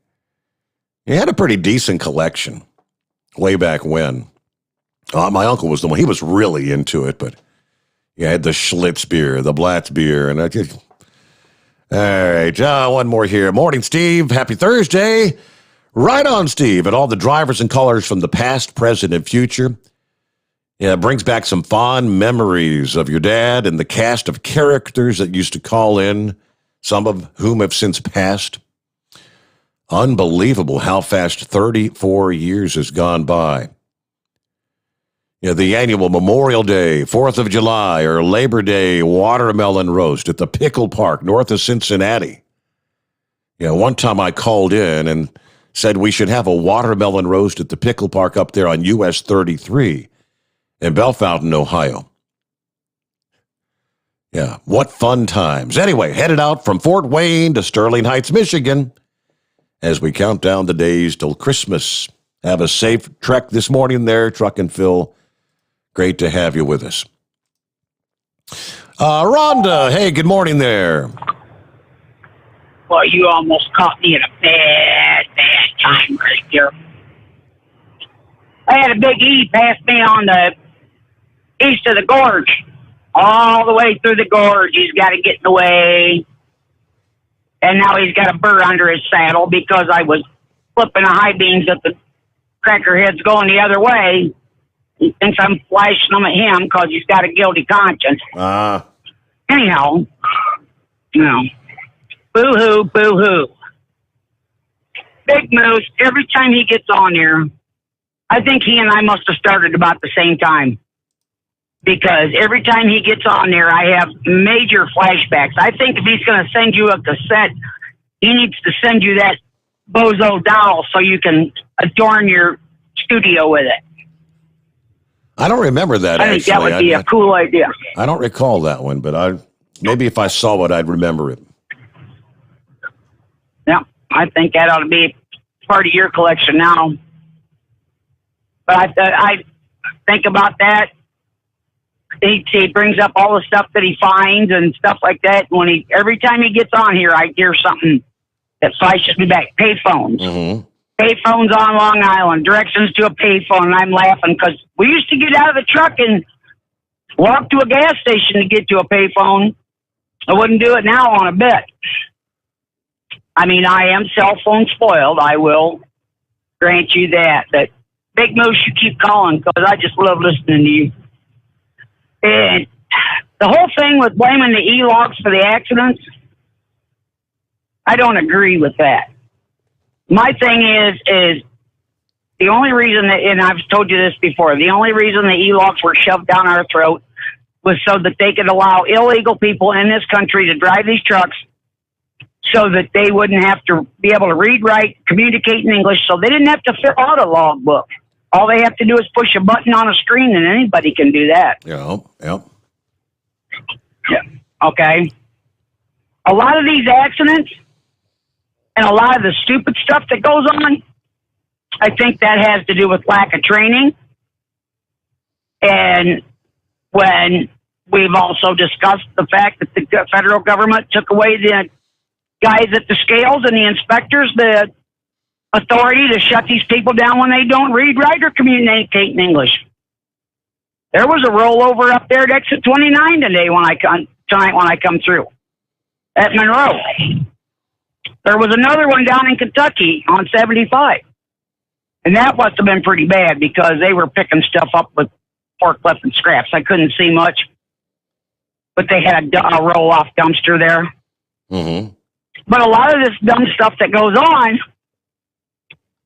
He had a pretty decent collection way back when. My uncle was the one. He was really into it, but he had the Schlitz beer, the Blatz beer, and all right, one more here. Morning, Steve. Happy Thursday. Right on, Steve, and all the drivers and callers from the past, present, and future. It brings back some fond memories of your dad and the cast of characters that used to call in, some of whom have since passed. Unbelievable how fast 34 years has gone by. The annual Memorial Day, 4th of July, or Labor Day watermelon roast at the Pickle Park north of Cincinnati. One time I called in and said we should have a watermelon roast at the Pickle Park up there on US 33 in Bellefontaine, Ohio. Yeah, what fun times. Anyway, headed out from Fort Wayne to Sterling Heights, Michigan, as we count down the days till Christmas. Have a safe trek this morning there, Truck and Phil. Great to have you with us. Rhonda, hey, good morning there. Well, you almost caught me at a bad time right there. I had a big E pass me on the east of the gorge. All the way through the gorge. He's got to get in the way. And now he's got a burr under his saddle because I was flipping the high beams at the cracker heads going the other way. He thinks I'm flashing them at him because he's got a guilty conscience. Anyhow, boo-hoo, boo-hoo. Big Moose, every time he gets on here, I think he and I must have started about the same time. Because every time he gets on there, I have major flashbacks. I think if he's going to send you a cassette, he needs to send you that bozo doll so you can adorn your studio with it. I don't remember that, I think that would be a cool idea. I don't recall that one, but maybe if I saw it, I'd remember it. Yeah, I think that ought to be part of your collection now. But I think about that. He brings up all the stuff that he finds and stuff like that. When every time he gets on here, I hear something that flashes me back. Payphones. Mm-hmm. Payphones on Long Island. Directions to a payphone. And I'm laughing because we used to get out of the truck and walk to a gas station to get to a payphone. I wouldn't do it now on a bit. I mean, I am cell phone spoiled. I will grant you that. But Big Moose, you keep calling because I just love listening to you. And the whole thing with blaming the e-logs for the accidents, I don't agree with that. My thing is the only reason that, and I've told you this before, the only reason the e-logs were shoved down our throat was so that they could allow illegal people in this country to drive these trucks so that they wouldn't have to be able to read, write, communicate in English, so they didn't have to fill out a logbook. All they have to do is push a button on a screen, and anybody can do that. Yeah. Okay? A lot of these accidents and a lot of the stupid stuff that goes on, I think that has to do with lack of training. And when we've also discussed the fact that the federal government took away the guys at the scales and the inspectors the authority to shut these people down when they don't read, write, or communicate in English. There was a rollover up there at exit 29 today tonight when I come through at Monroe. There was another one down in Kentucky on 75. And that must have been pretty bad because they were picking stuff up with forklift and scraps. I couldn't see much, but they had a roll-off dumpster there. Mm-hmm. But a lot of this dumb stuff that goes on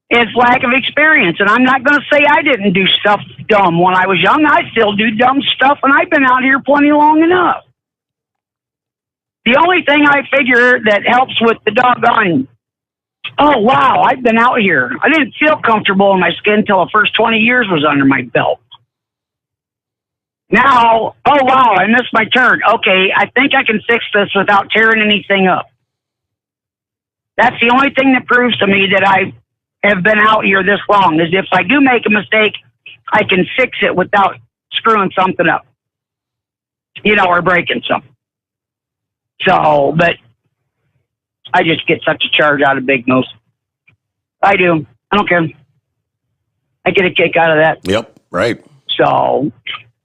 is lack of experience. And I'm not going to say I didn't do stuff dumb when I was young. I still do dumb stuff, and I've been out here plenty long enough. The only thing I figure that helps with the doggone, oh, wow, I've been out here. I didn't feel comfortable in my skin until the first 20 years was under my belt. Now, oh, wow, I missed my turn. Okay, I think I can fix this without tearing anything up. That's the only thing that proves to me that I have been out here this long, is if I do make a mistake, I can fix it without screwing something up, or breaking something. So, but I just get such a charge out of Big Moose. I do. I don't care. I get a kick out of that. Yep, right. So,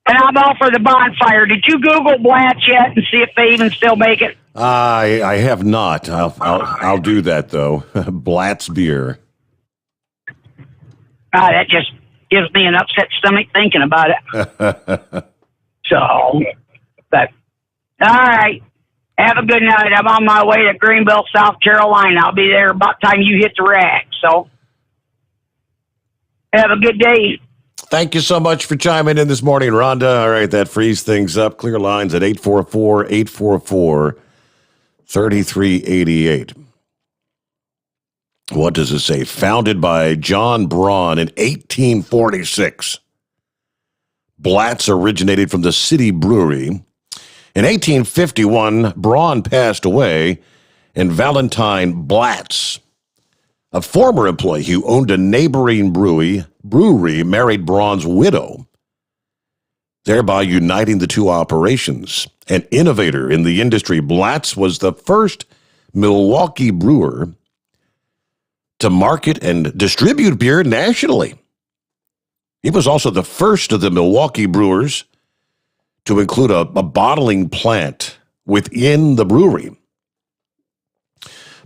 and I'm all for the bonfire. Did you Google Blatz yet and see if they even still make it? I have not. I'll do that though. Blatz beer. That just gives me an upset stomach thinking about it. So, but all right. Have a good night. I'm on my way to Greenville, South Carolina. I'll be there about the time you hit the rack. So, have a good day. Thank you so much for chiming in this morning, Rhonda. All right, that frees things up. Clear lines at 844-844-3388. What does it say? Founded by John Braun in 1846. Blatz originated from the City Brewery. In 1851, Braun passed away, and Valentine Blatz, a former employee who owned a neighboring brewery, married Braun's widow, thereby uniting the two operations. An innovator in the industry, Blatz was the first Milwaukee brewer to market and distribute beer nationally. He was also the first of the Milwaukee brewers to include a bottling plant within the brewery.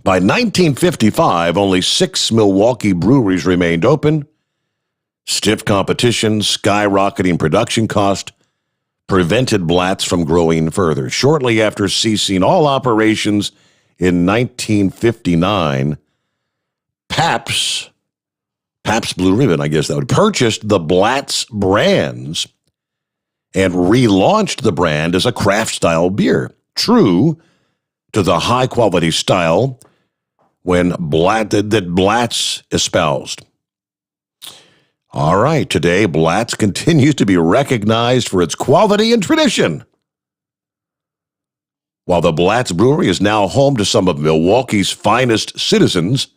By 1955, only 6 Milwaukee breweries remained open. Stiff competition, skyrocketing production cost prevented Blatz from growing further. Shortly after ceasing all operations in 1959, Pabst Blue Ribbon, I guess that would, purchased the Blatz brands and relaunched the brand as a craft-style beer, true to the high-quality style that Blatz espoused. All right, today, Blatz continues to be recognized for its quality and tradition. While the Blatz Brewery is now home to some of Milwaukee's finest citizens,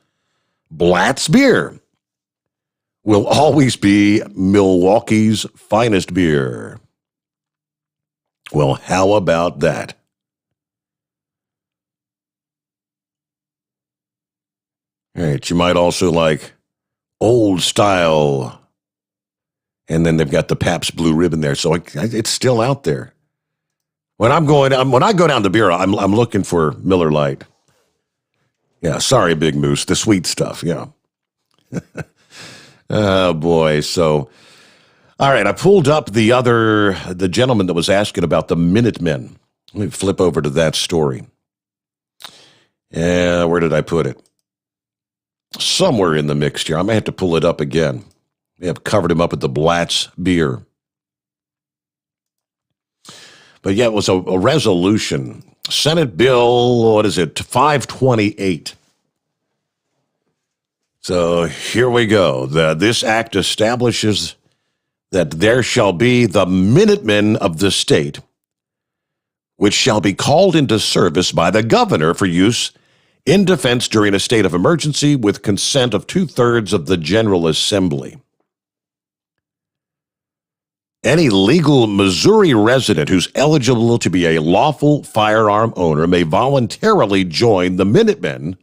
Blatz beer will always be Milwaukee's finest beer. Well, how about that? All right, you might also like old style, and then they've got the Pabst Blue Ribbon there, so it's still out there. When I go down to beer, I'm looking for Miller Lite. Yeah, sorry, Big Moose, the sweet stuff. Yeah. Oh, boy. So, all right, I pulled up the gentleman that was asking about the Minutemen. Let me flip over to that story. Yeah, where did I put it? Somewhere in the mixture. I may have to pull it up again. We have covered him up with the Blatz beer. But yeah, it was a resolution. Senate Bill, 528. So here we go. This act establishes that there shall be the Minutemen of the state, which shall be called into service by the governor for use in defense during a state of emergency with consent of 2/3 of the General Assembly. Any legal Missouri resident who's eligible to be a lawful firearm owner may voluntarily join the Minutemen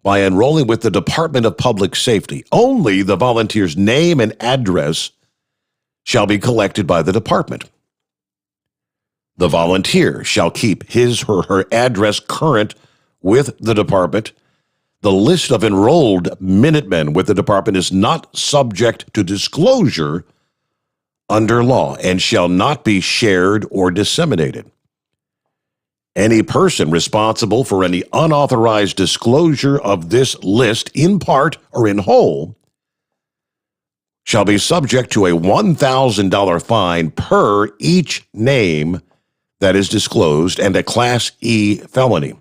by enrolling with the Department of Public Safety. Only the volunteer's name and address shall be collected by the department. The volunteer shall keep his or her address current with the department. The list of enrolled Minutemen with the department is not subject to disclosure under law and shall not be shared or disseminated. Any person responsible for any unauthorized disclosure of this list in part or in whole shall be subject to a $1,000 fine per each name that is disclosed and a Class E felony.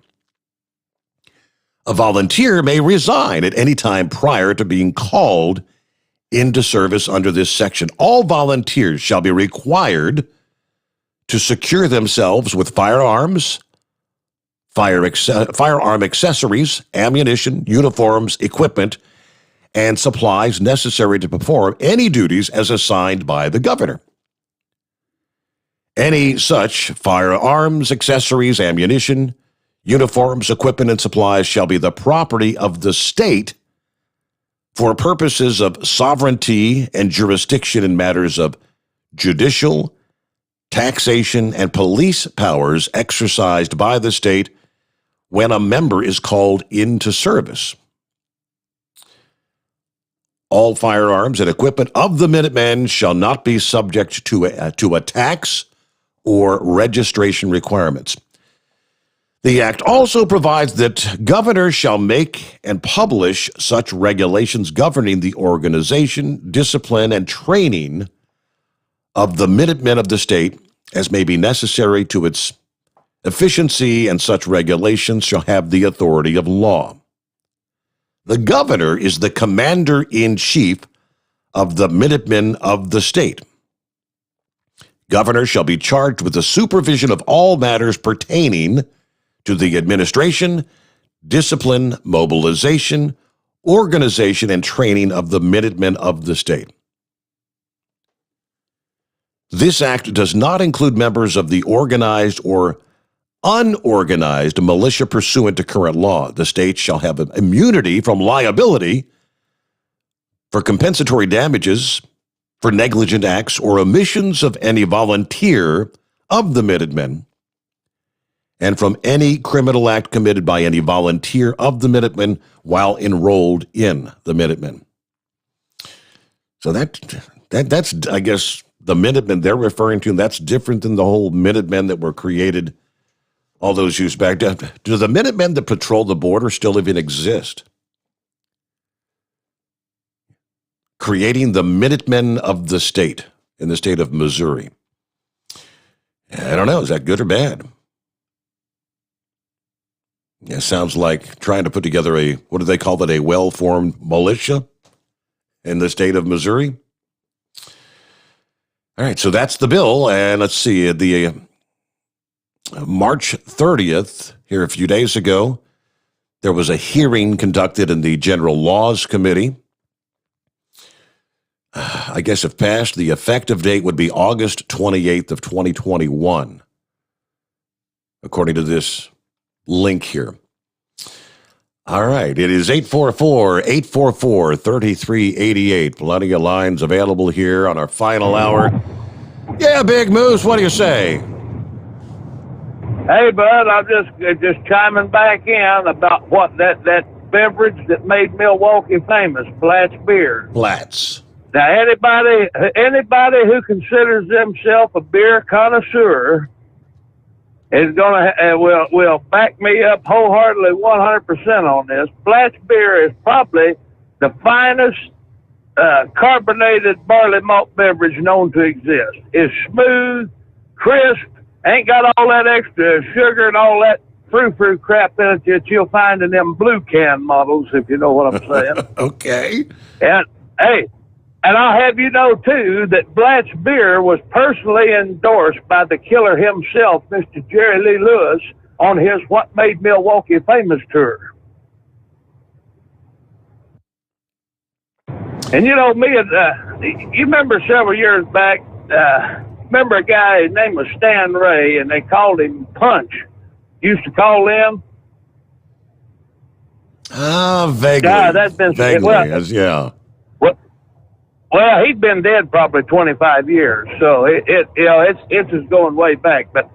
A volunteer may resign at any time prior to being called into service under this section. All volunteers shall be required to secure themselves with firearms, firearm accessories, ammunition, uniforms, equipment, and supplies necessary to perform any duties as assigned by the governor. Any such firearms, accessories, ammunition, uniforms, equipment, and supplies shall be the property of the state for purposes of sovereignty and jurisdiction in matters of judicial, taxation, and police powers exercised by the state when a member is called into service. All firearms and equipment of the Minutemen shall not be subject to a tax or registration requirements. The act also provides that governors shall make and publish such regulations governing the organization, discipline, and training of the Minutemen of the state as may be necessary to its efficiency, and such regulations shall have the authority of law. The governor is the commander-in-chief of the Minutemen of the state. Governor shall be charged with the supervision of all matters pertaining to the administration, discipline, mobilization, organization, and training of the Minutemen of the state. This act does not include members of the organized or unorganized militia pursuant to current law. The state shall have immunity from liability for compensatory damages for negligent acts or omissions of any volunteer of the Minutemen, and from any criminal act committed by any volunteer of the Minutemen while enrolled in the Minutemen. So that's I guess, the Minutemen they're referring to, and that's different than the whole Minutemen that were created all those years back. Do the Minutemen that patrol the border still even exist? Creating the Minutemen of the state in the state of Missouri. I don't know. Is that good or bad? It sounds like trying to put together what do they call it, a well-formed militia in the state of Missouri. All right, so that's the bill. And let's see, the March 30th, here a few days ago, there was a hearing conducted in the General Laws Committee. I guess if passed, the effective date would be August 28th of 2021, according to this link here. All right, it is 844-844-3388. Plenty of lines available here on our final hour. Yeah, Big Moose, what do you say? Hey, bud, I'm just chiming back in about what that beverage that made Milwaukee famous, Blatz beer. Blatz. Now, anybody who considers themselves a beer connoisseur is will back me up wholeheartedly 100% on this. Blatz beer is probably the finest carbonated barley malt beverage known to exist. It's smooth, crisp, ain't got all that extra sugar and all that frou-frou crap in it that you'll find in them blue can models, if you know what I'm saying. Okay. And, hey, and I'll have you know, too, that Blatz beer was personally endorsed by the killer himself, Mr. Jerry Lee Lewis, on his What Made Milwaukee Famous tour. And, you know, you remember several years back, remember a guy, his name was Stan Ray, and they called him Punch. Used to call them? Vaguely. That's been, vaguely, yeah. Well, he'd been dead probably 25 years, so it's just going way back. But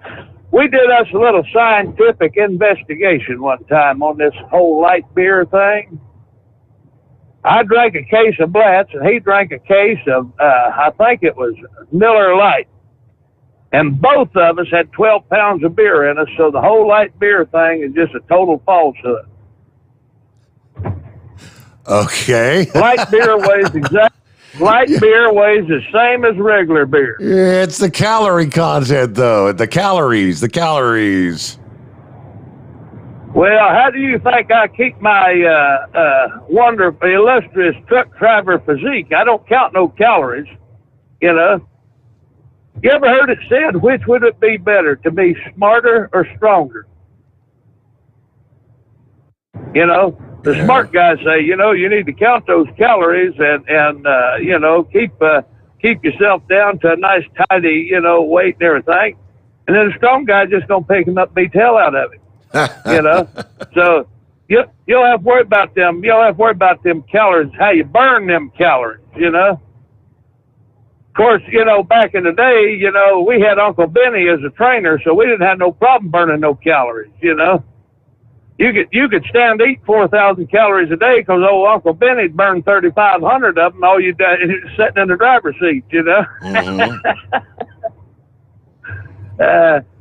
we did us a little scientific investigation one time on this whole light beer thing. I drank a case of Blatz, and he drank a case of, I think it was Miller Lite. And both of us had 12 pounds of beer in us, so the whole light beer thing is just a total falsehood. Okay. Light beer weighs the same as regular beer. Yeah, it's the calorie content, though. The calories. Well, how do you think I keep my wonderful, illustrious truck driver physique? I don't count no calories, you know. You ever heard it said, which would it be better, to be smarter or stronger? You know, the smart guys say, you know, you need to count those calories and you know, keep yourself down to a nice, tidy, you know, weight and everything. And then the strong guy just going to pick him up, beat the hell out of him. You know, so you'll have to worry about them. You'll have to worry about them calories, how you burn them calories, you know. Of course, you know, back in the day, you know, we had Uncle Benny as a trainer, so we didn't have no problem burning no calories, you know. You could stand to eat 4,000 calories a day because old Uncle Benny'd burn 3,500 of them. All you did is sitting in the driver's seat, you know. Mm-hmm.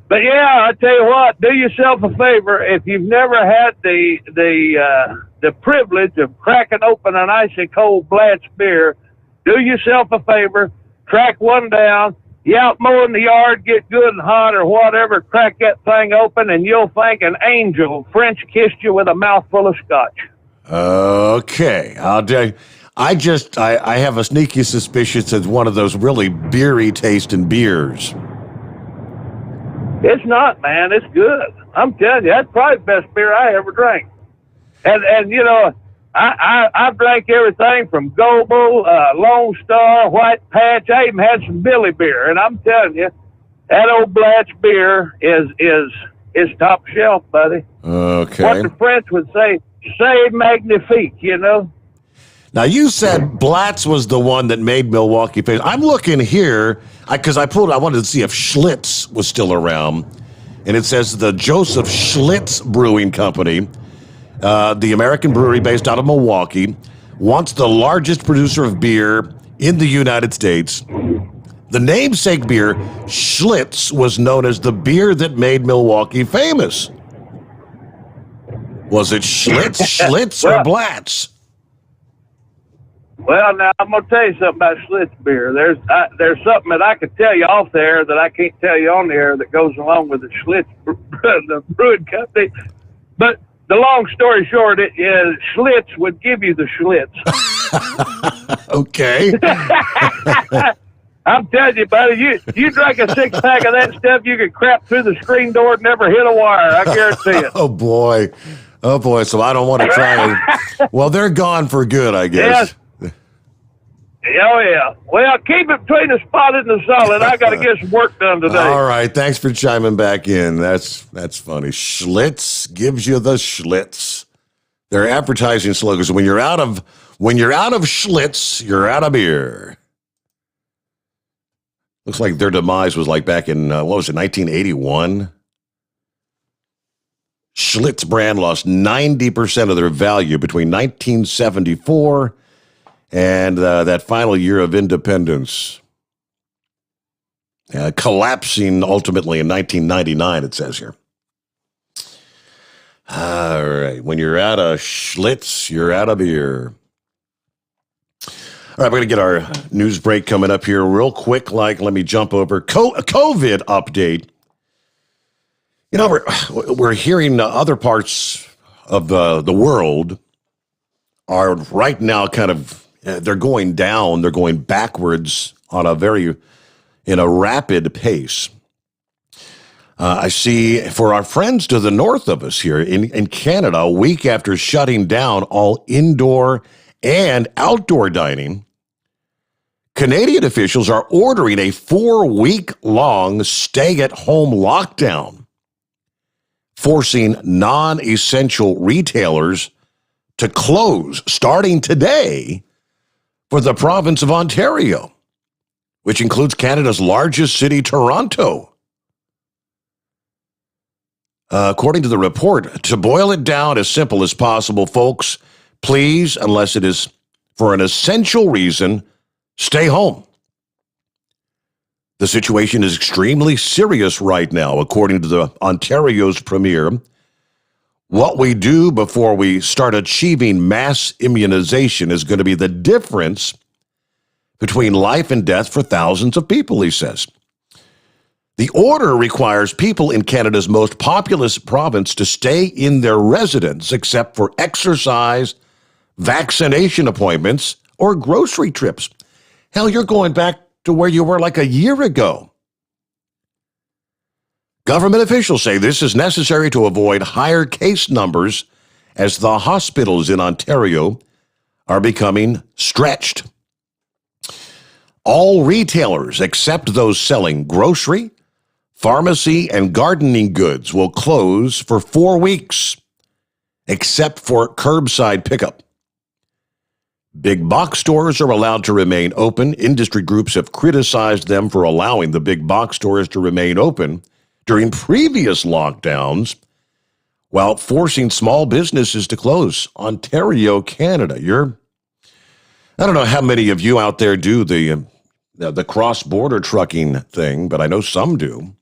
But yeah, I tell you what, do yourself a favor. If you've never had the privilege of cracking open an icy cold Blatz beer, do yourself a favor, track one down. You out mowing the yard, get good and hot or whatever, crack that thing open, and you'll think an angel French kissed you with a mouthful of scotch. Okay, I'll tell you. I have a sneaky suspicion it's one of those really beery tasting beers. It's not, man. It's good. I'm telling you, that's probably the best beer I ever drank. And you know, I drank everything from Goebel, Lone Star, White Patch. I even had some Billy beer, and I'm telling you, that old Blatz beer is top shelf, buddy. Okay. What the French would say, c'est magnifique, you know. Now, you said Blatz was the one that made Milwaukee famous. I'm looking here, because I wanted to see if Schlitz was still around. And it says the Joseph Schlitz Brewing Company, the American brewery based out of Milwaukee, once the largest producer of beer in the United States. The namesake beer, Schlitz, was known as the beer that made Milwaukee famous. Was it Schlitz, or Blatz? Well, now, I'm going to tell you something about Schlitz beer. There's something that I could tell you off there that I can't tell you on the air that goes along with the Schlitz, the brewing company. But the long story short, Schlitz would give you the Schlitz. Okay. I'm telling you, buddy, you drink a 6-pack of that stuff, you could crap through the screen door and never hit a wire. I guarantee it. Oh, boy. So I don't want to try it. Well, they're gone for good, I guess. Yes. Oh, yeah. Well, keep it between the spotted and the solid. I got to get some work done today. All right. Thanks for chiming back in. That's funny. Schlitz gives you the Schlitz. They're advertising slogans. When you're out of Schlitz, you're out of beer. Looks like their demise was like back in, 1981? Schlitz brand lost 90% of their value between 1974 and that final year of independence. Collapsing ultimately in 1999, it says here. All right. When you're out of Schlitz, you're out of beer. All right, we're going to get our news break coming up here real quick. Let me jump over. COVID update. You know, we're hearing other parts of the world are right now kind of, they're going down, they're going backwards in a rapid pace. I see for our friends to the north of us here in Canada, a week after shutting down all indoor and outdoor dining, Canadian officials are ordering a 4-week-long stay-at-home lockdown, forcing non-essential retailers to close starting today for the province of Ontario, which includes Canada's largest city, Toronto. According to the report, to boil it down as simple as possible, folks, please, unless it is for an essential reason, stay home. The situation is extremely serious right now, according to the Ontario's premier. What we do before we start achieving mass immunization is going to be the difference between life and death for thousands of people, he says. The order requires people in Canada's most populous province to stay in their residence except for exercise, vaccination appointments, or grocery trips. Hell, you're going back to where you were like a year ago. Government officials say this is necessary to avoid higher case numbers as the hospitals in Ontario are becoming stretched. All retailers, except those selling grocery, pharmacy, and gardening goods, will close for 4 weeks, except for curbside pickup. Big box stores are allowed to remain open. Industry groups have criticized them for allowing the big box stores to remain open during previous lockdowns while forcing small businesses to close. Ontario, Canada. I don't know how many of you out there do the cross-border trucking thing, but I know some do.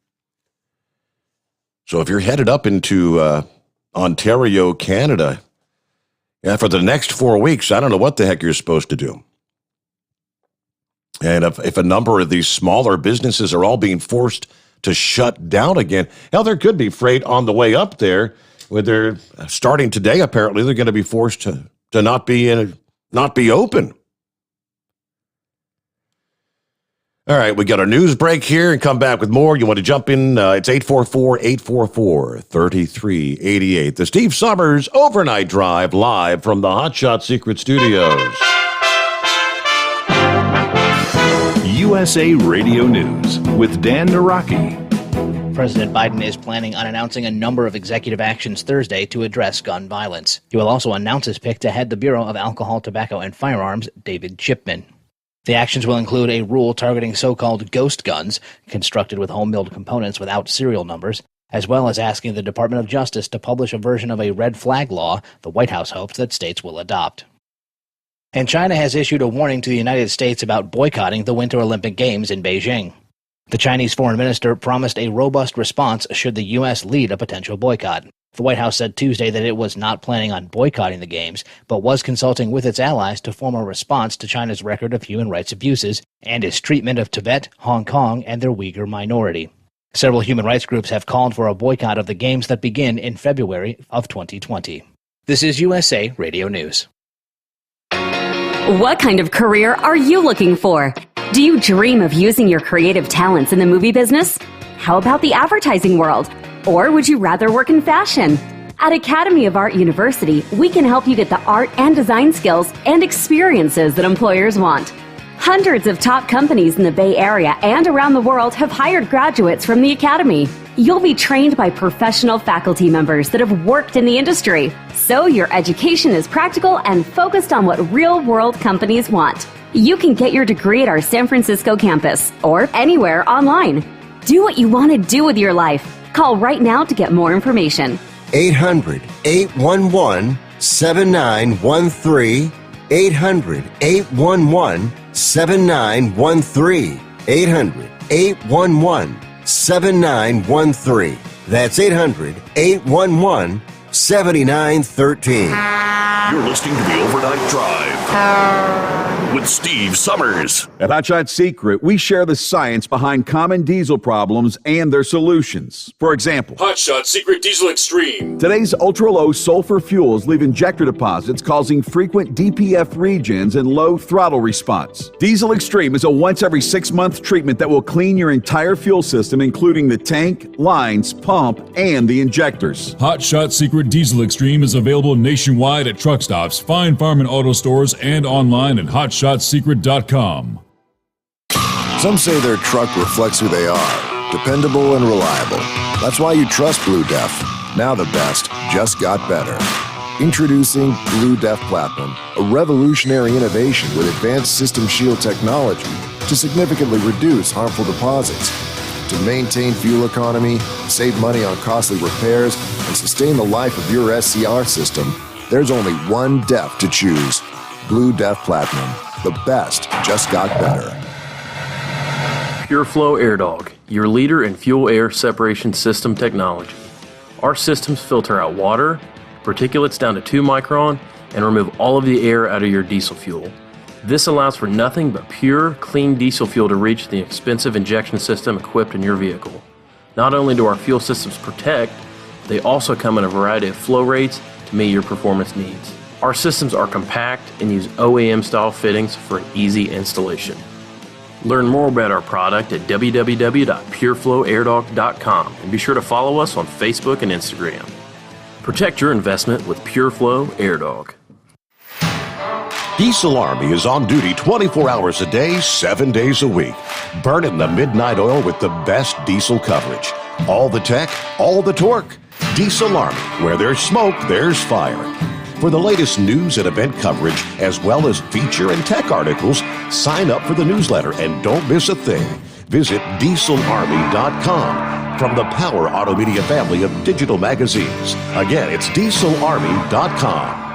So if you're headed up into Ontario, Canada, for the next 4 weeks, I don't know what the heck you're supposed to do. And if a number of these smaller businesses are all being forced to shut down again, hell, there could be freight on the way up there. Where they're starting today, apparently, they're going to be forced to not be open. All right, we got our news break here and come back with more. You want to jump in? It's 844-844-3388. The Steve Summers Overnight Drive live from the Hot Shot Secret Studios. USA Radio News with Dan Naraki. President Biden is planning on announcing a number of executive actions Thursday to address gun violence. He will also announce his pick to head the Bureau of Alcohol, Tobacco, and Firearms, David Chipman. The actions will include a rule targeting so-called ghost guns, constructed with home-built components without serial numbers, as well as asking the Department of Justice to publish a version of a red flag law the White House hopes that states will adopt. And China has issued a warning to the United States about boycotting the Winter Olympic Games in Beijing. The Chinese foreign minister promised a robust response should the U.S. lead a potential boycott. The White House said Tuesday that it was not planning on boycotting the Games, but was consulting with its allies to form a response to China's record of human rights abuses and its treatment of Tibet, Hong Kong, and their Uyghur minority. Several human rights groups have called for a boycott of the Games that begin in February of 2020. This is USA Radio News. What kind of career are you looking for? Do you dream of using your creative talents in the movie business? How about the advertising world? Or would you rather work in fashion? At Academy of Art University, we can help you get the art and design skills and experiences that employers want. Hundreds of top companies in the Bay Area and around the world have hired graduates from the Academy. You'll be trained by professional faculty members that have worked in the industry, so your education is practical and focused on what real-world companies want. You can get your degree at our San Francisco campus or anywhere online. Do what you want to do with your life. Call right now to get more information. 800-811-7913. 800-811-7913. 800-811-7913. That's 800-811-7913. You're listening to the Overnight Drive with Steve Summers. At Hot Shot Secret, we share the science behind common diesel problems and their solutions. For example, Hot Shot Secret Diesel Extreme. Today's ultra-low sulfur fuels leave injector deposits causing frequent DPF regens and low throttle response. Diesel Extreme is a once every 6-month treatment that will clean your entire fuel system, including the tank, lines, pump, and the injectors. Hot Shot Secret Diesel Extreme is available nationwide at truck stops, fine farm and auto stores, and online at hotshotsecret.com. Some say their truck reflects who they are, dependable and reliable. That's why you trust Blue Def. Now the best just got better. Introducing Blue Def Platinum, a revolutionary innovation with advanced system shield technology to significantly reduce harmful deposits. To maintain fuel economy, save money on costly repairs, and sustain the life of your SCR system, there's only one DEF to choose. Blue Def Platinum. The best just got better. PureFlow Air Dog, your leader in fuel air separation system technology. Our systems filter out water, particulates down to 2 micron, and remove all of the air out of your diesel fuel. This allows for nothing but pure, clean diesel fuel to reach the expensive injection system equipped in your vehicle. Not only do our fuel systems protect, they also come in a variety of flow rates to meet your performance needs. Our systems are compact and use OEM-style fittings for an easy installation. Learn more about our product at www.pureflowairdog.com and be sure to follow us on Facebook and Instagram. Protect your investment with PureFlow Air Dog. Diesel Army is on duty 24 hours a day, 7 days a week. Burning the midnight oil with the best diesel coverage. All the tech, all the torque. Diesel Army, where there's smoke, there's fire. For the latest news and event coverage, as well as feature and tech articles, sign up for the newsletter and don't miss a thing. Visit dieselarmy.com from the Power Auto Media family of digital magazines. Again, it's dieselarmy.com.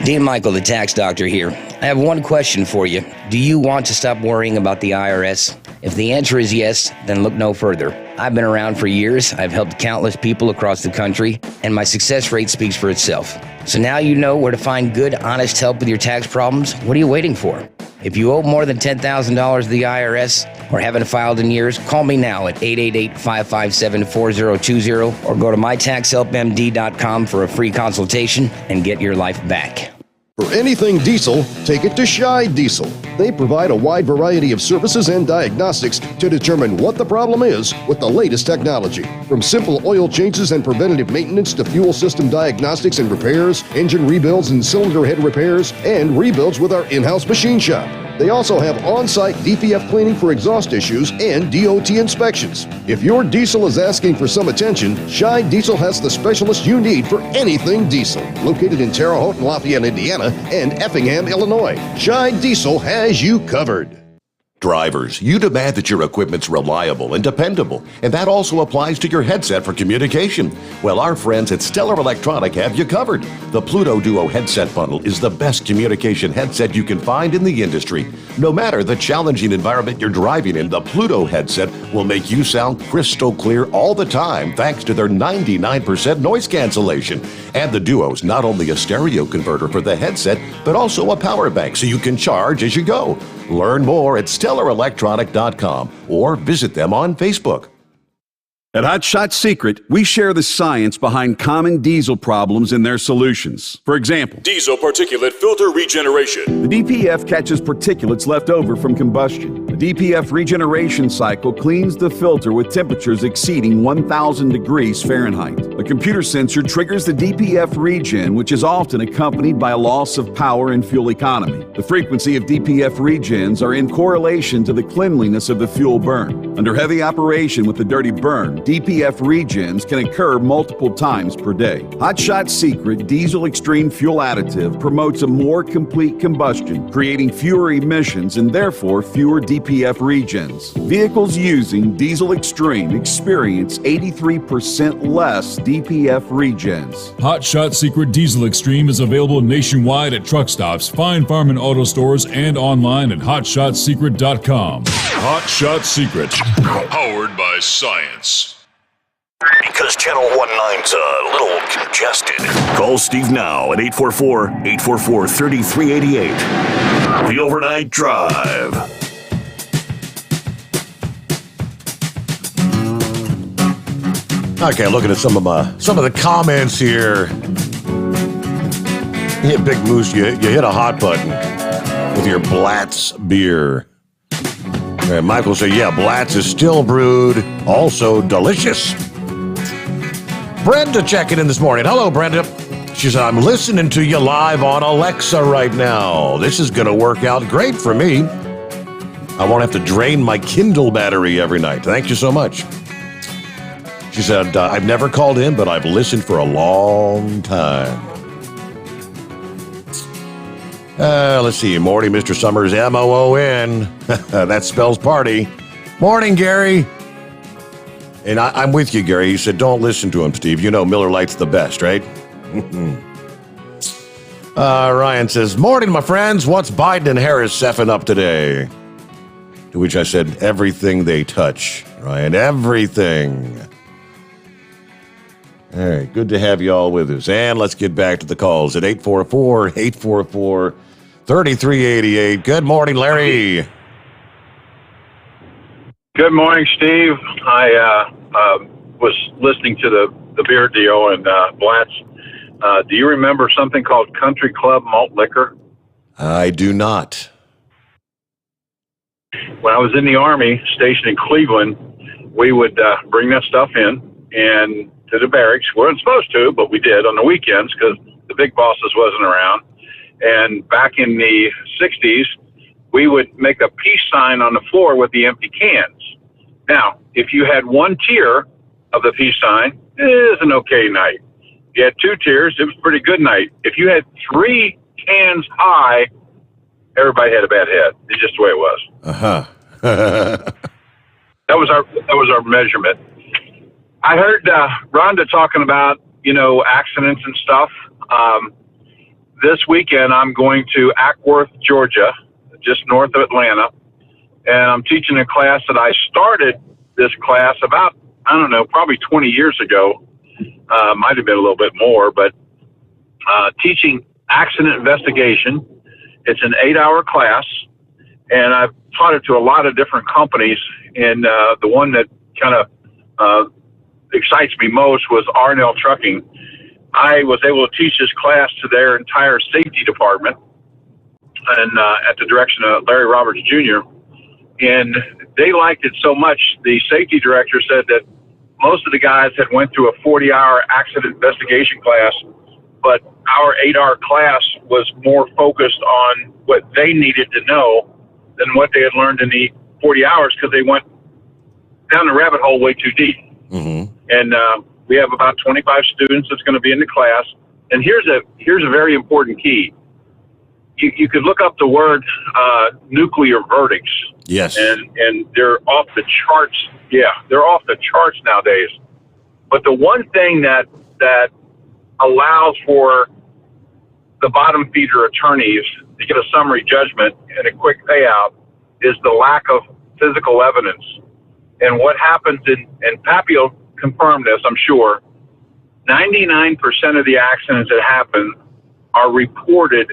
Dean Michael, the tax doctor here. I have one question for you. Do you want to stop worrying about the IRS? If the answer is yes, then look no further. I've been around for years, I've helped countless people across the country, and my success rate speaks for itself. So now you know where to find good, honest help with your tax problems. What are you waiting for? If you owe more than $10,000 to the IRS or haven't filed in years, call me now at 888-557-4020 or go to mytaxhelpmd.com for a free consultation and get your life back. For anything diesel, take it to Shy Diesel. They provide a wide variety of services and diagnostics to determine what the problem is with the latest technology. From simple oil changes and preventative maintenance to fuel system diagnostics and repairs, engine rebuilds and cylinder head repairs, and rebuilds with our in-house machine shop. They also have on-site DPF cleaning for exhaust issues and DOT inspections. If your diesel is asking for some attention, Shy Diesel has the specialist you need for anything diesel. Located in Terre Haute and Lafayette, Indiana, and Effingham, Illinois, Shy Diesel has you covered. Drivers, you demand that your equipment's reliable and dependable, and that also applies to your headset for communication. Well, our friends at Stellar Electronic have you covered. The Pluto Duo headset bundle is the best communication headset you can find in the industry. No matter the challenging environment you're driving in, the Pluto headset will make you sound crystal clear all the time thanks to their 99% noise cancellation. And the Duo's not only a stereo converter for the headset, but also a power bank so you can charge as you go. Learn more at StellarElectronic.com or visit them on Facebook. At Hot Shot Secret, we share the science behind common diesel problems and their solutions. For example, Diesel particulate filter regeneration. the DPF catches particulates left over from combustion. The DPF regeneration cycle cleans the filter with temperatures exceeding 1,000 degrees Fahrenheit. A computer sensor triggers the DPF regen, which is often accompanied by a loss of power and fuel economy. The frequency of DPF regens are in correlation to the cleanliness of the fuel burn. Under heavy operation with the dirty burn, DPF regens can occur multiple times per day. Hot Shot Secret Diesel Extreme Fuel Additive promotes a more complete combustion, creating fewer emissions and therefore fewer DPF DPF regions. Vehicles using Diesel Extreme experience 83% less DPF regions. Hot Shot Secret Diesel Extreme is available nationwide at truck stops, fine farm and auto stores, and online at hotshotsecret.com. Hot Shot Secret. Powered by science. Because Channel 19's a little congested. Call Steve now at 844-844-3388. The Overnight Drive. Okay, looking at some of the comments here. Yeah, Big Moose, you hit a hot button with your Blatz beer. Okay, Michael said, yeah, Blatz is still brewed, also delicious. Brenda checking in this morning. Hello, Brenda. She said, I'm listening to you live on Alexa right now. This is going to work out great for me. I won't have to drain my Kindle battery every night. Thank you so much. She said, I've never called in, but I've listened for a long time. Let's see. Morning, Mr. Summers, M-O-O-N. That spells party. Morning, Gary. And I'm with you, Gary. You said don't listen to him, Steve. You know Miller Lite's the best, right? Ryan says, morning, my friends. What's Biden and Harris effing up today? To which I said, everything they touch, Ryan. Everything. All right. Good to have you all with us. And let's get back to the calls at 844-844-3388. Good morning, Larry. Good morning, Steve. I was listening to the beer deal and Blatz. Do you remember something called Country Club Malt Liquor? I do not. When I was in the Army, stationed in Cleveland, we would bring that stuff in and to the barracks. We weren't supposed to, but we did on the weekends because the big bosses wasn't around. And back in the 60s, we would make a peace sign on the floor with the empty cans. Now, if you had one tier of the peace sign, it is an okay night. If you had two tiers, it was a pretty good night. If you had three cans high, everybody had a bad head. It's just the way it was. Uh-huh. That was our measurement. I heard Rhonda talking about, accidents and stuff. This weekend, I'm going to Acworth, Georgia, just north of Atlanta, and I'm teaching a class that I started this class about, probably 20 years ago. Might have been a little bit more, but teaching accident investigation. It's an 8-hour class, and I've taught it to a lot of different companies, and the one that kind of excites me most was Arnell Trucking. I was able to teach this class to their entire safety department, and at the direction of Larry Roberts Jr., and they liked it so much, the safety director said that most of the guys had went through a 40-hour accident investigation class, but our 8-hour class was more focused on what they needed to know than what they had learned in the 40 hours because they went down the rabbit hole way too deep. Mm-hmm. And we have about 25 students that's going to be in the class. And here's a very important key. You could look up the word nuclear verdicts. Yes. And they're off the charts. Yeah, they're off the charts nowadays. But the one thing that allows for the bottom feeder attorneys to get a summary judgment and a quick payout is the lack of physical evidence. And what happens and Pappy will confirm this, I'm sure, 99% of the accidents that happen are reported,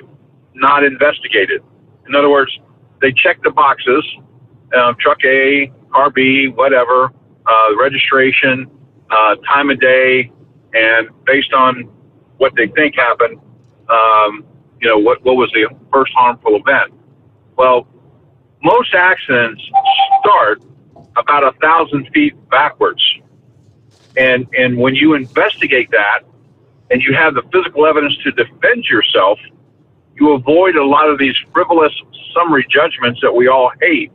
not investigated. In other words, they check the boxes, truck A, car B, whatever, registration, time of day, and based on what they think happened, what was the first harmful event. Well, most accidents start about 1,000 feet backwards. And when you investigate that and you have the physical evidence to defend yourself, you avoid a lot of these frivolous summary judgments that we all hate.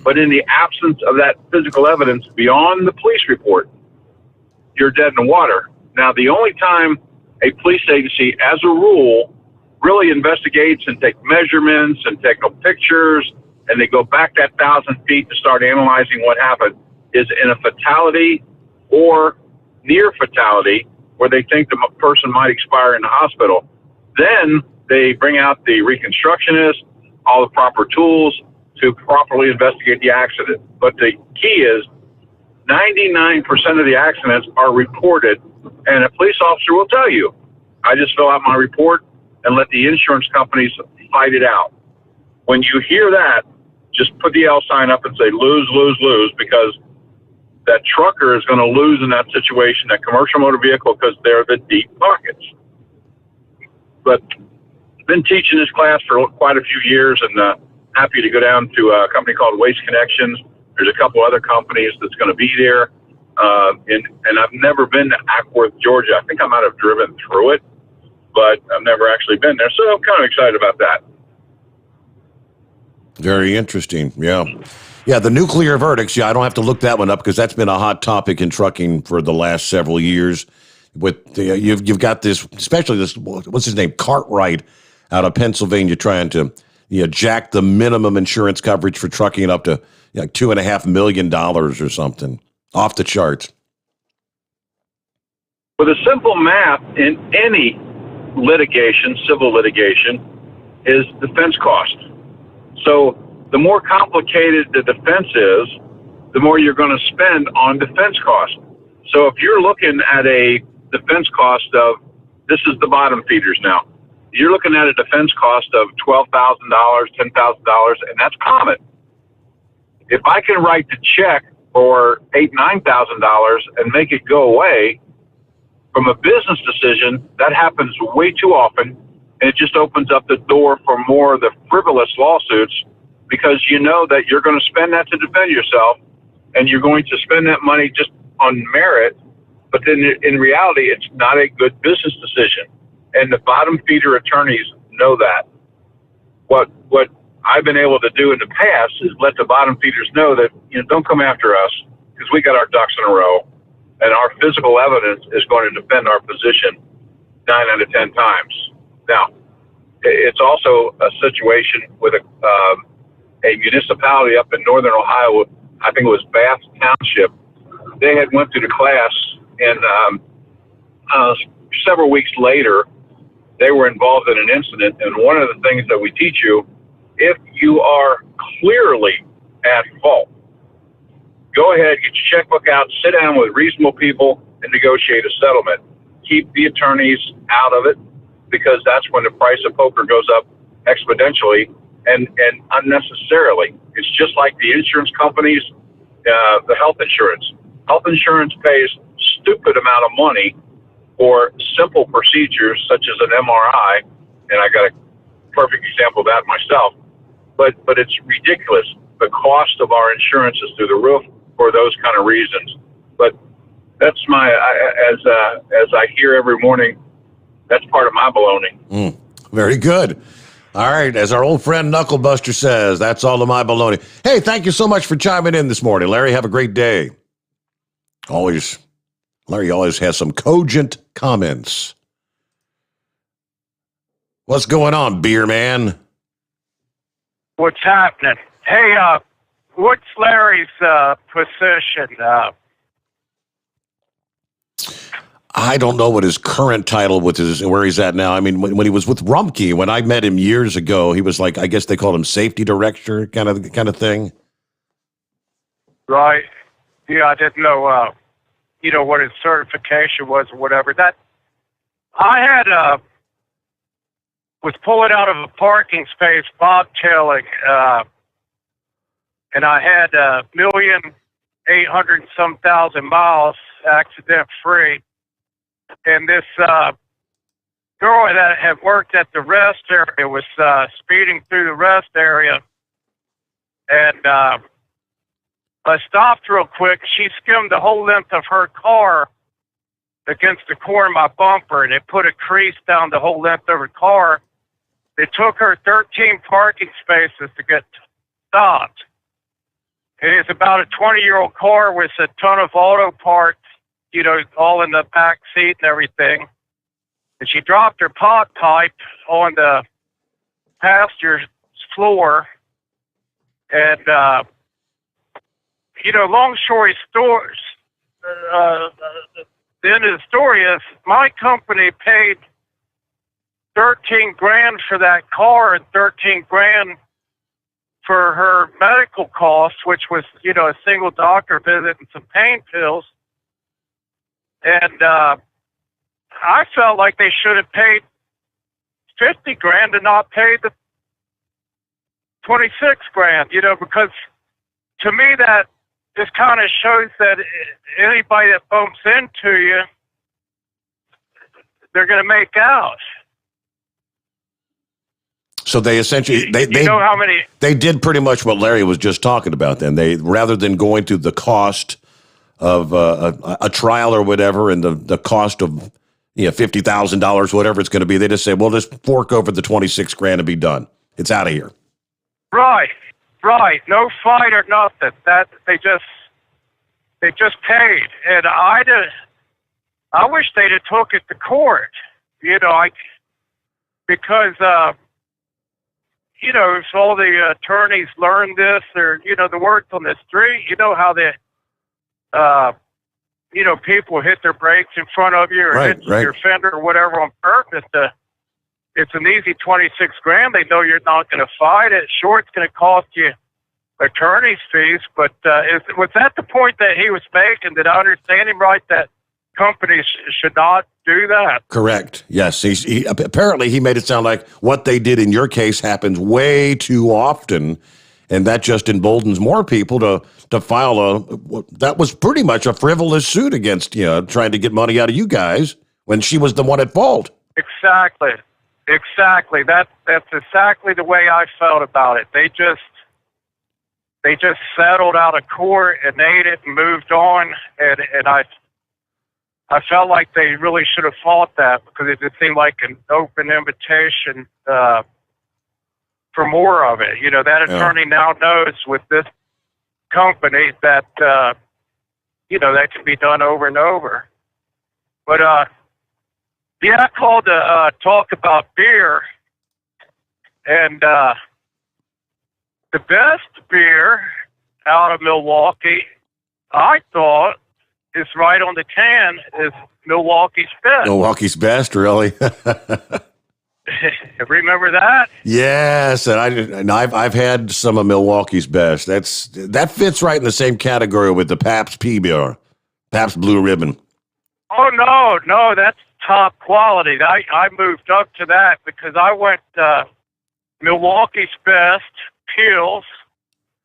But in the absence of that physical evidence beyond the police report, you're dead in the water. Now, the only time a police agency, as a rule, really investigates and take measurements and take no pictures and they go back that 1,000 feet to start analyzing what happened, is in a fatality or near fatality where they think the person might expire in the hospital. Then they bring out the reconstructionist, all the proper tools to properly investigate the accident. But the key is 99% of the accidents are reported, and a police officer will tell you, I just fill out my report and let the insurance companies fight it out. When you hear that, just put the L sign up and say lose, lose, lose, because that trucker is going to lose in that situation, that commercial motor vehicle, because they're the deep pockets. But I've been teaching this class for quite a few years, and happy to go down to a company called Waste Connections. There's a couple other companies that's going to be there. And I've never been to Ackworth, Georgia. I think I might have driven through it, but I've never actually been there. So I'm kind of excited about that. Very interesting. Yeah. Yeah, the nuclear verdicts. Yeah, I don't have to look that one up because that's been a hot topic in trucking for the last several years. With the, you've got this, especially this, what's his name, Cartwright out of Pennsylvania, trying to jack the minimum insurance coverage for trucking up to like $2.5 million or something. Off the charts. With a simple math in any litigation, civil litigation, is defense cost. So the more complicated the defense is, the more you're going to spend on defense cost. So if you're looking at a defense cost of, this is the bottom feeders now, you're looking at a defense cost of $12,000, $10,000, and that's common. If I can write the check for $8,000, $9,000 and make it go away from a business decision, that happens way too often, and it just opens up the door for more of the frivolous lawsuits, because you know that you're going to spend that to defend yourself, and you're going to spend that money just on merit, but then in reality, it's not a good business decision. And the bottom feeder attorneys know that. What I've been able to do in the past is let the bottom feeders know that, don't come after us, because we got our ducks in a row, and our physical evidence is going to defend our position 9 out of 10 times. Now, it's also a situation with a municipality up in northern Ohio. I think it was Bath Township. They had went through the class, and several weeks later, they were involved in an incident. And one of the things that we teach you, if you are clearly at fault, go ahead, get your checkbook out, sit down with reasonable people, and negotiate a settlement. Keep the attorneys out of it, because that's when the price of poker goes up exponentially and unnecessarily. It's just like the insurance companies, the health insurance. Health insurance pays stupid amount of money for simple procedures such as an MRI, and I got a perfect example of that myself. But it's ridiculous. The cost of our insurance is through the roof for those kind of reasons. But that's as I hear every morning, that's part of my baloney. Very good. All right, as our old friend Knucklebuster says, that's all of my baloney. Hey, thank you so much for chiming in this morning, Larry. Have a great day. Larry always has some cogent comments. What's going on, beer man? What's happening? Hey, what's Larry's position? I don't know what his current title is, where he's at now. I mean, when he was with Rumpke, when I met him years ago, he was like, I guess they called him safety director kind of thing. Right. Yeah, I didn't know, what his certification was or whatever. That I had was pulling out of a parking space, bobtailing, and I had 1,800,000 miles accident free. And this girl that had worked at the rest area was speeding through the rest area, and I stopped real quick. She skimmed the whole length of her car against the core of my bumper, and it put a crease down the whole length of her car. It took her 13 parking spaces to get stopped. It is about a 20-year-old car with a ton of auto parts, all in the back seat and everything. And she dropped her pot pipe on the passenger floor. And, long story short, the end of the story is my company paid $13 grand for that car and $13 grand for her medical costs, which was, a single doctor visit and some pain pills. And I felt like they should have paid $50 grand and not pay the $26 grand, because to me that just kind of shows that anybody that bumps into you, they're going to make out. So they essentially they know how many they did pretty much what Larry was just talking about. Then they, rather than going to the cost of a trial or whatever, and the cost of $50,000, whatever it's going to be, they just say, "Well, just fork over the 26 grand and be done. It's out of here." Right. No fight or nothing. That they just paid, and I wish they'd have took it to court. Because if all the attorneys learn this, or the words on the street, how the people hit their brakes in front of you or hit your fender or whatever on purpose. It's an easy 26 grand. They know you're not going to fight it. Sure, it's going to cost you attorney's fees, but was that the point that he was making? Did I understand him right, that companies should not do that? Correct. Yes. He apparently he made it sound like what they did in your case happens way too often, and that just emboldens more people to file that was pretty much a frivolous suit against trying to get money out of you guys when she was the one at fault. Exactly. That's exactly the way I felt about it. They just settled out of court and ate it and moved on, and I felt like they really should have fought that, because it just seemed like an open invitation for more of it. That attorney now knows with this company that that can be done over and over. But I called to talk about beer, and the best beer out of Milwaukee, I thought, is right on the can, is Milwaukee's Best. Milwaukee's Best, really? Remember that? Yes, and I've had some of Milwaukee's Best. That fits right in the same category with the Pabst PBR, Pabst Blue Ribbon. Oh no, that's top quality. I moved up to that because I went Milwaukee's Best, Peels.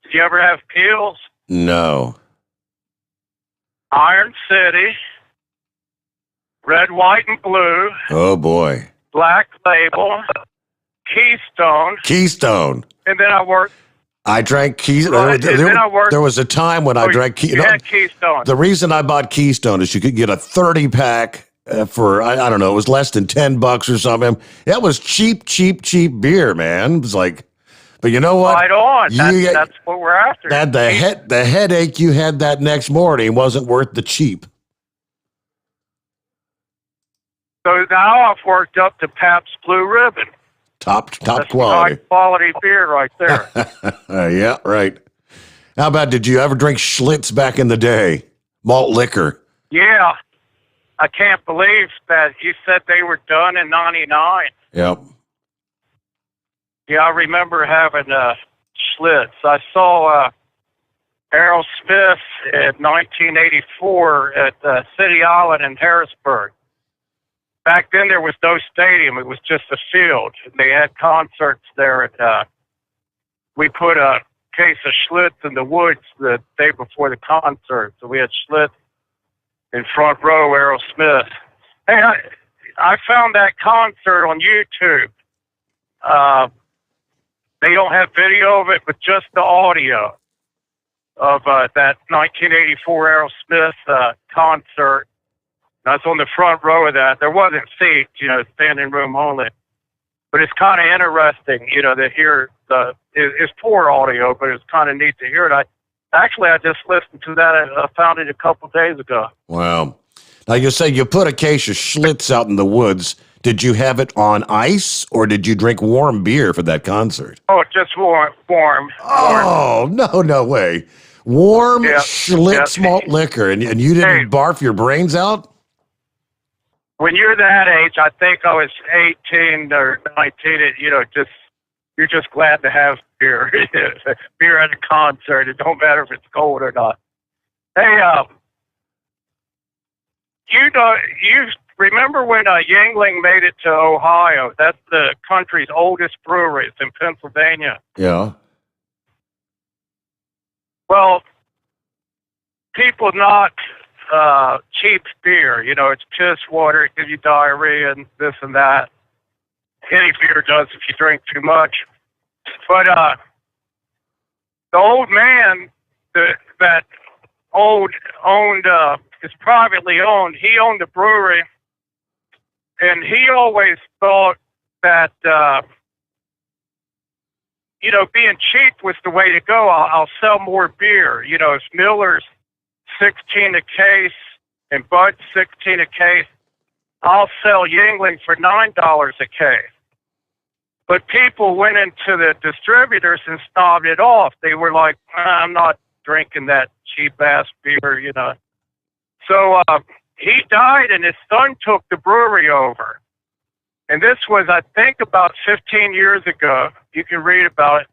Did you ever have Peels? No. Iron City, Red, White, and Blue. Oh boy. Black Label, Keystone. And then I drank Keystone. Right, there was a time when I drank Keystone. You had Keystone. The reason I bought Keystone is you could get a 30-pack for, I don't know, it was less than $10 or something. That was cheap beer, man. It was like, but you know what? Right on. That's what we're after. The headache you had that next morning wasn't worth the cheap. So now I've worked up to Pabst Blue Ribbon. Top That's quality. High quality beer right there. Yeah, right. How about, did you ever drink Schlitz back in the day? Malt liquor. Yeah. I can't believe that you said they were done in 99. Yep. Yeah, I remember having Schlitz. I saw Errol Smith in 1984 at City Island in Harrisburg. Back then, there was no stadium. It was just a field. They had concerts there, and we put a case of Schlitz in the woods the day before the concert. So we had Schlitz in front row, Errol Smith. Hey, I found that concert on YouTube. They don't have video of it, but just the audio of that 1984 Errol Smith concert. I was on the front row of that. There wasn't seats, standing room only. But it's kind of interesting, to hear it's poor audio, but it's kind of neat to hear it. I just listened to that. I found it a couple days ago. Wow. Now, you say you put a case of Schlitz out in the woods. Did you have it on ice or did you drink warm beer for that concert? Oh, just warm. Oh, no way. Warm Schlitz malt liquor, and you didn't barf your brains out? When you're that age, I think I was 18 or 19, you're just glad to have beer. Beer at a concert. It don't matter if it's cold or not. Hey, you remember when Yuengling made it to Ohio? That's the country's oldest brewery. It's in Pennsylvania. Yeah. Well, people knock cheap beer. It's piss water. It gives you diarrhea and this and that. Any beer does if you drink too much. But the old man that owned is privately owned. He owned the brewery, and he always thought that being cheap was the way to go. I'll sell more beer. It's Miller's 16 a case and Bud's 16 a case. I'll sell Yuengling for $9 a case. But people went into the distributors and stopped it off. They were like, I'm not drinking that cheap-ass beer, So he died, and his son took the brewery over. And this was, I think, about 15 years ago. You can read about it.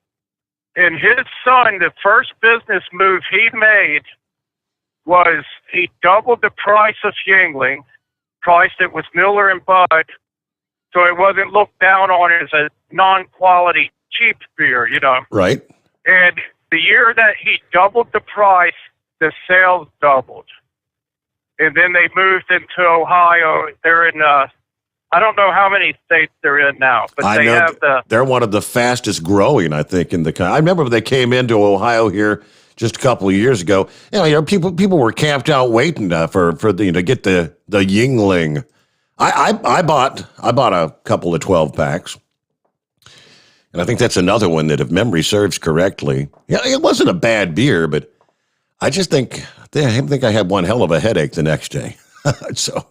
And his son, the first business move he made was he doubled the price of Yuengling, priced it with Miller and Bud, so it wasn't looked down on as a non-quality cheap beer, Right. And the year that he doubled the price, the sales doubled. And then they moved into Ohio. They're in, I don't know how many states they're in now, but I know they're one of the fastest growing, I think, in the country. I remember when they came into Ohio here just a couple of years ago. People were camped out waiting for to get the Yuengling. I bought a couple of 12 packs, and I think that's another one that, if memory serves correctly, it wasn't a bad beer, but I think I had one hell of a headache the next day. So,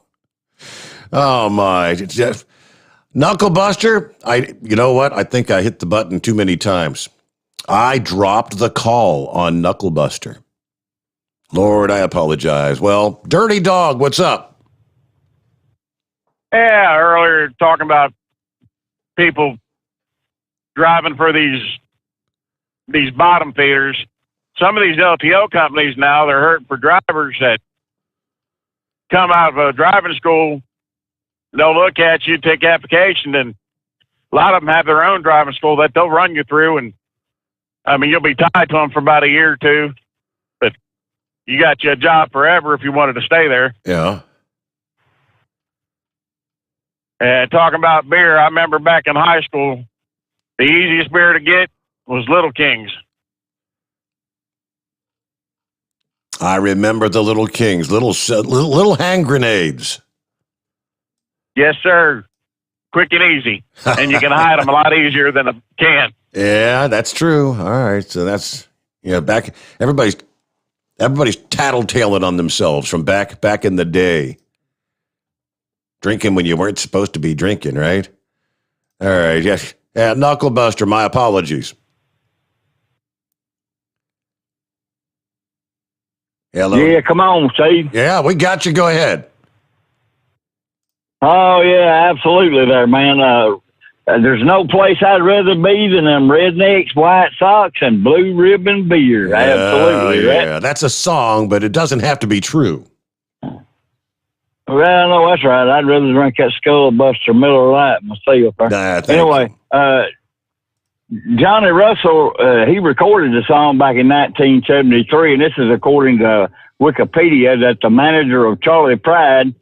oh my, Knuckle Buster! You know what? I think I hit the button too many times. I dropped the call on Knuckle Buster. Lord, I apologize. Well, Dirty Dog, what's up? Yeah, earlier talking about people driving for these bottom feeders. Some of these LTO companies now, they're hurting for drivers that come out of a driving school. They'll look at you, take application, and a lot of them have their own driving school that they'll run you through. And you'll be tied to them for about a year or two, but you got you a job forever if you wanted to stay there. Yeah. And talking about beer, I remember back in high school, the easiest beer to get was Little Kings. I remember the Little Kings, little hand grenades. Yes, sir. Quick and easy. And you can hide them a lot easier than a can. Yeah, that's true. All right. So that's, back, everybody's tattletaling on themselves from back in the day. Drinking when you weren't supposed to be drinking, right? All right. Yeah, Knuckle Buster, my apologies. Hello. Yeah, come on, Steve. Yeah, we got you. Go ahead. Oh, yeah, absolutely there, man. There's no place I'd rather be than them Rednecks, White Sox, and Blue Ribbon beer. Absolutely. Yeah, right? That's a song, but it doesn't have to be true. Well, no, that's right. I'd rather drink that Skull Buster Miller Lite myself. Anyway, Johnny Russell, he recorded the song back in 1973, and this is according to Wikipedia, that the manager of Charlie Pride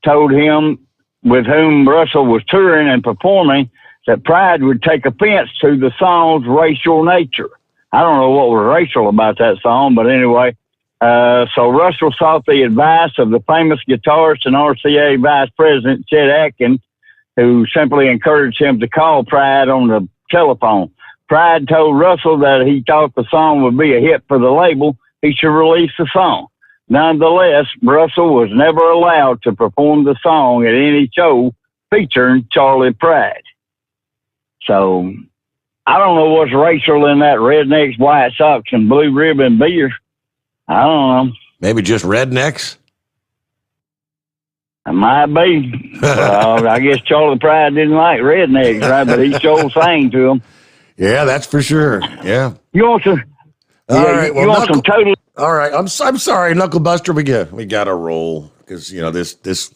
told him, with whom Russell was touring and performing, that Pride would take offense to the song's racial nature. I don't know what was racial about that song, but anyway. So Russell sought the advice of the famous guitarist and RCA vice president, Chet Atkins, who simply encouraged him to call Pride on the telephone. Pride told Russell that he thought the song would be a hit for the label. He should release the song. Nonetheless, Russell was never allowed to perform the song at any show featuring Charlie Pride. So I don't know what's racial in that rednecks, white socks, and blue ribbon beer. I don't know. Maybe just rednecks? It might be. Well, I guess Charlie Pride didn't like rednecks, right? But he sure sang to them. Yeah, that's for sure. Yeah. You want some? All right. Well, you want some total? All right. I'm sorry, Knuckle Buster. We got to roll because this.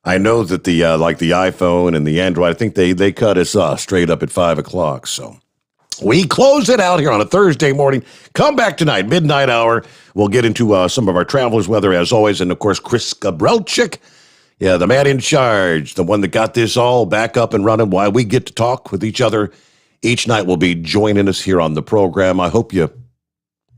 I know that the like the iPhone and the Android. I think they cut us straight up at 5:00. So we close it out here on a Thursday morning. Come back tonight, midnight hour. We'll get into some of our travelers' weather as always, and of course Chris Gabrelchik. Yeah, the man in charge, the one that got this all back up and running. While we get to talk with each other each night, will be joining us here on the program. I hope you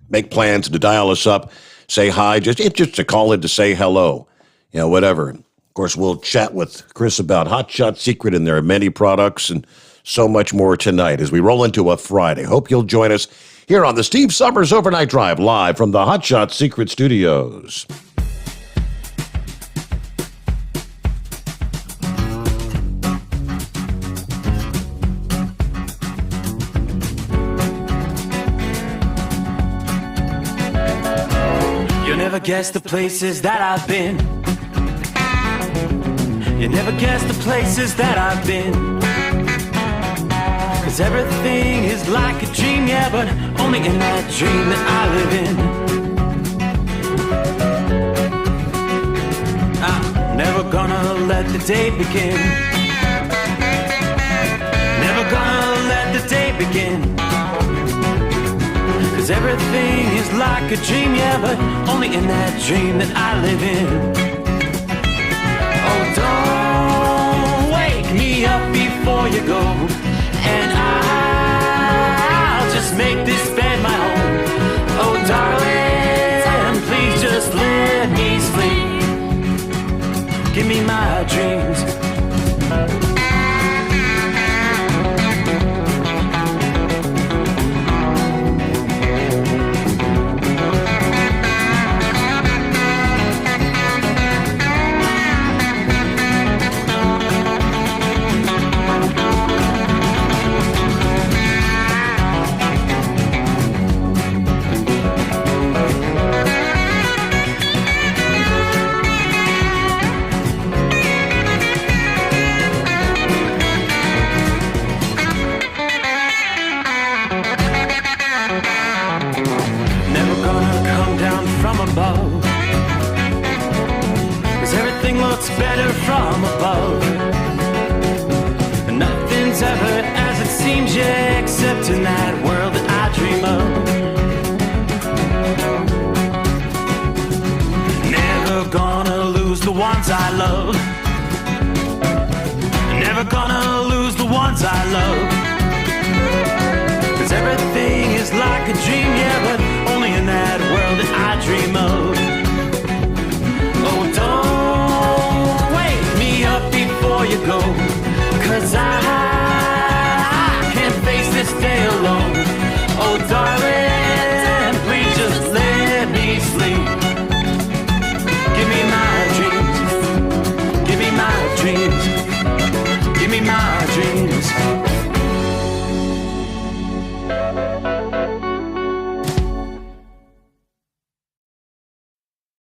make plans to dial us up, say hi, just to call in to say hello, whatever. Of course, we'll chat with Chris about Hot Shot Secret and their many products and so much more tonight as we roll into a Friday. Hope you'll join us here on the Steve Summers Overnight Drive, live from the Hot Shot Secret Studios. You'll never guess the places that I've been. You never guess the places that I've been. 'Cause everything is like a dream, yeah, but only in that dream that I live in. I'm never gonna let the day begin. Never gonna let the day begin. 'Cause everything is like a dream, yeah, but only in that dream that I live in. Oh, don't wake me up before you go, and I'll just make this bed my home. Oh, darling, please just let me sleep. Give me my dreams. Better from above. Nothing's ever as it seems, yeah, except in that world that I dream of. Never gonna lose the ones I love. Never gonna lose the ones I love. 'Cause everything is like a dream, yeah, but